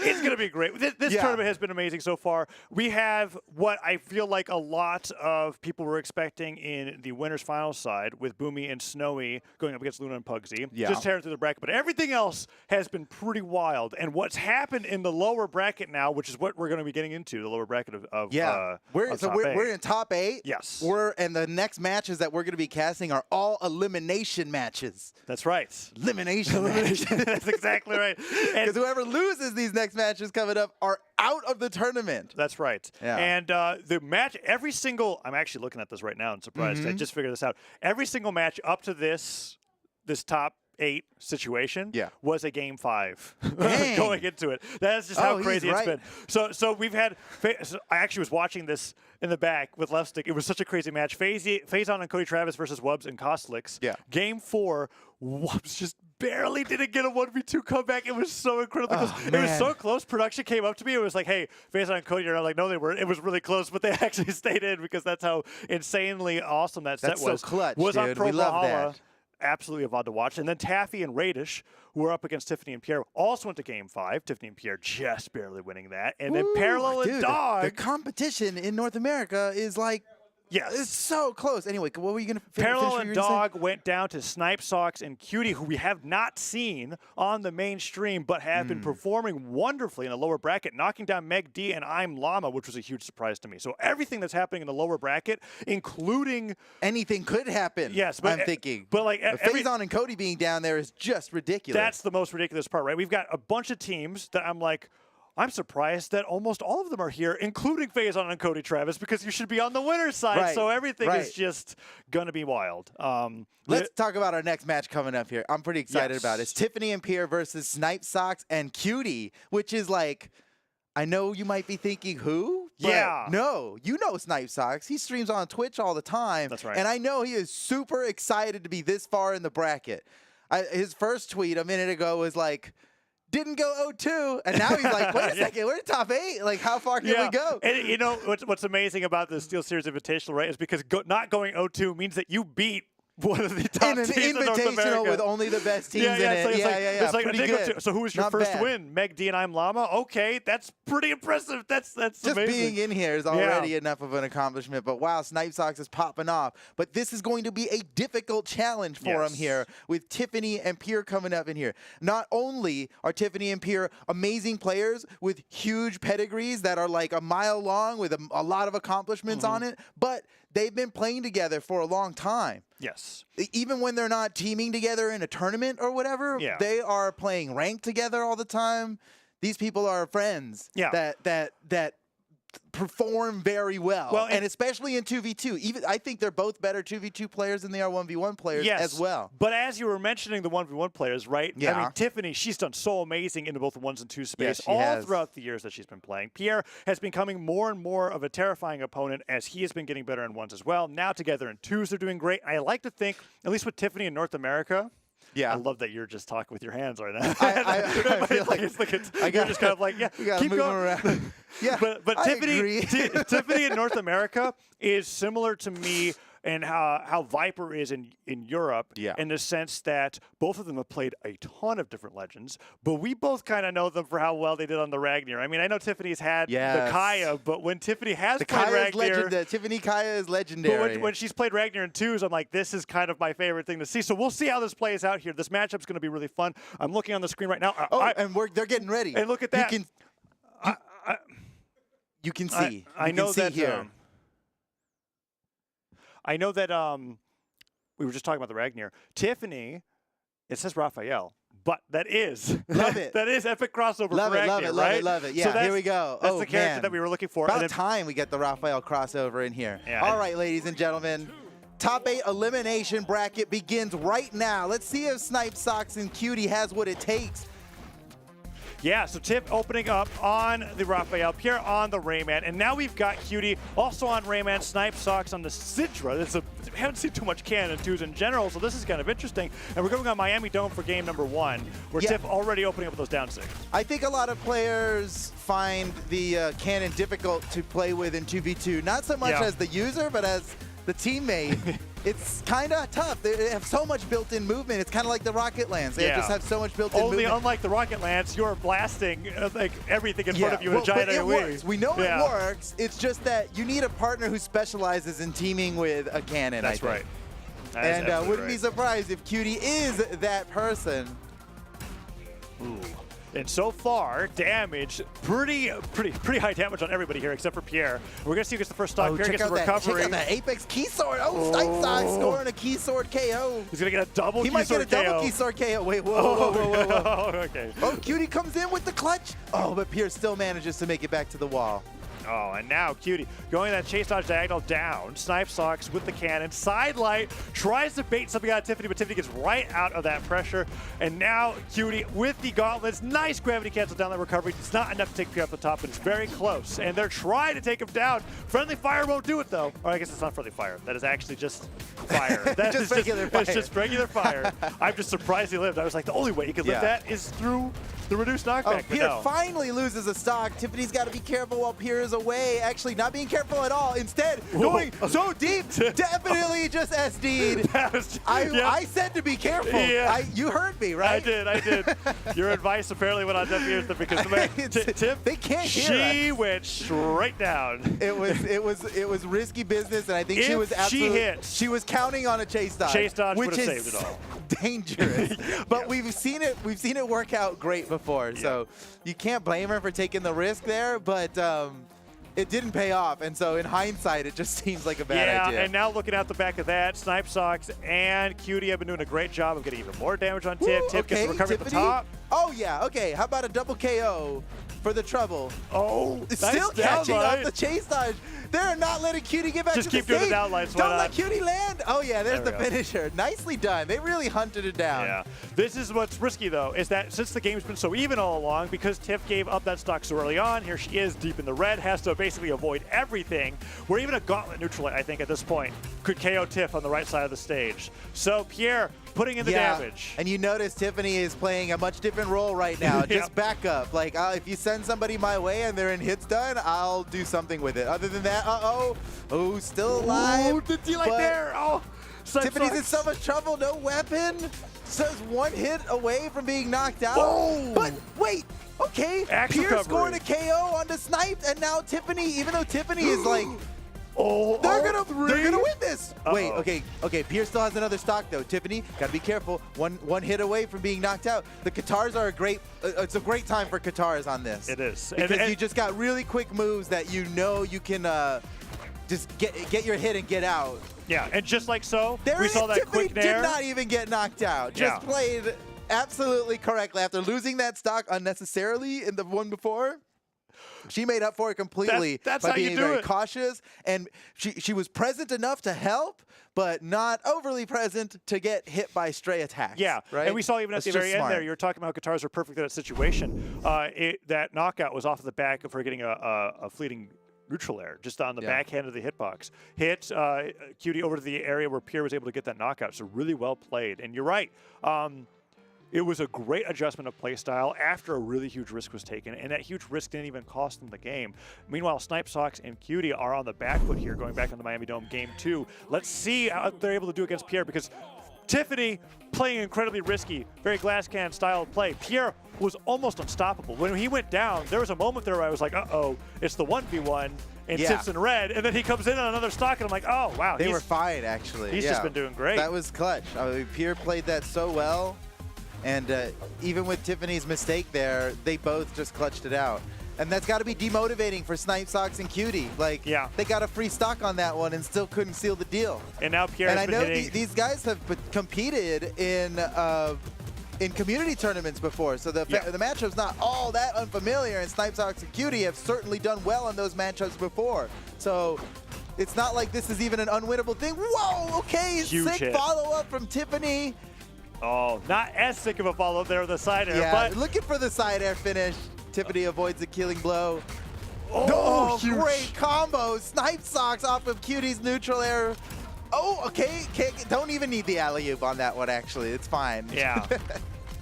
it's going to be great. This tournament has been amazing so far. We have what I feel like a lot of people were expecting in the winners finals side with Boomy and Snowy going up against Luna and Pugsy. Yeah. Just tearing through the bracket. But everything else has been pretty wild. And what's happened in the lower bracket now, which is what we're going to be getting into, the lower bracket of we're top eight. we're in top 8. Yes. And the next matches that we're going to be casting are all elimination matches. That's right. Elimination matches. That's exactly right. Because whoever loses these next matches coming up are out of the tournament. That's right. Yeah. And the match, every single, I'm actually looking at this right now and surprised. I just figured this out. Every single match up to this top 8 situation was a game 5 going into it. That's just how crazy it's been. So we've had, I actually was watching this in the back with Left Stick. It was such a crazy match. Phazon and Cody Travis versus Wubs and Kostlix. Yeah. Game 4, Wubs just barely didn't get a 1v2 comeback. It was so incredibly close. It was so close. Production came up to me. It was like, hey, Phazon and Cody. And I'm like, no, they weren't. It was really close, but they actually stayed in because that's how insanely awesome that set was. That's so clutch, was dude. on Pro We love Brawlhalla. that. Absolutely a VOD to watch. And then Taffy and Radish, who were up against Tiffany and Pierre, also went to Game 5. Tiffany and Pierre just barely winning that. And then Parallel and Dawg. The competition in North America is like, it's so close. Anyway, what were you going to finish? Parallel and Dawg went down to Snipe, Socks, and Cutie, who we have not seen on the mainstream, but have been performing wonderfully in the lower bracket, knocking down Meg D and I'm Llama, which was a huge surprise to me. So everything that's happening in the lower bracket, including anything could happen. Yes, but I'm thinking. But like Phazon and Cody being down there is just ridiculous. That's the most ridiculous part, right? We've got a bunch of teams that I'm like, I'm surprised that almost all of them are here, including Phazon and Cody Travis, because you should be on the winner's side. Right, so everything is just going to be wild. Let's talk about our next match coming up here. I'm pretty excited about it. It's Tiffany and Pierre versus Snipe, Socks, and Cutie, which is like, I know you might be thinking, who? But no, you know Snipe Socks. He streams on Twitch all the time. That's right. And I know he is super excited to be this far in the bracket. His first tweet a minute ago was like, didn't go 0-2, and now he's like, wait a second, we're in top 8. Like, how far can we go? And you know what's amazing about the SteelSeries Invitational, right, is because not going 0-2 means that you beat one of the top in an teams in North America. Invitational with only the best teams in it. It's like pretty good. So who was your Not first bad. win? Meg D and I'm Llama? Okay, that's pretty impressive. That's Just amazing. being in here is already enough of an accomplishment. But wow, Snipe Socks is popping off. But this is going to be a difficult challenge for him here with Tiffany and Pierre coming up in here. Not only are Tiffany and Pierre amazing players with huge pedigrees that are like a mile long with a lot of accomplishments on it, but they've been playing together for a long time. Yes. Even when they're not teaming together in a tournament or whatever, they are playing ranked together all the time. These people are friends that perform very well. And especially in 2v2. Even I think they're both better 2v2 players than they are 1v1 players as well. But as you were mentioning the 1v1 players, right? Yeah. I mean, Tiffany, she's done so amazing into both the 1s and 2s space has. throughout the years that she's been playing. Pierre has been becoming more and more of a terrifying opponent as he has been getting better in 1s as well. Now together in 2s, they're doing great. I like to think, at least with Tiffany in North America, I love that you're just talking with your hands right now. I feel like you're just kind of like, keep going around. But Tiffany in North America is similar to me and how Viper is in Europe in the sense that both of them have played a ton of different legends, but we both kind of know them for how well they did on the Ragnar. I mean, I know Tiffany's had the Kaya, but when Tiffany has played Ragnar... Tiffany Kaya is legendary. But when she's played Ragnar in 2s, I'm like, this is kind of my favorite thing to see. So we'll see how this plays out here. This matchup's going to be really fun. I'm looking on the screen right now. They're getting ready. And look at that. You can see. I know that here. I know that we were just talking about the Ragnar. Tiffany, it says Raphael, but that is love it. That is epic crossover love for it, Ragnar, love it, right? love it. Yeah, here we go. That's the character that we were looking for. About time we get the Raphael crossover in here. Yeah, all right, ladies and gentlemen. Top 8 elimination bracket begins right now. Let's see if Snipe, Socks, and Cutie has what it takes. Yeah, so Tip opening up on the Raphael, Pierre on the Rayman, and now we've got Cutie also on Rayman, Snipe Socks on the Sidra. We haven't seen too much Cannon 2s in general, so this is kind of interesting. And we're going on Miami Dome for game number 1, where Tip already opening up with those down 6. I think a lot of players find the Cannon difficult to play with in 2v2, not so much as the user, but as the teammate. It's kind of tough. They have so much built-in movement. It's kind of like the Rocket Lance. They just have so much built-in movement. Only unlike the Rocket Lance, you're blasting like everything in front of you in a giant AoE. Works. We know it works. It's just that you need a partner who specializes in teaming with a Cannon, That's I think. right. And wouldn't be surprised if Cutie is that person. Ooh. And so far, damage, pretty high damage on everybody here except for Pierre. We're gonna see who gets the first stock. Pierre gets the recovery. Check out that Apex Key Sword. Oh, Snipe Socks scoring a Key Sword KO. He's gonna get a double Key Sword KO. He might get a double Key Sword KO. Wait, whoa. Okay. Oh, Cutie comes in with the clutch. Oh, but Pierre still manages to make it back to the wall. Oh, and now Cutie going that chase dodge diagonal down. Snipe Socks with the cannon. Sidelight tries to bait something out of Tiffany, but Tiffany gets right out of that pressure. And now Cutie with the gauntlets. Nice gravity cancel down that recovery. It's not enough to take Pierre off the top, but it's very close. And they're trying to take him down. Friendly fire won't do it, though. Or I guess it's not friendly fire. That is actually just fire. That just regular fire. It's just regular fire. I'm just surprised he lived. I was like, the only way he could live that is through the reduced knockback. Oh, Pierre finally loses a stock. Tiffany's got to be careful while Pierre is away. Actually, not being careful at all. Instead, going so deep, definitely just SD'd. I said to be careful. Yeah. You heard me, right? I did. Your advice apparently went on deaf ears because Tiff, they can't hear she went straight down. It was risky business, and I think she was absolutely. She was counting on a chase dodge. Chase dodge which would have is saved it all. Dangerous. But we've seen it work out great before, so you can't blame her for taking the risk there, but it didn't pay off, and so in hindsight it just seems like a bad idea. And now looking out the back of that, Snipe Socks and Cutie have been doing a great job of getting even more damage on Tip. Tip gets the recovery at the top. Oh yeah, okay, how about a double KO for the trouble? Oh, it's still catching up the chase dodge. They're not letting Cutie get back to the stage. Just keep doing the downlights. Don't let Cutie land. Oh yeah, there's the finisher. Nicely done. They really hunted it down. Yeah. This is what's risky though, is that since the game's been so even all along, because Tiff gave up that stock so early on, here she is deep in the red, has to basically avoid everything, where even a gauntlet neutral, I think at this point, could KO Tiff on the right side of the stage. So Pierre putting in the damage. And you notice Tiffany is playing a much different role right now. Just backup. Like, if you send somebody my way and they're in hits done, I'll do something with it. Other than that, oh, still alive. Ooh, the delay there. Oh, Tiffany's in so much trouble. No weapon. Says one hit away from being knocked out. Oh. But wait. Okay. Pierre scored a KO on the Snipe, and now Tiffany, even though Tiffany is like, they're gonna win this. Wait, okay. Pierre still has another stock though. Tiffany, gotta be careful. One hit away from being knocked out. The Katars are it's a great time for Katars on this. It is. Because you just got really quick moves that you know you can just get your hit and get out. Yeah, and just like so, we saw that Tiffany quick nair. Did not even get knocked out. Just played absolutely correctly after losing that stock unnecessarily in the one before. She made up for it completely by being very cautious, and she was present enough to help, but not overly present to get hit by stray attacks. Yeah, right? And we saw even at the very end there, you were talking about Katars are perfect in that situation. That knockout was off of the back of her getting a fleeting neutral air, just on the backhand of the hitbox. Hit Cutie over to the area where Pierre was able to get that knockout, so really well played. And you're right. It was a great adjustment of playstyle after a really huge risk was taken, and that huge risk didn't even cost them the game. Meanwhile, Snipe Socks and Cutie are on the back foot here, going back on the Miami Dome Game 2. Let's see how they're able to do against Pierre, because Tiffany playing incredibly risky, very glass cannon style of play. Pierre was almost unstoppable. When he went down, there was a moment there where I was like, uh-oh, it's the 1v1. And Tips in red, and then he comes in on another stock, and I'm like, oh, wow. They were fine, actually. He's just been doing great. That was clutch. I mean, Pierre played that so well. And even with Tiffany's mistake there, they both just clutched it out. And that's got to be demotivating for Snipe Socks and Cutie. Like, they got a free stock on that one and still couldn't seal the deal. And now Pierre's been hitting. And I know these guys have competed in community tournaments before, so the matchup's not all that unfamiliar, and Snipe Socks and Cutie have certainly done well in those matchups before. So it's not like this is even an unwinnable thing. Whoa, okay, huge sick follow-up from Tiffany. Oh, not as sick of a follow there with the side air, Yeah, but looking for the side air finish. Tiffany avoids the killing blow. oh, huge. Great combo. Snipe Socks off of Cutie's neutral air. Oh, okay. Don't even need the alley-oop on that one, actually. It's fine. Yeah.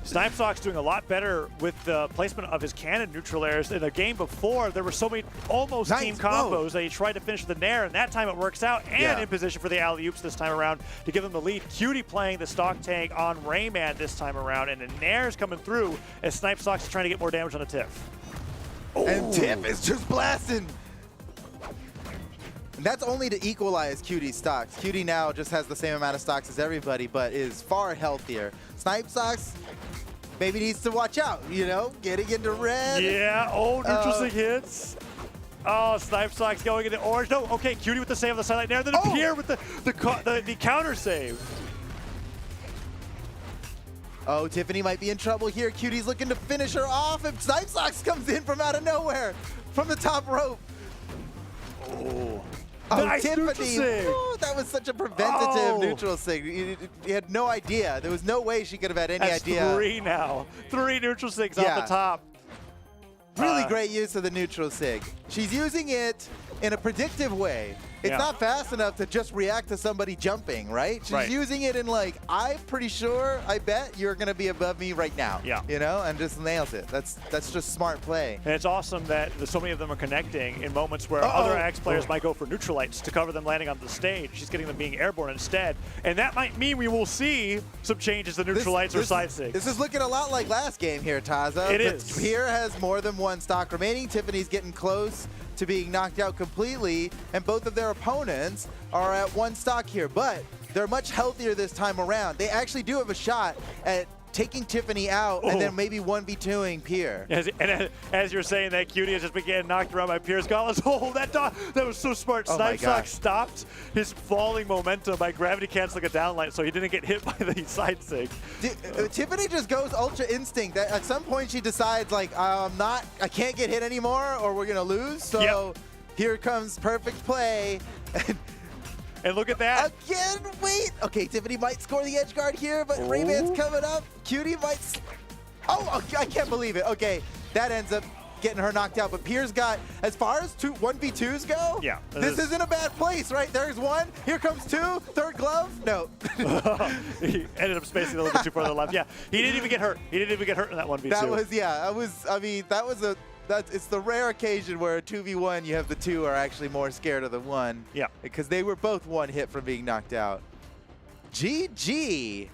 Snipe Sock's doing a lot better with the placement of his cannon neutral airs. In the game before, there were so many almost team combos that he tried to finish with the Nair, and that time it works out, and in position for the alley-oops this time around to give them the lead. Cutie playing the stock tank on Rayman this time around, and the Nair's coming through as Snipe Sock's is trying to get more damage on the Tiff. And Tiff is just blasting. And that's only to equalize Cutie's stocks. Cutie now just has the same amount of stocks as everybody, but is far healthier. Snipe Socks maybe needs to watch out, you know, getting into red. Yeah, neutral sig hits. Oh, Snipe Sock's going into orange. No, okay, Cutie with the save on the sideline there. Then Pierre with the counter save. Oh, Tiffany might be in trouble here. Cutie's looking to finish her off, and Snipe Socks comes in from out of nowhere, from the top rope. Oh, Nice neutral Tiffany! sig. Ooh, that was such a preventative neutral sig. You had no idea. There was no way she could have had any That's idea. 3 now. 3 neutral sigs off the top. Really great use of the neutral sig. She's using it in a predictive way. It's not fast enough to just react to somebody jumping, right? She's using it in like, I'm pretty sure, I bet you're going to be above me right now. Yeah. You know, and just nails it. That's just smart play. And it's awesome that so many of them are connecting in moments where other Axe players might go for neutralites to cover them landing on the stage. She's getting them being airborne instead. And that might mean we will see some changes to neutralites or side sigs. This is looking a lot like last game here, Taza. It is. Pierre has more than one stock remaining. Tiffany's getting close to being knocked out completely, and both of their opponents are at one stock here, but they're much healthier this time around. They actually do have a shot at taking Tiffany out and then maybe 1v2ing Pierre. As you're saying that, Cutie has just been getting knocked around by Pierre's gauntlets. Oh, that was so smart. Snipe Sock stopped his falling momentum by gravity canceling a downlight so he didn't get hit by the side sig. Tiffany just goes ultra instinct. At some point she decides like, I can't get hit anymore or we're gonna lose. So here comes perfect play. And look at that. Again, wait. Okay, Tiffany might score the edge guard here, but Rayman's coming up. Cutie might. Oh, I can't believe it. Okay, that ends up getting her knocked out. But Pierre's got, as far as 1v2s go, this isn't a bad place, right? There's one. Here comes two. Third glove. No. He ended up spacing a little bit too far to the left. Yeah, he didn't even get hurt. He didn't even get hurt in that 1v2. That was, I mean, it's the rare occasion where a 2v1 you have the two are actually more scared of the one. Yeah. Because they were both one hit from being knocked out. GG.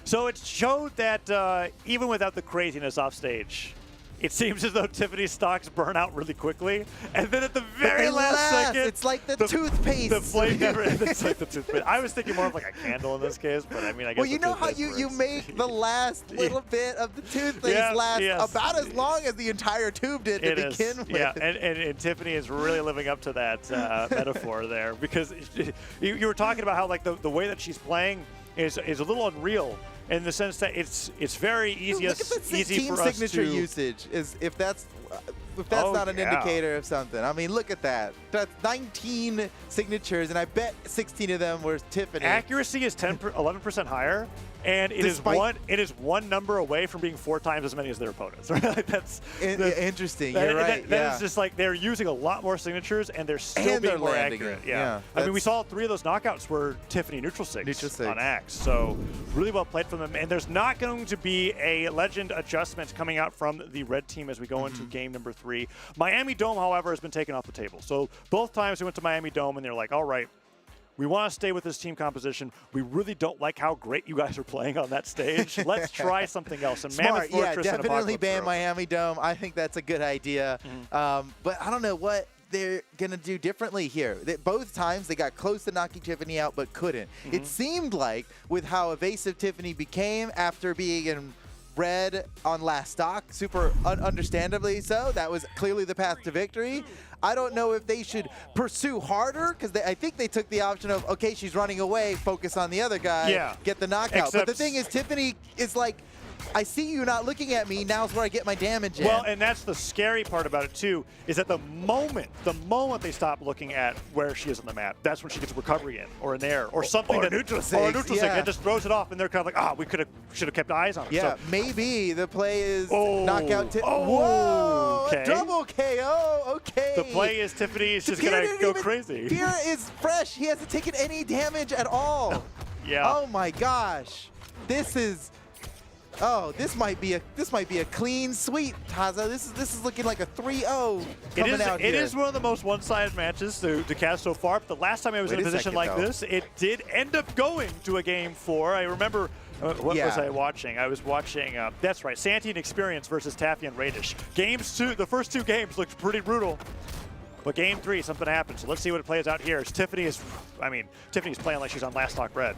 So it showed that even without the craziness off stage, it seems as though Tiffany's stocks burn out really quickly, and then at the very last second, it's like the toothpaste. The flame never ends. It's like the toothpaste. I was thinking more of like a candle in this case, but I mean, I guess. Well, you know how you make the last little bit of the toothpaste last about as long as the entire tube did to begin with. Yeah, and Tiffany is really living up to that metaphor there, because you were talking about how like the way that she's playing is a little unreal. In the sense that it's very easy, look at the easy team for us signature to usage is if that's not an indicator of something. I mean, look at that. That's 19 signatures, and I bet 16 of them were Tiffany. Accuracy is 11% higher, and it is one number away from being 4 times as many as their opponents. Right? That's interesting. You're right. That is just like they're using a lot more signatures, and they're still being more accurate. Yeah. I mean, we saw 3 of those knockouts were Tiffany neutral sigs on Axe. So really well played from them. And there's not going to be a legend adjustment coming out from the red team as we go into game number 3. Miami Dome, however, has been taken off the table. So both times we went to Miami Dome, and they're like, all right, we want to stay with this team composition. We really don't like how great you guys are playing on that stage. Let's try something else. And Smart, Mammoth Fortress and definitely ban Apocalypse Miami Dome. I think that's a good idea. But I don't know what they're going to do differently here. Both times they got close to knocking Tiffany out but couldn't. It seemed like with how evasive Tiffany became after being in red on last stock, super understandably so, that was clearly the path to victory. I don't know if they should pursue harder, because I think they took the option of, okay, she's running away, focus on the other guy, get the knockout. But the thing is, Tiffany is like, I see you not looking at me. Now's where I get my damage in. Well, and that's the scary part about it too, is that the moment they stop looking at where she is on the map, that's when she gets a recovery in, or an air, or something. Or a neutral sig, or a neutral sig, yeah. and just throws it off, and they're kind of like, we should have kept eyes on her. yeah, So, maybe the play is knockout. Oh, Whoa! okay. Double KO. Okay. the play is Tiffany is just Pierre gonna didn't go even- crazy. Pierre is fresh. He hasn't taken any damage at all. Yeah. Oh my gosh. This is. Oh, this might be a clean sweep, Taza. This is looking like a 3-0 coming out here. It is one of the most one-sided matches to cast so far. But the last time I was in a position like this, it did end up going to a game 4. I remember. What was I watching? I was watching. That's right, Santi and Experience versus Taffy and Radish. The first 2 games looked pretty brutal. But game 3, something happened. So let's see what it plays out here. Tiffany's playing like she's on Last Stock Red.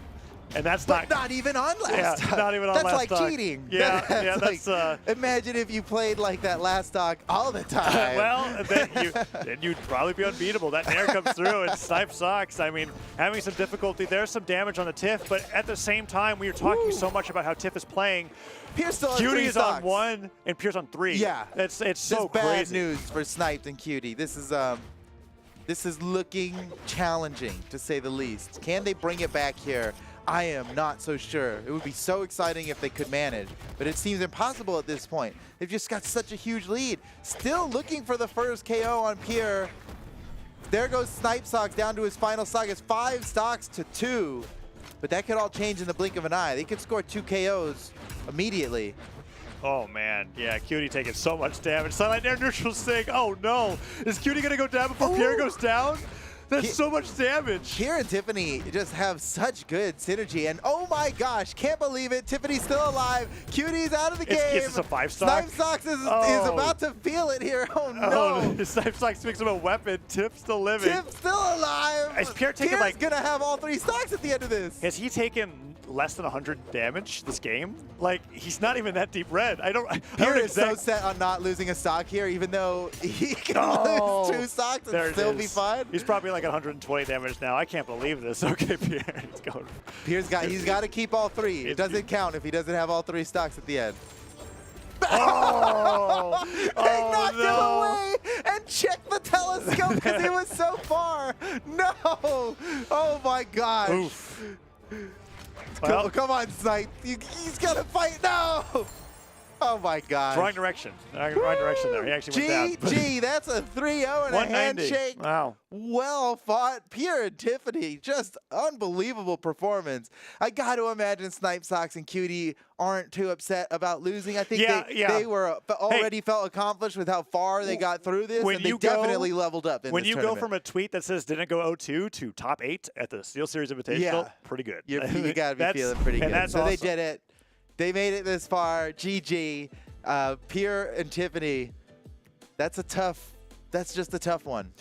And that's not even on last stock. not even on that's last like stock. cheating. Yeah, that's that's imagine if you played like that last stock all the time. well, then you'd probably be unbeatable. That nair comes through and Snipe sucks. I mean, having some difficulty. There's some damage on the Tiff, but at the same time, we are talking so much about how Tiff is playing. Pierce still has Cutie 3 is stocks. on 1 and Pierce on 3. Yeah, it's so bad crazy. news for Sniped and Cutie. This is looking challenging to say the least. Can they bring it back here? I am not so sure. It would be so exciting if they could manage, but it seems impossible at this point. They've just got such a huge lead. Still looking for the first KO on Pierre. There goes Snipe Socks down to his final stock. It's 5 stocks to 2, but that could all change in the blink of an eye. They could score 2 KOs immediately. Oh man, yeah, Cutie taking so much damage. Silent Air neutral sig. Oh no, is Cutie gonna go down before Pierre goes down? That's so much damage. Pierre and Tiffany just have such good synergy, and oh my gosh, can't believe it. Tiffany's still alive. Cutie's out of the game. Is this a 5-stock? Snipe Socks is about to feel it here. Oh no. Snipe Socks picks up a weapon. Tip's still living. Tip's still alive. Is Pierre taking Pierre's gonna have all 3 stocks at the end of this. Has he taken less than 100 damage this game? Like, he's not even that deep red. Pierre is so set on not losing a stock here, even though he can lose 2 stocks and still be fine. He's probably like 120 damage now. I can't believe this. Okay, Pierre. He's got to keep all 3. It doesn't count if he doesn't have all 3 stocks at the end. Oh! They knocked him away and checked the telescope because he was so far. No! Oh my gosh. Oof. Well, Come on, Snipe. He's got to fight. No! Oh my gosh. wrong direction. Wrong direction there. He actually went down. GG, that's a 3-0 and a 190. handshake. Wow. Well fought. Pierre and Tiffany, just unbelievable performance. I got to imagine Snipe Socks and Cutie aren't too upset about losing. I think they were already felt accomplished with how far they got through this, and they definitely leveled up in When this you tournament. go from a tweet that says didn't go 0-2 to top 8 at the SteelSeries Invitational, pretty good. You got to be feeling pretty good. That's So awesome. they did it. They made it this far. GG. Pierre and Tiffany, that's just a tough one.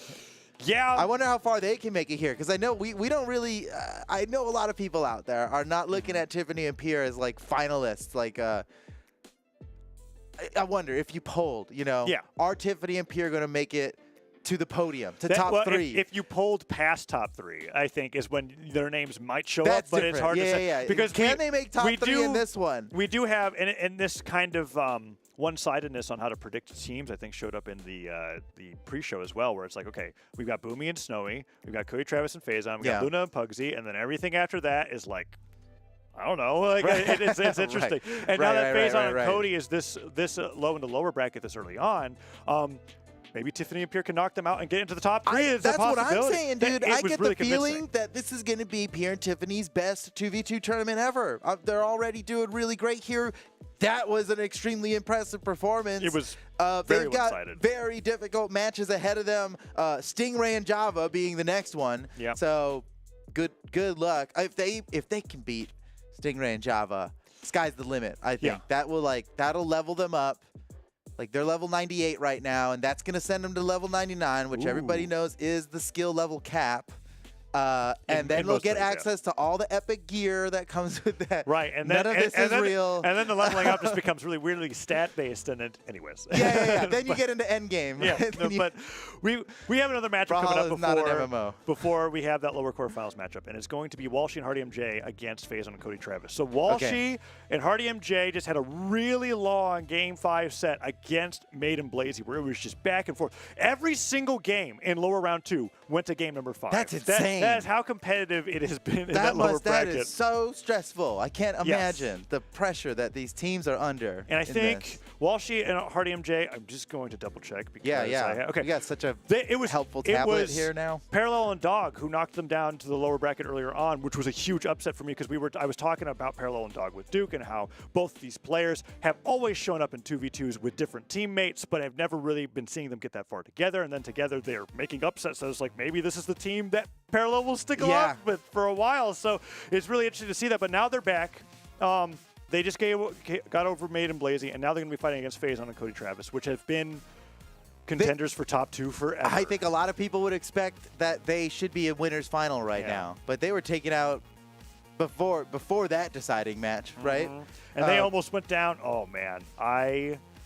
Yeah. I wonder how far they can make it here, because I know we don't really. I know a lot of people out there are not looking at Tiffany and Pierre as like finalists. Like, I wonder if you polled, are Tiffany and Pierre going to make it to the podium, to top 3? If you polled past top 3, I think is when their names might show That's up, but different. it's hard to say. Yeah. Because can they make top 3 in this one? We do have, and this kind of one-sidedness on how to predict teams, I think, showed up in the pre-show as well, where it's like, okay, we've got Boomy and Snowy, we've got Cody Travis and Faison, we got Luna and Pugsy, and then everything after that is like, I don't know. Like it's interesting. And now that Faison and Cody is this low in the lower bracket this early on, maybe Tiffany and Pierre can knock them out and get into the top 3. That's what I'm saying, dude. I get really the feeling that this is going to be Pierre and Tiffany's best 2v2 tournament ever. They're already doing really great here. That was an extremely impressive performance. It was they've got very difficult matches ahead of them. Stingray and Java being the next one. Yeah. So good luck. If they can beat Stingray and Java, sky's the limit. I think that'll level them up. Like, they're level 98 right now, and that's going to send them to level 99, which everybody knows is the skill level cap. And then they'll most get ways, yeah. access to all the epic gear that comes with that. Right, and then none of this is real. And then the leveling up just becomes really weirdly stat based, and anyways. Yeah. Then you get into endgame. Yeah, no, but we have another matchup coming up Brawlhalla is not an MMO. before we have that lower quarterfinals matchup, and it's going to be Walshy and Hardy MJ against FaZe and Cody Travis. So Walshy and Hardy MJ just had a really long Game 5 set against Maid and Blaizzy, where it was just back and forth. Every single game in lower round 2 went to game number 5. That's insane. That is how competitive it has been in that lower bracket. That is so stressful. I can't imagine the pressure that these teams are under. And I think Walshy and Hardy MJ, I'm just going to double check because okay. You got such a helpful it tablet was here now. Parallel and Dawg who knocked them down to the lower bracket earlier on, which was a huge upset for me because I was talking about Parallel and Dawg with Duke and how both these players have always shown up in 2v2s with different teammates, but I've never really been seeing them get that far together. And then together they're making upsets. So it's like maybe this is the team that Parallel will stick along with for a while. So it's really interesting to see that. But now they're back. They just got over Maid and Blaizzy, and now they're going to be fighting against FaZe and Cody Travis, which have been contenders for top 2 forever. I think a lot of people would expect that they should be a winner's final right now, but they were taken out before that deciding match, right? And they almost went down. Oh man,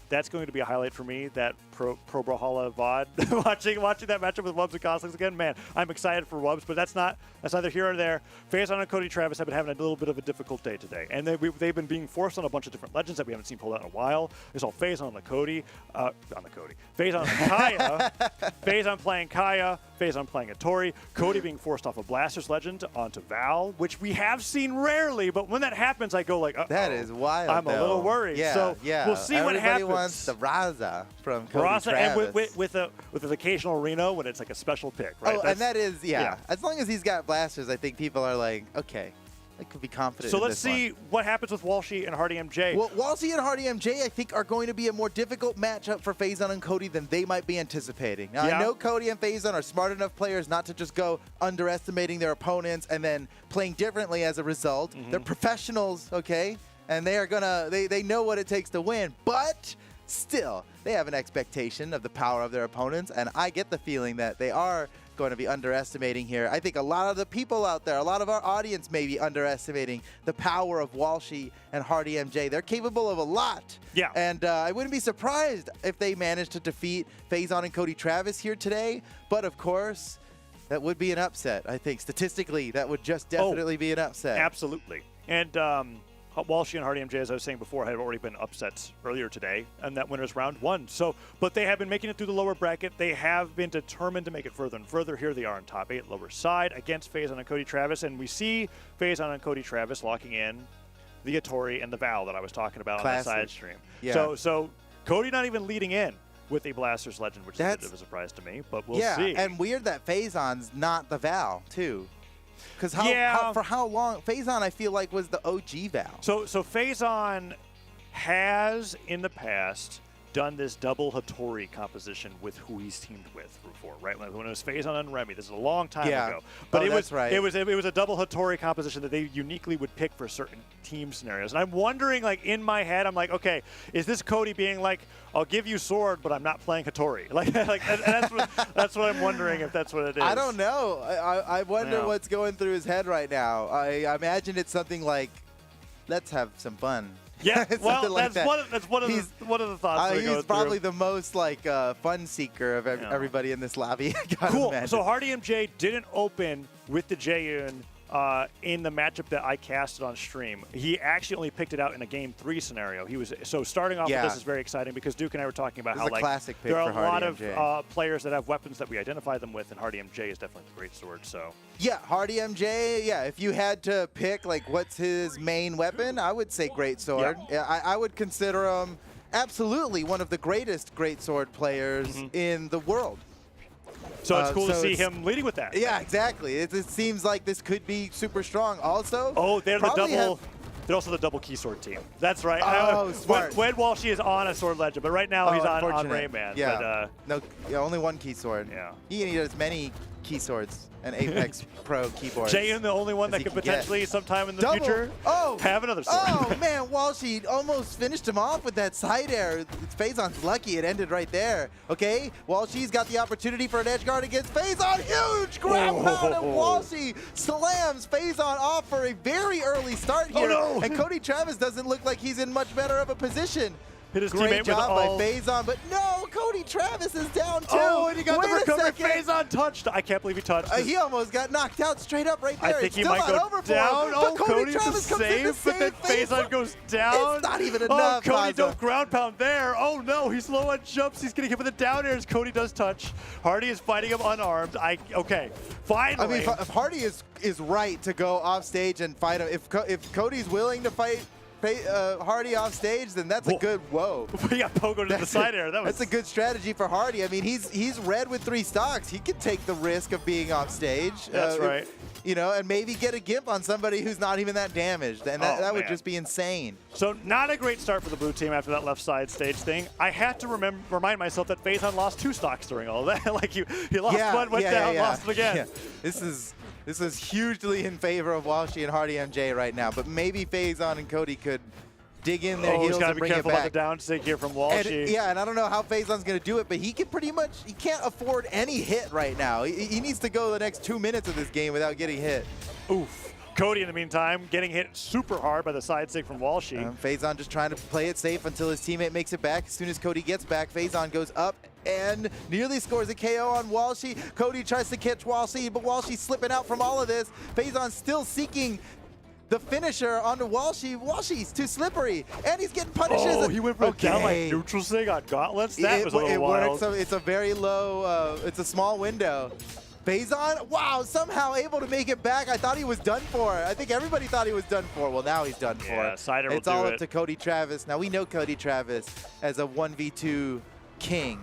that's going to be a highlight for me. That Pro Brawlhalla VOD, watching that matchup with Wubs and Costlings again. Man, I'm excited for Wubs, but that's neither here or there. FaZe and Cody Travis have been having a little bit of a difficult day today, and they've been being forced on a bunch of different legends that we haven't seen pulled out in a while. There's all FaZe on FaZe on Kaya, FaZe on playing Kaya, FaZe on playing Atori, Cody being forced off a Blaster's legend onto Val, which we have seen rarely, but when that happens, I go like, uh-oh. That is wild. I'm a little worried. So we'll see what happens. Everybody wants the Raza from Cody Raza, Travis. and with an occasional Reno when it's like a special pick, right? Oh, and that is, as long as he's got blasters, I think people are like, okay, I could be confident. So let's see what happens with Walshy and Hardy MJ. Well, Walshy and Hardy MJ, I think, are going to be a more difficult matchup for FaZe and Cody than they might be anticipating. Now, I know Cody and FaZe are smart enough players not to just go underestimating their opponents and then playing differently as a result. They're professionals, okay? And they are they know what it takes to win, but still, they have an expectation of the power of their opponents, and I get the feeling that they are going to be underestimating here. I think a lot of the people out there, a lot of our audience may be underestimating the power of Walshy and Hardy MJ. They're capable of a lot. Yeah. And I wouldn't be surprised if they managed to defeat FaZe and Cody Travis here today, but of course, that would be an upset. I think statistically, that would just definitely be an upset. Absolutely. And Walshy and Hardy MJ, as I was saying before, had already been upsets earlier today, and that winner's round 1. So, but they have been making it through the lower bracket. They have been determined to make it further and further. Here they are in top 8, lower side, against FaZe and Cody Travis, and we see FaZe and Cody Travis locking in the Atori and the Val that I was talking about on the side stream. Yeah. So Cody not even leading in with a Blaster's Legend, which is a bit of a surprise to me, but we'll see. Yeah, and weird that FaZon's not the Val, too. Because for how long, FaZon, I feel like, was the OG Val. So FaZon has, in the past, done this double Hattori composition with who he's teamed with before, right? When it was FaZon and Remy, this is a long time ago. But it was a double Hattori composition that they uniquely would pick for certain team scenarios. And I'm wondering, like, in my head, I'm like, okay, is this Cody being like, I'll give you sword, but I'm not playing Hattori? Like that's what I'm wondering if that's what it is. I don't know. I wonder what's going through his head right now. I imagine it's something like, let's have some fun. Yeah, well, that's one of the thoughts. He's probably the most fun seeker of everybody in this lobby. Cool. Imagine. So Hardy MJ didn't open with the Jaehyun in the matchup that I casted on stream. He actually only picked it out in a game 3 scenario. So starting off with this is very exciting because Duke and I were talking about how classic pick there are for a lot Hardy of players that have weapons that we identify them with, and Hardy MJ is definitely the great sword. So yeah, Hardy MJ. Yeah, if you had to pick what's his main weapon, I would say great sword. Yeah, I would consider him absolutely one of the greatest great sword players in the world. So it's cool to see him leading with that. Yeah, exactly. It seems like this could be super strong. Also, they're also the double key sword team. That's right. Oh, smart. When Walshy is on a sword legend, but right now he's on Rayman. Yeah. But, only one key sword. Yeah. He can eat as many key swords and Apex Pro keyboards. Jay, the only one as that he could can get. potentially sometime in the Double. future have another sword. Oh man, Walshy almost finished him off with that side air. Phazon's lucky it ended right there. Okay, Walshy's got the opportunity for an edge guard against Phazon. Huge ground pound, and Walshy slams Phazon off for a very early start here. no. And Cody Travis doesn't look like he's in much better of a position. Hit his Great teammate job by with all. Phazon, but no, Cody Travis is down too. Oh, and he got Wait the a recovery. second. Phazon touched. I can't believe he touched. He almost got knocked out straight up right there. I think It's he still might not go over for down. him, Oh, but Cody Cody's Travis the comes in to save, but then save Phazon goes down. It's not even Oh, enough. Cody Haza. don't ground pound there. Oh no, he's low on jumps. He's getting hit with the down airs. Cody does touch. Hardy is fighting him unarmed. Okay, finally. I mean, if Hardy is right to go off stage and fight him, if Cody's willing to fight Hardy off stage, then that's a good whoa. We got Pogo to the side air. That's a good strategy for Hardy. I mean, he's red with 3 stocks. He could take the risk of being off stage. That's right. You know, and maybe get a gimp on somebody who's not even that damaged, and that would man. just be insane. So not a great start for the blue team after that left side stage thing. I had to remind myself that Phazon lost 2 stocks during all of that. Like he lost one, went down, lost it again. Yeah. This is hugely in favor of Walshy and Hardy MJ right now, but maybe Phazon and Cody could dig in their He's heels got to and be bring it careful back. about the down sig here from And, Walshy. and I don't know how Phazon's going to do it, but he can he can't afford any hit right now. He needs to go the next 2 minutes of this game without getting hit. Oof. Cody, in the meantime, getting hit super hard by the side stick from Walshy. Phazon just trying to play it safe until his teammate makes it back. As soon as Cody gets back, Phazon goes up and nearly scores a KO on Walshy. Cody tries to catch Walshy, but Walshy's slipping out from all of this. Phazon's still seeking the finisher onto Walshy. Walshy's too slippery, and he's getting punishes. Oh, he went for a down like neutral sig on gauntlets. That was a little wild. Works. It's a very low, it's a small window. Phazon, wow, somehow able to make it back. I thought he was done for. I think everybody thought he was done for. Well, now he's done for. Yeah, Cider will It's all do up to Cody Travis. Now, we know Cody Travis as a 1v2 king,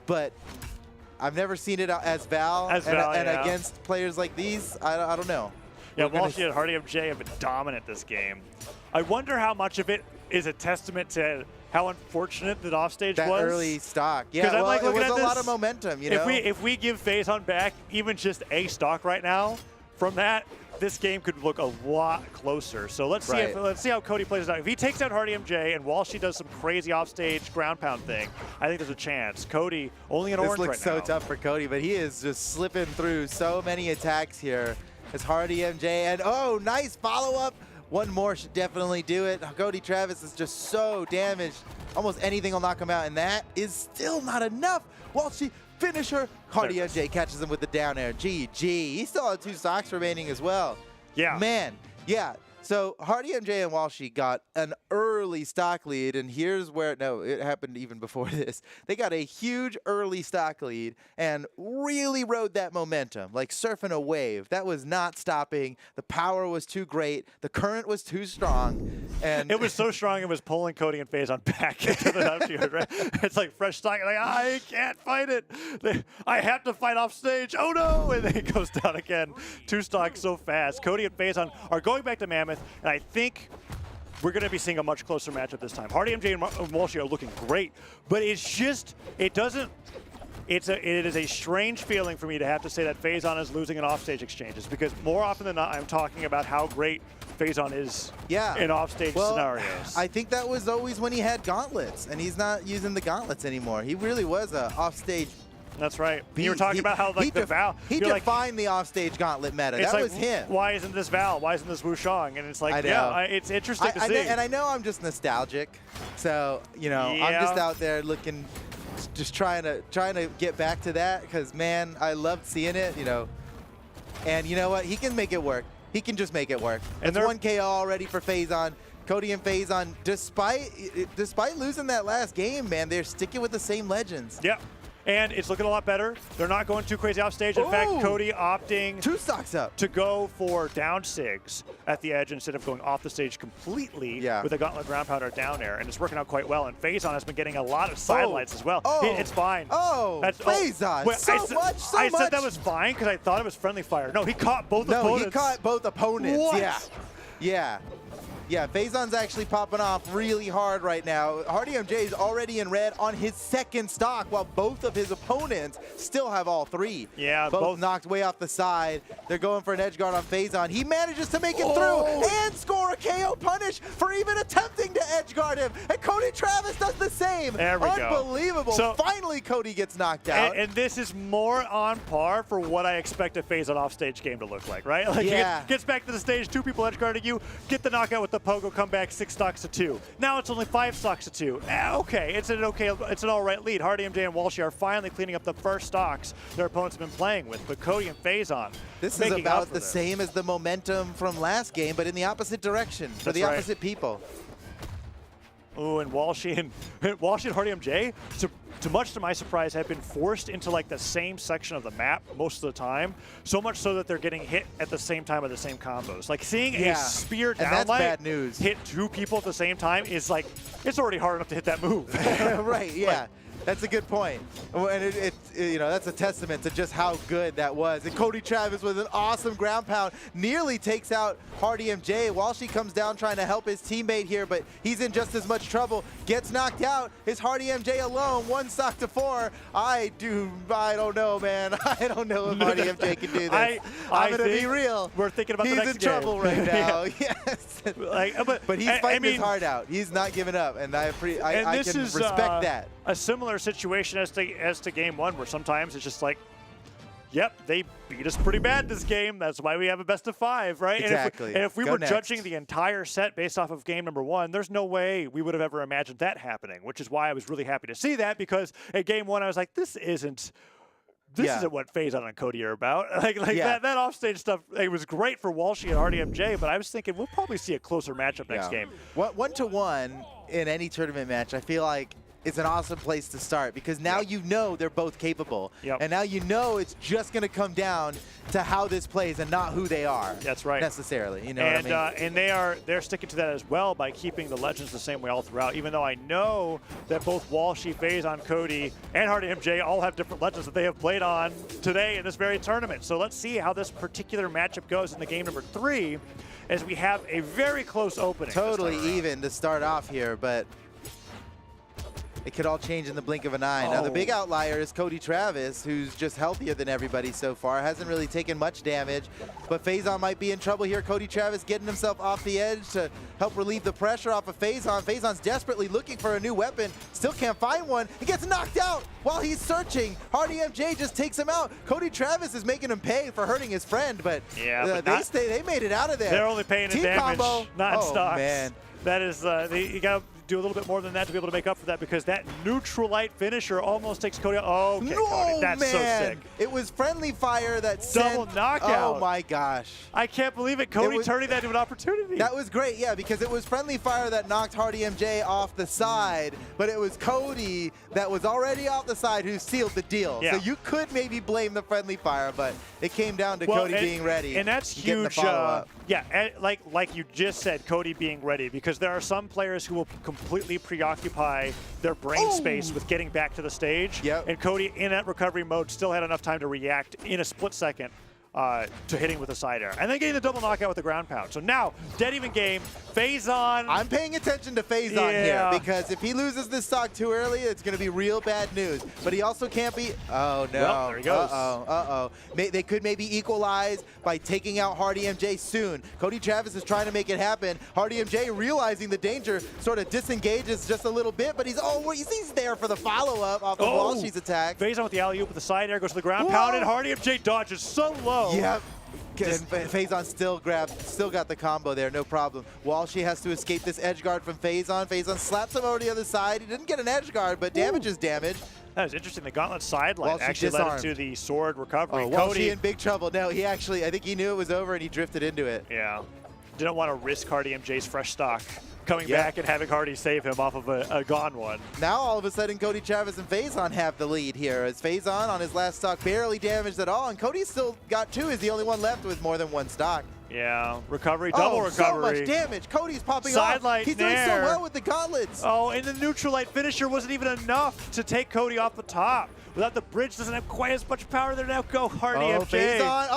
but I've never seen it as Val. And against players like these, I don't know. Yeah, Walshy and Hardy MJ have been dominant this game. I wonder how much of it is a testament to how unfortunate that offstage was. That early stock. Yeah, well, it was a lot of momentum, you know? If we give Phazon back even just a stock right now, from that, this game could look a lot closer. So let's see let's see how Cody plays it out. If he takes out Hardy MJ and Walshy does some crazy offstage ground pound thing, I think there's a chance. Cody only an orange right now. This looks so tough for Cody, but he is just slipping through so many attacks here. It's Hardy MJ, and oh, nice follow-up. One more should definitely do it. Cody Travis is just so damaged. Almost anything will knock him out, and that is still not enough. Walshy, finisher. Hardy MJ catches him with the down air. GG. He still had 2 stocks remaining as well. Yeah. Man, yeah. So Hardy MJ and Walshy got an early stock lead, and here's where, no, it happened even before this. They got a huge early stock lead and really rode that momentum, like surfing a wave. That was not stopping. The power was too great. The current was too strong. And it was so strong it was pulling Cody and Phazon back into the outfield, right? It's like fresh stock. Like, I can't fight it. I have to fight off stage. Oh no! And then it goes down again. 2 stocks so fast. Cody and Phazon are going back to Mammoth, and I think we're going to be seeing a much closer matchup this time. Hardy MJ and Walshy are looking great, but it's just, it is a strange feeling for me to have to say that Phazon is losing in offstage exchanges, because more often than not, I'm talking about how great Phazon is in offstage scenarios. I think that was always when he had gauntlets, and he's not using the gauntlets anymore. He really was a offstage. That's right. You were talking about how like the Val. He defined the offstage gauntlet meta. That like, was him. Why isn't this Val? Why isn't this Wushang? And it's like, it's interesting to see. And I know I'm just nostalgic, so you know I'm just out there looking, just trying to get back to that, because man, I loved seeing it, you know. And you know what? He can make it work. He can just make it work. And it's 1 KO already for Phazon. Cody and Phazon, despite losing that last game, man, they're sticking with the same legends. Yeah. And it's looking a lot better. They're not going too crazy off stage. In fact, Cody opting 2 stocks up to go for down sigs at the edge instead of going off the stage completely with a gauntlet ground pounder down air. And it's working out quite well. And Phazon has been getting a lot of sidelights as well. It's fine. Phazon, I said that was fine because I thought it was friendly fire. No, he caught both opponents. No, he caught both opponents. What? Yeah. Yeah, Faison's actually popping off really hard right now. HardyMJ is already in red on his second stock, while both of his opponents still have all three. Yeah, both knocked way off the side. They're going for an edge guard on Faison. He manages to make it through and score a KO punish for even attempting to edge guard him. And Cody Travis does the same. There we go. Unbelievable. So, finally, Cody gets knocked out. And this is more on par for what I expect a Faison offstage game to look like, right? Like, Yeah. gets back to the stage, 2 people edge guarding you, get the knockout with the pogo, come back 6 stocks to 2. Now it's only 5 stocks to 2. Okay, it's an all right lead. HardyMJ and Walshy are finally cleaning up the first stocks their opponents have been playing with, but Cody and Faison This is making up about for the this. same as the momentum from last game, but in the opposite direction for That's the right. opposite people. Ooh, and Walshy and HardyMJ, to much to my surprise, have been forced into like the same section of the map most of the time. So much so that they're getting hit at the same time with the same combos. Like seeing a spear and that's downlight bad news. hit 2 people at the same time is like, it's already hard enough to hit that move. Right, yeah. That's a good point. And you know, that's a testament to just how good that was. And Cody Travis with an awesome ground pound nearly takes out HardyMJ. Walshy comes down trying to help his teammate here, but he's in just as much trouble. Gets knocked out. Is HardyMJ alone? 1 stock to 4. I don't know, man. I don't know if HardyMJ can do this. I'm going to be real. We're thinking about he's the next in trouble game. right now. Yes. Like, but he's fighting his heart out. He's not giving up, and I can respect that. A similar situation as to game 1, where sometimes it's just like, yep, they beat us pretty bad this game. That's why we have a best of 5, right? Exactly. And if we Go were next. judging the entire set based off of game number 1, there's no way we would have ever imagined that happening, which is why I was really happy to see that, because at game 1 I was like, this isn't what Faison and Cody are about. That offstage stuff, it was great for Walshy and HardyMJ, but I was thinking we'll probably see a closer matchup next game. 1-to-1 in any tournament match, I feel like it's an awesome place to start, because now you know they're both capable. And now you know it's just going to come down to how this plays and not who they are. That's right. Necessarily. You know what I mean? And they're sticking to that as well by keeping the legends the same way all throughout, even though I know that both Walshy, Faison, Cody, and HardyMJ all have different legends that they have played on today in this very tournament. So let's see how this particular matchup goes in the game number 3, as we have a very close opening. Totally even to start off here, but it could all change in the blink of an eye. Now, the big outlier is Cody Travis, who's just healthier than everybody so far. Hasn't really taken much damage, but Faison might be in trouble here. Cody Travis getting himself off the edge to help relieve the pressure off of Faison. Faison's desperately looking for a new weapon. Still can't find one. He gets knocked out while he's searching. HardyMJ just takes him out. Cody Travis is making him pay for hurting his friend, but, they made it out of there. They're only paying Team in damage, combo. not Oh, stocks. man. That is, you got to do a little bit more than that to be able to make up for that, because that neutral light finisher almost takes Cody out. Oh, okay, No, Cody, that's man. so sick. It was friendly fire that Double sent. knockout. Oh my gosh. I can't believe it. Cody turning that into an opportunity. That was great, yeah, because it was friendly fire that knocked HardyMJ off the side, but it was Cody that was already off the side who sealed the deal. Yeah. So you could maybe blame the friendly fire, but it came down to Cody being ready. And that's and getting the huge. follow-up. Like you just said, Cody being ready, because there are some players who will completely preoccupy their brain space with getting back to the stage. Yep. And Cody, in that recovery mode, still had enough time to react in a split second to hitting with a side air, and then getting the double knockout with the ground pound. So now, dead even game, Faison. I'm paying attention to Faison here, because if he loses this stock too early, it's going to be real bad news. But he also can't be. Oh no! Well, there he goes. They could maybe equalize by taking out HardyMJ soon. Cody Travis is trying to make it happen. HardyMJ, realizing the danger, sort of disengages just a little bit, but he's there for the follow-up off of Walshy's attack. Faison with the alley-oop with the side air, goes to the ground pound, and HardyMJ dodges so low. Yep. And Faison still got the combo there, no problem. Walshy has to escape this edge guard from Faison. Faison slaps him over to the other side. He didn't get an edge guard, but damage is damage. That was interesting. The gauntlet sideline Walshy actually led disarmed. into the sword recovery. Walshy in big trouble. No, I think he knew it was over and he drifted into it. Yeah. Didn't want to risk HardyMJ's fresh stock coming back and having Hardy save him off of a gone one. Now all of a sudden Cody Travis and Faison have the lead here, as Faison on his last stock barely damaged at all, and Cody's still got 2, is the only one left with more than 1 stock. Yeah, recovery, double recovery. So much damage. Cody's popping Side light off. He's doing so nair. well with the gauntlets. Oh, and the neutral light finisher wasn't even enough to take Cody off the top. without the bridge, doesn't have quite as much power there now. Go Hardy Oh, MJ. Faison.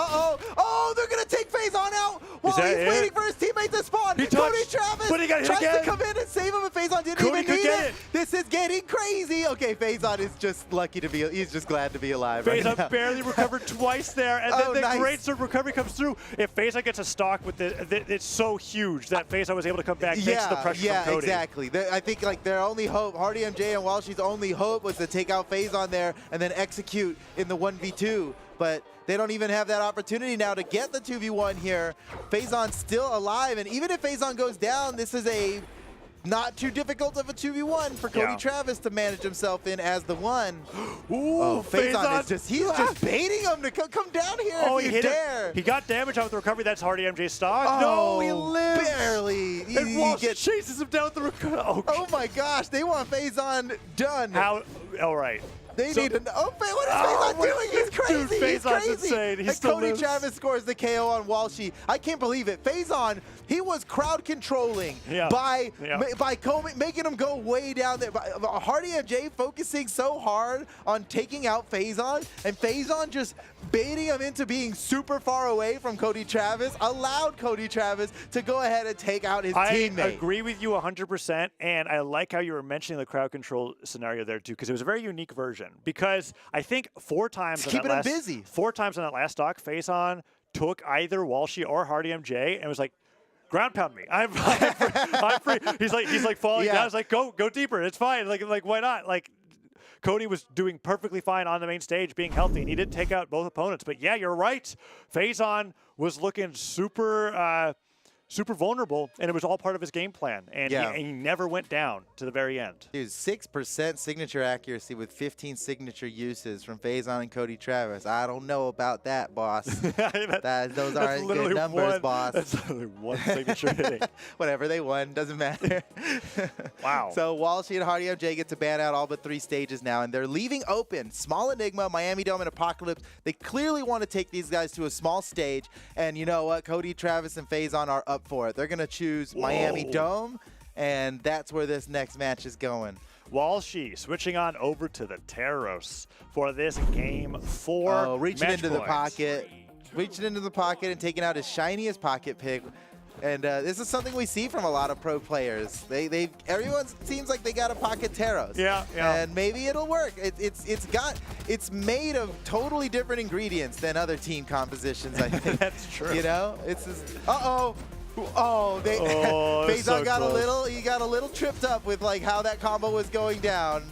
Oh, they're going to take Faison out while he's that it? waiting for his teammate to spawn. He Cody touched, Travis but he got hit tries again. to come in and save him, and Faison didn't Cody even could need get it. it. This is getting crazy. Okay, Faison is just lucky to be, he's just glad to be alive right now. Faison barely recovered twice there, and then the nice. great sort of recovery comes through. If Faison gets a stock with it's so huge that Faison was able to come back thanks to the pressure from Cody. Exactly. I think like their only hope, Hardy MJ and Walshy's only hope was to take out Faison there and then execute in the 1v2. But they don't even have that opportunity now to get the 2v1 here. Faison's still alive, and even if Faison goes down, this is a not too difficult of a 2v1 for Cody Travis to manage himself in as the one. Ooh, Faison is just, he's just baiting him to come down here if you dare. He got damage out with the recovery. That's Hardy MJ's stock. Oh, no, he lives. Barely. And Walsh chases him down with the recovery. Oh my gosh, they want Faison done. How? All right. They need to know. Oh, what is Faison doing? He's crazy. Dude, He's Faison's crazy. insane. He And still Cody lives. Travis scores the KO on Walshy. I can't believe it. Faison, he was crowd controlling by making him go way down there. Hardy MJ focusing so hard on taking out Faison, and Faison just baiting him into being super far away from Cody Travis, allowed Cody Travis to go ahead and take out his teammate. I agree with you 100%, and I like how you were mentioning the crowd control scenario there too, because it was a very unique version. Because I think 4 times on that last stock, Faison took either Walshy or Hardy MJ and was like, ground pound me. I'm free. He's like falling down. He's like, go deeper. It's fine. Like why not? Like Cody was doing perfectly fine on the main stage, being healthy, and he did take out both opponents. But yeah, you're right. Faison was looking super vulnerable, and it was all part of his game plan. And he never went down to the very end. Dude, 6% signature accuracy with 15 signature uses from Faison and Cody Travis. I don't know about that, boss. Those aren't good numbers, boss. That's only one signature hitting. Whatever, they won. Doesn't matter. Wow. So Walshy and Hardy MJ get to ban out all but 3 stages now, and they're leaving open Small Enigma, Miami Dome, and Apocalypse. They clearly want to take these guys to a small stage, and you know what? Cody Travis and Faison are up for it. They're going to choose Miami Dome, and that's where this next match is going. Walshy switching on over to the Terros for this game 4. Oh, reaching into the pocket. Reaching into the pocket and taking out his shiniest pocket pick. And this is something we see from a lot of pro players. Everyone seems like they got a pocket Terros. Yeah. And maybe it'll work. It's made of totally different ingredients than other team compositions, I think. That's true. You know? It's just, Faison so got close. he got a little tripped up with like how that combo was going down,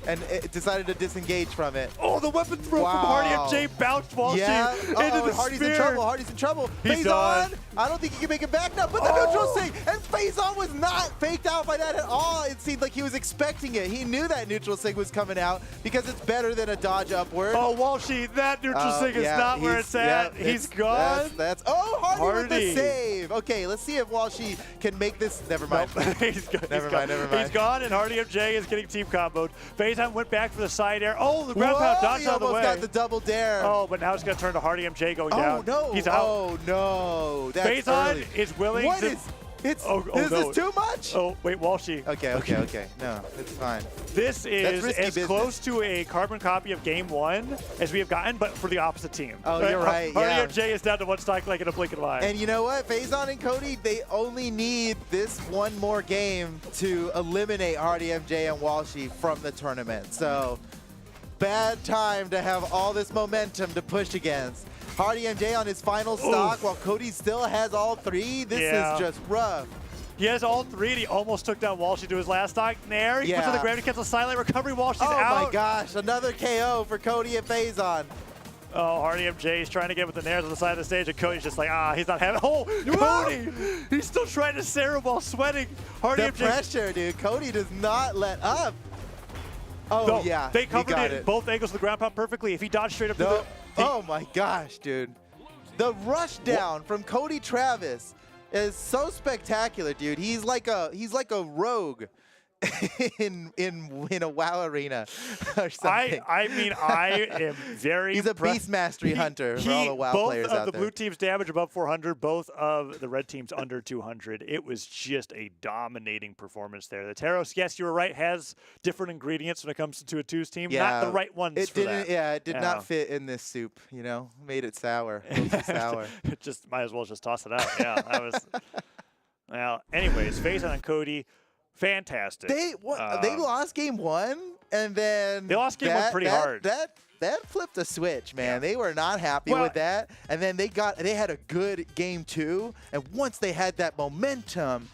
and it decided to disengage from it. Oh, the weapon throw from Hardy MJ bounced Walshy into the Hardy's spear. in trouble. Hardy's in trouble. He's Faison, I don't think he can make it back now, but the neutral sig, and Faison was not faked out by that at all. It seemed like he was expecting it. He knew that neutral sig was coming out because it's better than a dodge upward. Oh, Walshy, that neutral sig is not where it's at. He's gone. Hardy with the save. Okay, let's see if Walshy can make this. Never mind. Never mind. He's gone, and Hardy MJ is getting team comboed. Faison went back for the side air. Oh, the ground pound dodged out of the way. He almost got the double dare. Oh, but now it's going to turn to Hardy MJ going down. No. He's out. Oh, no. That's Faison is willing to... This is too much? Oh, wait, Walshy. Okay. No, it's fine. This is as business. close to a carbon copy of Game 1 as we have gotten, but for the opposite team. Oh, you're right, Hardy MJ is down to 1 stock like in a blink of an eye. And you know what? Faison and Cody, they only need this one more game to eliminate Hardy MJ and Walshy from the tournament. So, bad time to have all this momentum to push against. Hardy MJ on his final stock while Cody still has all 3. This is just rough. He has all 3, and he almost took down Walshy to his last stock. There, he puts on the ground, he cancels silent recovery. Walshy's out. Oh my gosh, another KO for Cody and Faison. Oh, Hardy MJ is trying to get with the nairs on the side of the stage, and Cody's just like, he's not having. Oh, Cody! He's still trying to Sarah while sweating. Hardy MJ. Pressure, dude. Cody does not let up. Oh, no, yeah. They covered it both angles of the ground pound perfectly. If he dodged straight up to the... Oh my gosh, dude. The rush down from Cody Travis is so spectacular, dude. He's like a rogue. in a WoW arena or something. I mean, I am very He's a impressed. beast mastery hunter for all the WoW both players of out the there. blue team's damage above 400, both of the red team's under 200. It was just a dominating performance there. The Taros, yes, you were right, has different ingredients when it comes to a twos team. Not the right ones it for didn't, that. Yeah, it did not fit in this soup, you know? Made it sour. Mostly sour. Just might as well just toss it out. Yeah, that was. Well, anyways, Faison and Cody, fantastic. They lost game 1, and then They lost game 1 pretty hard. That flipped a switch, man. Yeah. They were not happy with that, and then they had a good game 2, and once they had that momentum,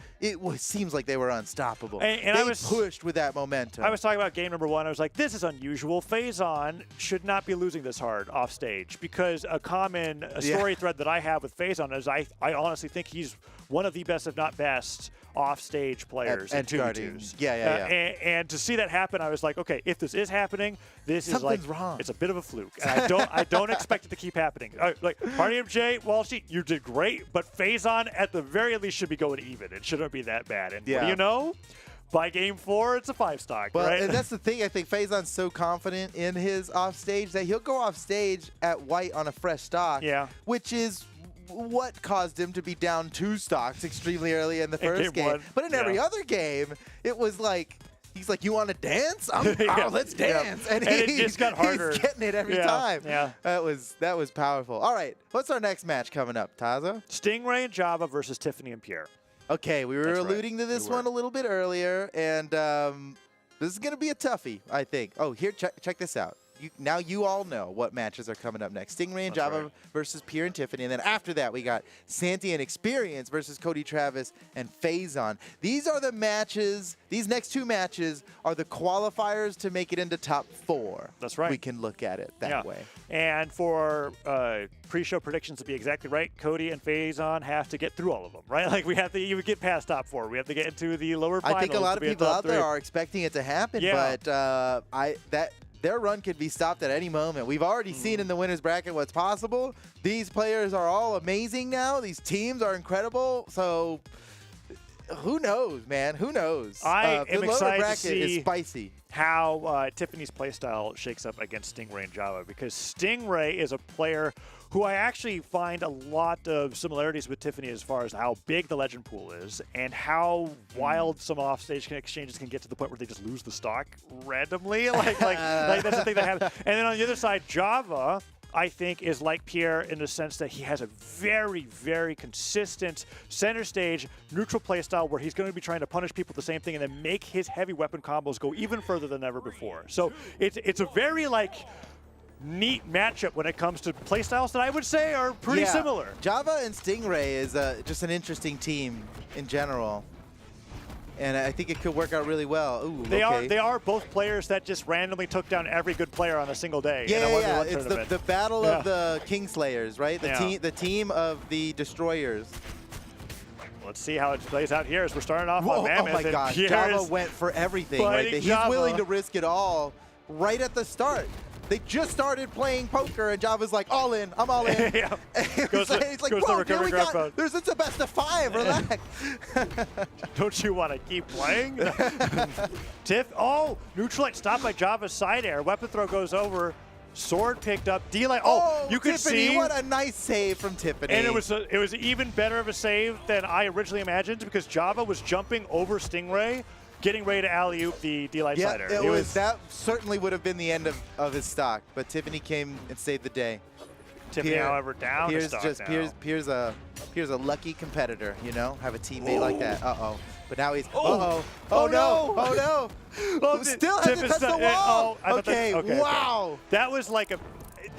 seems like they were unstoppable. And they I was pushed with that momentum. I was talking about game number 1. I was like, this is unusual. Faison should not be losing this hard off stage, because a story thread that I have with Faison is I honestly think he's one of the best, if not best, off-stage players in 2v2s. Yeah. And to see that happen, I was like, okay, if this is happening, Something's wrong. It's a bit of a fluke. And I don't expect it to keep happening. Like Party MJ, Walshy, you did great, but Faison at the very least should be going even. It shouldn't be that bad. And what do you know? By game 4, it's a 5-stock, well, right? and that's the thing. I think Faison's so confident in his offstage that he'll go off stage at white on a fresh stock. Yeah. Which is what caused him to be down 2 stocks extremely early in the first game game. 1, But in every other game, it was like, he's like, you want to dance? Let's dance. And it just got harder. He's getting it every time. Yeah. That was powerful. All right, what's our next match coming up, Tazo? Stingray and Java versus Tiffany and Pierre. Okay, we were That's right. alluding to this We were. one a little bit earlier, and this is going to be a toughie, I think. Oh, here, check this out. Now you all know what matches are coming up next. Stingray and That's Java right. versus Pierre and Tiffany. And then after that, we got Santi and Experience versus Cody Travis and Faison. These are the matches. These next 2 matches are the qualifiers to make it into top 4. That's right. We can look at it that way. And for pre-show predictions to be exactly right, Cody and Faison have to get through all of them, right? Like you would get past top 4. We have to get into the lower finals. I think a lot to of be in people top out there 3. are expecting it to happen, Yeah. but their run could be stopped at any moment. We've already seen in the winners bracket what's possible. These players are all amazing now. These teams are incredible. So who knows, man? Who knows? I am the lower excited to bracket see is spicy. how Tiffany's playstyle shakes up against Stingray and Java, because Stingray is a player who I actually find a lot of similarities with Tiffany as far as how big the legend pool is and how wild some offstage exchanges can get to the point where they just lose the stock randomly. Like that's the thing that happens. And then on the other side, Java, I think, is like Pierre in the sense that he has a very, very consistent center stage neutral play style where he's going to be trying to punish people with the same thing and then make his heavy weapon combos go even further than ever before. So it's a very neat matchup when it comes to playstyles that I would say are pretty similar. Java and Stingray is just an interesting team in general. And I think it could work out really well. Ooh, They are both players that just randomly took down every good player on a single day. Yeah. In a It's tournament. the battle of the Kingslayers, right? The team of the Destroyers. Let's see how it plays out here as we're starting off Whoa, on Mammoth. oh my and gosh, Pierre Java is went for everything right fighting there. He's Java. willing to risk it all right at the start. They just started playing poker, and Java's like, all in, I'm all in. Yeah. It's like, goes whoa, the recovery grab phone. it's a best of 5, relax. Don't you want to keep playing? Tiff, Neutralite stopped by Java's side air. Weapon throw goes over. Sword picked up. D-Light. You can Tiffany, see. what a nice save from Tiffany. And it was even better of a save than I originally imagined because Java was jumping over Stingray, getting ready to alley-oop the D-Light slider. That certainly would have been the end of his stock, but Tiffany came and saved the day. Tiffany, however, down Pierre's stock just now. Pierre's a lucky competitor, you know, have a teammate like that. But now he's Oh no. Still hasn't touched the wall. Okay, wow. That was like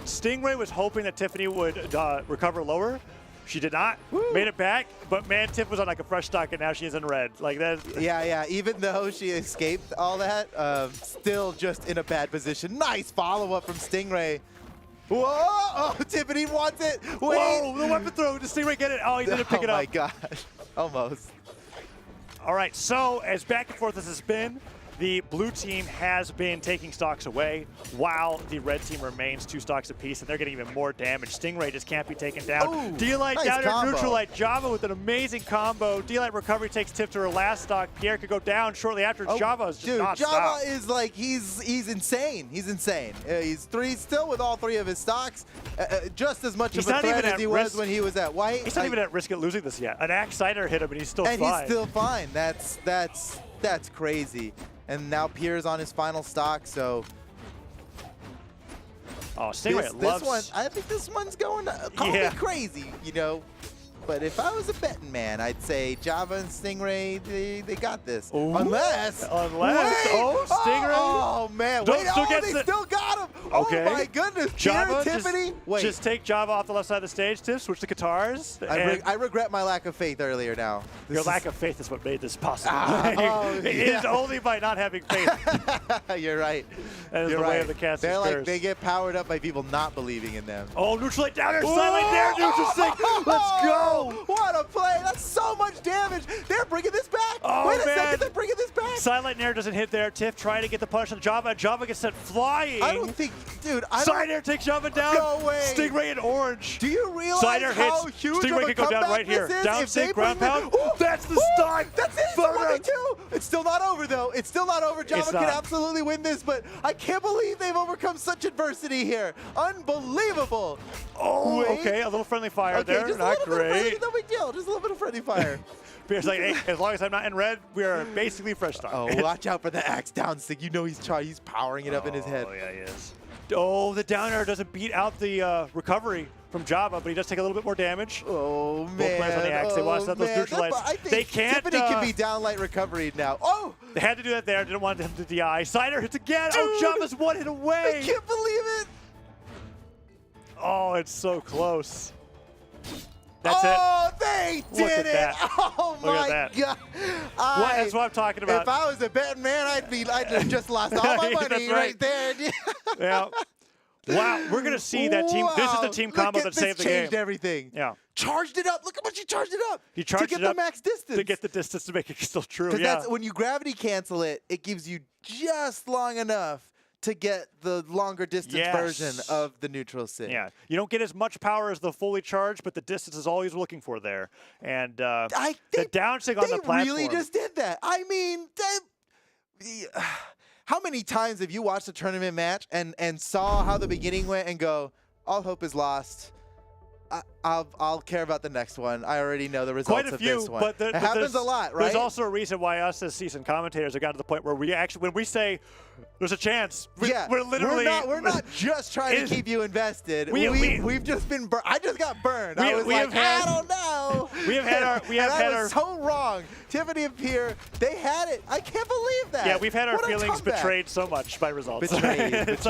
Stingray was hoping that Tiffany would recover lower. She did not. Made it back, but man, Tiff was on like a fresh stock, and now she's in red. Like that. Yeah. Even though she escaped all that, still just in a bad position. Nice follow-up from Stingray. Whoa! Oh, Tiffany wants it. Wait. Whoa! The weapon throw. Did Stingray get it? Oh, he didn't pick it up. Oh my gosh! Almost. All right. So as back and forth as it's been, the blue team has been taking stocks away while the red team remains 2 stocks apiece, and they're getting even more damage. Stingray just can't be taken down. Ooh, D-Light nice down air combo. neutral light. Java with an amazing combo. D-Light recovery takes Tiff to her last stock. Pierre could go down shortly after. Java is just dude, not Java stopped. is like, he's insane. He's insane. He's still with all 3 of his stocks. Just as much He's of a not threat even as at he was risk. when he was at white. He's not even at risk of losing this yet. An axe cider hit him, and he's still and fine. he's still fine. That's crazy. And now Pierre's on his final stock, so Oh, Stingray this loves. one, I think this one's going to call me crazy, you know. But if I was a betting man, I'd say Java and Stingray, they got this. Ooh. Unless. Wait, Oh, Stingray. Oh, man. Don't- Wait, still oh, gets they it. still got him. Okay. Oh, my goodness. Java, Pierre, Tiffany. Wait. just take Java off the left side of the stage, Tiff, switch to guitars. I regret my lack of faith earlier now. Your lack of faith is what made this possible. Oh, It is only by not having faith. You're right. That is You're the way right. of the cast. They're like, they get powered up by people not believing in them. Oh, neutral light down there, silent there, neutral sync. Let's go. What a play. That's so much damage. They're bringing this back. Oh, Wait a man. second. They're bringing this back. Silent Nair doesn't hit there. Tiff trying to get the punish on Java. Java gets sent flying. I don't think, dude, Side air takes Java down. No way. Stingray in orange. Do you realize Side air how hits. huge Stingray of a can go down comeback right here. this is Down if sync, they ground bring pound. this- Ooh, That's the ooh, stock. That's it. It's Photo. 1v2. It's still not over, though. It's still not over. Java can not. absolutely win this, but I can't believe they've overcome such adversity here. Unbelievable. Oh, Wait. okay. A little friendly fire Okay, there. just a Not little bit of friendly, great. no big deal. Just a little bit of friendly fire. Pierre's like, hey, as long as I'm not in red, we are basically fresh stock. Oh, watch out for the axe down stick. You know he's powering it up in his head. Oh, yeah, he is. Oh, the down air doesn't beat out the recovery from Java, but he does take a little bit more damage. Oh, man. Both players on the axe. They want to set those man. neutral lights. I think They can't. Tiffany can be down light recovery now. Oh! They had to do that there. Didn't want him to DI. Cider hits again. Dude, Oh, Java's 1 hit I away. can't believe it. Oh, it's so close. That's Oh, they Look did at it. that. Oh, Look at my that. God. That's what I'm talking about. If I was a betting man, I'd have just lost all my Yeah, money that's right right. there. Yeah. Wow, we're going to see that team. This is the Wow. team Look combo at that this saved the game. changed everything. Yeah. Charged it up. Look how much he charged it up. He charged to get it up the max distance. To get the distance to make it still true. Because Yeah. that's when you gravity cancel it, it gives you just long enough to get the longer distance Yes. version of the neutral sync. Yeah, you don't get as much power as the fully charged, but the distance is all he's looking for there. And the downsync on the platform. They really just did that. I mean, how many times have you watched a tournament match and saw how the beginning went and go, all hope is lost. I'll care about the next one. I already know the results Quite a of few, this one. but It happens a lot, right? There's also a reason why us as seasoned commentators have gotten to the point where we actually, when we say there's a chance, we're literally we're not just trying to keep you invested. We've just been burned. I just got burned. I was like, I don't know. We have had our I was so wrong. Tiffany and Pierre, they had it. I can't believe that. Yeah, we've had our What a feelings comeback. betrayed so much by results. Betrayed. It's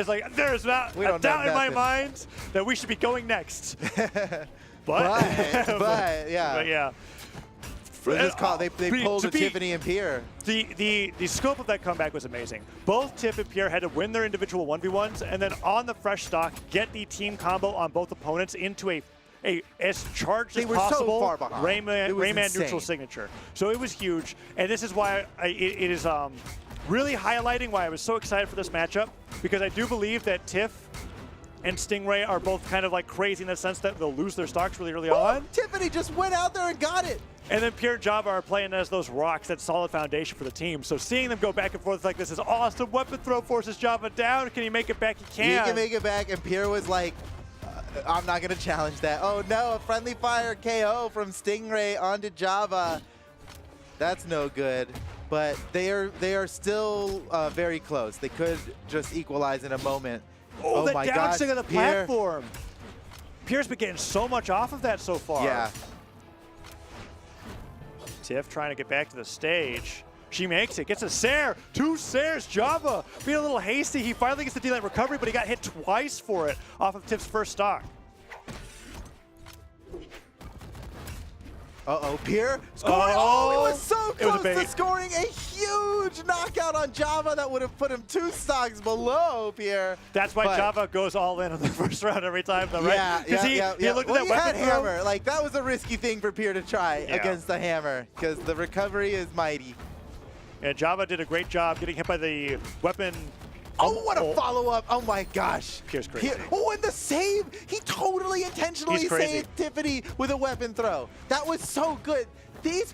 like there's not We a don't know doubt in my nothing. mind that we should be going next. But yeah. But yeah. They pulled to a be- Tiffany and Pierre. The scope of that comeback was amazing. Both Tiff and Pierre had to win their individual 1v1s and then on the fresh stock get the team combo on both opponents into a as charged They as were so possible far behind. It was Rayman insane. neutral signature. So it was huge, and this is why it is really highlighting why I was so excited for this matchup, because I do believe that Tiff and Stingray are both kind of like crazy in the sense that they'll lose their stocks really early on. Tiffany just went out there and got it. And then Pierre and Java are playing as those rocks, that solid foundation for the team. So seeing them go back and forth like this is awesome. Weapon throw forces Java down. Can he make it back? He can. He can make it back, and Pierre was like, I'm not going to challenge that. Oh, no, a friendly fire KO from Stingray onto Java. That's no good. But they are still very close. They could just equalize in a moment. Oh, the my gosh, downswing of the Pierre. platform. Pierre's been getting so much off of that so far. Yeah. Tiff trying to get back to the stage. She makes it, gets a Sair, 2 Sairs, Java being a little hasty. He finally gets the D-Light recovery, but he got hit twice for it off of Tiff's first stock. Uh-oh, Pierre scoring. Oh, He was so it was a close to bait. scoring a huge knockout on Java that would have put him 2 stocks below Pierre. That's why But- Java goes all in on the first round every time, though, right? Yeah, yeah. He looked Well, at he that had weapon throw. hammer. Like, that was a risky thing for Pierre to try Yeah. against the hammer, because the recovery is mighty. And Java did a great job getting hit by the weapon. Oh, what a follow-up. Oh, my gosh. Pierre's crazy. Oh, and the save. He totally intentionally He's crazy. saved Tiffany with a weapon throw. That was so good. These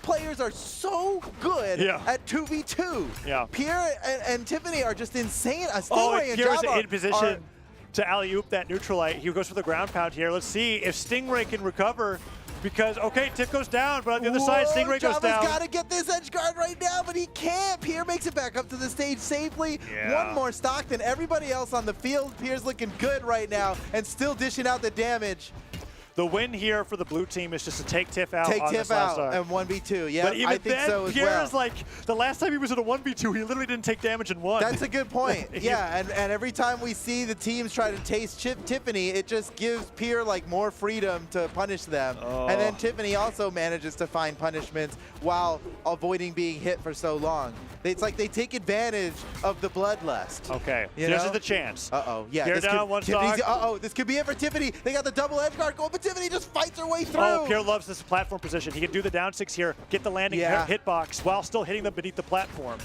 players are so good at 2v2. Yeah. Pierre and Tiffany are just insane. Stingray and Pierre's Java in position to alley-oop that neutralite. He goes for the ground pound here. Let's see if Stingray can recover. Because, okay, Tiff goes down, but on the other side, Stingray goes down. Java's got to get this edge guard right now, but he can't. Pierre makes it back up to the stage safely. Yeah. One more stock than everybody else on the field. Pierre's looking good right now and still dishing out the damage. The win here for the blue team is just to take Tiff out Take on Tiff this last out stock. and 1v2. Yeah, But even I think then, so as Pierre well. is like, the last time he was in a 1v2, he literally didn't take damage in one. That's a good point. Yeah, and every time we see the teams try to taste Tiffany, it just gives Pierre like more freedom to punish them. And then Tiffany also manages to find punishments while avoiding being hit for so long. It's like they take advantage of the bloodlust. Okay, You this know? is the chance. Uh-oh, yeah. Pierre down one stock. Uh-oh, this could be it for Tiffany. They got the double edge guard going, but Tiffany just fights her way through. Oh, Pierre loves this platform position. He can do the down 6 here, get the landing hitbox while still hitting them beneath the platform.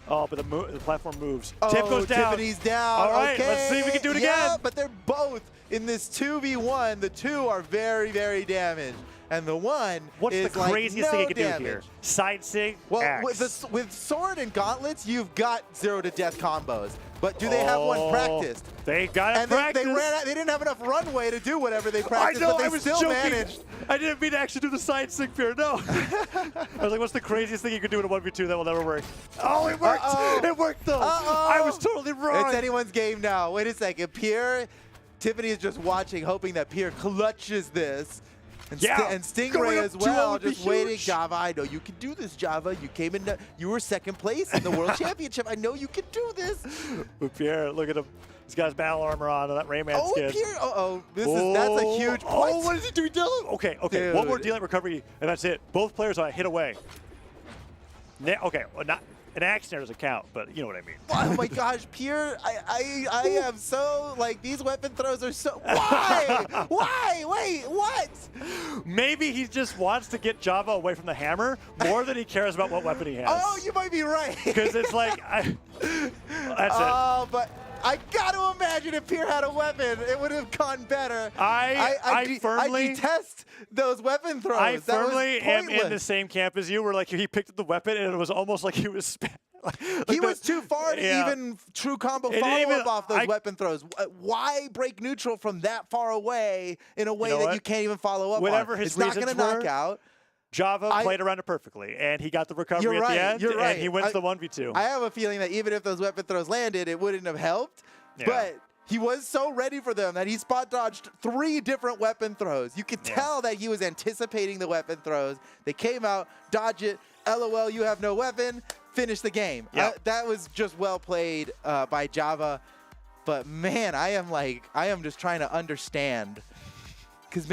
Oh, but the platform moves. Oh, Tiff goes down. Tiffany's down. All right, okay. let's see if we can do it Yeah, again. but they're both in this 2v1. The two are very, very damaged. And the one What's is the like craziest no thing you can damage. do here? Side sig, Well, axe. with sword and gauntlets, you've got 0 to death combos. But do they have one practiced? They got it And practiced. they didn't have enough runway to do whatever they I practiced, know, but they I was still joking. managed. I didn't mean to actually do the side sig Pierre, no. I was like, what's the craziest thing you could do in a 1v2 that will never work? Oh, it worked! It worked though! I was totally wrong! It's anyone's game now. Wait a second. Tiffany is just watching, hoping that Pierre clutches this. And, and Going Stingray up as 2-0 well, would be just waiting. huge. Java, I know you can do this, Java. You were second place in the World Championship. I know you can do this. But Pierre, look at him. He's got his battle armor on that Rayman Oh, skin. Pierre. That's a huge point. Oh, what is he doing, Dylan? Okay, Dude. one more D-Light recovery, and that's it. Both players are hit away. Okay, well, not an axe snare doesn't count, but you know what I mean. Oh my gosh, Pierre, I am so, like, these weapon throws are so, why? Why? Wait, what? Maybe he just wants to get Java away from the hammer more than he cares about what weapon he has. Oh, you might be right. Because it's like, that's it. Oh, but I got to imagine if Pierre had a weapon, it would have gone better. I detest those weapon throws. I That was firmly am in the pointless. same camp as you, where like he picked up the weapon and it was almost like he was He was too far to even true combo follow-up off those weapon throws. Why break neutral from that far away in a way that you can't even follow up Whatever on? his It's not going to reasons knock were, out. Java played around it perfectly, and he got the recovery You're at right, the end, you're right. and he wins the 1v2. I have a feeling that even if those weapon throws landed, it wouldn't have helped. Yeah. But he was so ready for them that he spot dodged 3 different weapon throws. You could tell that he was anticipating the weapon throws. They came out, dodge it, LOL, you have no weapon, finish the game. That was just well played by Java. But man, I am just trying to understand. Because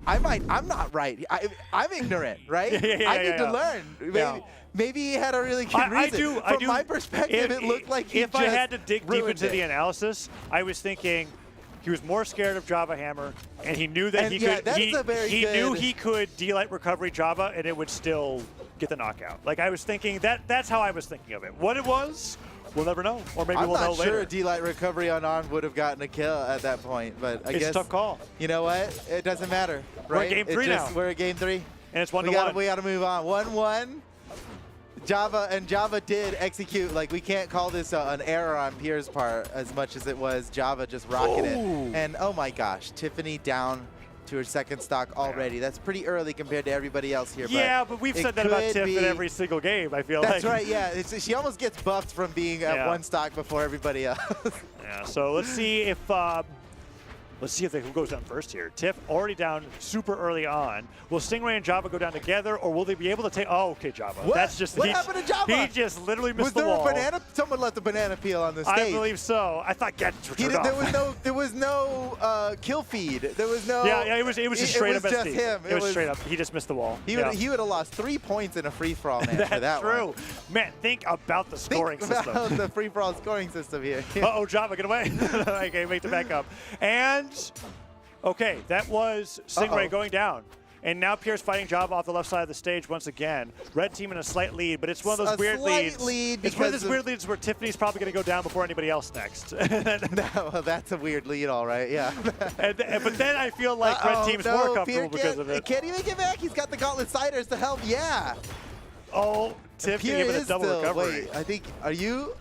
I'm not right. I'm ignorant, right? I need to learn. Maybe he had a really good reason. From my perspective, it looked like he if just I had to dig deep ruined into it. the analysis, I was thinking he was more scared of Java Hammer, and he knew that he could. He knew he could D-Light recovery Java, and it would still get the knockout. Like I was thinking that's how I was thinking of it. What it was, we'll never know, or maybe we'll know I'm not later. sure D-Light recovery unarmed would have gotten a kill at that point, but I guess it's a tough call. You know what? It doesn't matter, right? We're at game 3 now. We're at game 3, and it's 1-1. We got to move on. 1-1. Java did execute. Like, we can't call this an error on Pierre's part as much as it was Java just rocking it. And oh my gosh, Tiffany down to her second stock already. That's pretty early compared to everybody else here. Yeah, but we've said that about Tiff in every single game, I feel That's like. right, yeah. She almost gets buffed from being at 1 stock before everybody else. Yeah, so let's see if who goes down first here. Tiff already down super early on. Will Stingray and Java go down together, or will they be able to take? Oh, okay, Java. What? That's just What happened to Java? He just literally missed the Was wall. there a banana? Someone left a banana peel on the stage. I believe so. I thought gadgets were turned off. There was no kill feed. There was no. Yeah, it was just straight up just SD. him. It was straight up. He just missed the wall. He would have lost 3 points in a free for all match for that That's true. one. Man, think about the scoring Think system. about the free for all scoring system here. Uh-oh, Java, get away. Okay, make the back up. And, okay, that was Stingray going down. And now Pierre's fighting Java off the left side of the stage once again. Red team in a slight lead, but it's one of those weird leads. It's one of those weird leads where Tiffany's probably going to go down before anybody else next. Well, that's a weird lead, all right. Yeah. But then I feel like Red team's more comfortable because of it. He can't even get back. He's got the Gauntlet Siders to help. Yeah. Oh, Tiffany giving a double recovery. Wait, I think are you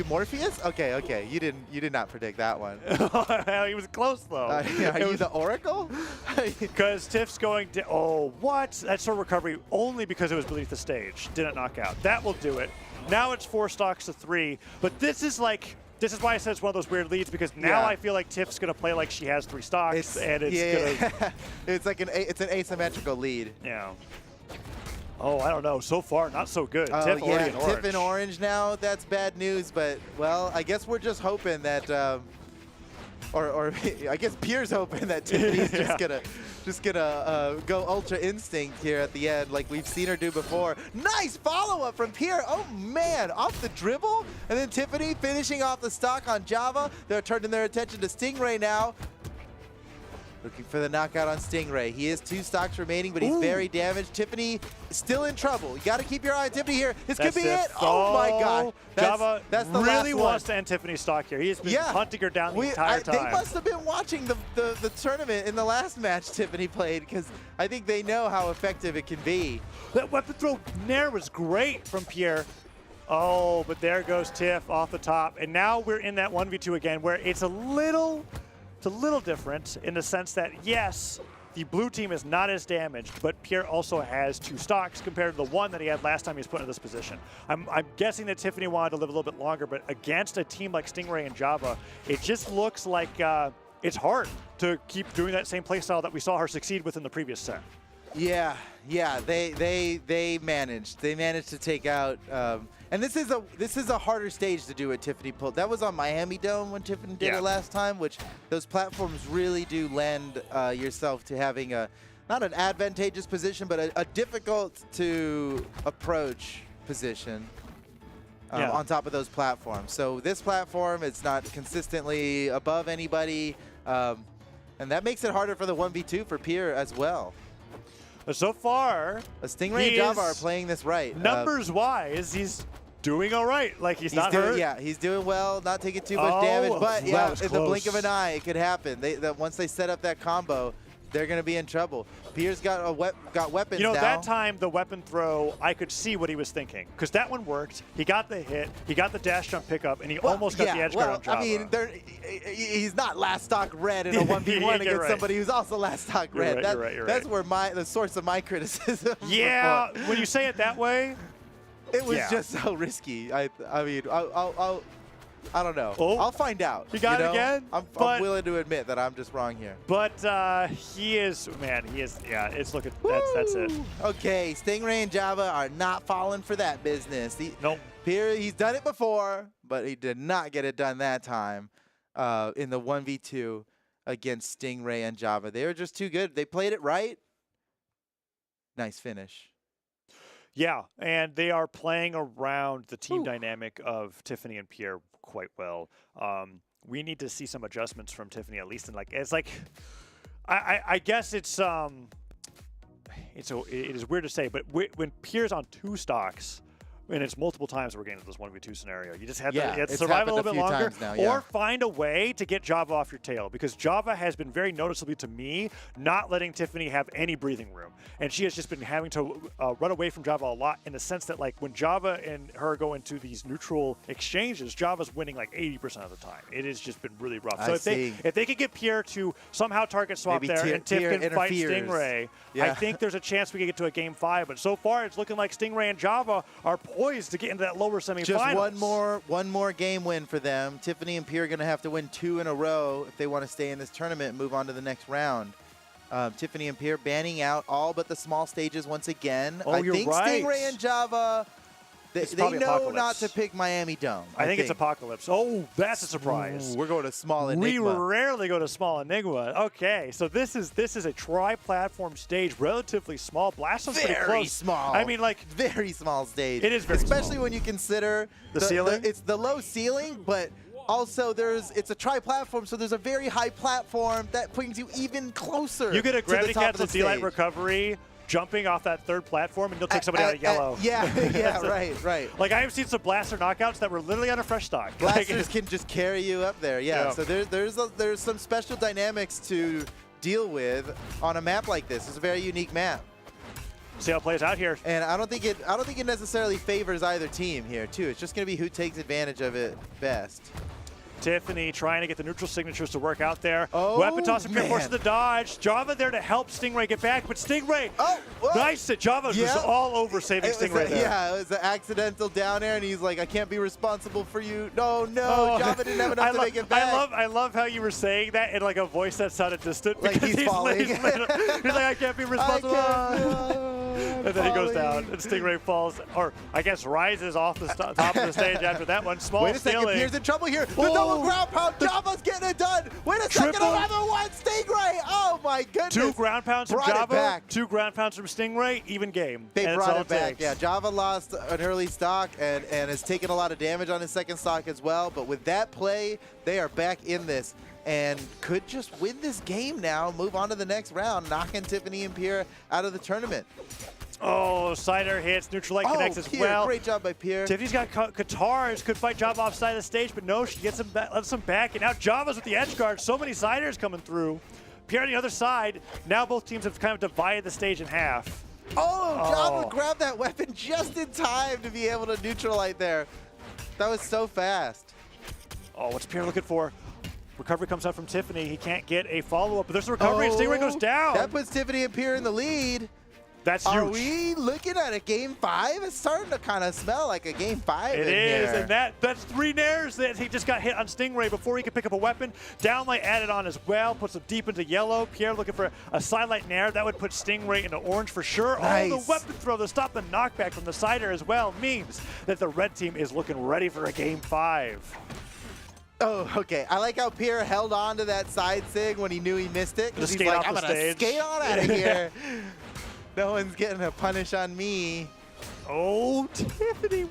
Morpheus? Okay. You did not predict that one. He was close though. Are you the Oracle? Because Tiff's going to. Oh, what? That's a recovery only because it was beneath the stage. Didn't knock out. That will do it. Now it's 4 stocks to 3. But this is why I said it's one of those weird leads, because now I feel like Tiff's going to play like she has 3 stocks, and it's going to. It's like it's an asymmetrical lead. Yeah. Oh, I don't know. So far, not so good. Oh, Tiff already in orange. Tiff in orange now. That's bad news, but, well, I guess we're just hoping that, or I guess Pierre's hoping that Tiffany's just gonna go Ultra Instinct here at the end, like we've seen her do before. Nice follow-up from Pierre. Oh, man, off the dribble. And then Tiffany finishing off the stock on Java. They're turning their attention to Stingray now. Looking for the knockout on Stingray. He has 2 stocks remaining, but he's very damaged. Tiffany still in trouble. You got to keep your eye on Tiffany here. This could be it. Oh my God. Java that's the really last wants to end Tiffany's stock here. He has been hunting her down the entire time. They must have been watching the tournament in the last match Tiffany played, because I think they know how effective it can be. That weapon throw Nair was great from Pierre. Oh, but there goes Tiff off the top. And now we're in that 1v2 again, where it's a little different in the sense that, yes, the blue team is not as damaged, but Pierre also has 2 stocks compared to the 1 that he had last time he was put in this position. I'm guessing that Tiffany wanted to live a little bit longer, but against a team like Stingray and Java, it just looks like it's hard to keep doing that same playstyle that we saw her succeed with in the previous set. Yeah, they managed. They managed to take out. And this is a harder stage to do what Tiffany pulled. That was on Miami Dome when Tiffany did it last time, which those platforms really do lend yourself to having not an advantageous position, but a difficult to approach position on top of those platforms. So this platform, it's not consistently above anybody, and that makes it harder for the 1v2 for Pierre as well. So far, Stingray and Java are playing this right. Numbers-wise, he's doing all right. Like, he's not hurt. Yeah, he's doing well, not taking too much damage. But, yeah, in the blink of an eye, it could happen. Once they set up that combo, they're going to be in trouble. Pierre's got weapons now. You know, that time, the weapon throw, I could see what he was thinking. Because that one worked. He got the hit. He got the dash jump pickup, and he almost got the edge guard on Java. I mean, he's not last stock red in a 1v1 against somebody who's also last stock red. That's where the source of my criticism. Yeah, when you say it that way. It was just so risky. I mean, I don't know. Oh, I'll find out. You got it again? I'm willing to admit that I'm just wrong here. But he is, yeah, it's looking, that's it. Okay, Stingray and Java are not falling for that business. Nope. Pierre, he's done it before, but he did not get it done that time in the 1v2 against Stingray and Java. They were just too good. They played it right. Nice finish. Yeah, and they are playing around the team dynamic of Tiffany and Pierre quite well. We need to see some adjustments from Tiffany, at least in I guess it is weird to say, but when Pierre's on 2 stocks, and it's multiple times we're getting into this 1v2 scenario. You just have to survive a little bit longer, or find a way to get Java off your tail, because Java has been very noticeably to me not letting Tiffany have any breathing room, and she has just been having to run away from Java a lot, in the sense that, like, when Java and her go into these neutral exchanges, Java's winning like 80% of the time. It has just been really rough. So if they could get Pierre to somehow target swap there, and Tiff can fight Stingray, I think there's a chance we can get to a game 5. But so far, it's looking like Stingray and Java are poised to get into that lower semifinals. Just one more game win for them. Tiffany and Pierre are going to have to win 2 in a row if they want to stay in this tournament and move on to the next round. Tiffany and Pierre banning out all but the small stages once again. Oh, I you're think right. Stingray and Java, they know Apocalypse. not to pick Miami Dome. I think it's Apocalypse. Oh, that's a surprise. Ooh, we're going to small Enigma. We rarely go to small Enigma. Okay, so this is a tri-platform stage, relatively small. Blasphem's pretty close. Very small. I mean, like, very small stage. It is very especially small. when you consider the ceiling. It's the low ceiling, but Also, it's a tri-platform, so there's a very high platform that brings you even closer. You get a to gravity the top of cancel the D-Light stage. recovery, jumping off that third platform, and you'll take somebody out of yellow. Yeah, right. Like, I have seen some blaster knockouts that were literally on a fresh stock. Blasters can just carry you up there. Yeah. Yeah. So there's some special dynamics to deal with on a map like this. It's a very unique map. See how it plays out here. And I don't think it necessarily favors either team here too. It's just going to be who takes advantage of it best. Tiffany trying to get the neutral signatures to work out there. Oh, Weapon toss and man. forces the dodge. Java there to help Stingray get back, but Stingray, whoa. nice. Java was Yeah. all over saving Stingray there. Yeah, it was an accidental down air, and he's like, I can't be responsible for you. No, Oh. Java didn't have enough to make it back. I love how you were saying that in like a voice that sounded distant. Like because he's falling. He's like, I can't be responsible. And then he goes down, and Stingray falls, or I guess rises off the top of the stage after that one. Small Wait a second, stealing. Pierre's in trouble here. The double ground pound, Java's getting it done. Wait a second, Triple. another one, Stingray. Oh my goodness. 2 ground pounds from Brought it Java, back. 2 ground pounds from Stingray, even game. They And it's brought all it back. takes. Yeah, Java lost an early stock and has taken a lot of damage on his second stock as well. But with that play, they are back in this and could just win this game now, move on to the next round, knocking Tiffany and Pierre out of the tournament. Oh, Cider hits, neutral light connects as Pierre, well. great job by Pierre. Tiffany's got Katars, could fight Java offside the stage, but no, she gets him back, lets him back, and now Java's with the edge guard. So many Ciders coming through. Pierre on the other side. Now both teams have kind of divided the stage in half. Java grabbed that weapon just in time to be able to neutralize there. That was so fast. Oh, what's Pierre looking for? Recovery comes out from Tiffany. He can't get a follow-up, but there's a recovery, and Stingray goes down. That puts Tiffany and Pierre in the lead. That's Are huge. we looking at a game 5? It's starting to kind of smell like a game 5 It in is, here. and that's 3 nairs that he just got hit on Stingray before he could pick up a weapon. Downlight added on as well, puts him deep into yellow. Pierre looking for a sidelight nair. That would put Stingray into orange for sure. Nice. Oh, the weapon throw to stop the knockback from the Cider as well means that the red team is looking ready for a game 5. Oh, okay. I like how Pierre held on to that side sig when he knew he missed it. 'Cause Just he's skate like, off I'm the going to stage." skate on out of here. No one's getting a punish on me. Oh, Tiffany,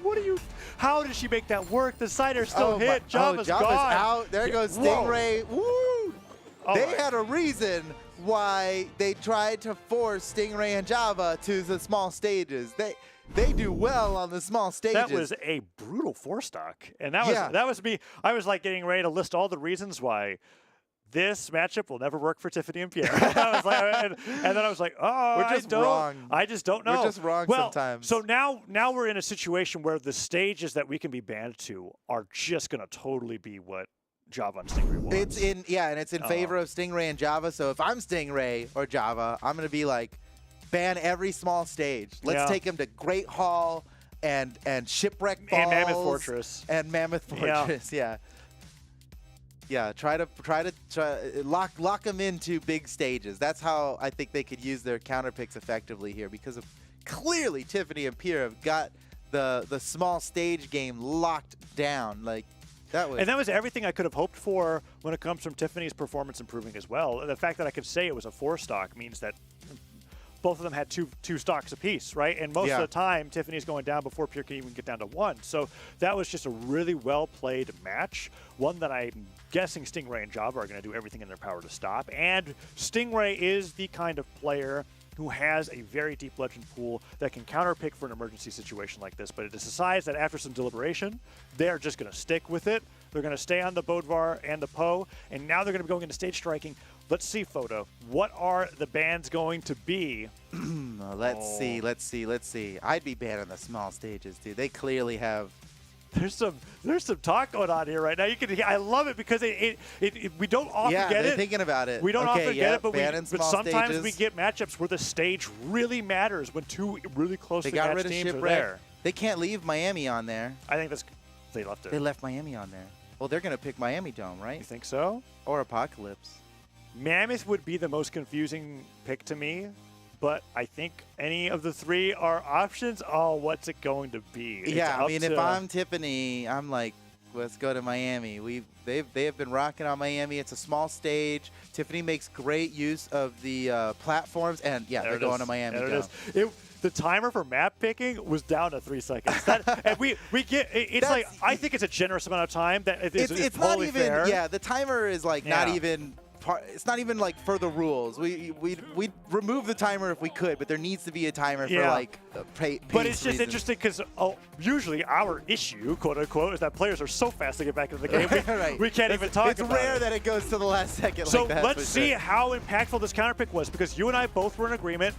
how did she make that work? The Cider still hit. Java's Java's gone. out. There goes Whoa. Stingray. Woo! Oh They my. had a reason why they tried to force Stingray and Java to the small stages. They do well on the small stages. That was a brutal 4-stock. And that was me. I was like getting ready to list all the reasons why this matchup will never work for Tiffany and Pierre. I was like, and then I was like, oh, We're just wrong. I just don't know. We're just wrong well, sometimes. So now we're in a situation where the stages that we can be banned to are just going to totally be what Java and Stingray wants. It's in favor of Stingray and Java. So if I'm Stingray or Java, I'm gonna be like, ban every small stage. Let's take him to Great Hall and Shipwreck Falls And Mammoth Fortress. and Mammoth Fortress. Yeah. Try to lock them into big stages. That's how I think they could use their counter picks effectively here, because of clearly Tiffany and Pierre have got the small stage game locked down. Like that was everything I could have hoped for when it comes from Tiffany's performance improving as well. The fact that I could say it was a 4-stock means that both of them had two stocks apiece, right? And most of the time, Tiffany's going down before Pierre can even get down to 1. So that was just a really well-played match, one that I'm guessing Stingray and Java are going to do everything in their power to stop. And Stingray is the kind of player who has a very deep legend pool that can counterpick for an emergency situation like this, but it decides that after some deliberation, they're just going to stick with it. They're going to stay on the Bodvar and the Poe, and now they're going to be going into stage striking. Let's see, Photo. What are the bans going to be? Let's see. I'd be banning the small stages, dude. They clearly have. There's some talk going on here right now. I love it because we don't often get they're it. thinking about it. We don't often get it, but sometimes stages. we get matchups where the stage really matters when two really closely They got matched rid of teams are Shipwreck. there. They can't leave Miami on there. I think they left it. They left Miami on there. Well, they're going to pick Miami Dome, right? You think so? Or Apocalypse. Mammoth would be the most confusing pick to me, but I think any of the 3 are options. Oh, what's it going to be? Yeah, I mean, if I'm Tiffany, I'm like, let's go to Miami. They have been rocking on Miami. It's a small stage. Tiffany makes great use of the platforms, and they're going to Miami Dome. the timer for map picking was down to 3 seconds. And we get it's like I think it's a generous amount of time that it's not totally even fair. yeah. The timer is like not even. It's not even like for the rules. We'd remove the timer if we could, but there needs to be a timer for like pace But it's just reasons. interesting because usually our issue, quote unquote, is that players are so fast to get back into the game. We can't even talk about it. It's rare that it goes to the last second. So like that, let's see how impactful this counter pick was, because you and I both were in agreement.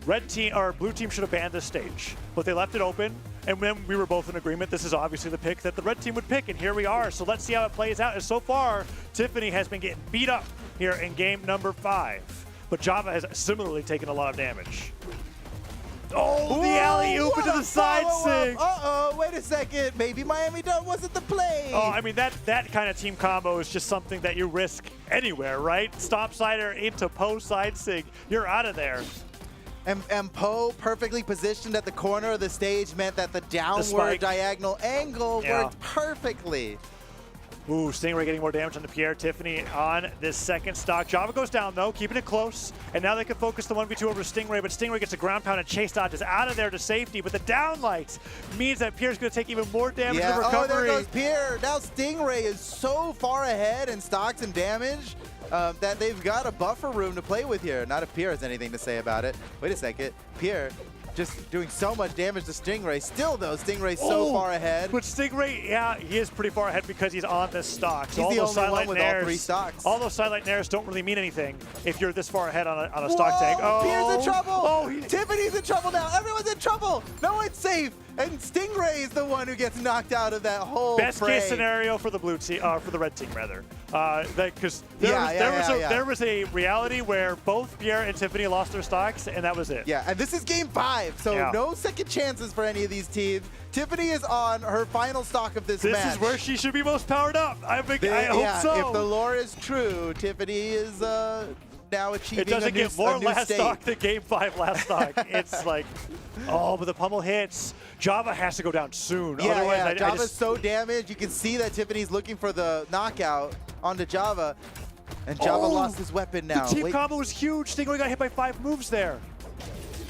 Red team or blue team should have banned this stage, but they left it open, and then we were both in agreement. This is obviously the pick that the red team would pick, and here we are. So let's see how it plays out. And so far, Tiffany has been getting beat up here in game number 5, but Java has similarly taken a lot of damage. Oh, the alley-oop into the side sig. Uh-oh, wait a second. Maybe Miami Dome wasn't the play. Oh, I mean, that kind of team combo is just something that you risk anywhere, right? Stop sider into Poe side sig. You're out of there. And Poe, perfectly positioned at the corner of the stage, meant that the downward diagonal angle worked perfectly. Ooh, Stingray getting more damage on the Pierre. Tiffany on this second stock. Java goes down, though, keeping it close. And now they can focus the 1v2 over Stingray, but Stingray gets a ground pound and chase dodge is out of there to safety. But the downlight means that Pierre's going to take even more damage in the recovery. Oh, there goes Pierre. Now Stingray is so far ahead in stocks and damage that they've got a buffer room to play with here. Not if Pierre has anything to say about it. Wait a second. Pierre just doing so much damage to Stingray. Still, though, Stingray's so far ahead. But Stingray, yeah, he is pretty far ahead because he's on this stock. So he's the only one with all 3 stocks. All those sidelight nairs don't really mean anything if you're this far ahead on a stock tank. Oh, Pierre's in trouble. Tiffany's in trouble now. Everyone's in trouble. No one's safe. And Stingray is the one who gets knocked out of that whole best fray. Case scenario for the blue team, for the red team rather, because there was a reality where both Pierre and Tiffany lost their stocks, and that was it. Yeah, and this is game 5, so no second chances for any of these teams. Tiffany is on her final stock of this match. This is where she should be most powered up. I hope so. If the lore is true, Tiffany is now achieving it doesn't get more last stock than game 5 last stock. It's like, oh, but the pummel hits. Java has to go down soon. Yeah, Otherwise, Java's so damaged. You can see that Tiffany's looking for the knockout onto Java, and Java lost his weapon now. The team combo was huge. Stingray got hit by 5 moves there.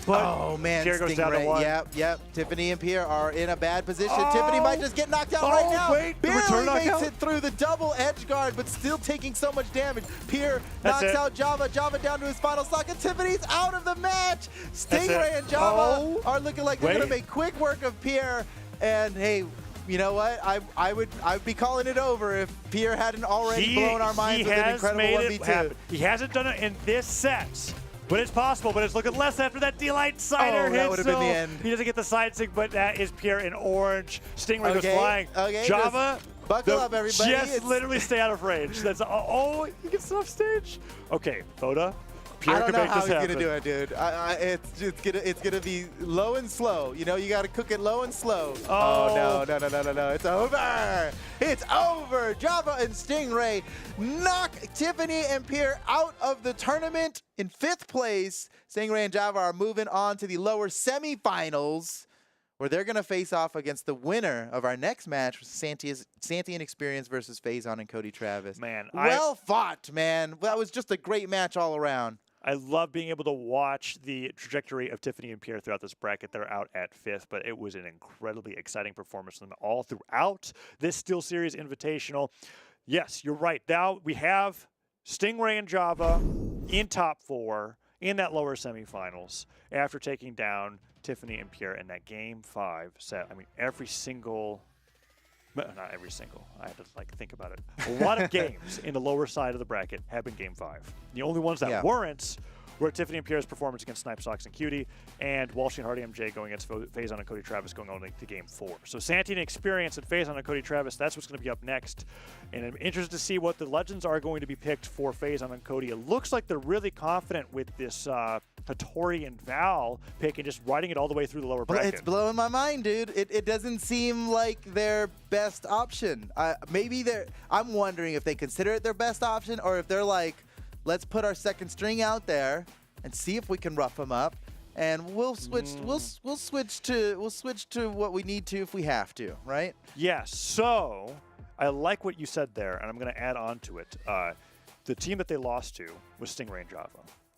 But oh man, Pierre goes down to 1. Yep. Tiffany and Pierre are in a bad position. Tiffany might just get knocked out right now. Wait, barely makes it through the double edge guard, but still taking so much damage. Pierre knocks out Java. Java down to his final stock, and Tiffany's out of the match. Stingray and Java are looking like they're gonna make quick work of Pierre. And hey, you know what? I'd be calling it over if Pierre hadn't already blown our minds with an incredible 1v2. He hasn't done it in this set. But it's possible, but it's looking less after that D-Light Cider hit. That would have been the end. He doesn't get the side sig, but that is Pierre in orange. Stingray goes flying. Java, buckle up, everybody. Just literally stay out of range. That's he gets off stage. Okay, Boda. Pierre I don't know how he's happen. gonna do it, dude. It's gonna be low and slow. You know, you gotta cook it low and slow. Oh no! It's over! It's over! Java and Stingray knock Tiffany and Pierre out of the tournament in 5th place. Stingray and Java are moving on to the lower semifinals, where they're gonna face off against the winner of our next match, Santi and Experience versus Faison and Cody Travis. Man, well fought, man. That was just a great match all around. I love being able to watch the trajectory of Tiffany and Pierre throughout this bracket. They're out at 5th, but it was an incredibly exciting performance from them all throughout this SteelSeries Invitational. Yes, you're right. Now we have Stingray and Java in top 4 in that lower semifinals after taking down Tiffany and Pierre in that game 5 set. I mean, every single... Not every single. I had to think about it. A lot of games in the lower side of the bracket have been game 5. The only ones that weren't were Tiffany and Pierre's performance against Snipe, Sox, and Cutie, and Walshy and Hardy MJ going against Faison and Cody Travis going on to game 4. So Santi and Experience and Faison and Cody Travis, that's what's going to be up next. And I'm interested to see what the legends are going to be picked for Faison and Cody. It looks like they're really confident with this Hattori and Val pick and just riding it all the way through the lower bracket. It's blowing my mind, dude. It doesn't seem like their best option. I'm wondering if they consider it their best option, or if they're like, let's put our second string out there and see if we can rough them up, and we'll switch. We'll switch to what we need to if we have to, right? Yes. So I like what you said there, and I'm going to add on to it. The team that they lost to was Stingray and Java.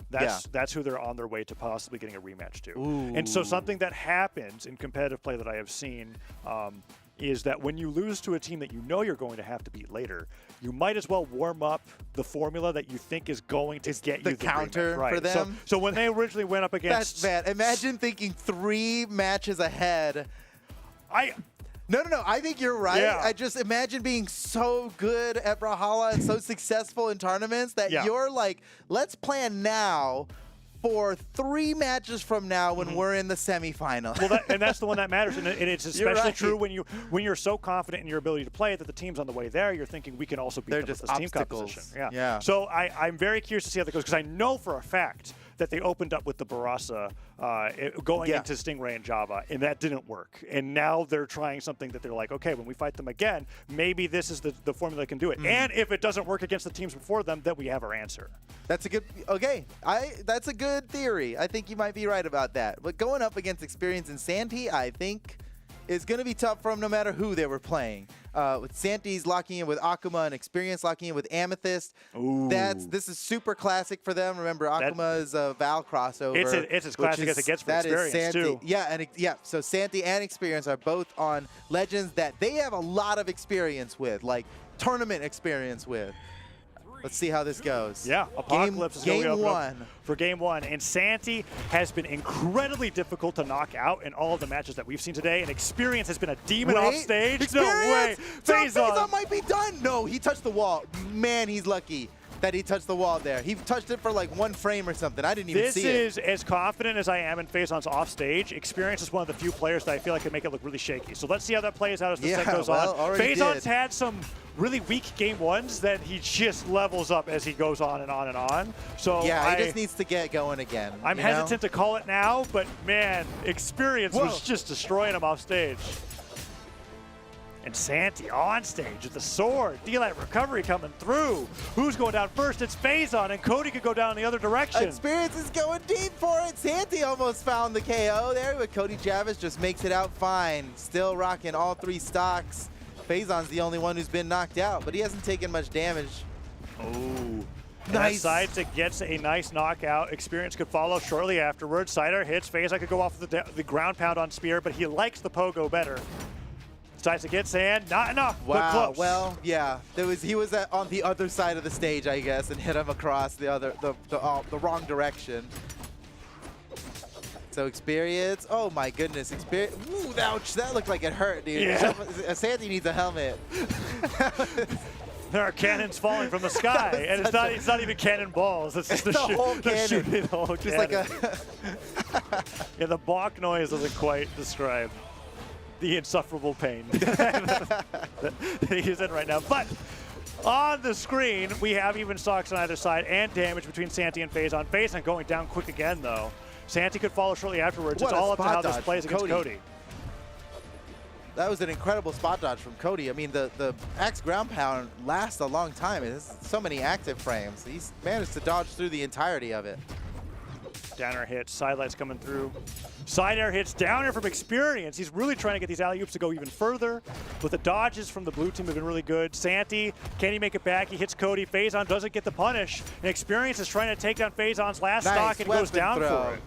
That's who they're on their way to possibly getting a rematch to. Ooh. And so something that happens in competitive play that I have seen is that when you lose to a team that you know you're going to have to beat later, you might as well warm up the formula that you think is going to get you the counter rematch. Right. for them. So when they originally went up against... That's bad. Imagine thinking 3 matches ahead. No. I think you're right. Yeah. I just imagine being so good at Brawlhalla and so successful in tournaments that you're like, let's plan now for 3 matches from now when we're in the semifinal. Well, and that's the one that matters, and it's especially right. true when you're so confident in your ability to play that the team's on the way there. You're thinking we can also beat them just with this team obstacles. composition. Yeah. So I'm very curious to see how that goes because I know for a fact that they opened up with the Barasa going into Stingray and Java, and that didn't work. And now they're trying something that they're like, okay, when we fight them again, maybe this is the formula that can do it. And if it doesn't work against the teams before them, then we have our answer. That's a good. Okay, that's a good theory. I think you might be right about that. But going up against Experience and Santi, I think, is going to be tough for them no matter who they were playing. With Santi's locking in with Akuma and Experience locking in with Amethyst. Ooh. This is super classic for them. Remember, Akuma is a Val crossover. It's as classic as it gets for Experience, too. Yeah, so Santi and Experience are both on Legends that they have a lot of experience with, like tournament experience with. Let's see how this goes. Yeah, Apocalypse is going to open up for game 1. And Santi has been incredibly difficult to knock out in all of the matches that we've seen today. And Experience has been a demon off stage. Experience? No way. Phazon might be done. No, he touched the wall. Man, he's lucky that he touched the wall there. He touched it for like 1 frame or something. I didn't even see it. This is as confident as I am in Phazon's off stage. Experience is one of the few players that I feel like can make it look really shaky. So let's see how that plays out as the set goes on. Phazon's had some really weak game 1s that he just levels up as he goes on and on and on. So yeah, he just needs to get going again. I'm hesitant to call it now, but man, Experience was just destroying him off stage. And Santi on stage with the sword. D-Light recovery coming through. Who's going down first? It's Phazon, and Cody could go down in the other direction. Experience is going deep for it. Santi almost found the KO there, but Cody Travis just makes it out fine. Still rocking all 3 stocks. Phazon's the only one who's been knocked out, but he hasn't taken much damage. Oh. Nice. Sides gets a nice knockout. Experience could follow shortly afterwards. Cider hits. Phazon could go off with the ground pound on Spear, but he likes the pogo better. Tries to get sand, not enough, but close. Well, yeah, he was on the other side of the stage, I guess, and hit him across the wrong direction. So Experience, oh my goodness, Experience, ooh, ouch, that looked like it hurt, dude. Yeah. Santi needs a helmet. There are cannons falling from the sky, and it's not even cannonballs. It's just the whole cannon. Shooting the whole Just cannon. like a yeah, the balk noise doesn't quite describe the insufferable pain that he's in right now. But on the screen, we have even stocks on either side and damage between Santi and Phazon. Phazon going down quick again, though. Santi could follow shortly afterwards. What it's all up to how dodge this plays against Cody. That was an incredible spot dodge from Cody. I mean, the Axe ground pound lasts a long time. There's so many active frames. He's managed to dodge through the entirety of it. Down air hits, sidelights coming through. Side air hits, down air from Experience. He's really trying to get these alley-oops to go even further. But the dodges from the blue team have been really good. Santi, can he make it back? He hits Cody. Phazon doesn't get the punish. And Experience is trying to take down Phazon's last stock and goes down for it.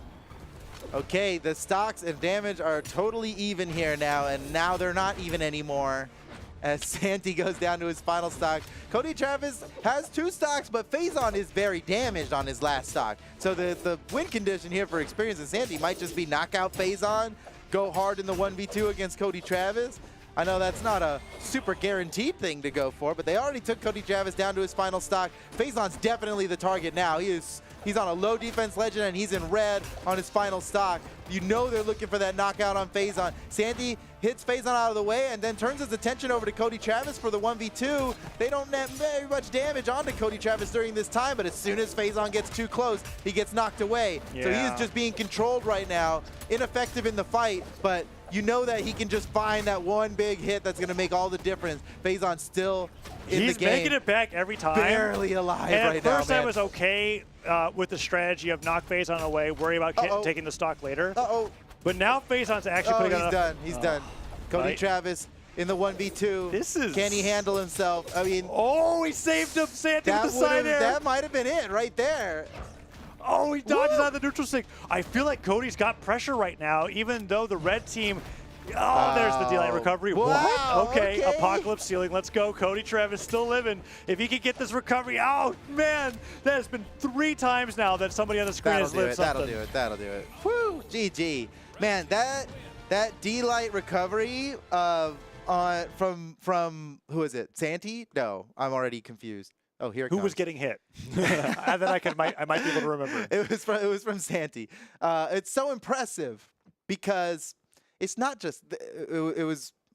Okay, the stocks and damage are totally even here now, and now they're not even anymore. As Santi goes down to his final stock. Cody Travis has 2 stocks, but Phazon is very damaged on his last stock. So the win condition here for Experience and Santi might just be knock out Phazon, go hard in the 1v2 against Cody Travis. I know that's not a super guaranteed thing to go for, but they already took Cody Travis down to his final stock. Phazon's definitely the target now. He's on a low defense Legend, and he's in red on his final stock. You know they're looking for that knockout on Phazon. Santi hits Phazon out of the way and then turns his attention over to Cody Travis for the 1v2. They don't net very much damage onto Cody Travis during this time, but as soon as Phazon gets too close, he gets knocked away. Yeah. So he is just being controlled right now, ineffective in the fight, but you know that he can just find that one big hit that's going to make all the difference. Phazon's still in the game. He's making it back every time. Barely alive and right now, at first I was okay with the strategy of knock Phazon away, worry about taking the stock later. But now Phazon's actually putting on. He's done. He's done. Cody Travis in the 1v2. Can he handle himself? I mean. Oh, he saved him. Santi with the side air. That might have been it right there. Oh, he dodges out of the neutral stick. I feel like Cody's got pressure right now, even though the red team. Oh, there's the D-Light recovery. Wow, What? Okay, okay. Apocalypse ceiling. Let's go. Cody Travis still living. If he can get this recovery, oh, man. That has been 3 times now that somebody on the screen has lived something. That'll do it. Woo, GG. Man, that D-Light recovery from who is it? Santi? No, I'm already confused. Oh, here it comes. Who was getting hit? And then I might be able to remember. It was from Santi. It's so impressive because it's not just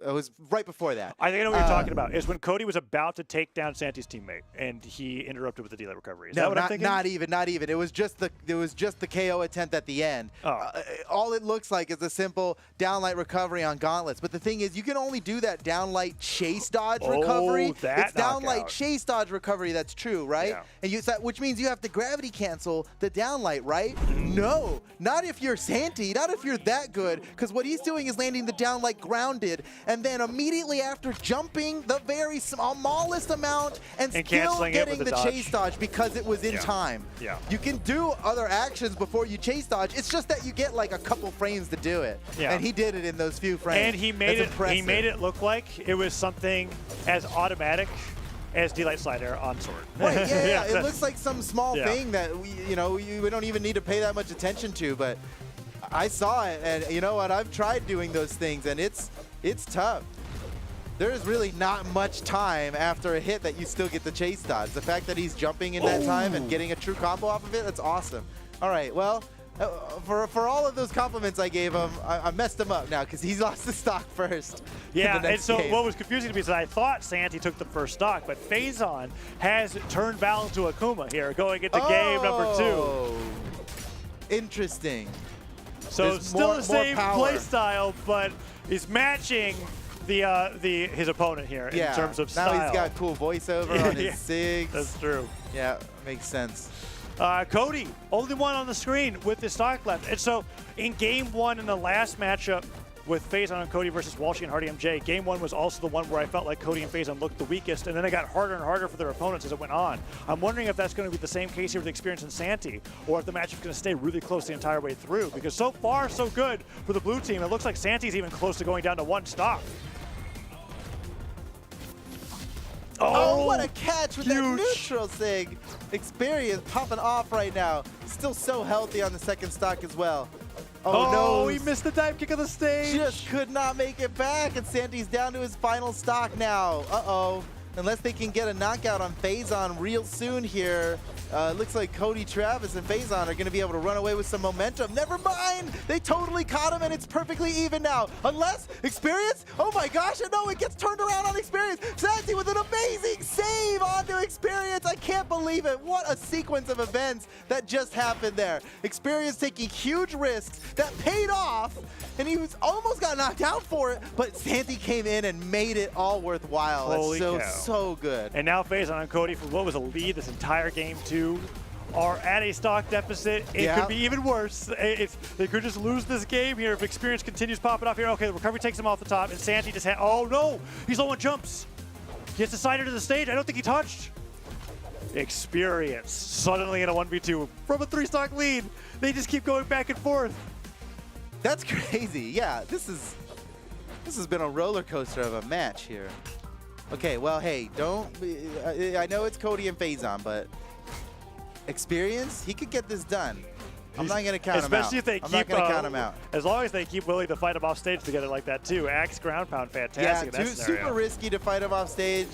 it was right before that. I think I know what you're talking about. Is when Cody was about to take down Santi's teammate and he interrupted with the D-Light recovery. Is that what I'm thinking? Not even. It was just the KO attempt at the end. Oh. All it looks like is a simple downlight recovery on gauntlets. But the thing is, you can only do that downlight chase dodge recovery. That it's downlight knockout. chase dodge recovery. That's true, right? Yeah. And which means you have to gravity cancel the downlight, right? No, not if you're Santi. Not if you're that good. Because what he's doing is landing the downlight grounded, and then immediately after jumping the very smallest amount and still getting the chase dodge because it was in time. Yeah. You can do other actions before you chase dodge. It's just that you get like a couple frames to do it. Yeah. And he did it in those few frames. And he made it look like it was something as automatic as D-Light slider on sword. Right, yeah. It looks like some small thing that we don't even need to pay that much attention to, but I saw it, and you know what? I've tried doing those things, and it's tough. There is really not much time after a hit that you still get the chase dodge. The fact that he's jumping in that time and getting a true combo off of it, that's awesome. All right, well, for all of those compliments I gave him, I messed him up now because he's lost the stock first. Yeah, and so what was confusing to me is that I thought Santi took the first stock, but Faison has turned Val into Akuma here, going into game number 2. Interesting. So There's still more the same power. play style, but he's matching his opponent here in terms of style. Now he's got cool voiceover on his SIGs. That's true. Yeah, makes sense. Cody, only one on the screen with the stock left. And so in game 1 in the last matchup with Faison and Cody versus Walshy and Hardy MJ, game 1 was also the one where I felt like Cody and Faison looked the weakest, and then it got harder and harder for their opponents as it went on. I'm wondering if that's going to be the same case here with Experience and Santi, or if the matchup's going to stay really close the entire way through, because so far so good for the blue team. It looks like Santi's even close to going down to 1 stock. Oh, what a catch with that huge. neutral sig. Experience popping off right now. Still so healthy on the second stock as well. Oh, no. He missed the dive kick of the stage. Just could not make it back, and Santi's down to his final stock now. Uh-oh. Unless they can get a knockout on Faison real soon here. Looks like Cody Travis and Faison are going to be able to run away with some momentum. Never mind! They totally caught him, and it's perfectly even now. Unless Experience? Oh my gosh, no, it gets turned around on Experience. Santi with an amazing save onto Experience. I can't believe it. What a sequence of events that just happened there. Experience taking huge risks that paid off, and he was almost got knocked out for it, but Santi came in and made it all worthwhile. Holy That's cow. so good. And now Faison and Cody, for what was a lead this entire game 2, are at a stock deficit. It could be even worse. They could just lose this game here if Experience continues popping off here. Okay, the recovery takes him off the top, and Santi just had, oh no, he's low on jumps. He has to side her to the stage. I don't think he touched. Experience suddenly in a 1v2 from a 3-stock lead. They just keep going back and forth. That's crazy. Yeah, this has been a roller coaster of a match here. Okay, well, hey, I know it's Cody and Faison, but Experience, he could get this done. I'm not going to count him out. Especially if they I'm not going to count him out. As long as they keep willing to fight him off stage together like that too. Axe ground pound, fantastic in that scenario. Super risky to fight him off stage.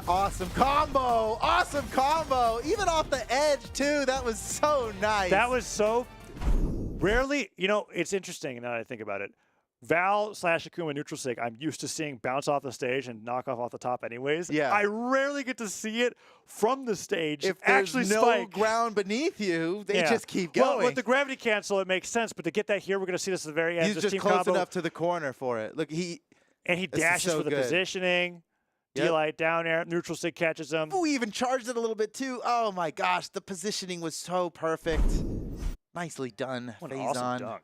Awesome combo! Awesome combo! Even off the edge too. That was so nice. That was so rarely, it's interesting now that I think about it. Val/Akuma neutral sig, I'm used to seeing bounce off the stage and knock off the top anyways. Yeah. I rarely get to see it from the stage. If actually there's no spike. ground beneath you, they just keep going. Well, with the gravity cancel, it makes sense. But to get that here, we're going to see this at the very end. He's this just team close combo. enough to the corner for it. Look, he this dashes is so for the good. positioning. Yep. D-Light down air. Neutral sig catches him. Ooh, he even charged it a little bit too. Oh my gosh, the positioning was so perfect. Nicely done, What an Faison. awesome dunk.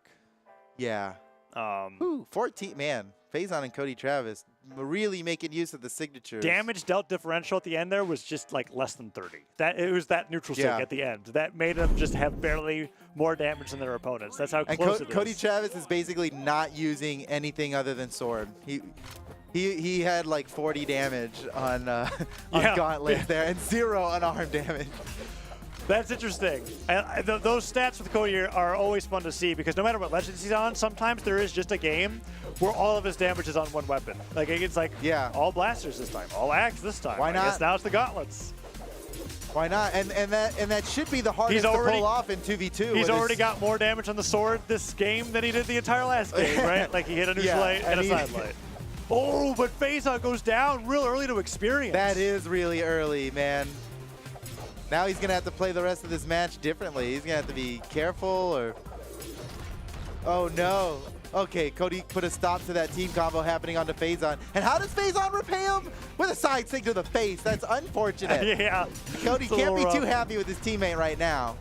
Yeah. Ooh, 14, man. Faison and Cody Travis really making use of the signatures. Damage dealt differential at the end there was just like less than 30. It was that neutral sig at the end that made them just have barely more damage than their opponents. That's how close it is. Cody Travis is basically not using anything other than sword. He had like 40 damage on Gauntlet there and 0 unarmed damage. That's interesting. And those stats with Cody are always fun to see because no matter what Legends he's on, sometimes there is just a game where all of his damage is on one weapon. Like it's like all blasters this time, all axe this time. Why not? I guess now it's the gauntlets. Why not? And that should be the hardest to pull off in 2v2. He's already got more damage on the sword this game than he did the entire last game, right? Like he hit a neutral light and a side light. Oh, but Faison goes down real early to experience. That is really early, man. Now he's going to have to play the rest of this match differently. He's going to have to be careful or... Oh, no. Okay, Cody put a stop to that team combo happening onto Faison. And how does Faison repay him? With a side sig to the face. That's unfortunate. Yeah. Cody can't be too happy with his teammate right now.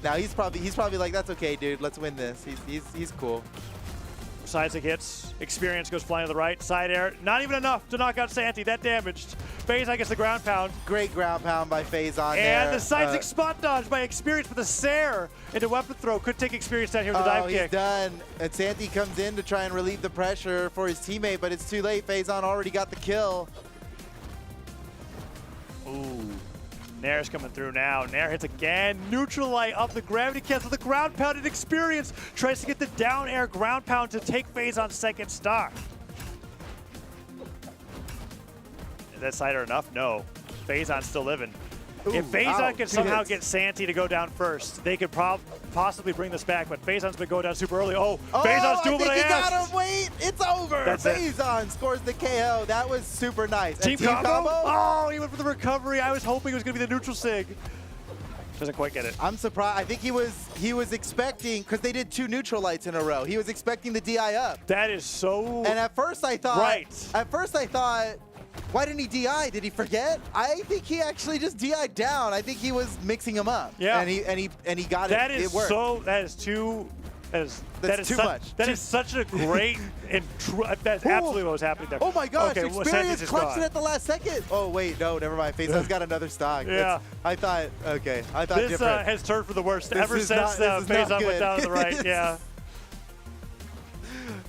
Now he's probably like, that's okay, dude. Let's win this. He's cool. Side sig hits. Experience goes flying to the right. Side air. Not even enough to knock out Santi. That damaged. Faison gets the ground pound. Great ground pound by Faison there. And the side sig spot dodge by Experience with a Sair into weapon throw. Could take Experience down here with the dive kick. He's done. And Santi comes in to try and relieve the pressure for his teammate, but it's too late. Faison already got the kill. Ooh. Nair's coming through now. Nair hits again. Neutral light up the gravity cancel. The ground pounded Experience. Tries to get the down air ground pound to take Faison's second stock. Is that side air enough? No. Faison's still living. Ooh, if Faison can somehow hits. get Santi to go down first, they could possibly bring this back, but Faison's been going down super early. Oh, Faison's doing what I asked. Got him. Wait, it's over. Faison scores the KO. That was super nice. Team combo? Oh, he went for the recovery. I was hoping it was going to be the neutral sig. Doesn't quite get it. I'm surprised. I think he was expecting, because they did 2 neutral lights in a row. He was expecting the DI up. That is so... And at first I thought... Right. At first I thought... Why didn't he DI? Did he forget? I think he actually just DI'd down. I think he was mixing him up. Yeah. And he got that it. Is it worked. that is too much. That is such a great and that's absolutely what was happening there. Oh my gosh, okay, Experience clutched it at the last second. Oh wait, no, never mind. Faison's got another stock. Yeah. I thought this different. Has turned for the worst ever since Faison went down to the right. Yeah.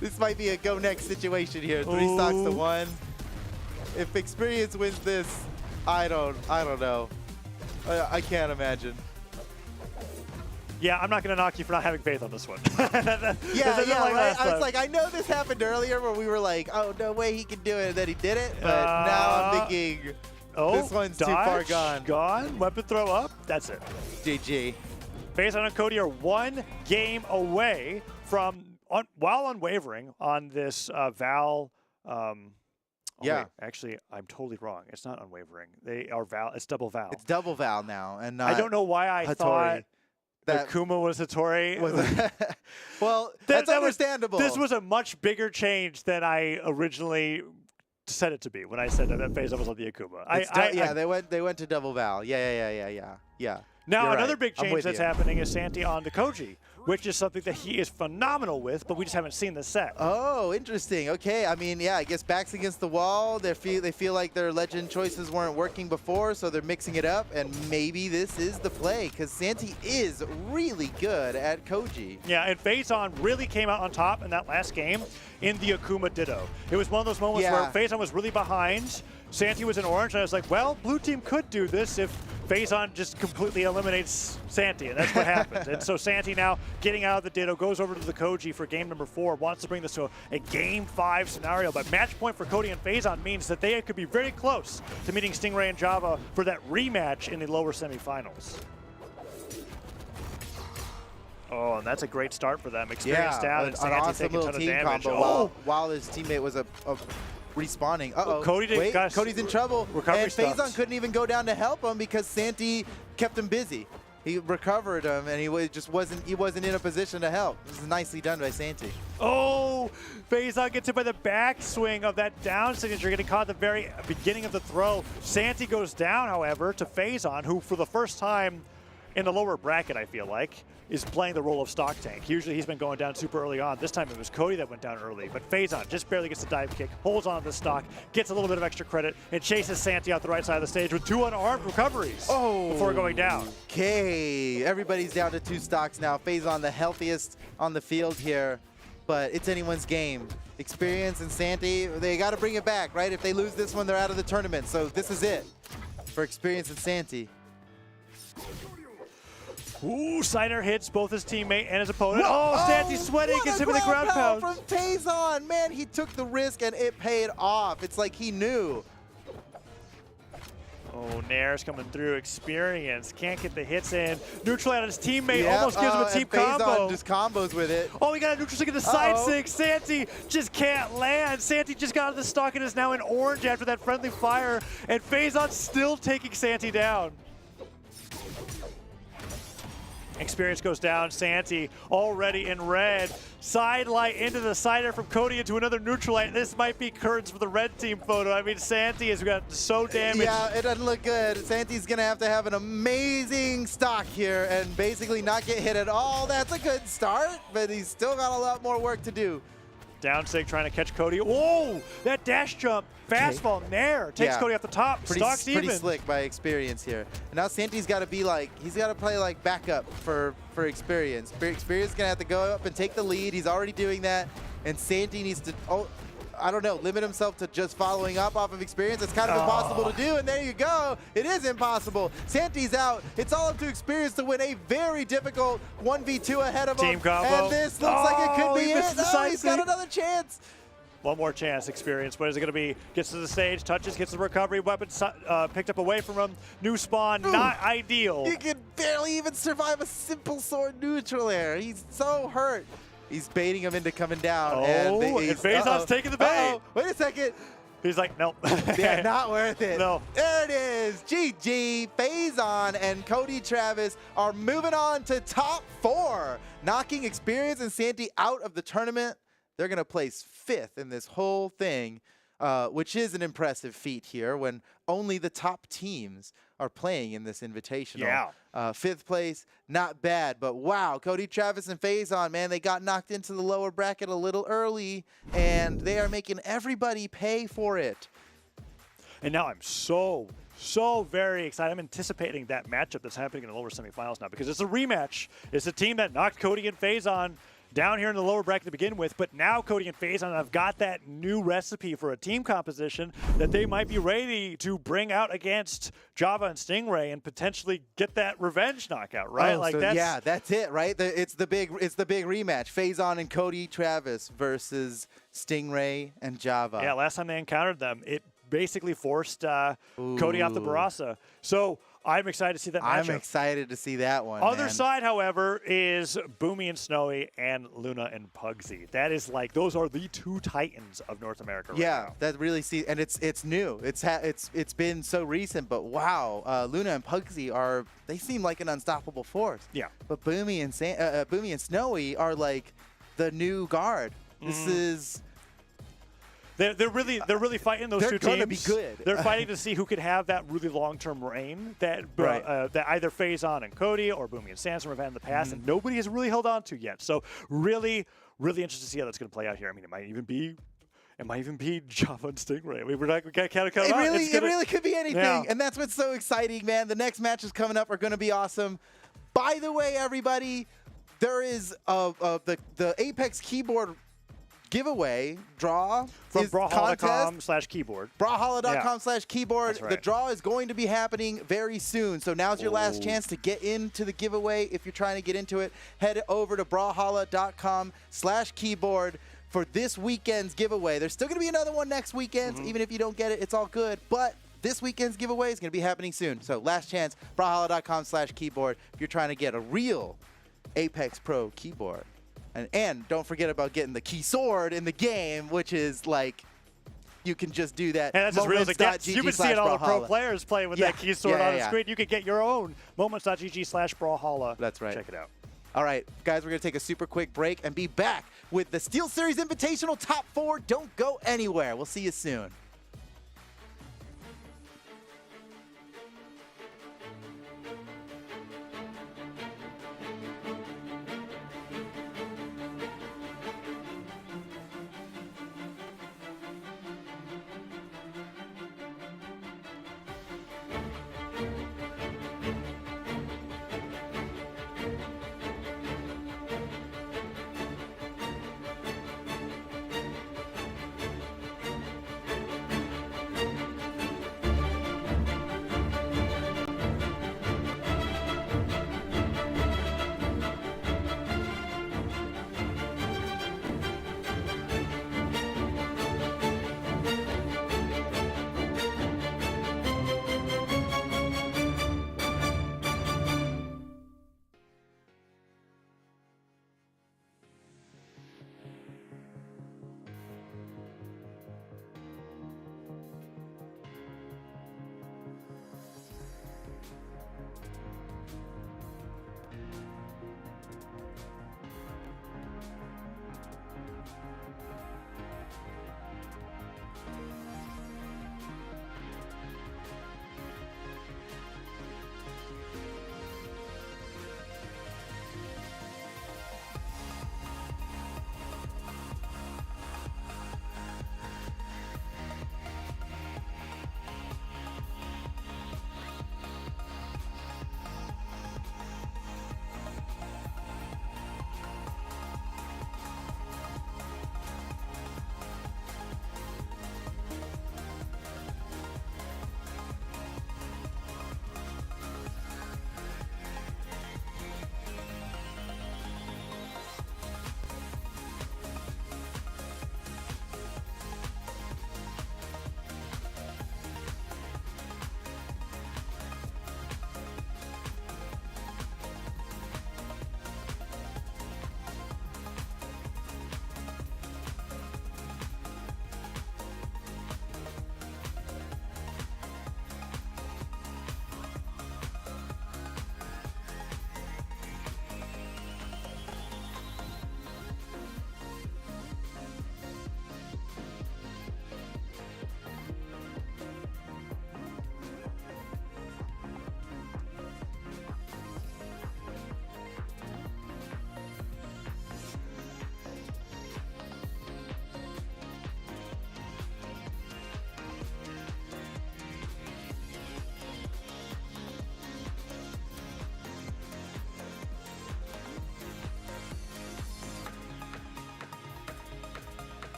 This might be a go next situation here. 3 stocks to 1. If Experience wins this, I don't know. I can't imagine. Yeah, I'm not going to knock you for not having faith on this one. Right? I was like, I know this happened earlier where we were like, oh, no way he can do it, and then he did it. But now I'm thinking, this one's too far gone. Gone. Weapon throw up. That's it. GG. Faison and Cody are 1 game away from, while unwavering on this Val... yeah. Wait, actually, I'm totally wrong. It's not unwavering. They are Val. It's double Val. It's double Val now, and not I don't know why I Hattori. thought that Akuma was Hattori. Well, that's understandable. This was a much bigger change than I originally said it to be when I said that Faison was on the Akuma. They went to double Val. Yeah. Now another big change that's happening is Santi on to Koji, which is something that he is phenomenal with, but we just haven't seen the set. Oh, interesting. Okay, I mean, yeah, I guess backs against the wall. They feel like their legend choices weren't working before, so they're mixing it up, and maybe this is the play, because Santi is really good at Koji. Yeah, and Faison really came out on top in that last game in the Akuma Ditto. It was one of those moments where Faison was really behind, Santi was in orange, and I was like, well, blue team could do this if Faison just completely eliminates Santi, and that's what happened. And so Santi now getting out of the Ditto, goes over to the Koji for game number 4, wants to bring this to a game 5 scenario, but match point for Cody and Faison means that they could be very close to meeting Stingray and Java for that rematch in the lower semifinals. Oh, and that's a great start for them. Experienced out and Santi awesome taking a ton of damage. Combo while his teammate was respawning. Uh-oh. Cody's in trouble. Recovery and Faison couldn't even go down to help him because Santi kept him busy. He recovered him, and he wasn't in a position to help. This is nicely done by Santi. Oh, Faison gets hit by the backswing of that down signature, getting caught at the very beginning of the throw. Santi goes down, however, to Faison, who for the first time in the lower bracket, I feel like, is playing the role of stock tank. Usually he's been going down super early on. This time it was Cody that went down early, but Faison just barely gets a dive kick, holds on to the stock, gets a little bit of extra credit, and chases Santi out the right side of the stage with 2 unarmed recoveries before going down. Okay, everybody's down to 2 stocks now. Faison the healthiest on the field here, but it's anyone's game. Experience and Santi, they got to bring it back, right? If they lose this one, they're out of the tournament. So this is it for Experience and Santi. Ooh, Cider hits both his teammate and his opponent. Oh, Santi's sweating, gets him in the ground pound. From Faison, man, he took the risk and it paid off. It's like he knew. Oh, Nair's coming through. Experience, can't get the hits in. Neutral out his teammate, almost gives him a team combo. Faison just combos with it. Oh, he got a neutral stick into side 6. Santi just can't land. Santi just got out of the stock and is now in orange after that friendly fire. And Faison still taking Santi down. Experience goes down. Santi already in red. Side light into the Cider from Cody into another neutral light. This might be curtains for the red team photo. I mean, Santi has got so damaged. Yeah, it doesn't look good. Santi's going to have an amazing stock here and basically not get hit at all. That's a good start, but he's still got a lot more work to do. Down sig trying to catch Cody. Whoa, that dash jump. Fastball, Nair. Takes Cody off the top. Stocks even. Pretty slick by Experience here. And now Santi's got to be like, he's got to play like backup for Experience. Experience is going to have to go up and take the lead. He's already doing that. And Santi needs to, I don't know, limit himself to just following up off of Experience. It's kind of impossible to do, and there you go. It is impossible. Santi's out. It's all up to Experience to win a very difficult 1v2 ahead of him. Team combo. And this looks like it could be it. He's got another chance. One more chance, Experience. What is it going to be? Gets to the stage, touches, gets the recovery, weapon picked up away from him. New spawn, not ideal. He can barely even survive a simple sword neutral air. He's so hurt. He's baiting him into coming down. And Faison's taking the bait. Wait a second. He's like, nope. Yeah, not worth it. No. There it is. GG. Faison and Cody Travis are moving on to top 4, knocking Experience and Santi out of the tournament. They're going to place 5th in this whole thing, which is an impressive feat here when only the top teams are playing in this invitational. Yeah. 5th place, not bad, but wow, Cody Travis and Faison, man, they got knocked into the lower bracket a little early, and they are making everybody pay for it. And now I'm so very excited. I'm anticipating that matchup that's happening in the lower semifinals now because it's a rematch. It's a team that knocked Cody and Faison down here in the lower bracket to begin with, but now Cody and Faison have got that new recipe for a team composition that they might be ready to bring out against Java and Stingray and potentially get that revenge knockout, right? Yeah, that's it, right? It's the big rematch. Faison and Cody Travis versus Stingray and Java. Yeah, last time they encountered them, it basically forced Cody off the Barasa. So I'm excited to see that matchup. I'm excited to see that one. Other side, however, is Boomy and Snowy and Luna and Pugsy. That is like, those are the 2 titans of North America right now. That really and it's new. It's been so recent, but wow, Luna and Pugsy they seem like an unstoppable force. Yeah. But Boomy and Snowy are like the new guard. This is. They're really fighting those 2 teams. They're going to be good. They're fighting to see who could have that really long-term reign that that either Faison and Cody or Boomy and Sansom have had in the past, and nobody has really held on to yet. So really interested to see how that's going to play out here. I mean, it might even be Java and Stingray. I mean, we can't count it out. It really could be anything, Yeah. and that's what's so exciting, man. The next matches coming up are going to be awesome. By the way, everybody, there is the Apex keyboard giveaway draw from brawlhalla.com/keyboard. Brawlhalla.com/keyboard. That's right. The draw is going to be happening very soon. So now's your last chance to get into the giveaway. If you're trying to get into it, head over to brawlhalla.com/keyboard for this weekend's giveaway. There's still going to be another one next weekend. Even if you don't get it, it's all good. But this weekend's giveaway is going to be happening soon. So last chance, brawlhalla.com/keyboard if you're trying to get a real Apex Pro keyboard. And don't forget about getting the key sword in the game, which is like, you can just do that. And that's as real as it gets. You've been seeing all the pro players playing with that key sword on the screen. You could get your own moments.gg/brawlhalla. That's right. Check it out. All right, guys, we're going to take a super quick break and be back with the SteelSeries Invitational Top 4. Don't go anywhere. We'll see you soon.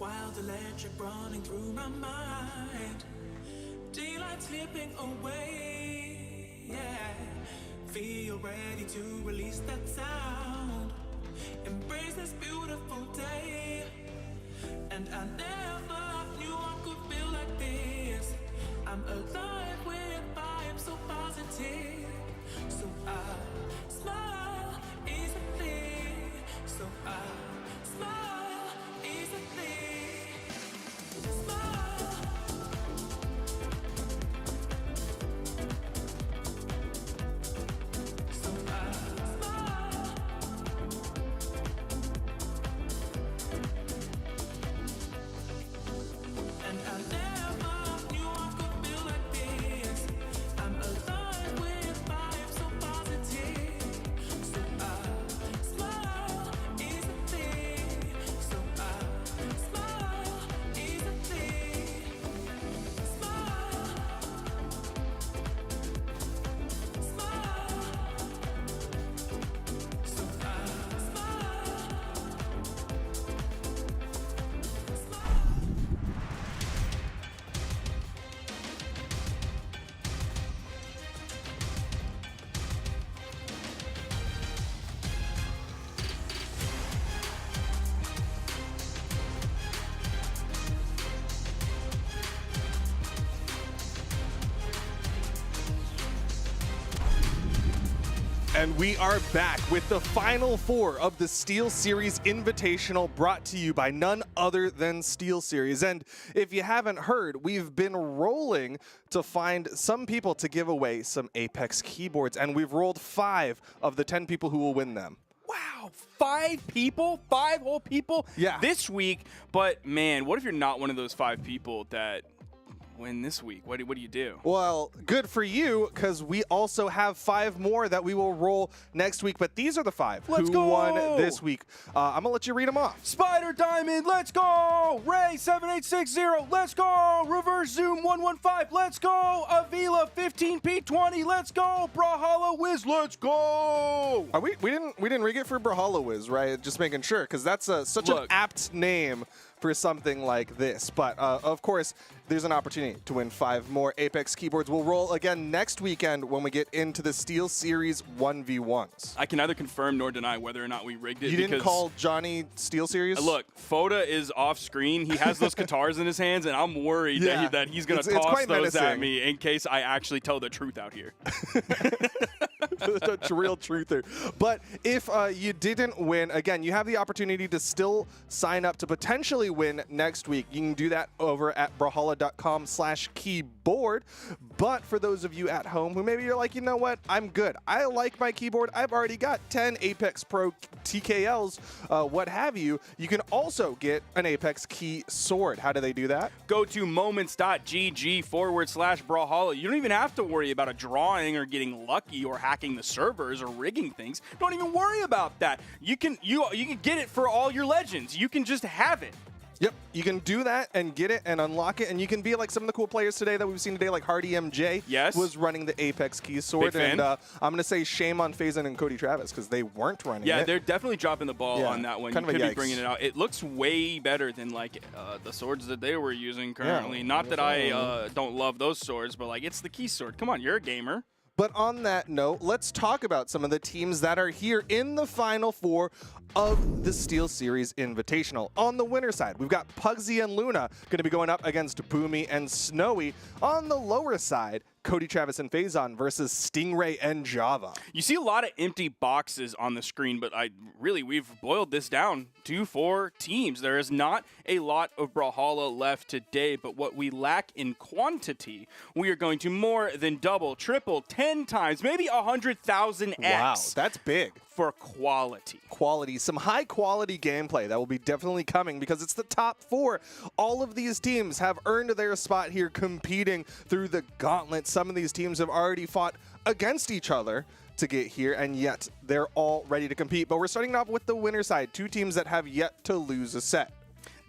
wild electric running through my mind. Daylight slipping away, yeah. Feel ready to release that sound. Embrace this beautiful day. And I never knew I could feel like this. I'm alive with vibes so positive. So I smile easily. So I smile easily. Smile. So I smile. And I never knew I could feel like this. I'm alive with vibes so positive. So I smile easily. So I smile easily. Smile. Smile. So I smile. And we are back with the final four of the SteelSeries Invitational, brought to you by none other than SteelSeries. And if you haven't heard, we've been rolling to find some people to give away some Apex keyboards, and we've rolled 5 of the 10 people who will win them. Wow, 5 people? 5 whole people? Yeah. This week, but man, what if you're not one of those 5 people that win this week? What do you do? Well, good for you, because we also have 5 more that we will roll next week. But these are the 5 Let's who go! won this week. I'm going to let you read them off. Spider Diamond, let's go! Ray 7860, let's go! Reverse Zoom 115, let's go! Avila 15P20, let's go! Brawlhalla Wiz, let's go! Are we didn't rig it for Brawlhalla Wiz, right? Just making sure, because that's such an Look. apt name for something like this. But of course, there's an opportunity to win 5 more Apex keyboards. We'll roll again next weekend when we get into the SteelSeries 1v1s. I can neither confirm nor deny whether or not we rigged it. You didn't because call Johnny SteelSeries? Look, Foda is off screen. He has those guitars in his hands, and I'm worried Yeah. that he's going to It's toss quite those at menacing. me in case I actually tell the truth out here. That's a real truther. But if you didn't win, again, you have the opportunity to still sign up to potentially win next week. You can do that over at brawlhalla.com/keyboard. But for those of you at home who maybe you're like, you know what, I'm good. I like my keyboard. I've already got 10 Apex Pro TKLs, what have you. You can also get an Apex key sword. How do they do that? Go to moments.gg/Brawlhalla. You don't even have to worry about a drawing or getting lucky or hacking the servers or rigging things. Don't even worry about that. You can get it for all your legends. You can just have it. Yep, you can do that and get it and unlock it, and you can be like some of the cool players today that we've seen today, like Hardy MJ Yes. was running the Apex key sword. Big fan. And I'm going to say shame on Faison and Cody Travis because they weren't running Yeah, it. they're definitely dropping the ball Yeah, on that one. kind You of a could be yikes. bringing it out. It looks way better than like the swords that they were using currently. Not that I don't love those swords, but like it's the key sword. Come on, you're a gamer. But on that note, let's talk about some of the teams that are here in the Final Four of the SteelSeries Invitational. On the winner side, we've got Pugsy and Luna going to be going up against Boomy and Snowy. On the lower side, Cody Travis and Faison versus Stingray and Java. You see a lot of empty boxes on the screen, but we've boiled this down to 4 teams. There is not a lot of Brawlhalla left today, but what we lack in quantity, we are going to more than double, triple, 10 times, maybe 100,000x. Wow, that's big. For quality. Some high quality gameplay that will be definitely coming because it's the top 4. All of these teams have earned their spot here competing through the gauntlet. Some of these teams have already fought against each other to get here, and yet they're all ready to compete. But we're starting off with the winner side, 2 teams that have yet to lose a set.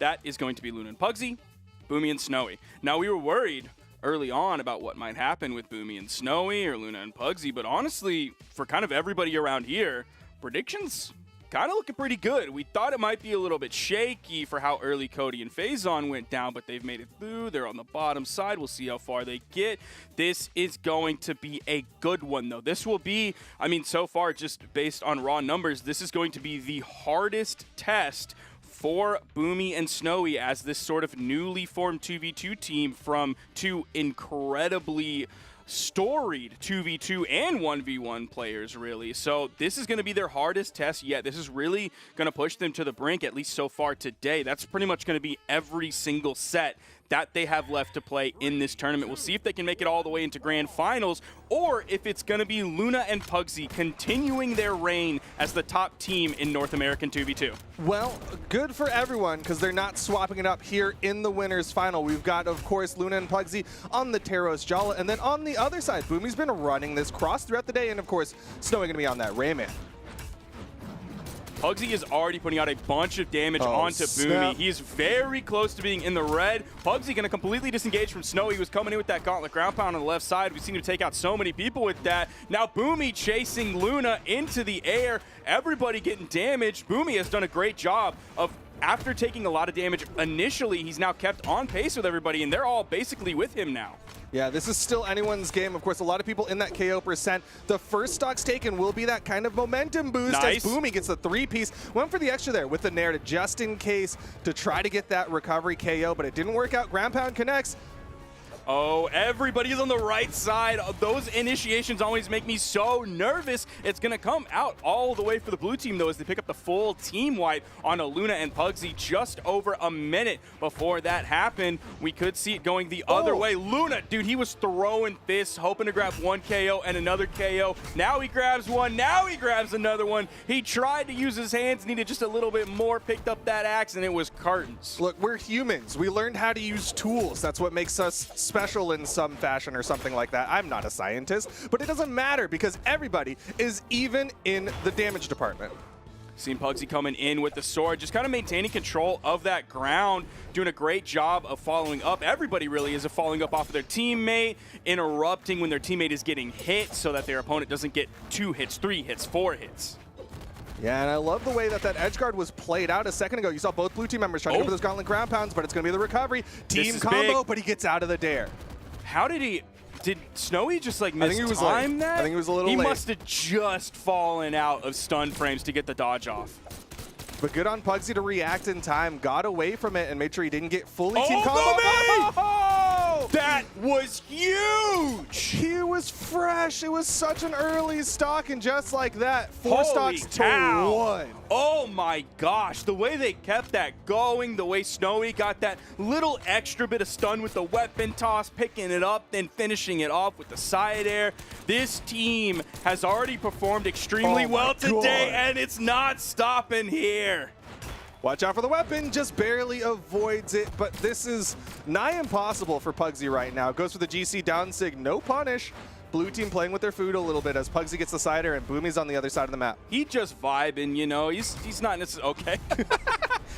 That is going to be Luna and Pugsy, Boomy and Snowy. Now, we were worried early on about what might happen with Boomy and Snowy or Luna and Pugsy, but honestly, for kind of everybody around here, predictions kind of looking pretty good. We thought it might be a little bit shaky for how early Cody and Faison went down, but they've made it through. They're on the bottom side. We'll see how far they get. This is going to be a good one, though. This will be, I mean, so far, just based on raw numbers, this is going to be the hardest test for Boomy and Snowy as this sort of newly formed 2v2 team from two incredibly storied 2v2 and 1v1 players, really. So this is going to be their hardest test yet. This is really going to push them to the brink, at least so far today. That's pretty much going to be every single set that they have left to play in this tournament. We'll see if they can make it all the way into grand finals, or if it's going to be Luna and Pugsy continuing their reign as the top team in North American 2v2. Well, good for everyone, because they're not swapping it up here in the winners final. We've got, of course, Luna and Pugsy on the Taros Jala, and then on the other side, Boomy's been running this cross throughout the day, and of course, Snowy gonna be on that Rayman. Pugsy is already putting out a bunch of damage onto Boomy. He is very close to being in the red. Pugsy going to completely disengage from Snowy. He was coming in with that gauntlet ground pound on the left side. We've seen him take out so many people with that. Now Boomy chasing Luna into the air. Everybody getting damaged. Boomy has done a great job of, after taking a lot of damage initially, he's now kept on pace with everybody, and they're all basically with him now. Yeah, this is still anyone's game. Of course, a lot of people in that KO percent. The first stocks taken will be that kind of momentum boost as Boomy gets the 3-piece. Went for the extra there with the Nair just in case to try to get that recovery KO, but it didn't work out. Ground pound connects. Oh, everybody's on the right side. Those initiations always make me so nervous. It's going to come out all the way for the blue team, though, as they pick up the full team wipe on a Luna and Pugsy just over a minute before that happened. We could see it going the other way. Luna, dude, he was throwing fists, hoping to grab one KO and another KO. Now he grabs one. Now he grabs another one. He tried to use his hands, needed just a little bit more, picked up that axe, and it was curtains. Look, we're humans. We learned how to use tools. That's what makes us special in some fashion or something like that. I'm not a scientist, but it doesn't matter because everybody is even in the damage department. Seen Pugsy coming in with the sword, just kind of maintaining control of that ground, doing a great job of following up. Everybody really is following up off of their teammate, interrupting when their teammate is getting hit so that their opponent doesn't get 2 hits, 3 hits, 4 hits. Yeah, and I love the way that edge guard was played out a second ago. You saw both blue team members trying to go for those gauntlet ground pounds, but it's going to be the recovery. Team combo, but he gets out of the dare. How did he... Did Snowy just like miss time that? I think he was a little late. He must have just fallen out of stun frames to get the dodge off. But good on Pugsy to react in time, got away from it, and made sure he didn't get fully team combo. Oh, that was huge! He was fresh. It was such an early stock, and just like that, 4 Holy stocks cow. to 1. Oh my gosh, the way they kept that going, the way Snowy got that little extra bit of stun with the weapon toss, picking it up, then finishing it off with the side air. This team has already performed extremely well today, and it's not stopping here. Watch out for the weapon, just barely avoids it, but this is nigh impossible for Pugsy right now. Goes for the GC down sig, no punish. Blue team playing with their food a little bit as Pugsy gets the cider and Boomy's on the other side of the map. He just vibing, you know. He's not necessarily okay.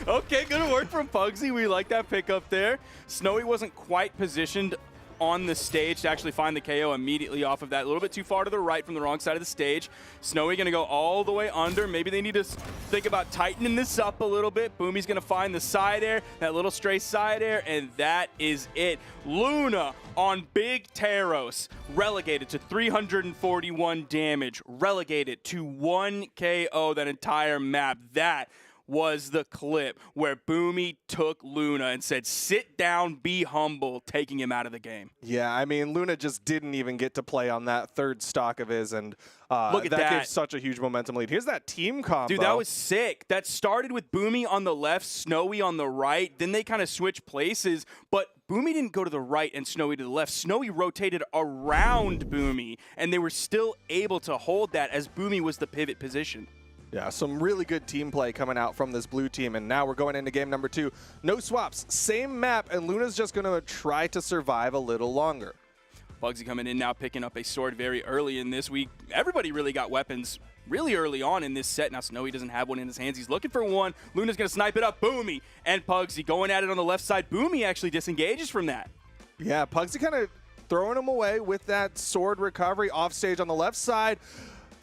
Okay, good work from Pugsy. We like that pickup there. Snowy wasn't quite positioned on the stage to actually find the KO immediately off of that. A little bit too far to the right from the wrong side of the stage. Snowy going to go all the way under. Maybe they need to think about tightening this up a little bit. Boomy's going to find the side air, that little stray side air, and that is it. Luna on Big Taros, relegated to 341 damage, relegated to 1 KO that entire map. That was the clip where Boomy took Luna and said, sit down, be humble, taking him out of the game. Yeah, I mean, Luna just didn't even get to play on that third stock of his, and Look at that. gave such a huge momentum lead. Here's that team combo. Dude, that was sick. That started with Boomy on the left, Snowy on the right. Then they kind of switched places, but Boomy didn't go to the right and Snowy to the left. Snowy rotated around Boomy, and they were still able to hold that as Boomy was the pivot position. Yeah, some really good team play coming out from this blue team, and now we're going into game number 2. No swaps, same map, and Luna's just going to try to survive a little longer. Bugsy coming in now, picking up a sword very early in this. Everybody really got weapons really early on in this set. Now Snowy doesn't have one in his hands. He's looking for one. Luna's going to snipe it up. Boomy and Pugsy going at it on the left side. Boomy actually disengages from that. Yeah, Pugsy kind of throwing him away with that sword recovery off stage on the left side.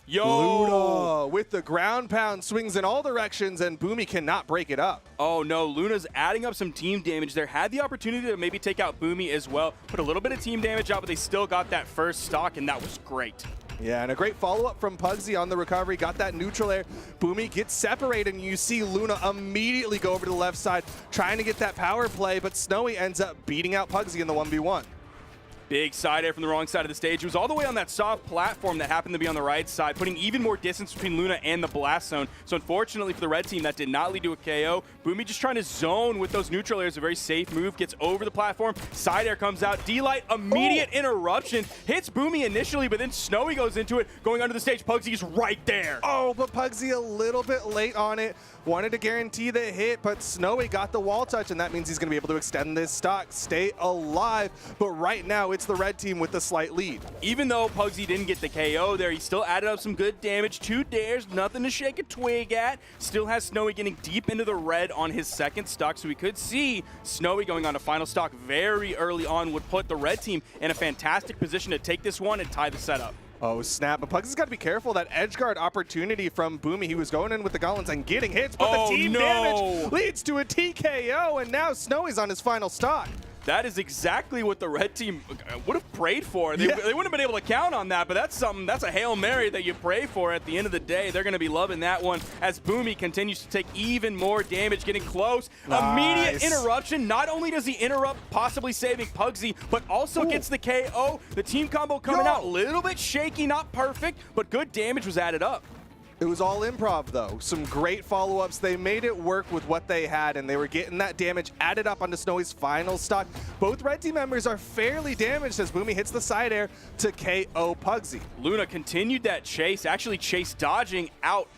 Yo! Luna with the ground pound, swings in all directions, and Boomy cannot break it up. Oh no, Luna's adding up some team damage there. Had the opportunity to maybe take out Boomy as well. Put a little bit of team damage out, but they still got that first stock, and that was great. Yeah, and a great follow-up from Pugsy on the recovery. Got that neutral air. Boomy gets separated, and you see Luna immediately go over to the left side, trying to get that power play, but Snowy ends up beating out Pugsy in the 1v1. Big side air from the wrong side of the stage. It was all the way on that soft platform that happened to be on the right side, putting even more distance between Luna and the blast zone. So unfortunately for the red team, that did not lead to a KO. Boomy just trying to zone with those neutral airs, a very safe move, gets over the platform. Side air comes out. D-Light, immediate interruption. Hits Boomy initially, but then Snowy goes into it, going under the stage. Pugsy's right there. Oh, but Pugsy a little bit late on it. Wanted to guarantee the hit, but Snowy got the wall touch, and that means he's going to be able to extend this stock, stay alive. But right now, it's the red team with the slight lead. Even though Pugsy didn't get the KO there, he still added up some good damage. 2 dares, nothing to shake a twig at. Still has Snowy getting deep into the red on his second stock, so we could see Snowy going on a final stock very early on would put the red team in a fantastic position to take this one and tie the setup. Oh, snap. But Pugsy's got to be careful. That edge guard opportunity from Boomy. He was going in with the goblins and getting hits, but Oh, the team no. damage leads to a TKO, and now Snowy's on his final stock. That is exactly what the red team would have prayed for. They, Yeah. they wouldn't have been able to count on that, but that's something. That's a Hail Mary that you pray for at the end of the day. They're going to be loving that one as Boomy continues to take even more damage, getting close. Immediate interruption. Not only does he interrupt, possibly saving Pugsy, but also gets the KO. The team combo coming out a little bit shaky, not perfect, but good damage was added up. It was all improv, though. Some great follow-ups. They made it work with what they had, and they were getting that damage added up onto Snowy's final stock. Both red team members are fairly damaged as Boomy hits the side air to KO Pugsy. Luna continued that chase, actually chase dodging out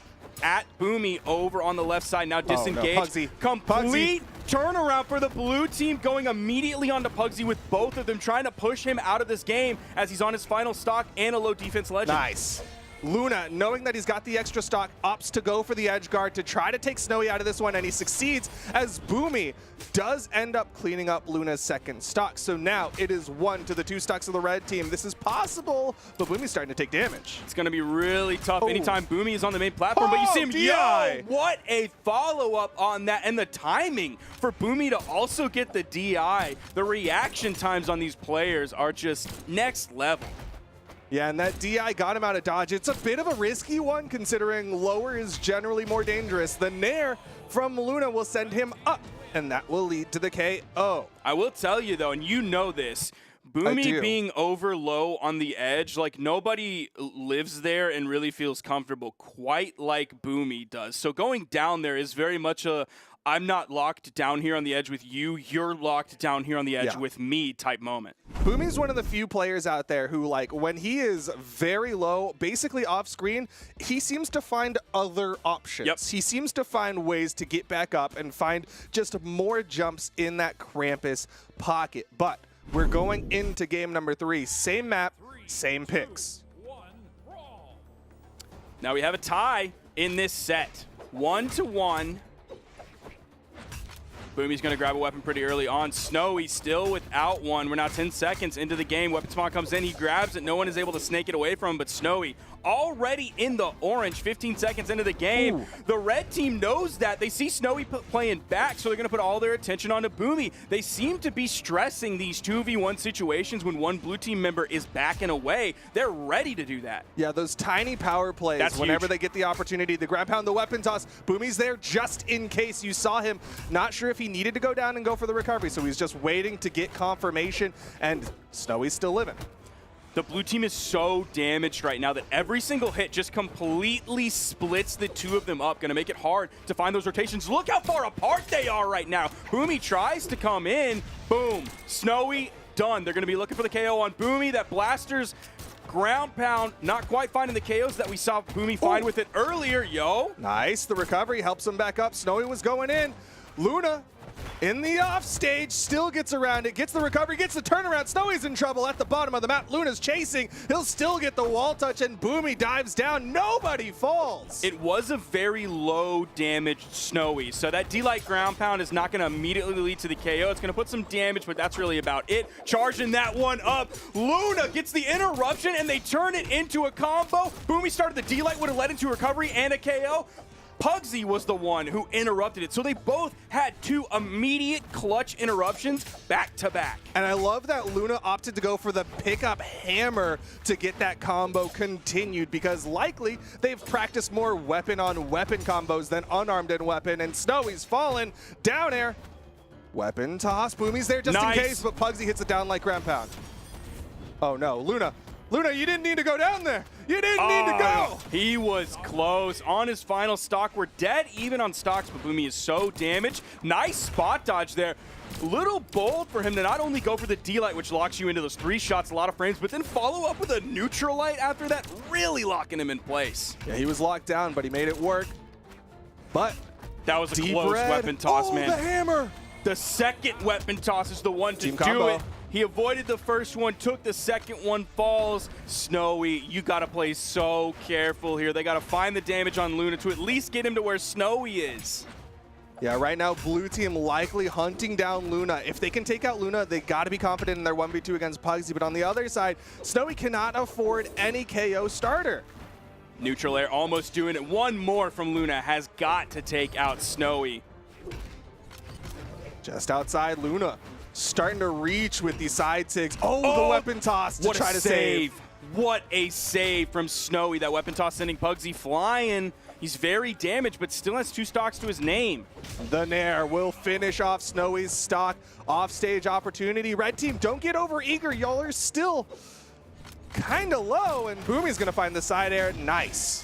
at Boomy over on the left side. Now disengaged. Pugsy. Complete turnaround for the blue team, going immediately onto Pugsy with both of them, trying to push him out of this game as he's on his final stock and a low defense legend. Nice. Luna, knowing that he's got the extra stock, opts to go for the edge guard to try to take Snowy out of this one, and he succeeds as Boomy does end up cleaning up Luna's second stock. So now it is 1 to the 2 stocks of the red team. This is possible, but Boomy's starting to take damage. It's going to be really tough anytime Boomy is on the main platform, but you see him, DI. yo, what a follow-up on that, and the timing for Boomy to also get the DI. The reaction times on these players are just next level. Yeah, and that DI got him out of dodge. It's a bit of a risky one considering lower is generally more dangerous. The Nair from Luna will send him up, and that will lead to the KO. I will tell you, though, and you know this, Boomy being over low on the edge, like nobody lives there and really feels comfortable quite like Boomy does. So going down there is very much a, I'm not locked down here on the edge with you, you're locked down here on the edge with me type moment. Boomy's one of the few players out there who, like, when he is very low, basically off screen, he seems to find other options. Yep. He seems to find ways to get back up and find just more jumps in that Krampus pocket. But we're going into game number 3. Same map, same picks. Now we have a tie in this set. 1-1. Boomy's going to grab a weapon pretty early on. Snowy still without one. We're now 10 seconds into the game. Weapon spawn comes in. He grabs it. No one is able to snake it away from him, but Snowy already in the orange 15 seconds into the game. The red team knows that. They see Snowy playing back, so they're going to put all their attention onto Boomy. They seem to be stressing these 2v1 situations when one blue team member is backing away. They're ready to do that. Yeah, those tiny power plays, That's whenever huge. they get the opportunity, the grab pound, the weapon toss, Boomy's there just in case. You saw him, not sure if he needed to go down and go for the recovery, so he's just waiting to get confirmation, and Snowy's still living. The blue team is so damaged right now that every single hit just completely splits the two of them up. Going to make it hard to find those rotations. Look how far apart they are right now. Boomy tries to come in. Boom. Snowy, done. They're going to be looking for the KO on Boomy. That Blaster's ground pound, not quite finding the KOs that we saw Boomy find with it earlier. Yo. Nice. The recovery helps him back up. Snowy was going in. Luna in the offstage, still gets around it, gets the recovery, gets the turnaround. Snowy's in trouble at the bottom of the map. Luna's chasing. He'll still get the wall touch, and Boomy dives down. Nobody falls. It was a very low damaged Snowy, so that D-Light ground pound is not going to immediately lead to the KO. It's going to put some damage, but that's really about it. Charging that one up. Luna gets the interruption, and they turn it into a combo. Boomy started the D-Light, would have led into recovery and a KO. Pugsy was the one who interrupted it. So they both had two immediate clutch interruptions back to back. And I love that Luna opted to go for the pickup hammer to get that combo continued, because likely they've practiced more weapon on weapon combos than unarmed and weapon. And Snowy's fallen down air. Weapon toss. Boomy's there just in case, but Pugsy hits it down like ground pound. Oh no, Luna. Luna, you didn't need to go down there. You didn't need to go. He was close. On his final stock, we're dead even on stocks, but Boomy is so damaged. Nice spot dodge there. Little bold for him to not only go for the D-Light, which locks you into those 3 shots, a lot of frames, but then follow up with a neutral light after that, really locking him in place. Yeah, he was locked down, but he made it work. But that was a Deep close Red. weapon toss, man. The hammer. The second weapon toss is the one to Team do combo. it. He avoided the first one, took the second one, falls. Snowy, you got to play so careful here. They got to find the damage on Luna to at least get him to where Snowy is. Yeah, right now, blue team likely hunting down Luna. If they can take out Luna, they got to be confident in their 1v2 against Pugsy. But on the other side, Snowy cannot afford any KO starter. Neutral air almost doing it. One more from Luna has got to take out Snowy. Just outside, Luna starting to reach with the side six. Oh, the weapon toss to try to save. What a save from Snowy. That weapon toss sending Pugsy flying. He's very damaged, but still has 2 stocks to his name. The Nair will finish off Snowy's stock. Offstage opportunity. Red team, don't get over eager. Y'all are still kind of low, and Boomy's going to find the side air. Nice.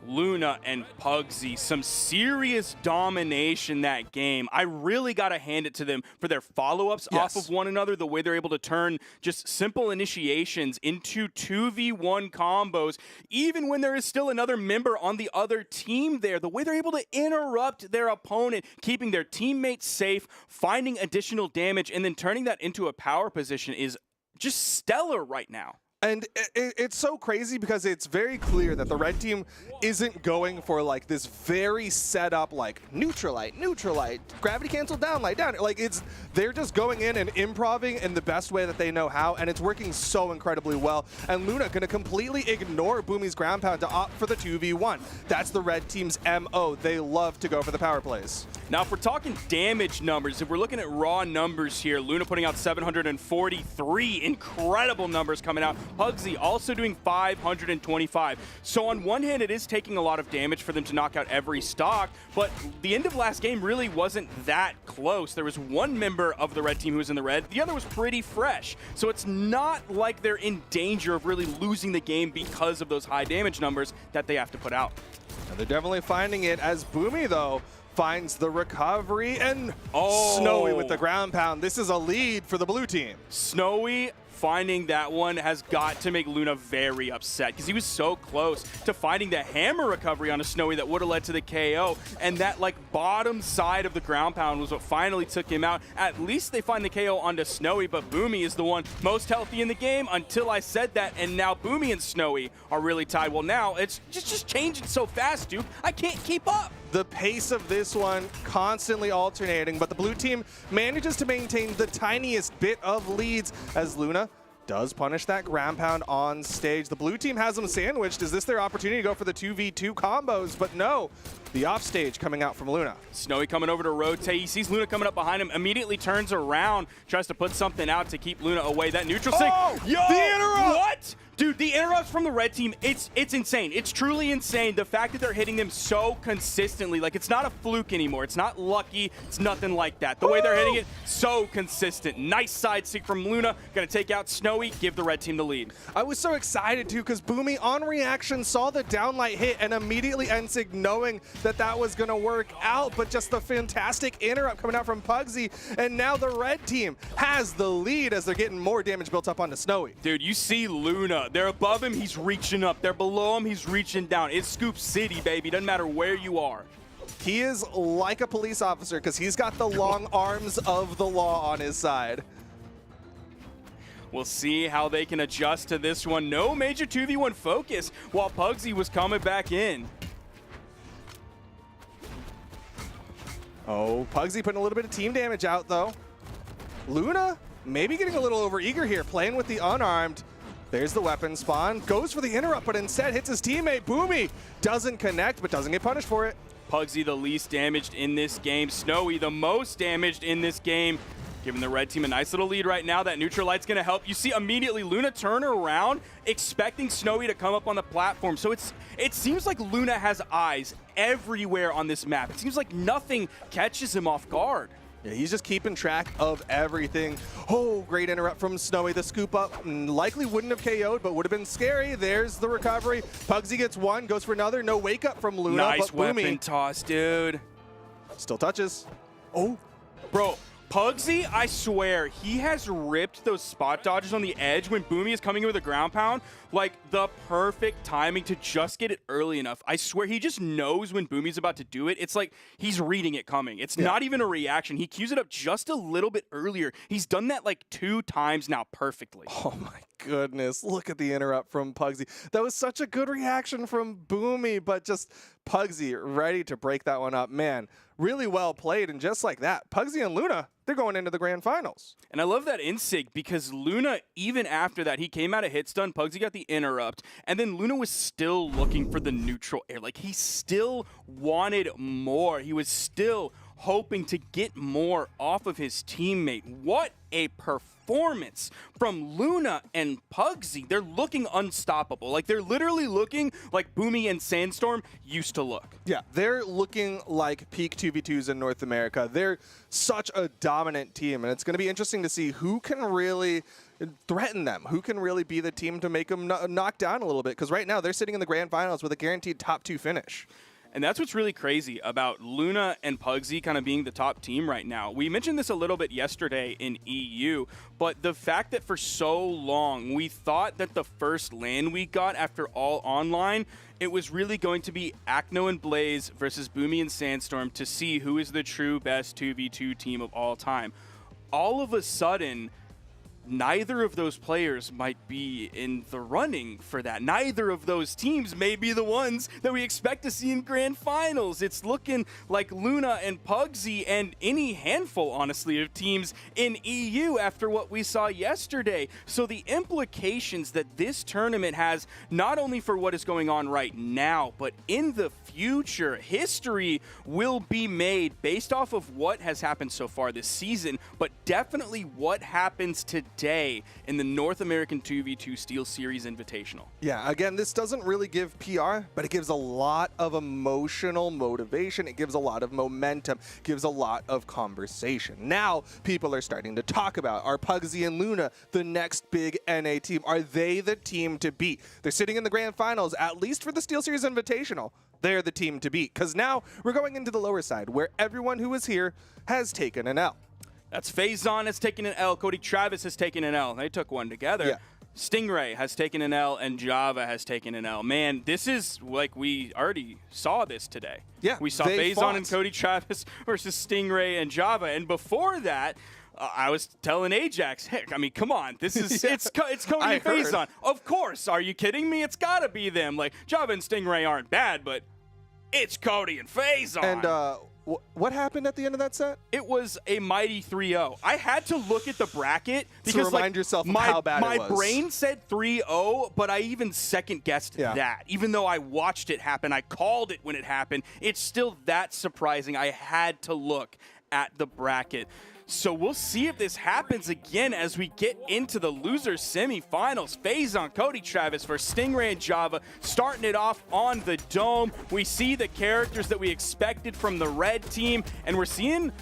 Luna and Pugsy, some serious domination that game. I really got to hand it to them for their follow-ups off of one another, the way they're able to turn just simple initiations into 2v1 combos, even when there is still another member on the other team there. The way they're able to interrupt their opponent, keeping their teammates safe, finding additional damage, and then turning that into a power position is just stellar right now. And it's so crazy because it's very clear that the red team isn't going for like this very set up like neutral light, gravity cancel, down. Like they're just going in and improving in the best way that they know how, and it's working so incredibly well. And Luna gonna completely ignore Boomy's ground pound to opt for the 2v1. That's the red team's MO. They love to go for the power plays. Now, if we're talking damage numbers, if we're looking at raw numbers here, Luna putting out 743, incredible numbers coming out. Pugsy also doing 525. So on one hand, it is taking a lot of damage for them to knock out every stock, but the end of last game really wasn't that close. There was one member of the red team who was in the red. The other was pretty fresh. So it's not like they're in danger of really losing the game because of those high damage numbers that they have to put out. And they're definitely finding it as Boomy, though, finds the recovery, and Snowy with the ground pound. This is a lead for the blue team. Snowy finding that one has got to make Luna very upset because he was so close to finding the hammer recovery on a Snowy that would have led to the KO, and that like bottom side of the ground pound was what finally took him out. At least they find the KO onto Snowy, but Boomy is the one most healthy in the game until I said that, and now Boomy and Snowy are really tied. Well, now it's just changing so fast, Duke. I can't keep up. The pace of this one constantly alternating, but the blue team manages to maintain the tiniest bit of leads as Luna does punish that ground pound on stage. The blue team has them sandwiched. Is this their opportunity to go for the 2v2 combos? But no, the offstage coming out from Luna. Snowy coming over to rotate. He sees Luna coming up behind him, immediately turns around, tries to put something out to keep Luna away. That neutral sig. Yo, the interrupt! What? Dude, the interrupts from the red team, it's insane. It's truly insane. The fact that they're hitting them so consistently, like it's not a fluke anymore. It's not lucky. It's nothing like that. The way they're hitting it, so consistent. Nice side stick from Luna. Gonna take out Snowy, give the red team the lead. I was so excited too because Boomy on reaction saw the downlight hit and immediately NSIG knowing that that was gonna work out, but just the fantastic interrupt coming out from Pugsy, and now the red team has the lead as they're getting more damage built up onto Snowy. Dude, you see Luna. They're above him, he's reaching up. They're below him, he's reaching down. It's Scoop City, baby. Doesn't matter where you are. He is like a police officer because he's got the long arms of the law on his side. We'll see how they can adjust to this one. No major 2v1 focus while Pugsy was coming back in. Oh, Pugsy putting a little bit of team damage out, though. Luna maybe getting a little overeager here, playing with the unarmed. There's the weapon spawn. Goes for the interrupt, but instead hits his teammate. Boomy doesn't connect, but doesn't get punished for it. Pugsy the least damaged in this game. Snowy the most damaged in this game. Giving the red team a nice little lead right now. That neutral light's going to help. You see immediately Luna turn around, expecting Snowy to come up on the platform. So it seems like Luna has eyes everywhere on this map. It seems like nothing catches him off guard. Yeah, he's just keeping track of everything. Oh, great interrupt from Snowy. The scoop up likely wouldn't have KO'd, but would have been scary. There's the recovery. Pugsy gets one, goes for another. No wake up from Luna, Nice but Boomy weapon toss, dude. still touches. Oh, Bro, Pugsy, I swear, he has ripped those spot dodges on the edge when Boomy is coming in with a ground pound. Like, the perfect timing to just get it early enough. I swear, he just knows when Boomy's about to do it. It's like he's reading it coming. It's not even a reaction. He cues it up just a little bit earlier. He's done that like 2 times now perfectly. Oh my goodness. Look at the interrupt from Pugsy. That was such a good reaction from Boomy, but just Pugsy ready to break that one up. Man, really well played. And just like that, Pugsy and Luna, they're going into the grand finals. And I love that insig because Luna, even after that, he came out of hit stun, Pugsy got the interrupt, and then Luna was still looking for the neutral air. Like, he still wanted more. He was still hoping to get more off of his teammate. What a performance from Luna and Pugsy. They're looking unstoppable. Like, they're literally looking like Boomy and Sandstorm used to look. Yeah, they're looking like peak 2v2s in North America. They're such a dominant team, and it's going to be interesting to see who can really threaten them, who can really be the team to make them knock down a little bit, because right now they're sitting in the grand finals with a guaranteed top 2 finish. And that's what's really crazy about Luna and Pugsy kind of being the top team right now. We mentioned this a little bit yesterday in EU, but the fact that for so long we thought that the first LAN we got after all online, it was really going to be Acno and Blaze versus Boomy and Sandstorm to see who is the true best 2v2 team of all time. All of a sudden, neither of those players might be in the running for that. Neither of those teams may be the ones that we expect to see in grand finals. It's looking like Luna and Pugsy and any handful, honestly, of teams in EU after what we saw yesterday. So the implications that this tournament has, not only for what is going on right now, but in the future, history will be made based off of what has happened so far this season, but definitely what happens today in the North American 2v2 SteelSeries Invitational. Yeah, again, this doesn't really give PR, but it gives a lot of emotional motivation. It gives a lot of momentum, gives a lot of conversation. Now, people are starting to talk about, are Pugsy and Luna the next big NA team? Are they the team to beat? They're sitting in the grand finals, at least for the SteelSeries Invitational. They're the team to beat, because now we're going into the lower side, where everyone who is here has taken an L. That's Faison has taken an L. Cody Travis has taken an L. They took one together. Yeah. Stingray has taken an L, and Java has taken an L. Man, this is like we already saw this today. Yeah, we saw they Faison fought. and Cody Travis versus Stingray and Java, and before that, I was telling Ajax, heck, I mean, come on, this is it's Cody I and Faison. Of course, are you kidding me? It's gotta be them. Like, Java and Stingray aren't bad, but it's Cody and Faison. And what happened at the end of that set? It was a mighty 3-0. I had to look at the bracket because to remind yourself of how bad it was. My brain said 3-0, but I even second-guessed Yeah. that. Even though I watched it happen, I called it when it happened, it's still that surprising. I had to look at the bracket. So we'll see if this happens again as we get into the loser semifinals. Faison, Cody Travis versus Stingray and Java, starting it off on the dome. We see the characters that we expected from the red team, and we're seeing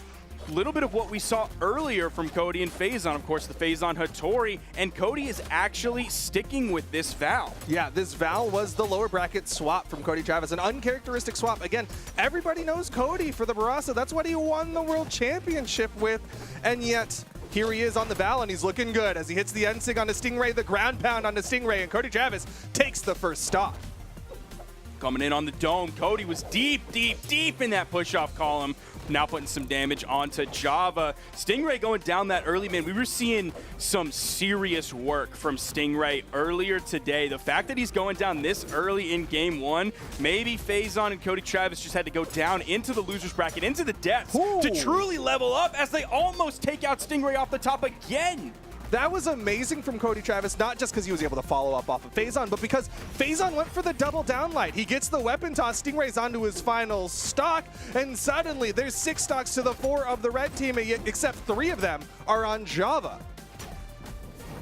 a little bit of what we saw earlier from Cody and Faison. Of course, the Faison Hattori, and Cody is actually sticking with this Val. Yeah, this Val was the lower bracket swap from Cody Travis, an uncharacteristic swap. Again, everybody knows Cody for the Barassa. That's what he won the World Championship with, and yet here he is on the Val, and he's looking good as he hits the N-Sig on the Stingray, the ground pound on the Stingray, and Cody Travis takes the first stop. Coming in on the dome, Cody was deep in that push-off column. Now putting some damage onto Java. Stingray going down that early, man. We were seeing some serious work from Stingray earlier today. The fact that he's going down this early in game one, maybe Faison and Cody Travis just had to go down into the loser's bracket, into the depths to truly level up as they almost take out Stingray off the top again. That was amazing from Cody Travis, not just because he was able to follow up off of Faison, but because Faison went for the double downlight. He gets the weapon toss, Stingray's onto his final stock, and suddenly there's 6 stocks to the 4 of the red team, except 3 of them are on Java.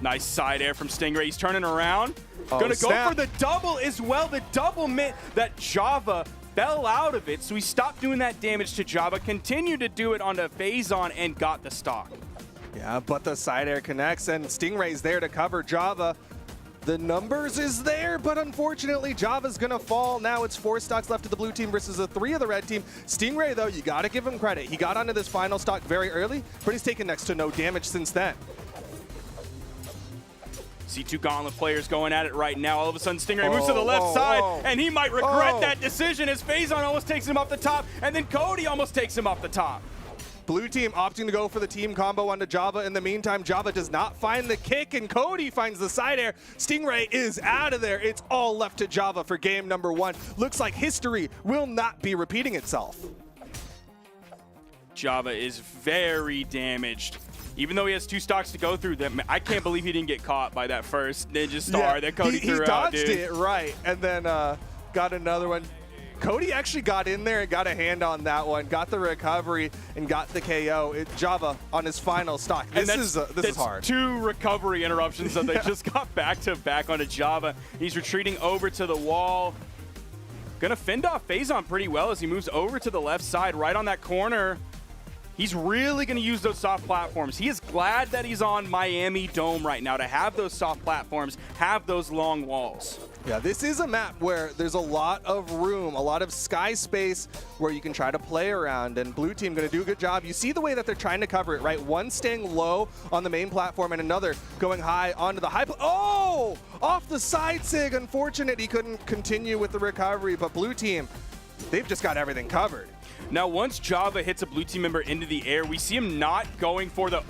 Nice side air from Stingray. He's turning around. Gonna snap. go for the double as well. The double meant that Java fell out of it, so he stopped doing that damage to Java, continued to do it onto Faison, and got the stock. Yeah, but the side air connects, and Stingray's there to cover Java. The numbers is there, but unfortunately, Java's gonna fall. Now it's 4 stocks left of the blue team versus the 3 of the red team. Stingray, though, you gotta give him credit. He got onto this final stock very early, but he's taken next to no damage since then. See 2 Gauntlet players going at it right now. All of a sudden, Stingray moves to the left side, and he might regret that decision as Faison almost takes him off the top, and then Cody almost takes him off the top. Blue team opting to go for the team combo onto Java. In the meantime, Java does not find the kick, and Cody finds the side air. Stingray is out of there. It's all left to Java for game number 1. Looks like history will not be repeating itself. Java is very damaged. Even though he has 2 stocks to go through, I can't believe he didn't get caught by that first Ninja Star that Cody threw out, dude. He dodged it, right, and then got another one. Cody actually got in there and got a hand on that one, got the recovery, and got the KO. Java on his final stock. This is hard. 2 recovery interruptions that they just got back-to-back onto Java. He's retreating over to the wall. Gonna fend off Faison pretty well as he moves over to the left side, right on that corner. He's really going to use those soft platforms. He is glad that he's on Miami Dome right now to have those soft platforms, have those long walls. Yeah, this is a map where there's a lot of room, a lot of sky space where you can try to play around, and blue team going to do a good job. You see the way that they're trying to cover it, right? One staying low on the main platform and another going high onto the high. Oh, off the side sig. Unfortunate he couldn't continue with the recovery, but blue team, they've just got everything covered. Now, once Java hits a blue team member into the air, we see him not going for the,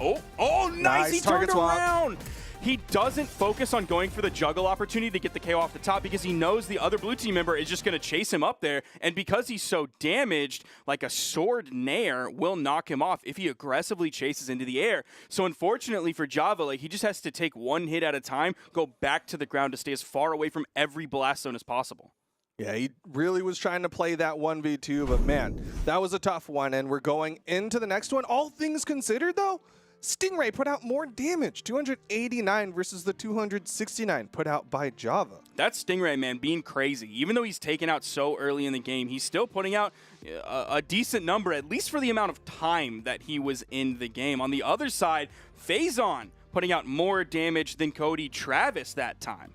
nice, he turned around. He doesn't focus on going for the juggle opportunity to get the KO off the top because he knows the other blue team member is just going to chase him up there. And because he's so damaged, like a sword nair will knock him off if he aggressively chases into the air. So unfortunately for Java, like he just has to take 1 hit at a time, go back to the ground to stay as far away from every blast zone as possible. Yeah, he really was trying to play that 1v2, but man, that was a tough one, and we're going into the next one. All things considered, though, Stingray put out more damage, 289 versus the 269 put out by Java. That's Stingray, man, being crazy. Even though he's taken out so early in the game, he's still putting out a decent number, at least for the amount of time that he was in the game. On the other side, Faison putting out more damage than Cody Travis that time.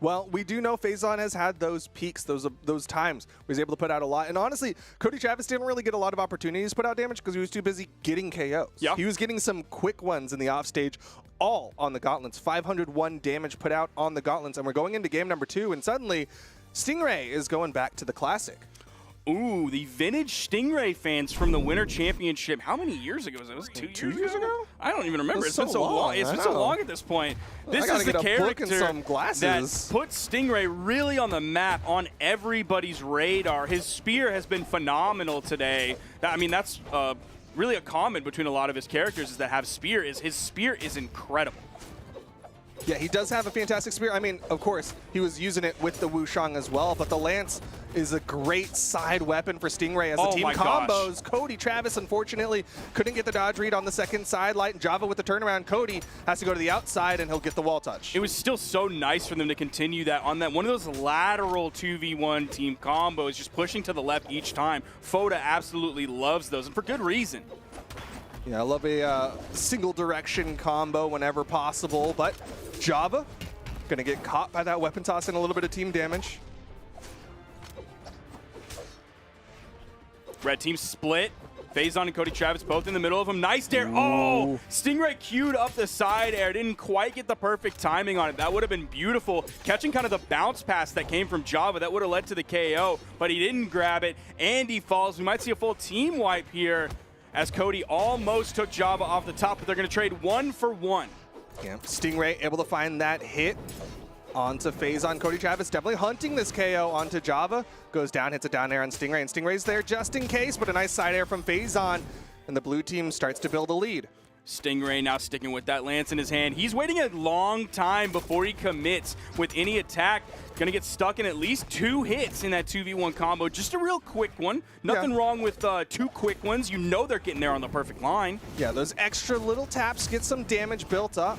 Well, we do know Faison has had those peaks, those times where he's able to put out a lot. And honestly, Cody Travis didn't really get a lot of opportunities to put out damage because he was too busy getting KOs. Yeah. He was getting some quick ones in the offstage, all on the gauntlets. 501 damage put out on the gauntlets. And we're going into game number 2, and suddenly Stingray is going back to the classic. Ooh, the vintage Stingray fans from the Winter Championship. How many years ago was it? Was it 2 years ago? I don't even remember. It's been so long. It's been so long at this point. This is the character some glasses. that puts Stingray really on the map, on everybody's radar. His spear has been phenomenal today. I mean, that's really a common between a lot of his characters is that have spear. His spear is incredible. Yeah, he does have a fantastic spear. I mean, of course, he was using it with the Wushang as well, but the Lance is a great side weapon for Stingray as the team combos. Cody Travis, unfortunately, couldn't get the dodge read on the second side light, and Java with the turnaround. Cody has to go to the outside, and he'll get the wall touch. It was still so nice for them to continue that on that one of those lateral 2v1 team combos, just pushing to the left each time. Foda absolutely loves those, and for good reason. Yeah, I love a single direction combo whenever possible, but Java gonna get caught by that weapon toss and a little bit of team damage. Red team split. Faison and Cody Travis both in the middle of him. Nice dare. Oh, Stingray queued up the side air. Didn't quite get the perfect timing on it. That would have been beautiful. Catching kind of the bounce pass that came from Java. That would have led to the KO, but he didn't grab it. And he falls. We might see a full team wipe here as Cody almost took Java off the top, but they're going to trade 1 for 1. Yeah, Stingray able to find that hit onto Faison. Cody Travis definitely hunting this KO onto Java. Goes down, hits a down air on Stingray, and Stingray's there just in case, but a nice side air from Faison, and the blue team starts to build a lead. Stingray now sticking with that lance in his hand. He's waiting a long time before he commits with any attack. Gonna get stuck in at least 2 hits in that 2v1 combo. Just a real quick one. Nothing wrong with 2 quick ones. You know they're getting there on the perfect line. Yeah, those extra little taps get some damage built up.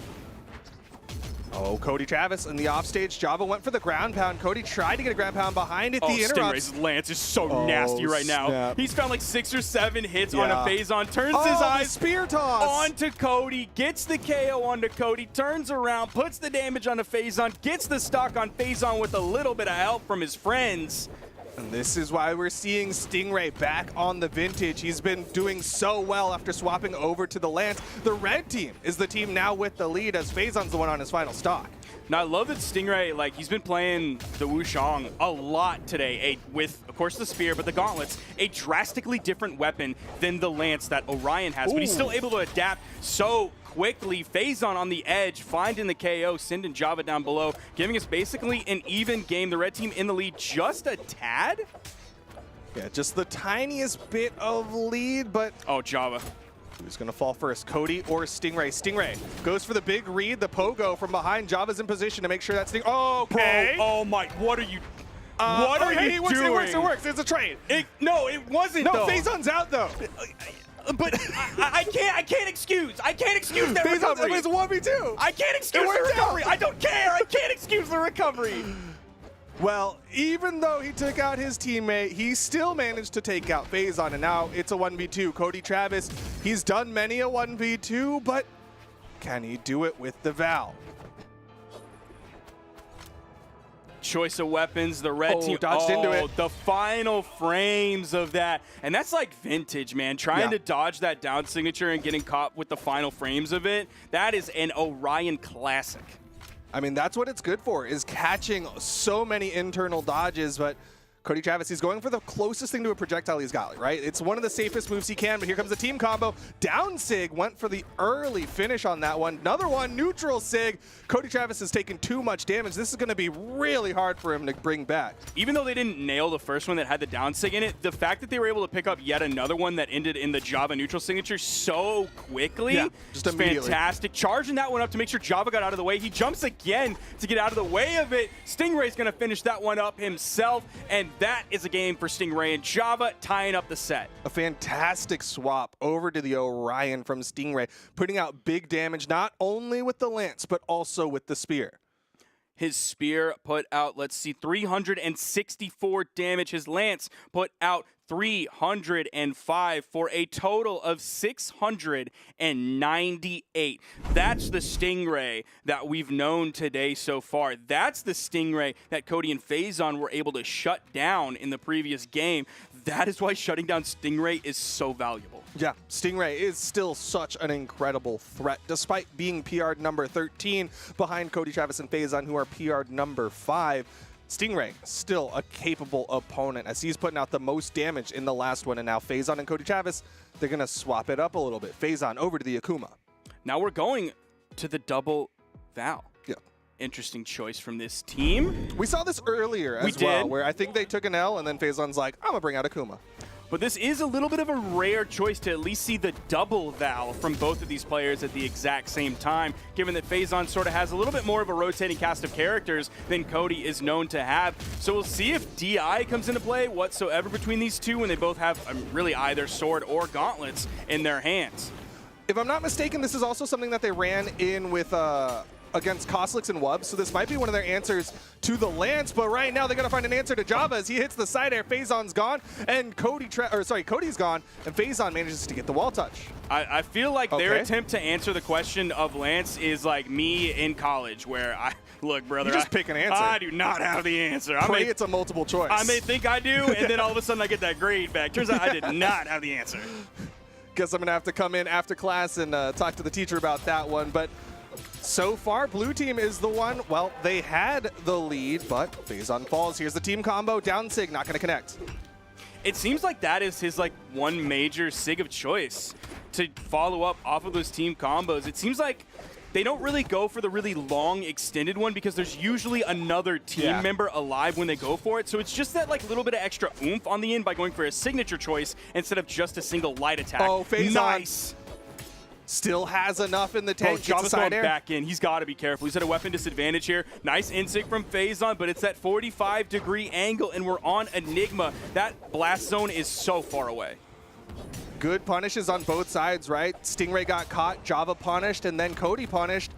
Oh, Cody Travis in the offstage. Java went for the ground pound. Cody tried to get a ground pound behind it. Oh, The interrupts. Stingray's lance is so nasty right now. Snap. He's found like 6 or 7 hits on a Faison. Turns his the eyes spear toss onto Cody, gets the KO onto Cody, turns around, puts the damage onto Faison, gets the stock on Faison with a little bit of help from his friends. And this is why we're seeing Stingray back on the vintage. He's been doing so well after swapping over to the lance. The red team is the team now with the lead as Faison's the one on his final stock. Now, I love that Stingray, like, he's been playing the Wushang a lot today, with, of course, the spear, but the gauntlets, a drastically different weapon than the lance that Orion has. But he's still able to adapt so quickly. Faison on the edge, finding the KO, sending Java down below, giving us basically an even game. The red team in the lead just a tad. Yeah, just the tiniest bit of lead, but... Oh, Java. Who's going to fall first, Cody or Stingray? Stingray goes for the big read, the pogo from behind. Java's in position to make sure that okay. Bro, oh my, what are you... what are you doing? It works. It's a trade. No, it wasn't, No, though. Faison's out, though. But I can't excuse that Faison, recovery. it's a 1v2. I can't excuse the recovery. I don't care. I can't excuse the recovery. Well, even though he took out his teammate, he still managed to take out Faison, and now it's a 1v2. Cody Travis, he's done many a 1v2, but can he do it with the Val? Choice of weapons, the red team dodged into it. The final frames of that. And that's like vintage, man. Trying to dodge that down signature and getting caught with the final frames of it. That is an Orion classic. I mean, that's what it's good for, is catching so many internal dodges, but Cody Travis, he's going for the closest thing to a projectile he's got, right? It's one of the safest moves he can, but here comes the team combo. Down Sig went for the early finish on that one. Another one, neutral Sig. Cody Travis has taken too much damage. This is going to be really hard for him to bring back. Even though they didn't nail the first one that had the down Sig in it, the fact that they were able to pick up yet another one that ended in the Java neutral signature so quickly, just immediately. Fantastic. Charging that one up to make sure Java got out of the way. He jumps again to get out of the way of it. Stingray's going to finish that one up himself, and that is a game for Stingray and Java, tying up the set. A fantastic swap over to the Orion from Stingray, putting out big damage not only with the lance, but also with the spear. His spear put out, let's see, 364 damage. His lance put out 305 for a total of 698. That's the Stingray that we've known today so far. That's the Stingray that Cody and Faison were able to shut down in the previous game. That is why shutting down Stingray is so valuable. Yeah, Stingray is still such an incredible threat, despite being PR'd number 13 behind Cody Travis and Faison, who are PR'd number 5. Stingray, still a capable opponent, as he's putting out the most damage in the last one. And now Faison and Cody Travis, they're going to swap it up a little bit. Faison over to the Akuma. Now we're going to the double Val. Yeah. Interesting choice from this team. We saw this earlier as well, where I think they took an L, and then Faison's like, I'm going to bring out Akuma. But this is a little bit of a rare choice to at least see the double Val from both of these players at the exact same time, given that Faison sort of has a little bit more of a rotating cast of characters than Cody is known to have. So we'll see if DI comes into play whatsoever between these two when they both have really either sword or gauntlets in their hands. If I'm not mistaken, this is also something that they ran in with against Koslix and Wub, so this might be one of their answers to the Lance, but right now they gotta find an answer to Java as he hits the side air. Phazon's gone, and Cody's gone, and Phazon manages to get the wall touch. I feel like their attempt to answer the question of Lance is like me in college, where look, brother, You just pick an answer. I do not have the answer. Pray it's a multiple choice. I may think I do, and then all of a sudden I get that grade back. Turns out I did not have the answer. Guess I'm gonna have to come in after class and talk to the teacher about that one, but so far, blue team is the one. Well, they had the lead, but Phazon falls. Here's the team combo. Down Sig, not gonna connect. It seems like that is his like one major sig of choice to follow up off of those team combos. It seems like they don't really go for the really long extended one because there's usually another team member alive when they go for it. So it's just that like little bit of extra oomph on the end by going for a signature choice instead of just a single light attack. Oh, Phazon. Nice. Still has enough in the tank. Java's going back in. He's got to be careful. He's at a weapon disadvantage here. Nice insig from Phazon, but it's that 45-degree angle, and we're on Enigma. That blast zone is so far away. Good punishes on both sides, right? Stingray got caught, Java punished, and then Cody punished.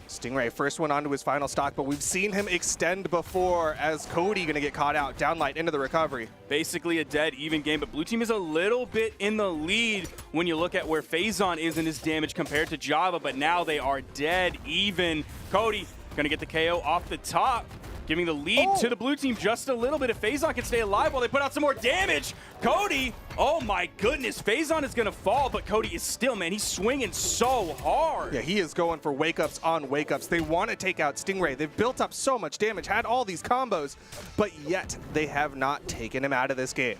Stingray first one onto his final stock, but we've seen him extend before as Cody gonna get caught out. Downlight into the recovery. Basically a dead even game, but blue team is a little bit in the lead when you look at where Phazon is in his damage compared to Java, but now they are dead even. Cody gonna get the KO off the top, giving the lead to the blue team just a little bit. If Phazon can stay alive while they put out some more damage, Cody, oh my goodness, Phazon is gonna fall, but Cody is still, man, he's swinging so hard. Yeah, he is going for wake-ups on wake-ups. They want to take out Stingray. They've built up so much damage, had all these combos, but yet they have not taken him out of this game.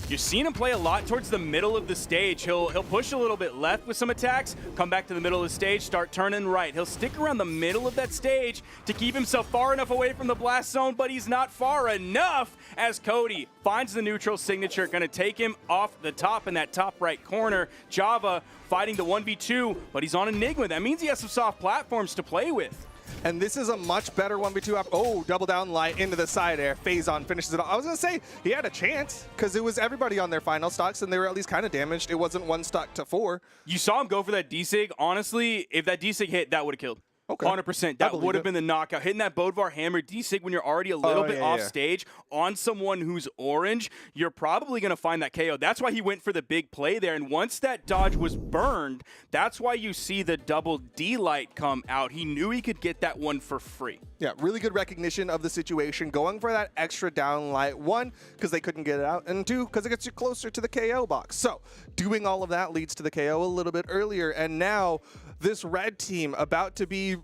You've seen him play a lot towards the middle of the stage. He'll push a little bit left with some attacks, come back to the middle of the stage, start turning right. He'll stick around the middle of that stage to keep himself far enough away from the blast zone, but he's not far enough as Cody finds the neutral signature, gonna take him off the top in that top right corner. Java fighting the 1v2, but he's on Enigma. That means he has some soft platforms to play with. And this is a much better 1v2 after. Oh, double down light into the side air. Phazon finishes it off. I was going to say he had a chance because it was everybody on their final stocks and they were at least kind of damaged. It wasn't 1 stock to 4. You saw him go for that D-Sig. Honestly, if that D-Sig hit, that would have killed. Okay. 100%. That would have been the knockout. Hitting that Bodvar hammer D-Sig when you're already a little bit off stage on someone who's orange, you're probably going to find that KO. That's why he went for the big play there. And once that dodge was burned, that's why you see the double D-light come out. He knew he could get that one for free. Yeah, really good recognition of the situation. Going for that extra down light. 1, because they couldn't get it out. And 2, because it gets you closer to the KO box. So doing all of that leads to the KO a little bit earlier. And now this red team about to be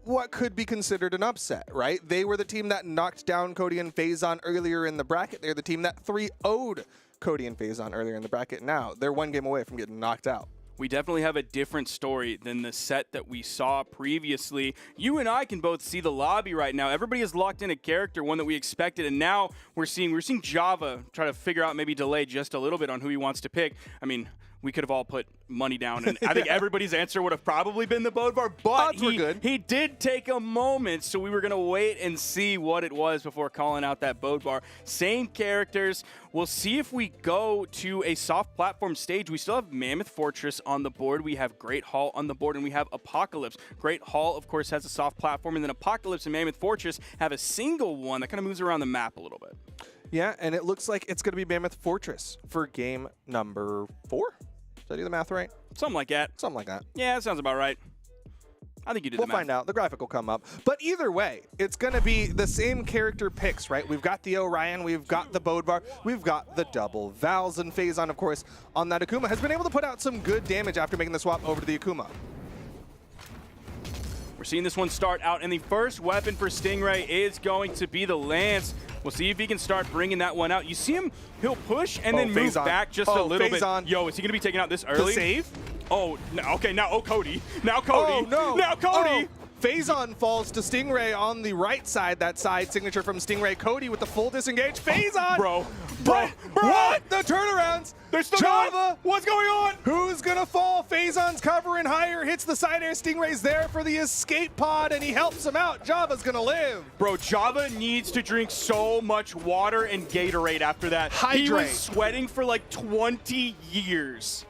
what could be considered an upset, right? They were the team that knocked down Cody and Phazon earlier in the bracket. They're the team that 3-0'd Cody and Phazon earlier in the bracket. Now they're 1 game away from getting knocked out. We definitely have a different story than the set that we saw previously. You and I can both see the lobby right now. Everybody has locked in a character, one that we expected, and now we're seeing Java try to figure out, maybe delay just a little bit on who he wants to pick. I mean, we could have all put money down, and I think everybody's answer would have probably been the Bodvar, but he did take a moment, so we were going to wait and see what it was before calling out that Bodvar. Same characters. We'll see if we go to a soft platform stage. We still have Mammoth Fortress on the board. We have Great Hall on the board, and we have Apocalypse. Great Hall, of course, has a soft platform, and then Apocalypse and Mammoth Fortress have a single one that kind of moves around the map a little bit. Yeah, and it looks like it's going to be Mammoth Fortress for game number 4. Did I do the math right? Something like that. Something like that. Yeah, that sounds about right. I think you did the math. We'll find out. The graphic will come up. But either way, it's going to be the same character picks, right? We've got the Orion, we've got the Bodvar, we've got the double Vals, and Phazon, of course, on that Akuma has been able to put out some good damage after making the swap over to the Akuma. We're seeing this one start out, and the first weapon for Stingray is going to be the Lance. We'll see if he can start bringing that one out. You see him, he'll push and then move back just a little bit. Yo, is he going to be taken out this early? The save? Oh, no, okay, now, Cody. Now Cody. Oh, no. Now Cody. Phazon falls to Stingray on the right side. That side signature from Stingray. Cody with the full disengage. Phazon! Bro. What? The turnarounds! They're still Java! going. What's going on? Who's gonna fall? Phazon's covering higher, hits the side air. Stingray's there for the escape pod, and he helps him out. Java's gonna live. Bro, Java needs to drink so much water and Gatorade after that. Hydrate. He was sweating for like 20 years.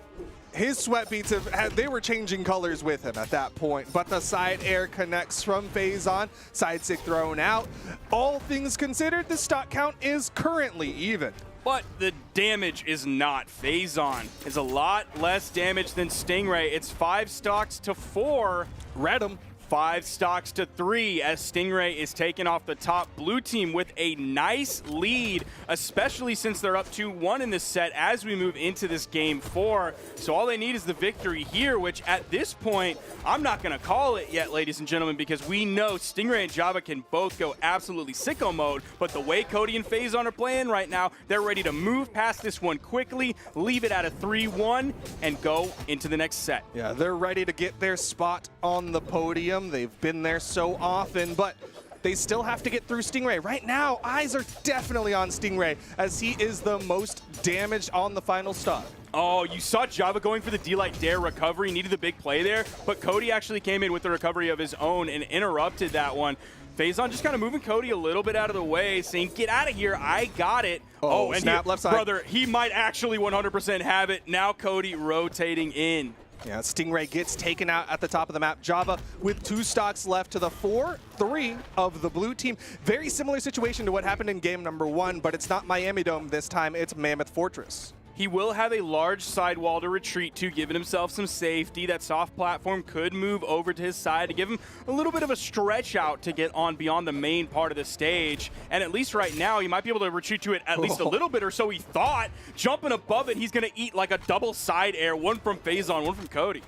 his sweat beats they were changing colors with him at that point. But the side air connects from Faison. Side stick thrown out. All things considered, the stock count is currently even. But the damage is not. Faison is a lot less damage than Stingray. It's 5 stocks to 4. Read him. 5 stocks to 3 as Stingray is taken off the top. Blue team with a nice lead, especially since they're up 2-1 in this set as we move into this game 4. So all they need is the victory here, which at this point, I'm not going to call it yet, ladies and gentlemen, because we know Stingray and Java can both go absolutely sicko mode, but the way Cody and Faison are playing right now, they're ready to move past this one quickly, leave it at a 3-1, and go into the next set. Yeah, they're ready to get their spot on the podium. They've been there so often, but they still have to get through Stingray. Right now, eyes are definitely on Stingray as he is the most damaged on the final stock. Oh, you saw Java going for the D-Light Dare recovery, needed the big play there, but Cody actually came in with the recovery of his own and interrupted that one. Faison just kind of moving Cody a little bit out of the way, saying, get out of here, I got it. Oh, and snap, left side. Brother, he might actually 100% have it. Now Cody rotating in. Yeah, Stingray gets taken out at the top of the map. Java with 2 stocks left to the 4-3 of the blue team. Very similar situation to what happened in game number 1, but it's not Miami Dome this time, it's Mammoth Fortress. He will have a large sidewall to retreat to, giving himself some safety. That soft platform could move over to his side to give him a little bit of a stretch out to get on beyond the main part of the stage. And at least right now, he might be able to retreat to it at least a little bit, or so he thought. Jumping above it, he's going to eat like a double side air, one from Faison, one from Cody.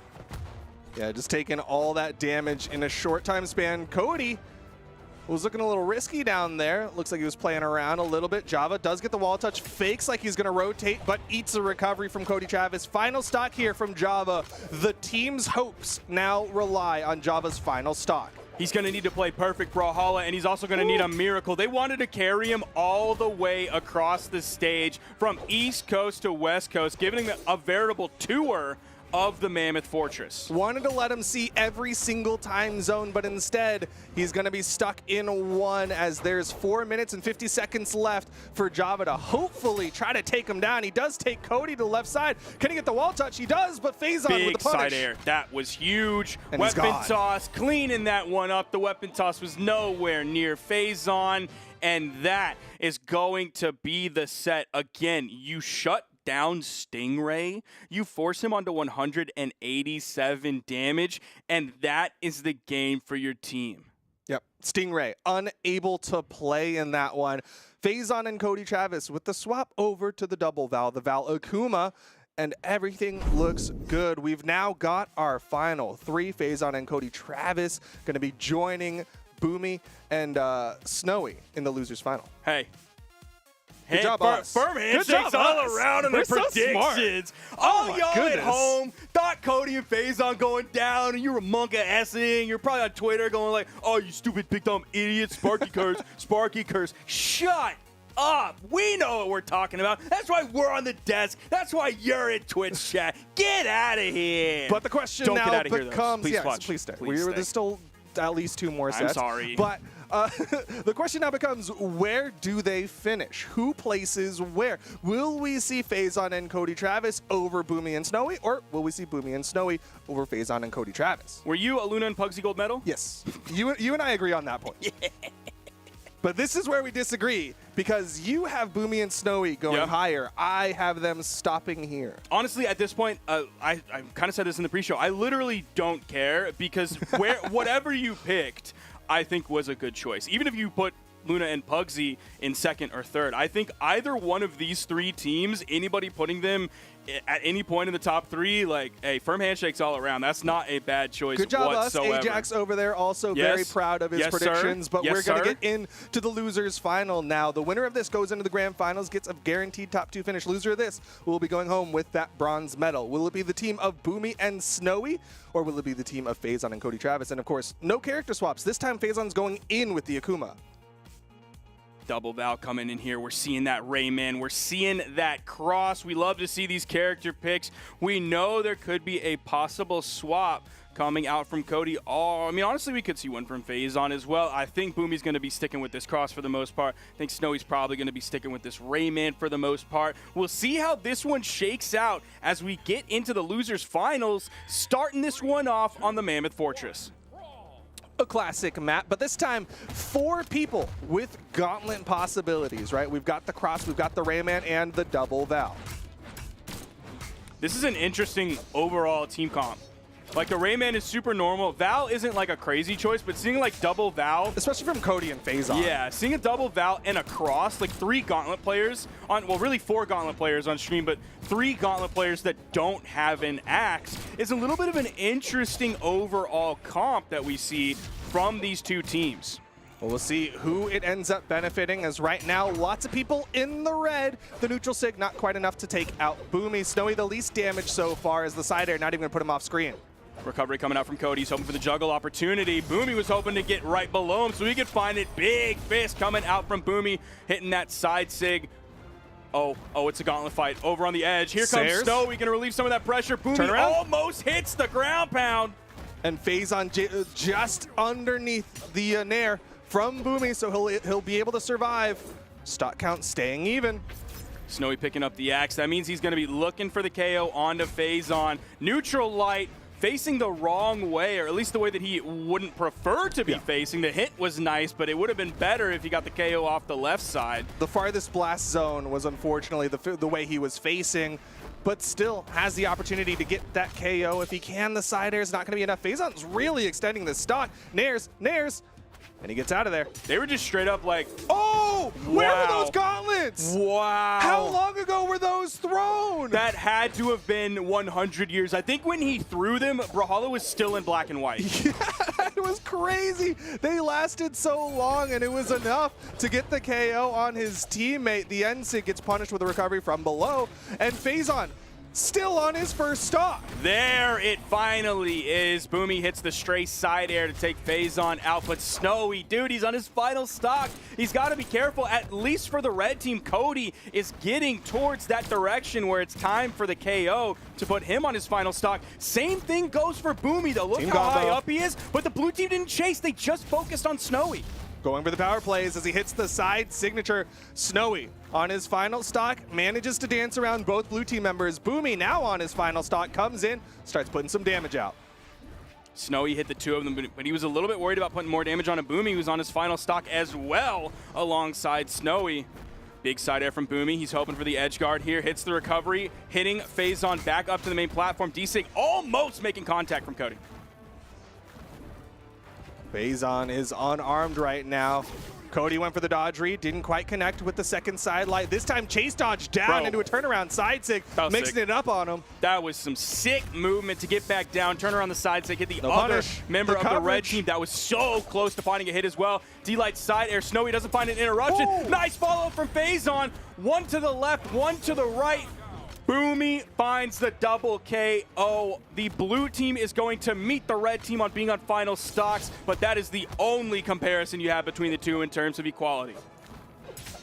Yeah, just taking all that damage in a short time span. Cody was looking a little risky down there. Looks like he was playing around a little bit. Java does get the wall touch, fakes like he's gonna rotate, but eats a recovery from Cody Travis. Final stock here from Java. The team's hopes now rely on Java's final stock. He's going to need to play perfect Brawlhalla, and he's also going to need a miracle. They wanted to carry him all the way across the stage from East Coast to West Coast, giving him a veritable tour of the Mammoth Fortress. Wanted to let him see every single time zone, but instead he's going to be stuck in one as there's 4 minutes and 50 seconds left for Java to hopefully try to take him down. He does take Cody to the left side. Can he get the wall touch? He does, but Faison with the punish. Big side air. That was huge. And he's weapon gone. toss, cleaning that one up. The weapon toss was nowhere near Faison, and that is going to be the set. Again, you shut down Stingray, you force him onto 187 damage, and that is the game for your team. Yep, Stingray unable to play in that one. Faison and Cody Travis with the swap over to the double Val, the Val Akuma, and everything looks good. We've now got our final 3. Faison and Cody Travis going to be joining Boomy and Snowy in the losers final. Hey. Good job, us. Firm handshakes job, all us. around in We're the so smart. predictions. Oh All my y'all at goodness. home thought Cody and Faison going down, and you were monka-essing. You're probably on Twitter going like, oh, you stupid big dumb idiot, Sparky curse, Sparky curse. Shut up. We know what we're talking about. That's why we're on the desk. That's why you're in Twitch chat. Get out of here. But the question Don't now get out of here, though. becomes, Please yes, watch. please stay. Please stay. There's still at least 2 more I'm sets. sorry. But the question now becomes, where do they finish? Who places where? Will we see Faison and Cody Travis over Boomy and Snowy, or will we see Boomy and Snowy over Faison and Cody Travis? Were you a Luna and Pugsy gold medal? Yes. You and I agree on that point. But this is where we disagree, because you have Boomy and Snowy going Yeah. higher. I have them stopping here. Honestly, at this point, I kind of said this in the pre-show. I literally don't care, because whatever you picked, I think was a good choice. Even if you put Luna and Pugsy in second or third, I think either one of these 3 teams, anybody putting them at any point in the top 3, like, hey, firm handshakes all around. That's not a bad choice Good job, whatsoever. us. Ajax over there also Yes. very proud of his Yes, sir. predictions. But Yes, we're going to sir. get into the losers final now. The winner of this goes into the grand finals, gets a guaranteed top 2 finish. Loser of this will be going home with that bronze medal. Will it be the team of Boomy and Snowy, or will it be the team of Faison and Cody Travis? And of course, no character swaps. This time Faison's going in with the Akuma. Double Val coming in here. We're seeing that Rayman. We're seeing that Cross. We love to see these character picks. We know there could be a possible swap coming out from Cody. Oh, I mean, honestly, we could see one from Phazon as well. I think Boomy's going to be sticking with this Cross for the most part. I think Snowy's probably going to be sticking with this Rayman for the most part. We'll see how this one shakes out as we get into the losers finals, starting this one off on the Mammoth Fortress. A classic map, but this time 4 people with gauntlet possibilities, right? We've got the Cross, we've got the Rayman, and the Double Val. This is an interesting overall team comp. Like, the Rayman is super normal. Val isn't like a crazy choice, but seeing like double Val, Especially from Cody and Phazon. yeah, seeing a double Val and a Cross, like 3 Gauntlet players on, well, really 4 Gauntlet players on stream, but 3 Gauntlet players that don't have an axe is a little bit of an interesting overall comp that we see from these 2 teams. Well, we'll see who it ends up benefiting, as right now, lots of people in the red. The neutral sig not quite enough to take out Boomy. Snowy the least damage so far, as the side air not even going to put him off screen. Recovery coming out from Cody. He's hoping for the juggle opportunity. Boomy was hoping to get right below him so he could find it. Big fist coming out from Boomy, hitting that side sig. Oh, it's a gauntlet fight over on the edge. Here comes Sayers. Snowy, going to relieve some of that pressure. Boomy Turn around. almost hits the ground pound. And Phazon just underneath the nair from Boomy, so he'll be able to survive. Stock count staying even. Snowy picking up the axe. That means he's going to be looking for the KO onto Phazon. Neutral light facing the wrong way, or at least the way that he wouldn't prefer to be facing. The hit was nice, but it would have been better if he got the KO off the left side. The farthest blast zone was unfortunately the way he was facing, but still has the opportunity to get that KO if he can. The side air is not going to be enough. Phazon's really extending this stock. Nairs, and he gets out of there. They were just straight up like, Oh, where were Wow. those gauntlets? wow. How long ago were those thrown? That had to have been 100 years. I think when he threw them, Brawlhalla was still in black and white. It was crazy. They lasted so long, and it was enough to get the KO on his teammate. The NSIG gets punished with a recovery from below, and Phazon still on his first stock. There it finally is. Boomy hits the stray side air to take Phazon out, but Snowy, dude, he's on his final stock. He's got to be careful. At least for the red team, Cody is getting towards that direction where it's time for the KO to put him on his final stock. Same thing goes for Boomy, though. Look Team how high combo. up he is, but the blue team didn't chase. They just focused on Snowy. Going for the power plays as he hits the side signature. Snowy on his final stock manages to dance around both blue team members. Boomy now on his final stock comes in, starts putting some damage out. Snowy hit the 2 of them, but he was a little bit worried about putting more damage on a Boomy, who's on his final stock as well alongside Snowy. Big side air from Boomy. He's hoping for the edge guard here. Hits the recovery, hitting Phazon back up to the main platform. D-Sig almost making contact from Cody. Phazon is unarmed right now. Cody went for the dodge read, didn't quite connect with the second side light. This time chase dodge down Bro. into a turnaround side sig, That was mixing sick. it up on him. That was some sick movement to get back down, turn around the side, so hit the No other punish. member The of the red coverage. team that was so close to finding a hit as well. D-Light side air. Snowy doesn't find an interruption. Ooh. Nice follow from Phazon. One to the left, one to the right. Boomy finds the double KO. The blue team is going to meet the red team on being on final stocks, but that is the only comparison you have between the two in terms of equality.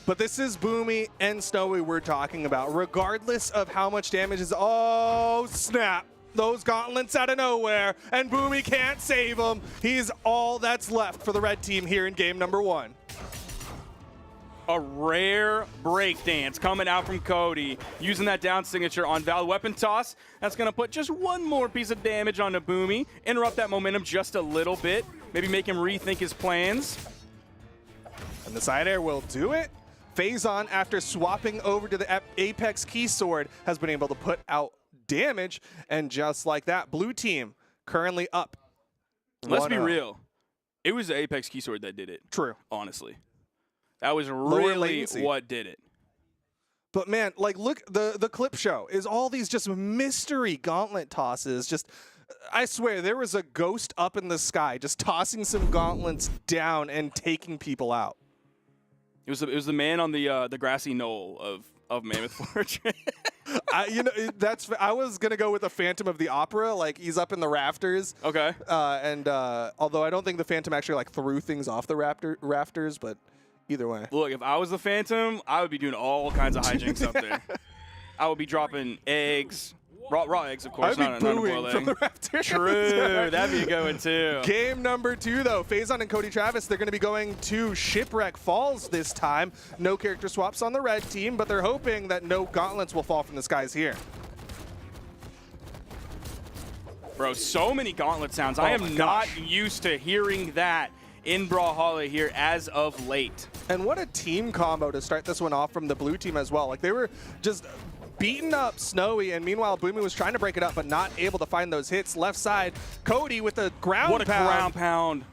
But this is Boomy and Snowy we're talking about, regardless of how much damage is. Oh, snap. Those gauntlets out of nowhere, and Boomy can't save him. He's all that's left for the red team here in game number 1. A rare breakdance coming out from Cody, using that down signature on Val. Weapon toss, that's going to put just one more piece of damage onto Boomy, interrupt that momentum just a little bit, maybe make him rethink his plans. And the side air will do it. Phazon, after swapping over to the Apex Key Sword, has been able to put out damage, and just like that, blue team currently up. Let's be 1-0. real. It was the Apex Keysword that did it. True. Honestly. That was Lower really latency. what did it. But man, like, look, the clip show is all these just mystery gauntlet tosses. Just, I swear, there was a ghost up in the sky just tossing some gauntlets down and taking people out. It was the man on the grassy knoll of Mammoth Fortress. I was gonna go with the Phantom of the Opera. Like, he's up in the rafters. Okay. And although I don't think the Phantom actually like threw things off the rafters, but either way. Look, if I was the Phantom, I would be doing all kinds of hijinks up there. I would be dropping eggs. Raw eggs, of course, I'd be not a booing boiled from egg. the rafters. True, that'd be a good one too. Game number 2, though. Faison and Cody Travis, they're going to be going to Shipwreck Falls this time. No character swaps on the red team, but they're hoping that no gauntlets will fall from the skies here. Bro, so many gauntlet sounds. Oh I my am gosh. not used to hearing that in Brawlhalla here as of late. And what a team combo to start this one off from the blue team as well. Like, they were just beating up Snowy, and meanwhile, Boomy was trying to break it up, but not able to find those hits. Left side, Cody with the ground What a pound. ground pound.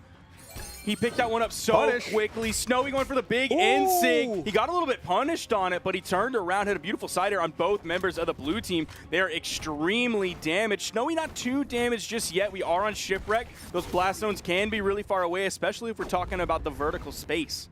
He picked that one up so Punish. quickly. Snowy going for the big Ooh. NSYNC. He got a little bit punished on it, but he turned around, hit a beautiful side air on both members of the blue team. They're extremely damaged. Snowy not too damaged just yet. We are on Shipwreck. Those blast zones can be really far away, especially if we're talking about the vertical space.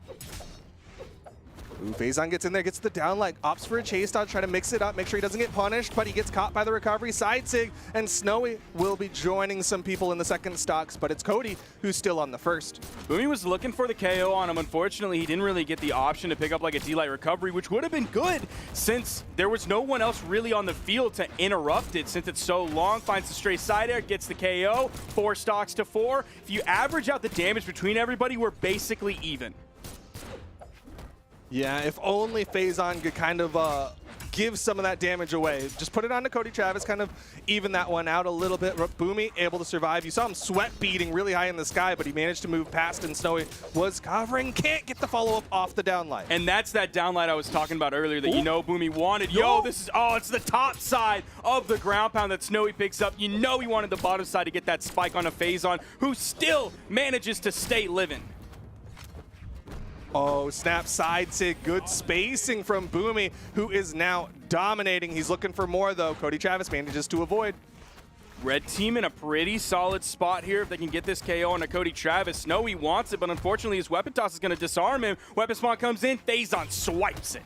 Ooh, Faison gets in there, gets the down leg, opts for a chase dodge, trying to mix it up, make sure he doesn't get punished, but he gets caught by the recovery. Side sig, and Snowy will be joining some people in the second stocks, but it's Cody who's still on the first. Boomy was looking for the KO on him. Unfortunately, he didn't really get the option to pick up like a D-Light recovery, which would have been good since there was no one else really on the field to interrupt it since it's so long. Finds the stray side air, gets the KO, 4 stocks to 4. If you average out the damage between everybody, we're basically even. Yeah, if only Faison could kind of give some of that damage away. Just put it on to Cody Travis, kind of even that one out a little bit. Boomy able to survive. You saw him sweat beating really high in the sky, but he managed to move past, and Snowy was covering. Can't get the follow-up off the downlight. And that's that downlight I was talking about earlier that Ooh. you know Boomy wanted. Yo. Yo, this is, oh, it's the top side of the ground pound that Snowy picks up. You know he wanted the bottom side to get that spike on a Faison, who still manages to stay living. Oh, snap side sig. Good spacing from Boomy, who is now dominating. He's looking for more, though. Cody Travis manages to avoid. Red team in a pretty solid spot here if they can get this KO on a Cody Travis. Snowy wants it, but unfortunately his weapon toss is going to disarm him. Weapon spawn comes in, Faison swipes it.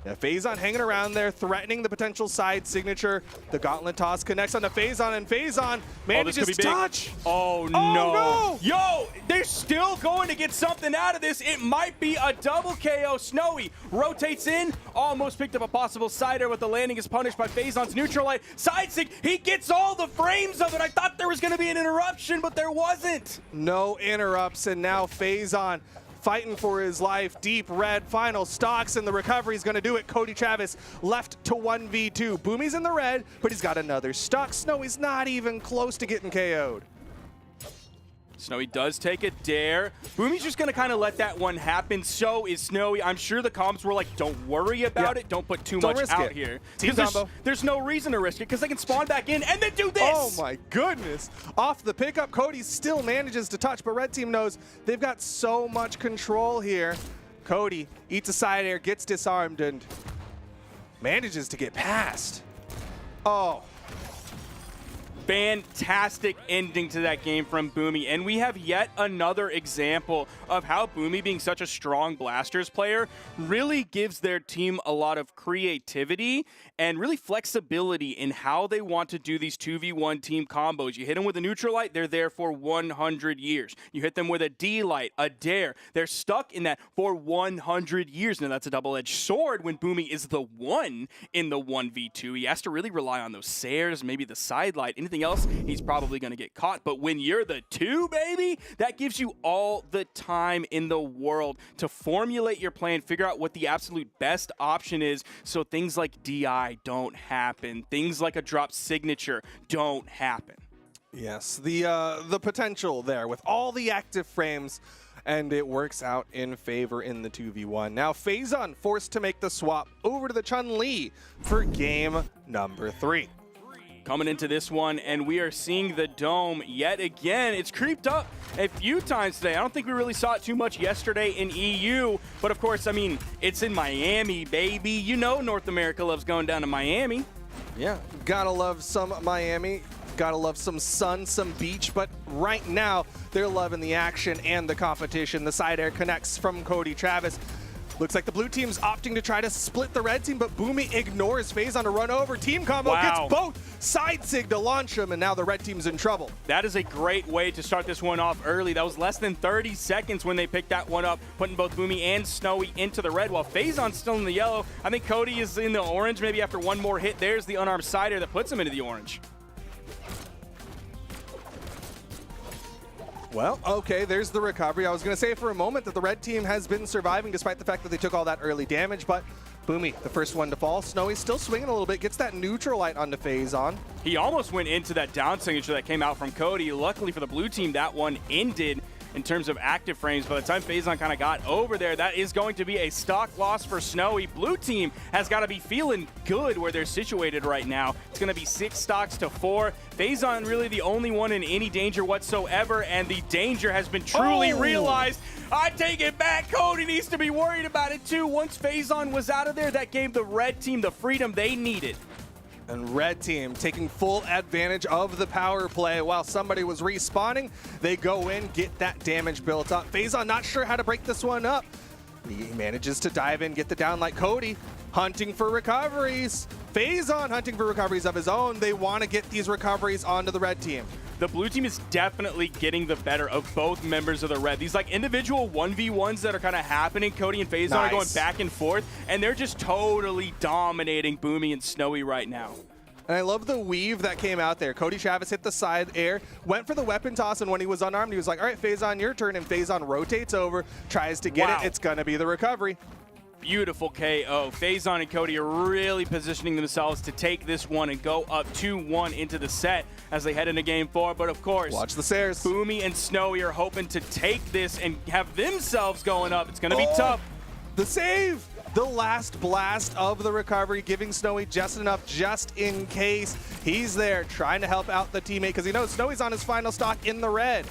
Yeah, Faison hanging around there, threatening the potential side signature. The gauntlet toss connects onto Faison, and Faison manages could be big. touch. Oh, no. Yo, they're still going to get something out of this. It might be a double KO. Snowy rotates in, almost picked up a possible side air, but the landing is punished by Faison's neutral light. Side sig, he gets all the frames of it. I thought there was going to be an interruption, but there wasn't. No interrupts, and now Faison fighting for his life. Deep red, final stocks, and the recovery is going to do it. Cody Travis left to 1v2. Boomy's in the red, but he's got another stock. Snowy's not even close to getting KO'd. Snowy does take a dare. Boomy's just going to kind of let that one happen. So is Snowy. I'm sure the comms were like, don't worry about it. Don't put too Don't much risk out it. here. Team 'Cause combo. there's no reason to risk it because they can spawn back in and then do this. Oh my goodness. Off the pickup, Cody still manages to touch, but red team knows they've got so much control here. Cody eats a side air, gets disarmed, and manages to get past. Oh. Fantastic ending to that game from Boomy, and we have yet another example of how Boomy, being such a strong Blasters player, really gives their team a lot of creativity and really flexibility in how they want to do these 2v1 team combos. You hit them with a neutral light, they're there for 100 years. You hit them with a D-light, a dare, they're stuck in that for 100 years. Now that's a double-edged sword when Boomy is the one in the 1v2. He has to really rely on those Sares, maybe the side light, anything else, he's probably going to get caught. But when you're the 2, baby, that gives you all the time in the world to formulate your plan, figure out what the absolute best option is, so things like DI don't happen, things like a drop signature don't happen. Yes, the potential there with all the active frames, and it works out in favor in the 2v1. Now Faison forced to make the swap over to the Chun-Li for game number 3. Coming into this one, and we are seeing the dome yet again. It's creeped up a few times today. I don't think we really saw it too much yesterday in EU, but of course, I mean, it's in Miami, baby. You know North America loves going down to Miami. Yeah, gotta love some Miami. Gotta love some sun, some beach, but right now, they're loving the action and the competition. The side air connects from Cody Travis. Looks like the blue team's opting to try to split the red team, but Boomy ignores Phazon to run over. Team combo gets both. Side sig to launch him, and now the red team's in trouble. That is a great way to start this one off early. That was less than 30 seconds when they picked that one up, putting both Boomy and Snowy into the red, while Phazon's still in the yellow. I think Cody is in the orange. Maybe after one more hit, there's the unarmed sider that puts him into the orange. Well, okay, there's the recovery. I was going to say for a moment that the red team has been surviving despite the fact that they took all that early damage, but Boomy, the first one to fall. Snowy's still swinging a little bit, gets that neutral light onto Phazon. He almost went into that down signature that came out from Cody. Luckily for the blue team, that one ended in terms of active frames. By the time Phazon kind of got over there, that is going to be a stock loss for Snowy. Blue team has got to be feeling good where they're situated right now. It's going to be 6 stocks to 4. Phazon really the only one in any danger whatsoever, and the danger has been truly realized. I take it back. Cody needs to be worried about it too. Once Phazon was out of there, that gave the red team the freedom they needed. And red team taking full advantage of the power play while somebody was respawning. They go in, get that damage built up. Phazon not sure how to break this one up. He manages to dive in, get the down like Cody, hunting for recoveries. Phazon hunting for recoveries of his own. They want to get these recoveries onto the red team. The blue team is definitely getting the better of both members of the red. These like individual 1v1s that are kind of happening. Cody and Phazon are going back and forth, and they're just totally dominating Boomy and Snowy right now. And I love the weave that came out there. Cody Travis hit the side air, went for the weapon toss, and when he was unarmed, he was like, all right, Phazon, your turn. And Phazon rotates over, tries to get it. It's going to be the recovery. Beautiful KO. Phazon and Cody are really positioning themselves to take this one and go up 2-1 into the set as they head into game 4. But of course, watch the stairs. Boomy and Snowy are hoping to take this and have themselves going up. It's going to be tough. The save! The last blast of the recovery, giving Snowy just enough just in case. He's there trying to help out the teammate because he knows Snowy's on his final stock in the red.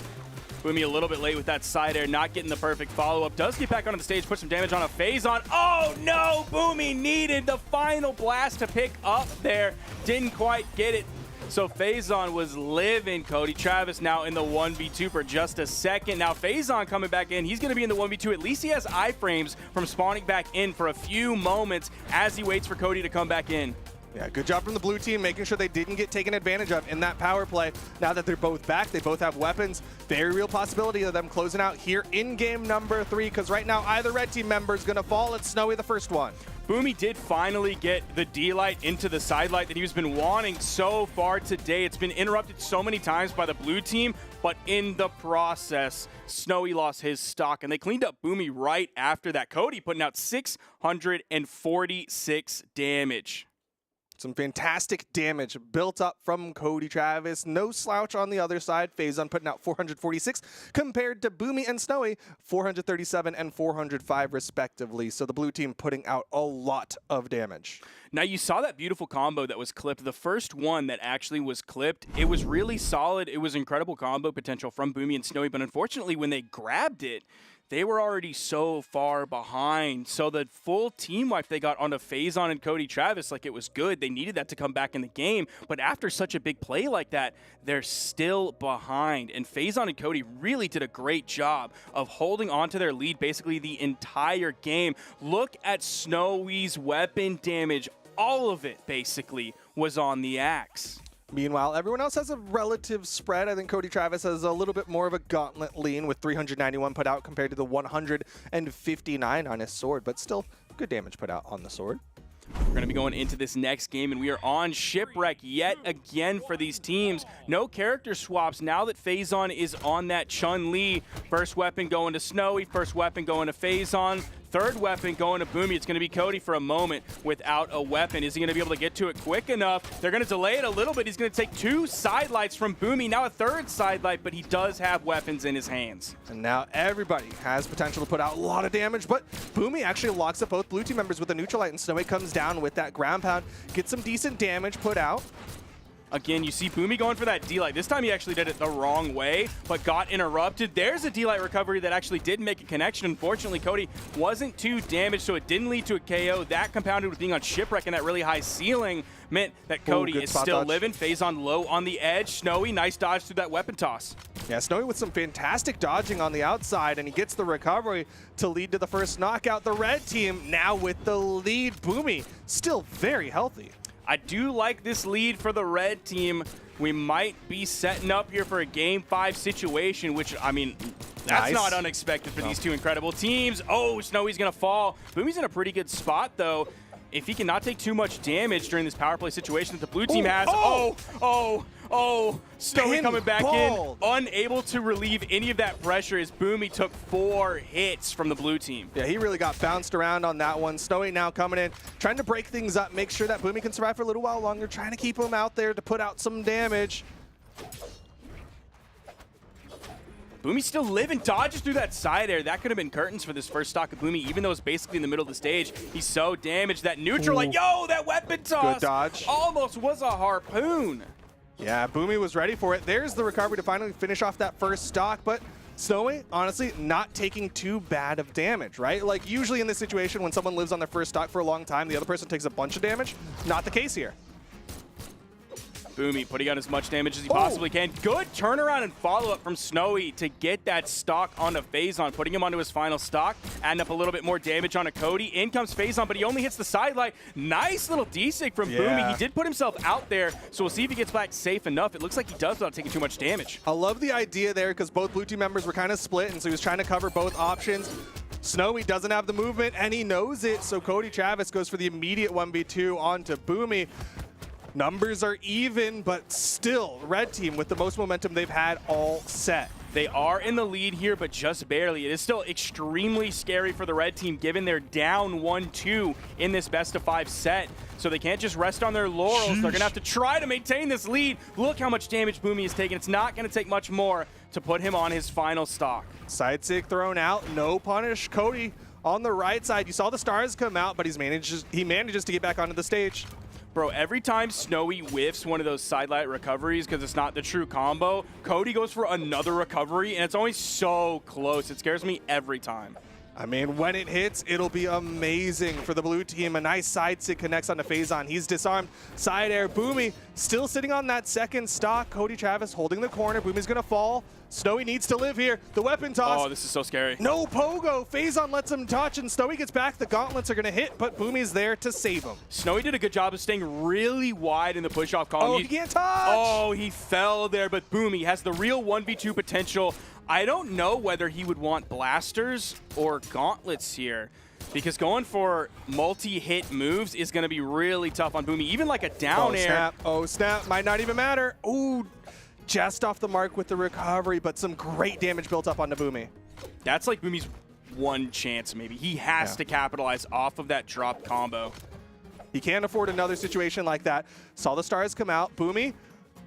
Boomy a little bit late with that side air, not getting the perfect follow-up. Does get back onto the stage, put some damage on a Phazon. Oh no, Boomy needed the final blast to pick up there. Didn't quite get it. So Phazon was living. Cody Travis now in the 1v2 for just a second. Now Phazon coming back in. He's going to be in the 1v2. At least he has iframes from spawning back in for a few moments as he waits for Cody to come back in. Yeah, good job from the blue team, making sure they didn't get taken advantage of in that power play. Now that they're both back, they both have weapons. Very real possibility of them closing out here in game number 3, because right now either red team member is going to fall. It's Snowy the first one. Boomy did finally get the D-Light into the side light that he's been wanting so far today. It's been interrupted so many times by the blue team, but in the process, Snowy lost his stock, and they cleaned up Boomy right after that. Cody putting out 646 damage. Some fantastic damage built up from Cody Travis. No slouch on the other side. Phazon putting out 446 compared to Boomy and Snowy, 437 and 405 respectively. So the blue team putting out a lot of damage. Now you saw that beautiful combo that was clipped. The first one that actually was clipped, it was really solid. It was incredible combo potential from Boomy and Snowy, but unfortunately when they grabbed it, they were already so far behind. So the full team wipe they got onto Phazon and Cody Travis, like it was good. They needed that to come back in the game. But after such a big play like that, they're still behind. And Phazon and Cody really did a great job of holding onto their lead basically the entire game. Look at Snowy's weapon damage. All of it basically was on the axe. Meanwhile, everyone else has a relative spread. I think Cody Travis has a little bit more of a gauntlet lean with 391 put out compared to the 159 on his sword, but still good damage put out on the sword. We're going to be going into this next game, and we are on Shipwreck yet again for these teams. No character swaps now that Phazon is on that Chun-Li. First weapon going to Snowy, first weapon going to Phazon. Third weapon going to Boomy. It's going to be Cody for a moment without a weapon. Is he going to be able to get to it quick enough? They're going to delay it a little bit. He's going to take 2 side lights from Boomy. Now a third side light, but he does have weapons in his hands. And now everybody has potential to put out a lot of damage, but Boomy actually locks up both blue team members with a neutral light, and Snowy comes down with that ground pound, gets some decent damage put out. Again, you see Boomy going for that D-Light. This time he actually did it the wrong way, but got interrupted. There's a D-Light recovery that actually did make a connection. Unfortunately, Cody wasn't too damaged, so it didn't lead to a KO. That compounded with being on shipwreck and that really high ceiling meant that Cody good is spot still dodge. living. Phazon low on the edge. Snowy, nice dodge through that weapon toss. Yeah, Snowy with some fantastic dodging on the outside, and he gets the recovery to lead to the first knockout. The red team now with the lead. Boomy still very healthy. I do like this lead for the red team. We might be setting up here for a Game 5 situation, which, I mean, that's Nice. not unexpected for these two incredible teams. Oh, Snowy's going to fall. Boomy's in a pretty good spot, though. If he cannot take too much damage during this power play situation that the blue team has. Snowy coming back Pinballed. in, unable to relieve any of that pressure as Boomy took 4 hits from the blue team. Yeah, he really got bounced around on that one. Snowy now coming in, trying to break things up, make sure that Boomy can survive for a little while longer, trying to keep him out there to put out some damage. Boomy's still living, dodges through that side air. That could have been curtains for this first stock of Boomy, even though it's basically in the middle of the stage. He's so damaged. That neutral, like, yo, that weapon toss. Good dodge. Almost was a harpoon. Yeah, Boomy was ready for it. There's the recovery to finally finish off that first stock, but Snowy, honestly, not taking too bad of damage, right? Like, usually in this situation, when someone lives on their first stock for a long time, the other person takes a bunch of damage. Not the case here. Boomy putting out as much damage as he possibly can. Good turnaround and follow-up from Snowy to get that stock onto Phazon, putting him onto his final stock, adding up a little bit more damage onto Cody. In comes Phazon, but he only hits the sidelight. Nice little D-Sig from Boomy. He did put himself out there, so we'll see if he gets back safe enough. It looks like he does without taking too much damage. I love the idea there because both blue team members were kind of split, and so he was trying to cover both options. Snowy doesn't have the movement, and he knows it, so Cody Travis goes for the immediate 1v2 onto Boomy. Numbers are even, but still, red team with the most momentum they've had all set. They are in the lead here, but just barely. It is still extremely scary for the red team, given they're down 1-2 in this best-of-5 set. So they can't just rest on their laurels. They're going to have to try to maintain this lead. Look how much damage Boomy has taken. It's not going to take much more to put him on his final stock. Side sig thrown out, no punish. Cody on the right side. You saw the stars come out, but he manages to get back onto the stage. Bro, every time Snowy whiffs one of those sidelight recoveries because it's not the true combo, Cody goes for another recovery, and it's always so close. It scares me every time. I mean, when it hits, it'll be amazing for the blue team. A nice side sig connects onto Phazon. He's disarmed. Side air. Boomy still sitting on that second stock. Cody Travis holding the corner. Boomy's going to fall. Snowy needs to live here. The weapon toss. Oh, this is so scary. No pogo. Phazon lets him touch, and Snowy gets back. The gauntlets are going to hit, but Boomy's there to save him. Snowy did a good job of staying really wide in the push-off column. Oh, he can't touch. Oh, he fell there, but Boomy has the real 1v2 potential. I don't know whether he would want blasters or gauntlets here, because going for multi-hit moves is going to be really tough on Boomy. Even like a down air. Snap. Oh, snap. Might not even matter. Ooh, just off the mark with the recovery, but some great damage built up onto Boomy. That's like Boomy's one chance, maybe. He has to capitalize off of that drop combo. He can't afford another situation like that. Saw the stars come out. Boomy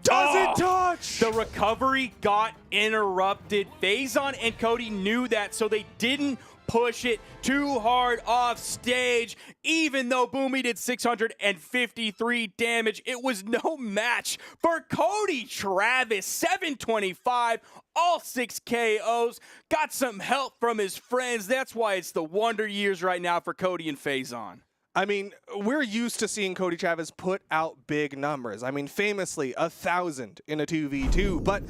doesn't touch. The recovery got interrupted. Phazon and Cody knew that, so they didn't push it too hard off stage. Even though Boomy did 653 damage, it was no match for Cody Travis. 725, all 6 KOs. Got some help from his friends. That's why it's the wonder years right now for Cody and Phazon. I mean, we're used to seeing Cody Travis put out big numbers. I mean, famously, 1,000 in a 2v2, but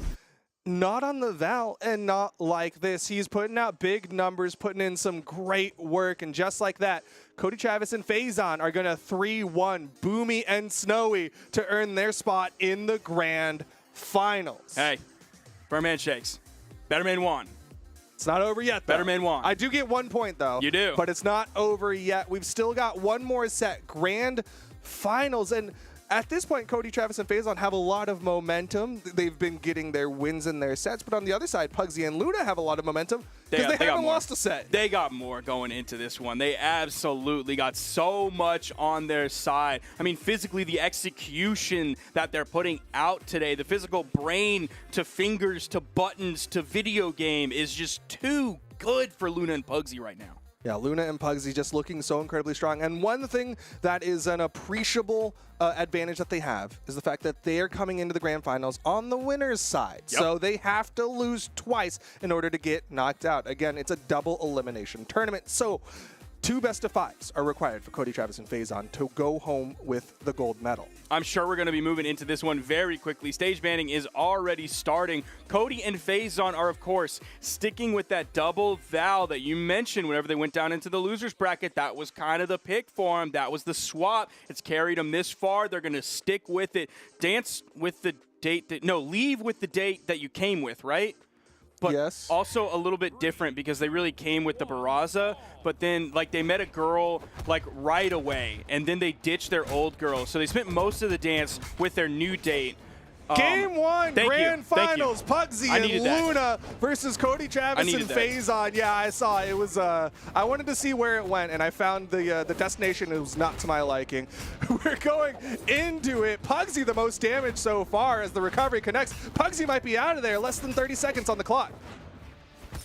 not on the Val and not like this. He's putting out big numbers, putting in some great work, and just like that, Cody Travis and Phazon are going to 3-1 Boomy and Snowy to earn their spot in the grand finals. Hey, Birdman shakes. Better man won. It's not over yet, though. Better man won. I do get 1 point, though. You do. But it's not over yet. We've still got one more set, grand finals. And at this point, Cody Travis and Phazon have a lot of momentum. They've been getting their wins in their sets. But on the other side, Pugsy and Luna have a lot of momentum because they haven't lost a set. They got more going into this one. They absolutely got so much on their side. I mean, physically, the execution that they're putting out today, the physical brain to fingers to buttons to video game is just too good for Luna and Pugsy right now. Yeah, Luna and Pugsy just looking so incredibly strong. And one thing that is an appreciable advantage that they have is the fact that they are coming into the grand finals on the winner's side. Yep. So they have to lose twice in order to get knocked out. Again, it's a double elimination tournament. So 2 best-of-5s are required for Cody, Travis, and Faison to go home with the gold medal. I'm sure we're going to be moving into this one very quickly. Stage banning is already starting. Cody and Faison are, of course, sticking with that double Val that you mentioned whenever they went down into the losers bracket. That was kind of the pick for them. That was the swap. It's carried them this far. They're going to stick with it. Dance with the date that, no, leave with the date that you came with, right? But yes. also a little bit different because they really came with the Barraza, but then like they met a girl like right away, and then they ditched their old girl. So they spent most of the dance with their new date. Game 1, grand finals, Pugsy and Luna versus Cody, Travis, and Faison. Yeah, I saw it. It was, I wanted to see where it went, and I found the destination. It was not to my liking. We're going into it. Pugsy the most damage so far as the recovery connects. Pugsy might be out of there. Less than 30 seconds on the clock.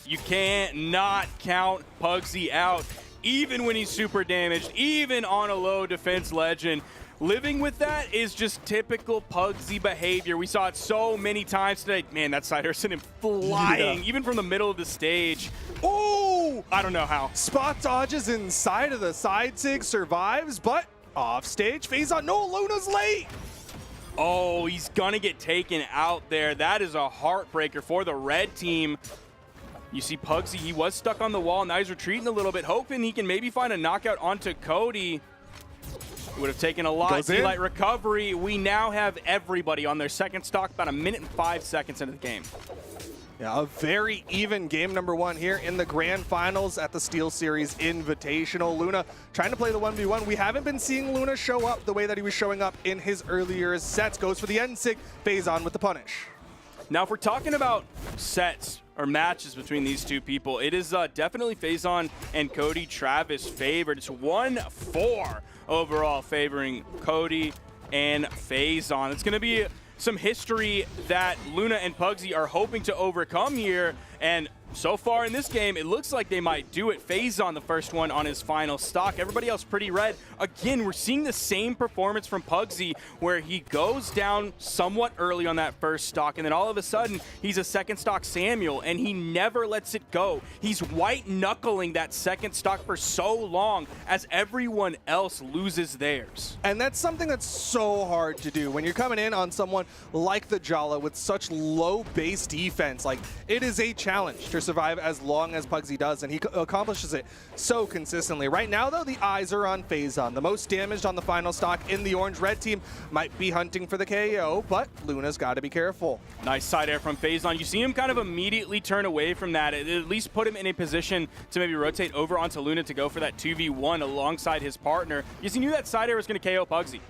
You can't not count Pugsy out, even when he's super damaged, even on a low defense legend. Living with that is just typical Pugsy behavior. We saw it so many times today. Man, that side air sent him flying, even from the middle of the stage. Oh! I don't know how. Spot dodges inside of the side sig, survives, but off stage, Faison, no, Luna's late! Oh, he's gonna get taken out there. That is a heartbreaker for the red team. You see Pugsy, he was stuck on the wall. Now he's retreating a little bit, hoping he can maybe find a knockout onto Cody. Would have taken a lot. Light recovery. We now have everybody on their second stock, about 1 minute and 5 seconds into the game. Yeah, a very even game number 1 here in the grand finals at the SteelSeries Invitational. Luna trying to play the 1v1. We haven't been seeing Luna show up the way that he was showing up in his earlier sets. Goes for the end sig, Faison with the punish. Now, if we're talking about sets or matches between these two people, it is definitely Faison and Cody Travis favored. It's 1-4 overall favoring Cody and Faison. It's going to be some history that Luna and Pugsy are hoping to overcome here, and so far in this game, it looks like they might do it. Faison the first one on his final stock. Everybody else pretty red. Again, we're seeing the same performance from Pugsy where he goes down somewhat early on that first stock, and then all of a sudden, he's a second stock Samuel, and he never lets it go. He's white-knuckling that second stock for so long as everyone else loses theirs. And that's something that's so hard to do. When you're coming in on someone like the Jala with such low base defense, like, it is a challenge to survive as long as Pugsy does, and he accomplishes it so consistently. Right now, though, the eyes are on Faison. The most damaged on the final stock in the orange-red team might be hunting for the KO, but Luna's got to be careful. Nice side air from Faison. You see him kind of immediately turn away from that. It at least put him in a position to maybe rotate over onto Luna to go for that 2v1 alongside his partner. He knew that side air was going to KO Pugsy.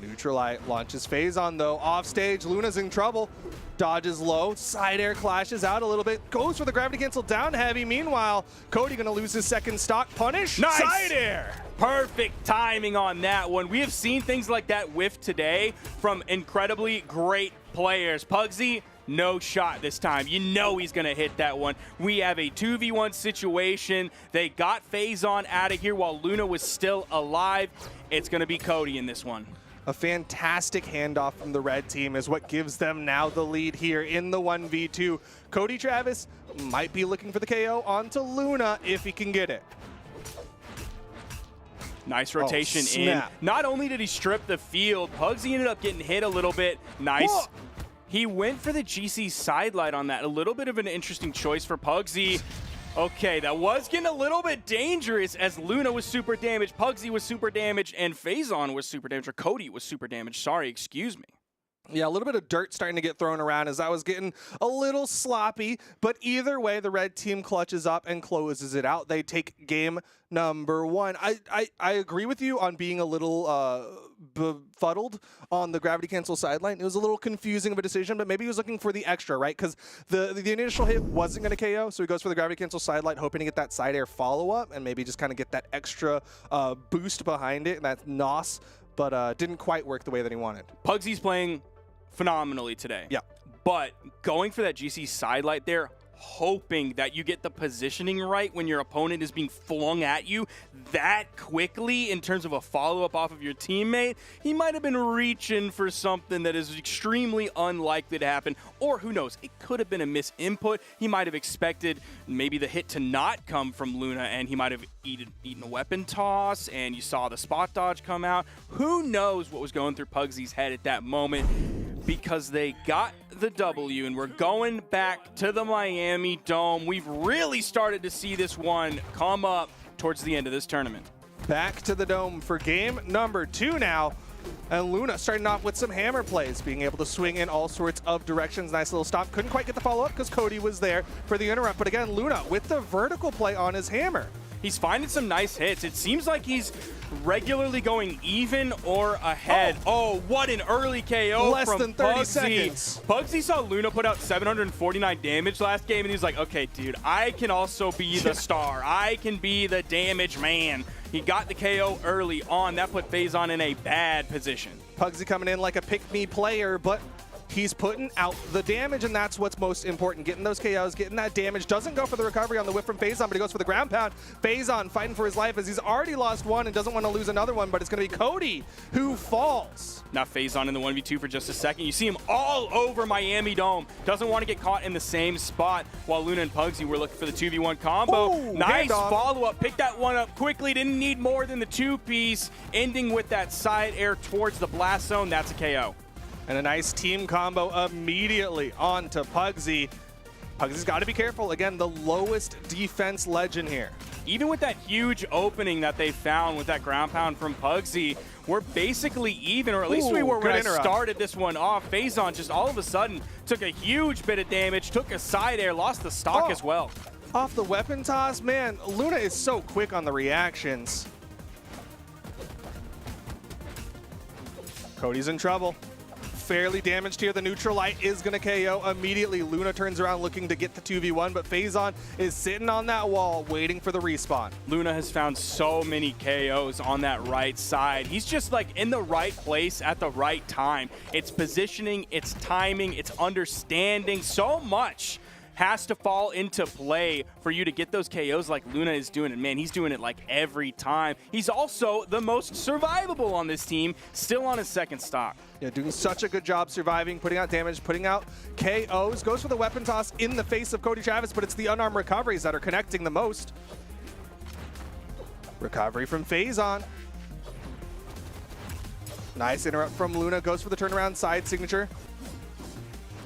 Neutralite launches Faison, though. Off stage, Luna's in trouble. Dodges low, side air clashes out a little bit, goes for the gravity cancel down heavy. Meanwhile, Cody gonna lose his second stock. Punish, nice. Side air. Perfect timing on that one. We have seen things like that whiff today from incredibly great players. Pugsy, no shot this time. You know he's gonna hit that one. We have a 2v1 situation. They got Faison out of here while Luna was still alive. It's gonna be Cody in this one. A fantastic handoff from the red team is what gives them now the lead here in the 1v2. Cody Travis might be looking for the KO onto Luna if he can get it. Nice rotation in. Not only did he strip the field, Pugsy ended up getting hit a little bit. Nice. Whoa. He went for the GC sidelight on that. A little bit of an interesting choice for Pugsy. Okay, that was getting a little bit dangerous as Luna was super damaged, Pugsy was super damaged, and Faison was super damaged, or Cody was super damaged. Sorry, excuse me. Yeah, a little bit of dirt starting to get thrown around as that was getting a little sloppy, but either way, the red team clutches up and closes it out. They take game number 1. I agree with you on being a little befuddled on the gravity cancel sideline. It was a little confusing of a decision, but maybe he was looking for the extra, right? Because the initial hit wasn't going to KO, so he goes for the gravity cancel sidelight, hoping to get that side air follow-up and maybe just kind of get that extra boost behind it, and that's NOS, but didn't quite work the way that he wanted. Pugsy's playing phenomenally today. Yeah. But going for that GC sidelight there, hoping that you get the positioning right when your opponent is being flung at you that quickly in terms of a follow-up off of your teammate, he might have been reaching for something that is extremely unlikely to happen. Or who knows, it could have been a misinput. He might have expected maybe the hit to not come from Luna, and he might have eaten a weapon toss, and you saw the spot dodge come out. Who knows what was going through Pugsy's head at that moment, because they got the W, and we're going back to the Miami Dome. We've really started to see this one come up towards the end of this tournament. Back to the Dome for game number 2 now. And Luna starting off with some hammer plays, being able to swing in all sorts of directions. Nice little stop. Couldn't quite get the follow-up because Cody was there for the interrupt. But again, Luna with the vertical play on his hammer. He's finding some nice hits. It seems like he's regularly going even or ahead. Oh, what an early KO Less from than 30 Pugsy. seconds. Pugsy saw Luna put out 749 damage last game, and he's like, okay, dude, I can also be the star. I can be the damage man. He got the KO early on. That put Phazon in a bad position. Pugsy coming in like a pick-me player, but he's putting out the damage, and that's what's most important. Getting those KOs, getting that damage. Doesn't go for the recovery on the whip from Phazon, but he goes for the ground pound. Phazon fighting for his life as he's already lost one and doesn't want to lose another one, but it's going to be Cody who falls. Now Phazon in the 1v2 for just a second. You see him all over Miami Dome. Doesn't want to get caught in the same spot, while Luna and Pugsy were looking for the 2v1 combo. Ooh, nice handoff. follow-up. Picked that one up quickly. Didn't need more than the 2-piece. Ending with that side air towards the blast zone. That's a KO. And a nice team combo immediately onto Pugsy. Pugsy's got to be careful. Again, the lowest defense legend here. Even with that huge opening that they found with that ground pound from Pugsy, we're basically even, or at least we Ooh, were when I good interrupt. started this one off. Phazon just all of a sudden took a huge bit of damage, took a side air, lost the stock Oh. as well. Off the weapon toss, man, Luna is so quick on the reactions. Cody's in trouble. Fairly damaged here. The neutral light is going to KO immediately. Luna turns around looking to get the 2v1, but Phazon is sitting on that wall waiting for the respawn. Luna has found so many KOs on that right side. He's just like in the right place at the right time. It's positioning, it's timing, it's understanding. So much has to fall into play for you to get those KOs like Luna is doing. And man, he's doing it like every time. He's also the most survivable on this team, still on his second stock. Yeah, doing such a good job surviving, putting out damage, putting out KOs. Goes for the weapon toss in the face of Cody Travis, but it's the unarmed recoveries that are connecting the most. Recovery from Phazon. Nice interrupt from Luna. Goes for the turnaround side signature.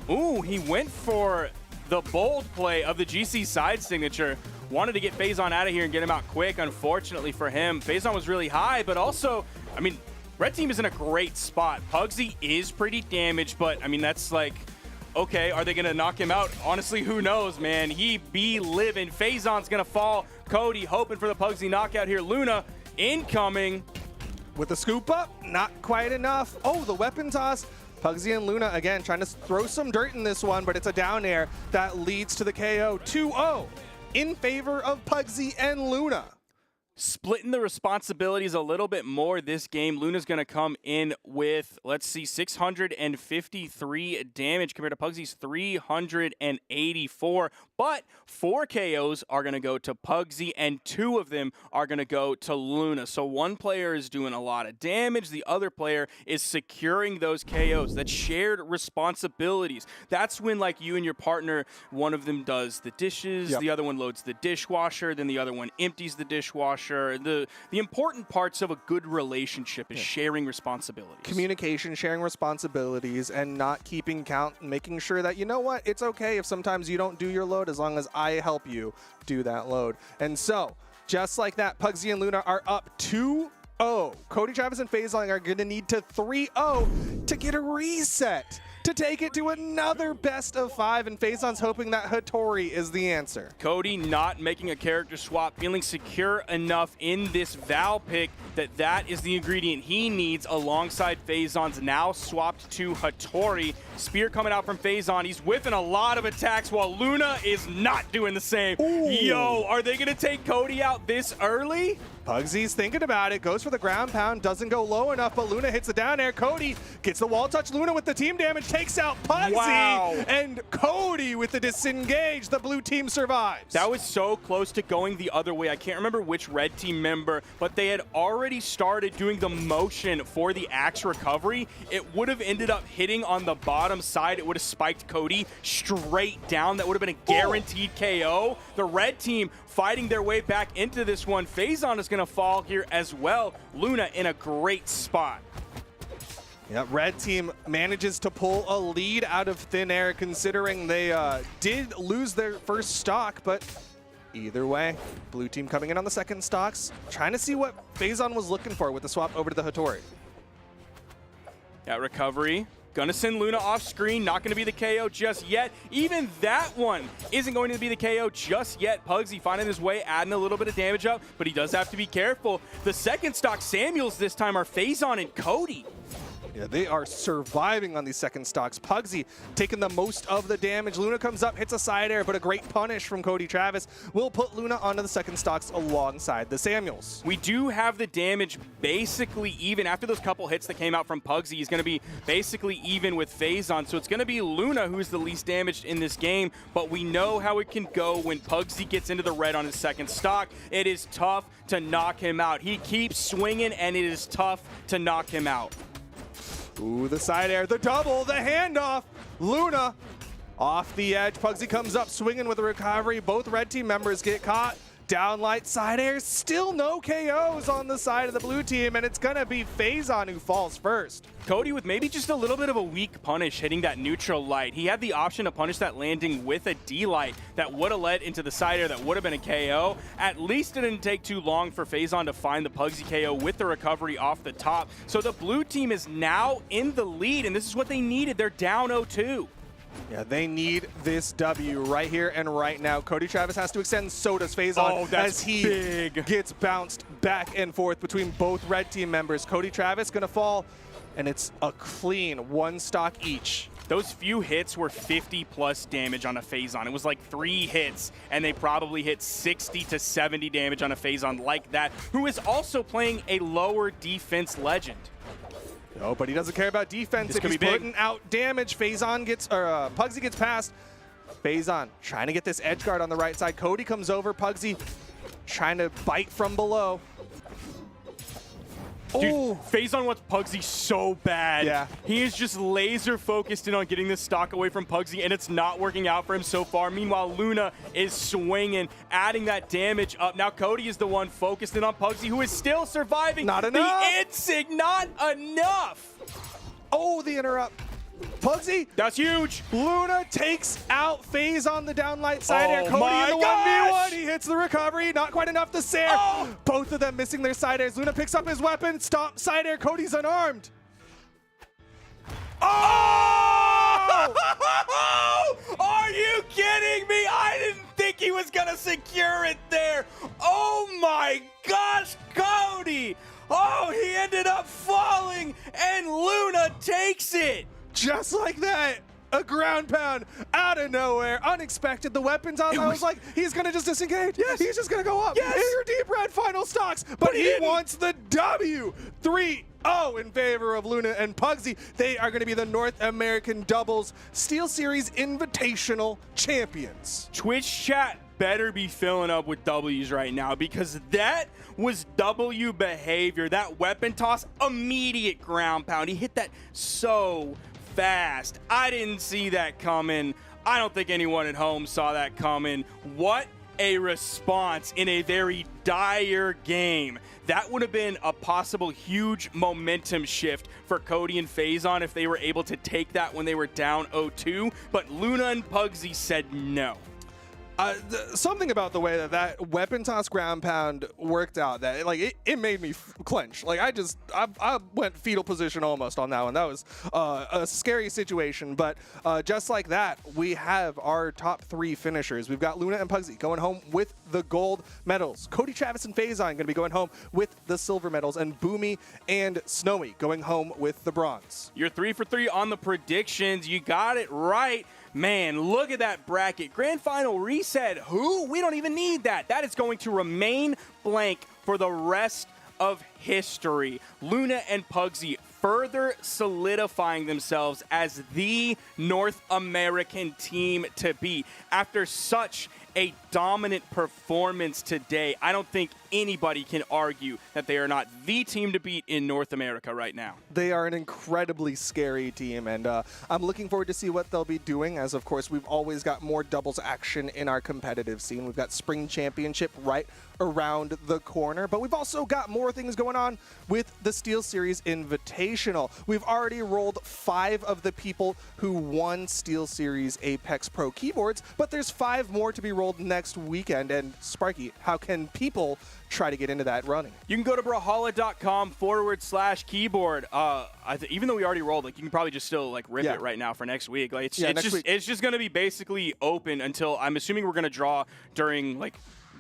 Ooh, he went for the bold play of the GC side signature. Wanted to get Phazon out of here and get him out quick. Unfortunately for him, Phazon was really high, but also, I mean, red team is in a great spot. Pugsy is pretty damaged, but I mean, that's like, okay, are they gonna knock him out? Honestly, who knows, man? He be living. Phazon's gonna fall. Cody hoping for the Pugsy knockout here. Luna incoming. With the scoop up, not quite enough. Oh, the weapon toss. Pugsy and Luna, again, trying to throw some dirt in this one, but it's a down air that leads to the KO. 2-0 in favor of Pugsy and Luna. Splitting the responsibilities a little bit more this game. Luna's going to come in with, let's see, 653 damage compared to Pugsy's 384. But 4 KOs are going to go to Pugsy, and 2 of them are going to go to Luna. So one player is doing a lot of damage. The other player is securing those KOs. That's shared responsibilities. That's when, like, you and your partner, one of them does the dishes, the other one loads the dishwasher, then the other one empties the dishwasher. The important parts of a good relationship is sharing responsibilities. Communication, sharing responsibilities, and not keeping count, and making sure that, you know what, it's okay if sometimes you don't do your load as long as I help you do that load. And so, just like that, Pugsy and Luna are up 2-0. Cody Travis and Phazon are going to need to 3-0 to get a reset, to take it to another best of 5, and Phazon's hoping that Hattori is the answer. Cody not making a character swap, feeling secure enough in this Val pick that is the ingredient he needs alongside Phazon's now swapped to Hattori. Spear coming out from Phazon. He's whiffing a lot of attacks while Luna is not doing the same. Ooh. Yo, are they going to take Cody out this early? Pugsy's thinking about it, goes for the ground pound, doesn't go low enough, but Luna hits the down air. Cody gets the wall touch. Luna with the team damage, takes out Pugsy. Wow. And Cody with the disengage. The blue team survives. That was so close to going the other way. I can't remember which red team member, but they had already started doing the motion for the axe recovery. It would have ended up hitting on the bottom side. It would have spiked Cody straight down. That would have been a guaranteed KO. The red team fighting their way back into this one. Phazon is going to fall here as well. Luna in a great spot. Yeah, red team manages to pull a lead out of thin air, considering they did lose their first stock, but either way, blue team coming in on the second stocks, trying to see what Phazon was looking for with the swap over to the Hattori. That recovery. Gonna send Luna off screen, not gonna be the KO just yet. Even that one isn't going to be the KO just yet. Pugsy finding his way, adding a little bit of damage up, but he does have to be careful. The second stock Samuels this time are Phazon and Cody. Yeah, they are surviving on these second stocks. Pugsy taking the most of the damage. Luna comes up, hits a side air, but a great punish from Cody Travis will put Luna onto the second stocks alongside the Samuels. We do have the damage basically even. After those couple hits that came out from Pugsy, he's going to be basically even with Phazon. So it's going to be Luna who's the least damaged in this game, but we know how it can go when Pugsy gets into the red on his second stock. It is tough to knock him out. He keeps swinging, and it is tough to knock him out. Ooh, the side air, the double, the handoff. Luna off the edge. Pugsy comes up swinging with a recovery. Both red team members get caught. Downlight side air, still no KOs on the side of the blue team, and it's gonna be Phazon who falls first. Cody with maybe just a little bit of a weak punish hitting that neutral light. He had the option to punish that landing with a D-light that would have led into the side air that would have been a KO. At least it didn't take too long for Phazon to find the Pugsy KO with the recovery off the top. So the blue team is now in the lead, and this is what they needed. They're down 0-2. Yeah, they need this W right here and right now. Cody Travis has to extend, so does Phazon as he gets bounced back and forth between both red team members. Cody Travis gonna fall, and it's a clean one stock each. Those few hits were 50+ damage on a Phazon. It was like 3 hits, and they probably hit 60 to 70 damage on a Phazon like that, who is also playing a lower defense legend. No, but he doesn't care about defense. If he's putting out damage, Phazon gets, or Pugsy gets past. Phazon trying to get this edge guard on the right side. Cody comes over. Pugsy trying to bite from below. Dude, Phazon wants Pugsy so bad. Yeah. He is just laser focused in on getting this stock away from Pugsy, and it's not working out for him so far. Meanwhile, Luna is swinging, adding that damage up. Now Cody is the one focused in on Pugsy, who is still surviving. Not enough. The Insig, not enough. Oh, the interrupt. Pugsy. That's huge. Luna takes out Phazon the downlight side air. Cody my in the gosh. 1v1. He hits the recovery. Not quite enough to Sair. Both of them missing their side airs. Luna picks up his weapon. Stomp side air. Cody's unarmed. Oh! Are you kidding me? I didn't think he was going to secure it there. Oh my gosh, Cody. Oh, he ended up falling, and Luna takes it. Just like that. A ground pound out of nowhere. Unexpected. The weapon's on. I was like, he's going to just disengage. Yes. He's just going to go up. Yes. In your deep red final stocks. But he didn't. wants the W. 3-0 in favor of Luna and Pugsy. They are going to be the North American Doubles SteelSeries Invitational champions. Twitch chat better be filling up with W's right now, because that was W behavior. That weapon toss, immediate ground pound. He hit that so fast. I didn't see that coming. I don't think anyone at home saw that coming. What a response in a very dire game. That would have been a possible huge momentum shift for Cody and Phazon if they were able to take that when they were down 0-2, but Luna and Pugsy said no. Something about the way that weapon toss ground pound worked out, that it made me clench. Like I went fetal position almost on that one. That was a scary situation. But just like that, we have our top 3 finishers. We've got Luna and Pugsy going home with the gold medals. Cody Travis and Phazon going to be going home with the silver medals, and Boomy and Snowy going home with the bronze. You're 3 for 3 on the predictions. You got it right. Man, look at that bracket. Grand final reset. Who? We don't even need that. That is going to remain blank for for the rest of history. Luna and Pugsy further solidifying themselves as the North American team to beat. After such a dominant performance today, I don't think anybody can argue that they are not the team to beat in North America right now. They are an incredibly scary team, and I'm looking forward to see what they'll be doing, as of course we've always got more doubles action in our competitive scene. We've got Spring Championship right around the corner, but we've also got more things going on with the SteelSeries Invitational. We've already rolled 5 of the people who won SteelSeries Apex Pro keyboards, but there's 5 more to be rolled next weekend. And Sparky, how can people try to get into that running? You can go to brawlhalla.com/keyboard. Even though we already rolled, like, you can probably just still like rip it right now for next week. Like, it's just going to be basically open until, I'm assuming we're going to draw during like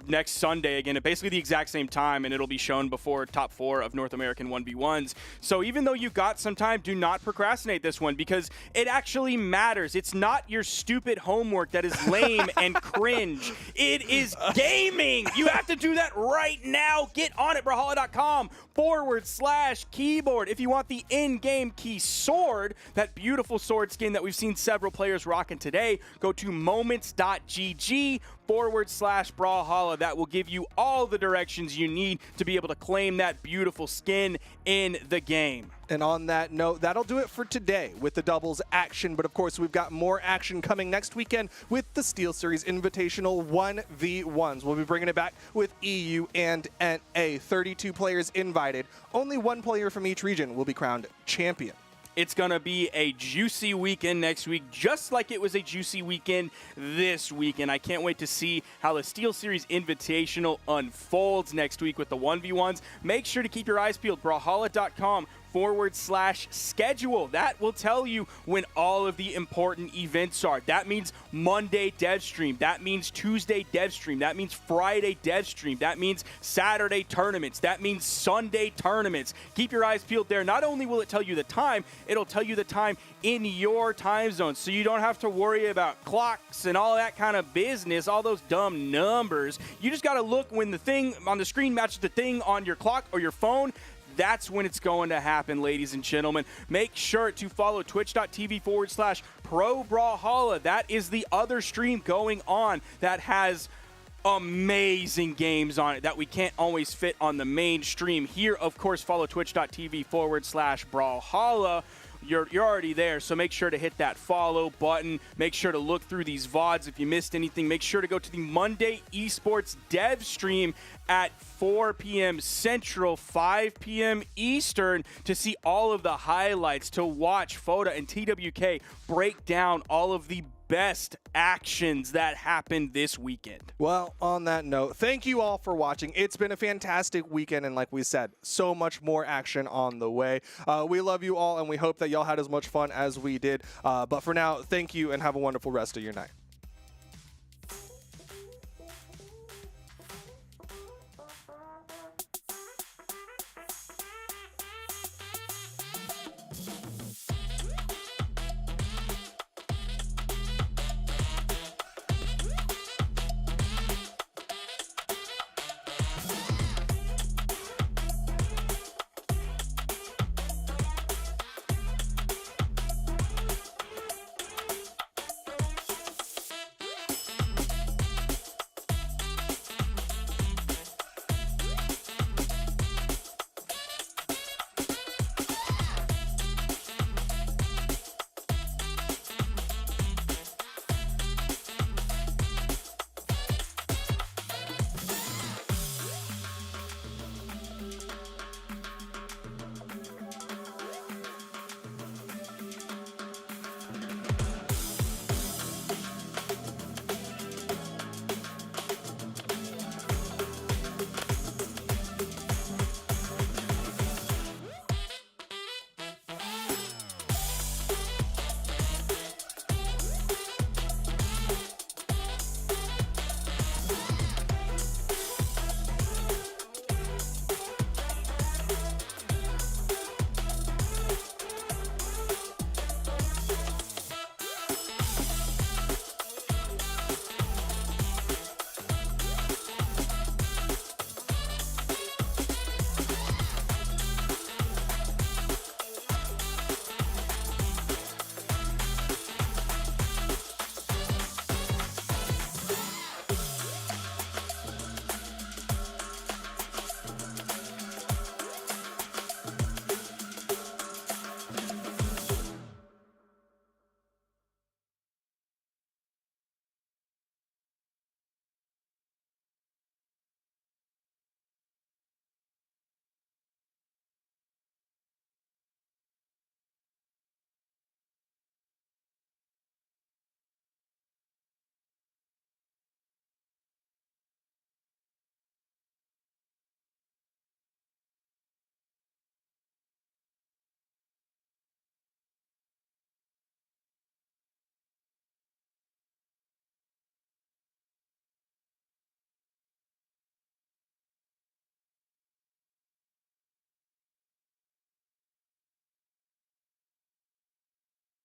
next Sunday again at basically the exact same time, and it'll be shown before top 4 of North American 1v1s. So even though you've got some time, do not procrastinate this one, because it actually matters. It's not your stupid homework that is lame and cringe. It is gaming. You have to do that right now. Get on it, brawlhalla.com/keyboard. If you want the in-game key sword, that beautiful sword skin that we've seen several players rocking today, go to moments.gg/brawlhalla. That will give you all the directions you need to be able to claim that beautiful skin in the game. And on that note, that'll do it for today with the doubles action. But of course, we've got more action coming next weekend with the SteelSeries Invitational 1v1s. We'll be bringing it back with EU and NA. 32 players invited. Only 1 player from each region will be crowned champion. It's going to be a juicy weekend next week, just like it was a juicy weekend this weekend. I can't wait to see how the SteelSeries Invitational unfolds next week with the 1v1s. Make sure to keep your eyes peeled. brawlhalla.com/schedule. That will tell you when all of the important events are. That means Monday dev stream. That means Tuesday dev stream. That means Friday dev stream. That means Saturday tournaments. That means Sunday tournaments. Keep your eyes peeled there. Not only will it tell you the time, it'll tell you the time in your time zone, so you don't have to worry about clocks and all that kind of business, all those dumb numbers. You just got to look when the thing on the screen matches the thing on your clock or your phone. That's when it's going to happen, ladies and gentlemen. Make sure to follow twitch.tv/ProBrawlhalla. That is the other stream going on that has amazing games on it that we can't always fit on the main stream. Here, of course, follow twitch.tv/Brawlhalla. You're already there, so make sure to hit that follow button. Make sure to look through these VODs if you missed anything. Make sure to go to the Monday Esports Dev stream at 4 p.m. Central, 5 p.m. Eastern to see all of the highlights, to watch Foda and TWK break down all of the best actions that happened this weekend. Well, on that note, thank you all for watching. It's been a fantastic weekend, and like we said, so much more action on the way. We love you all, and we hope that y'all had as much fun as we did. But for now, thank you, and have a wonderful rest of your night.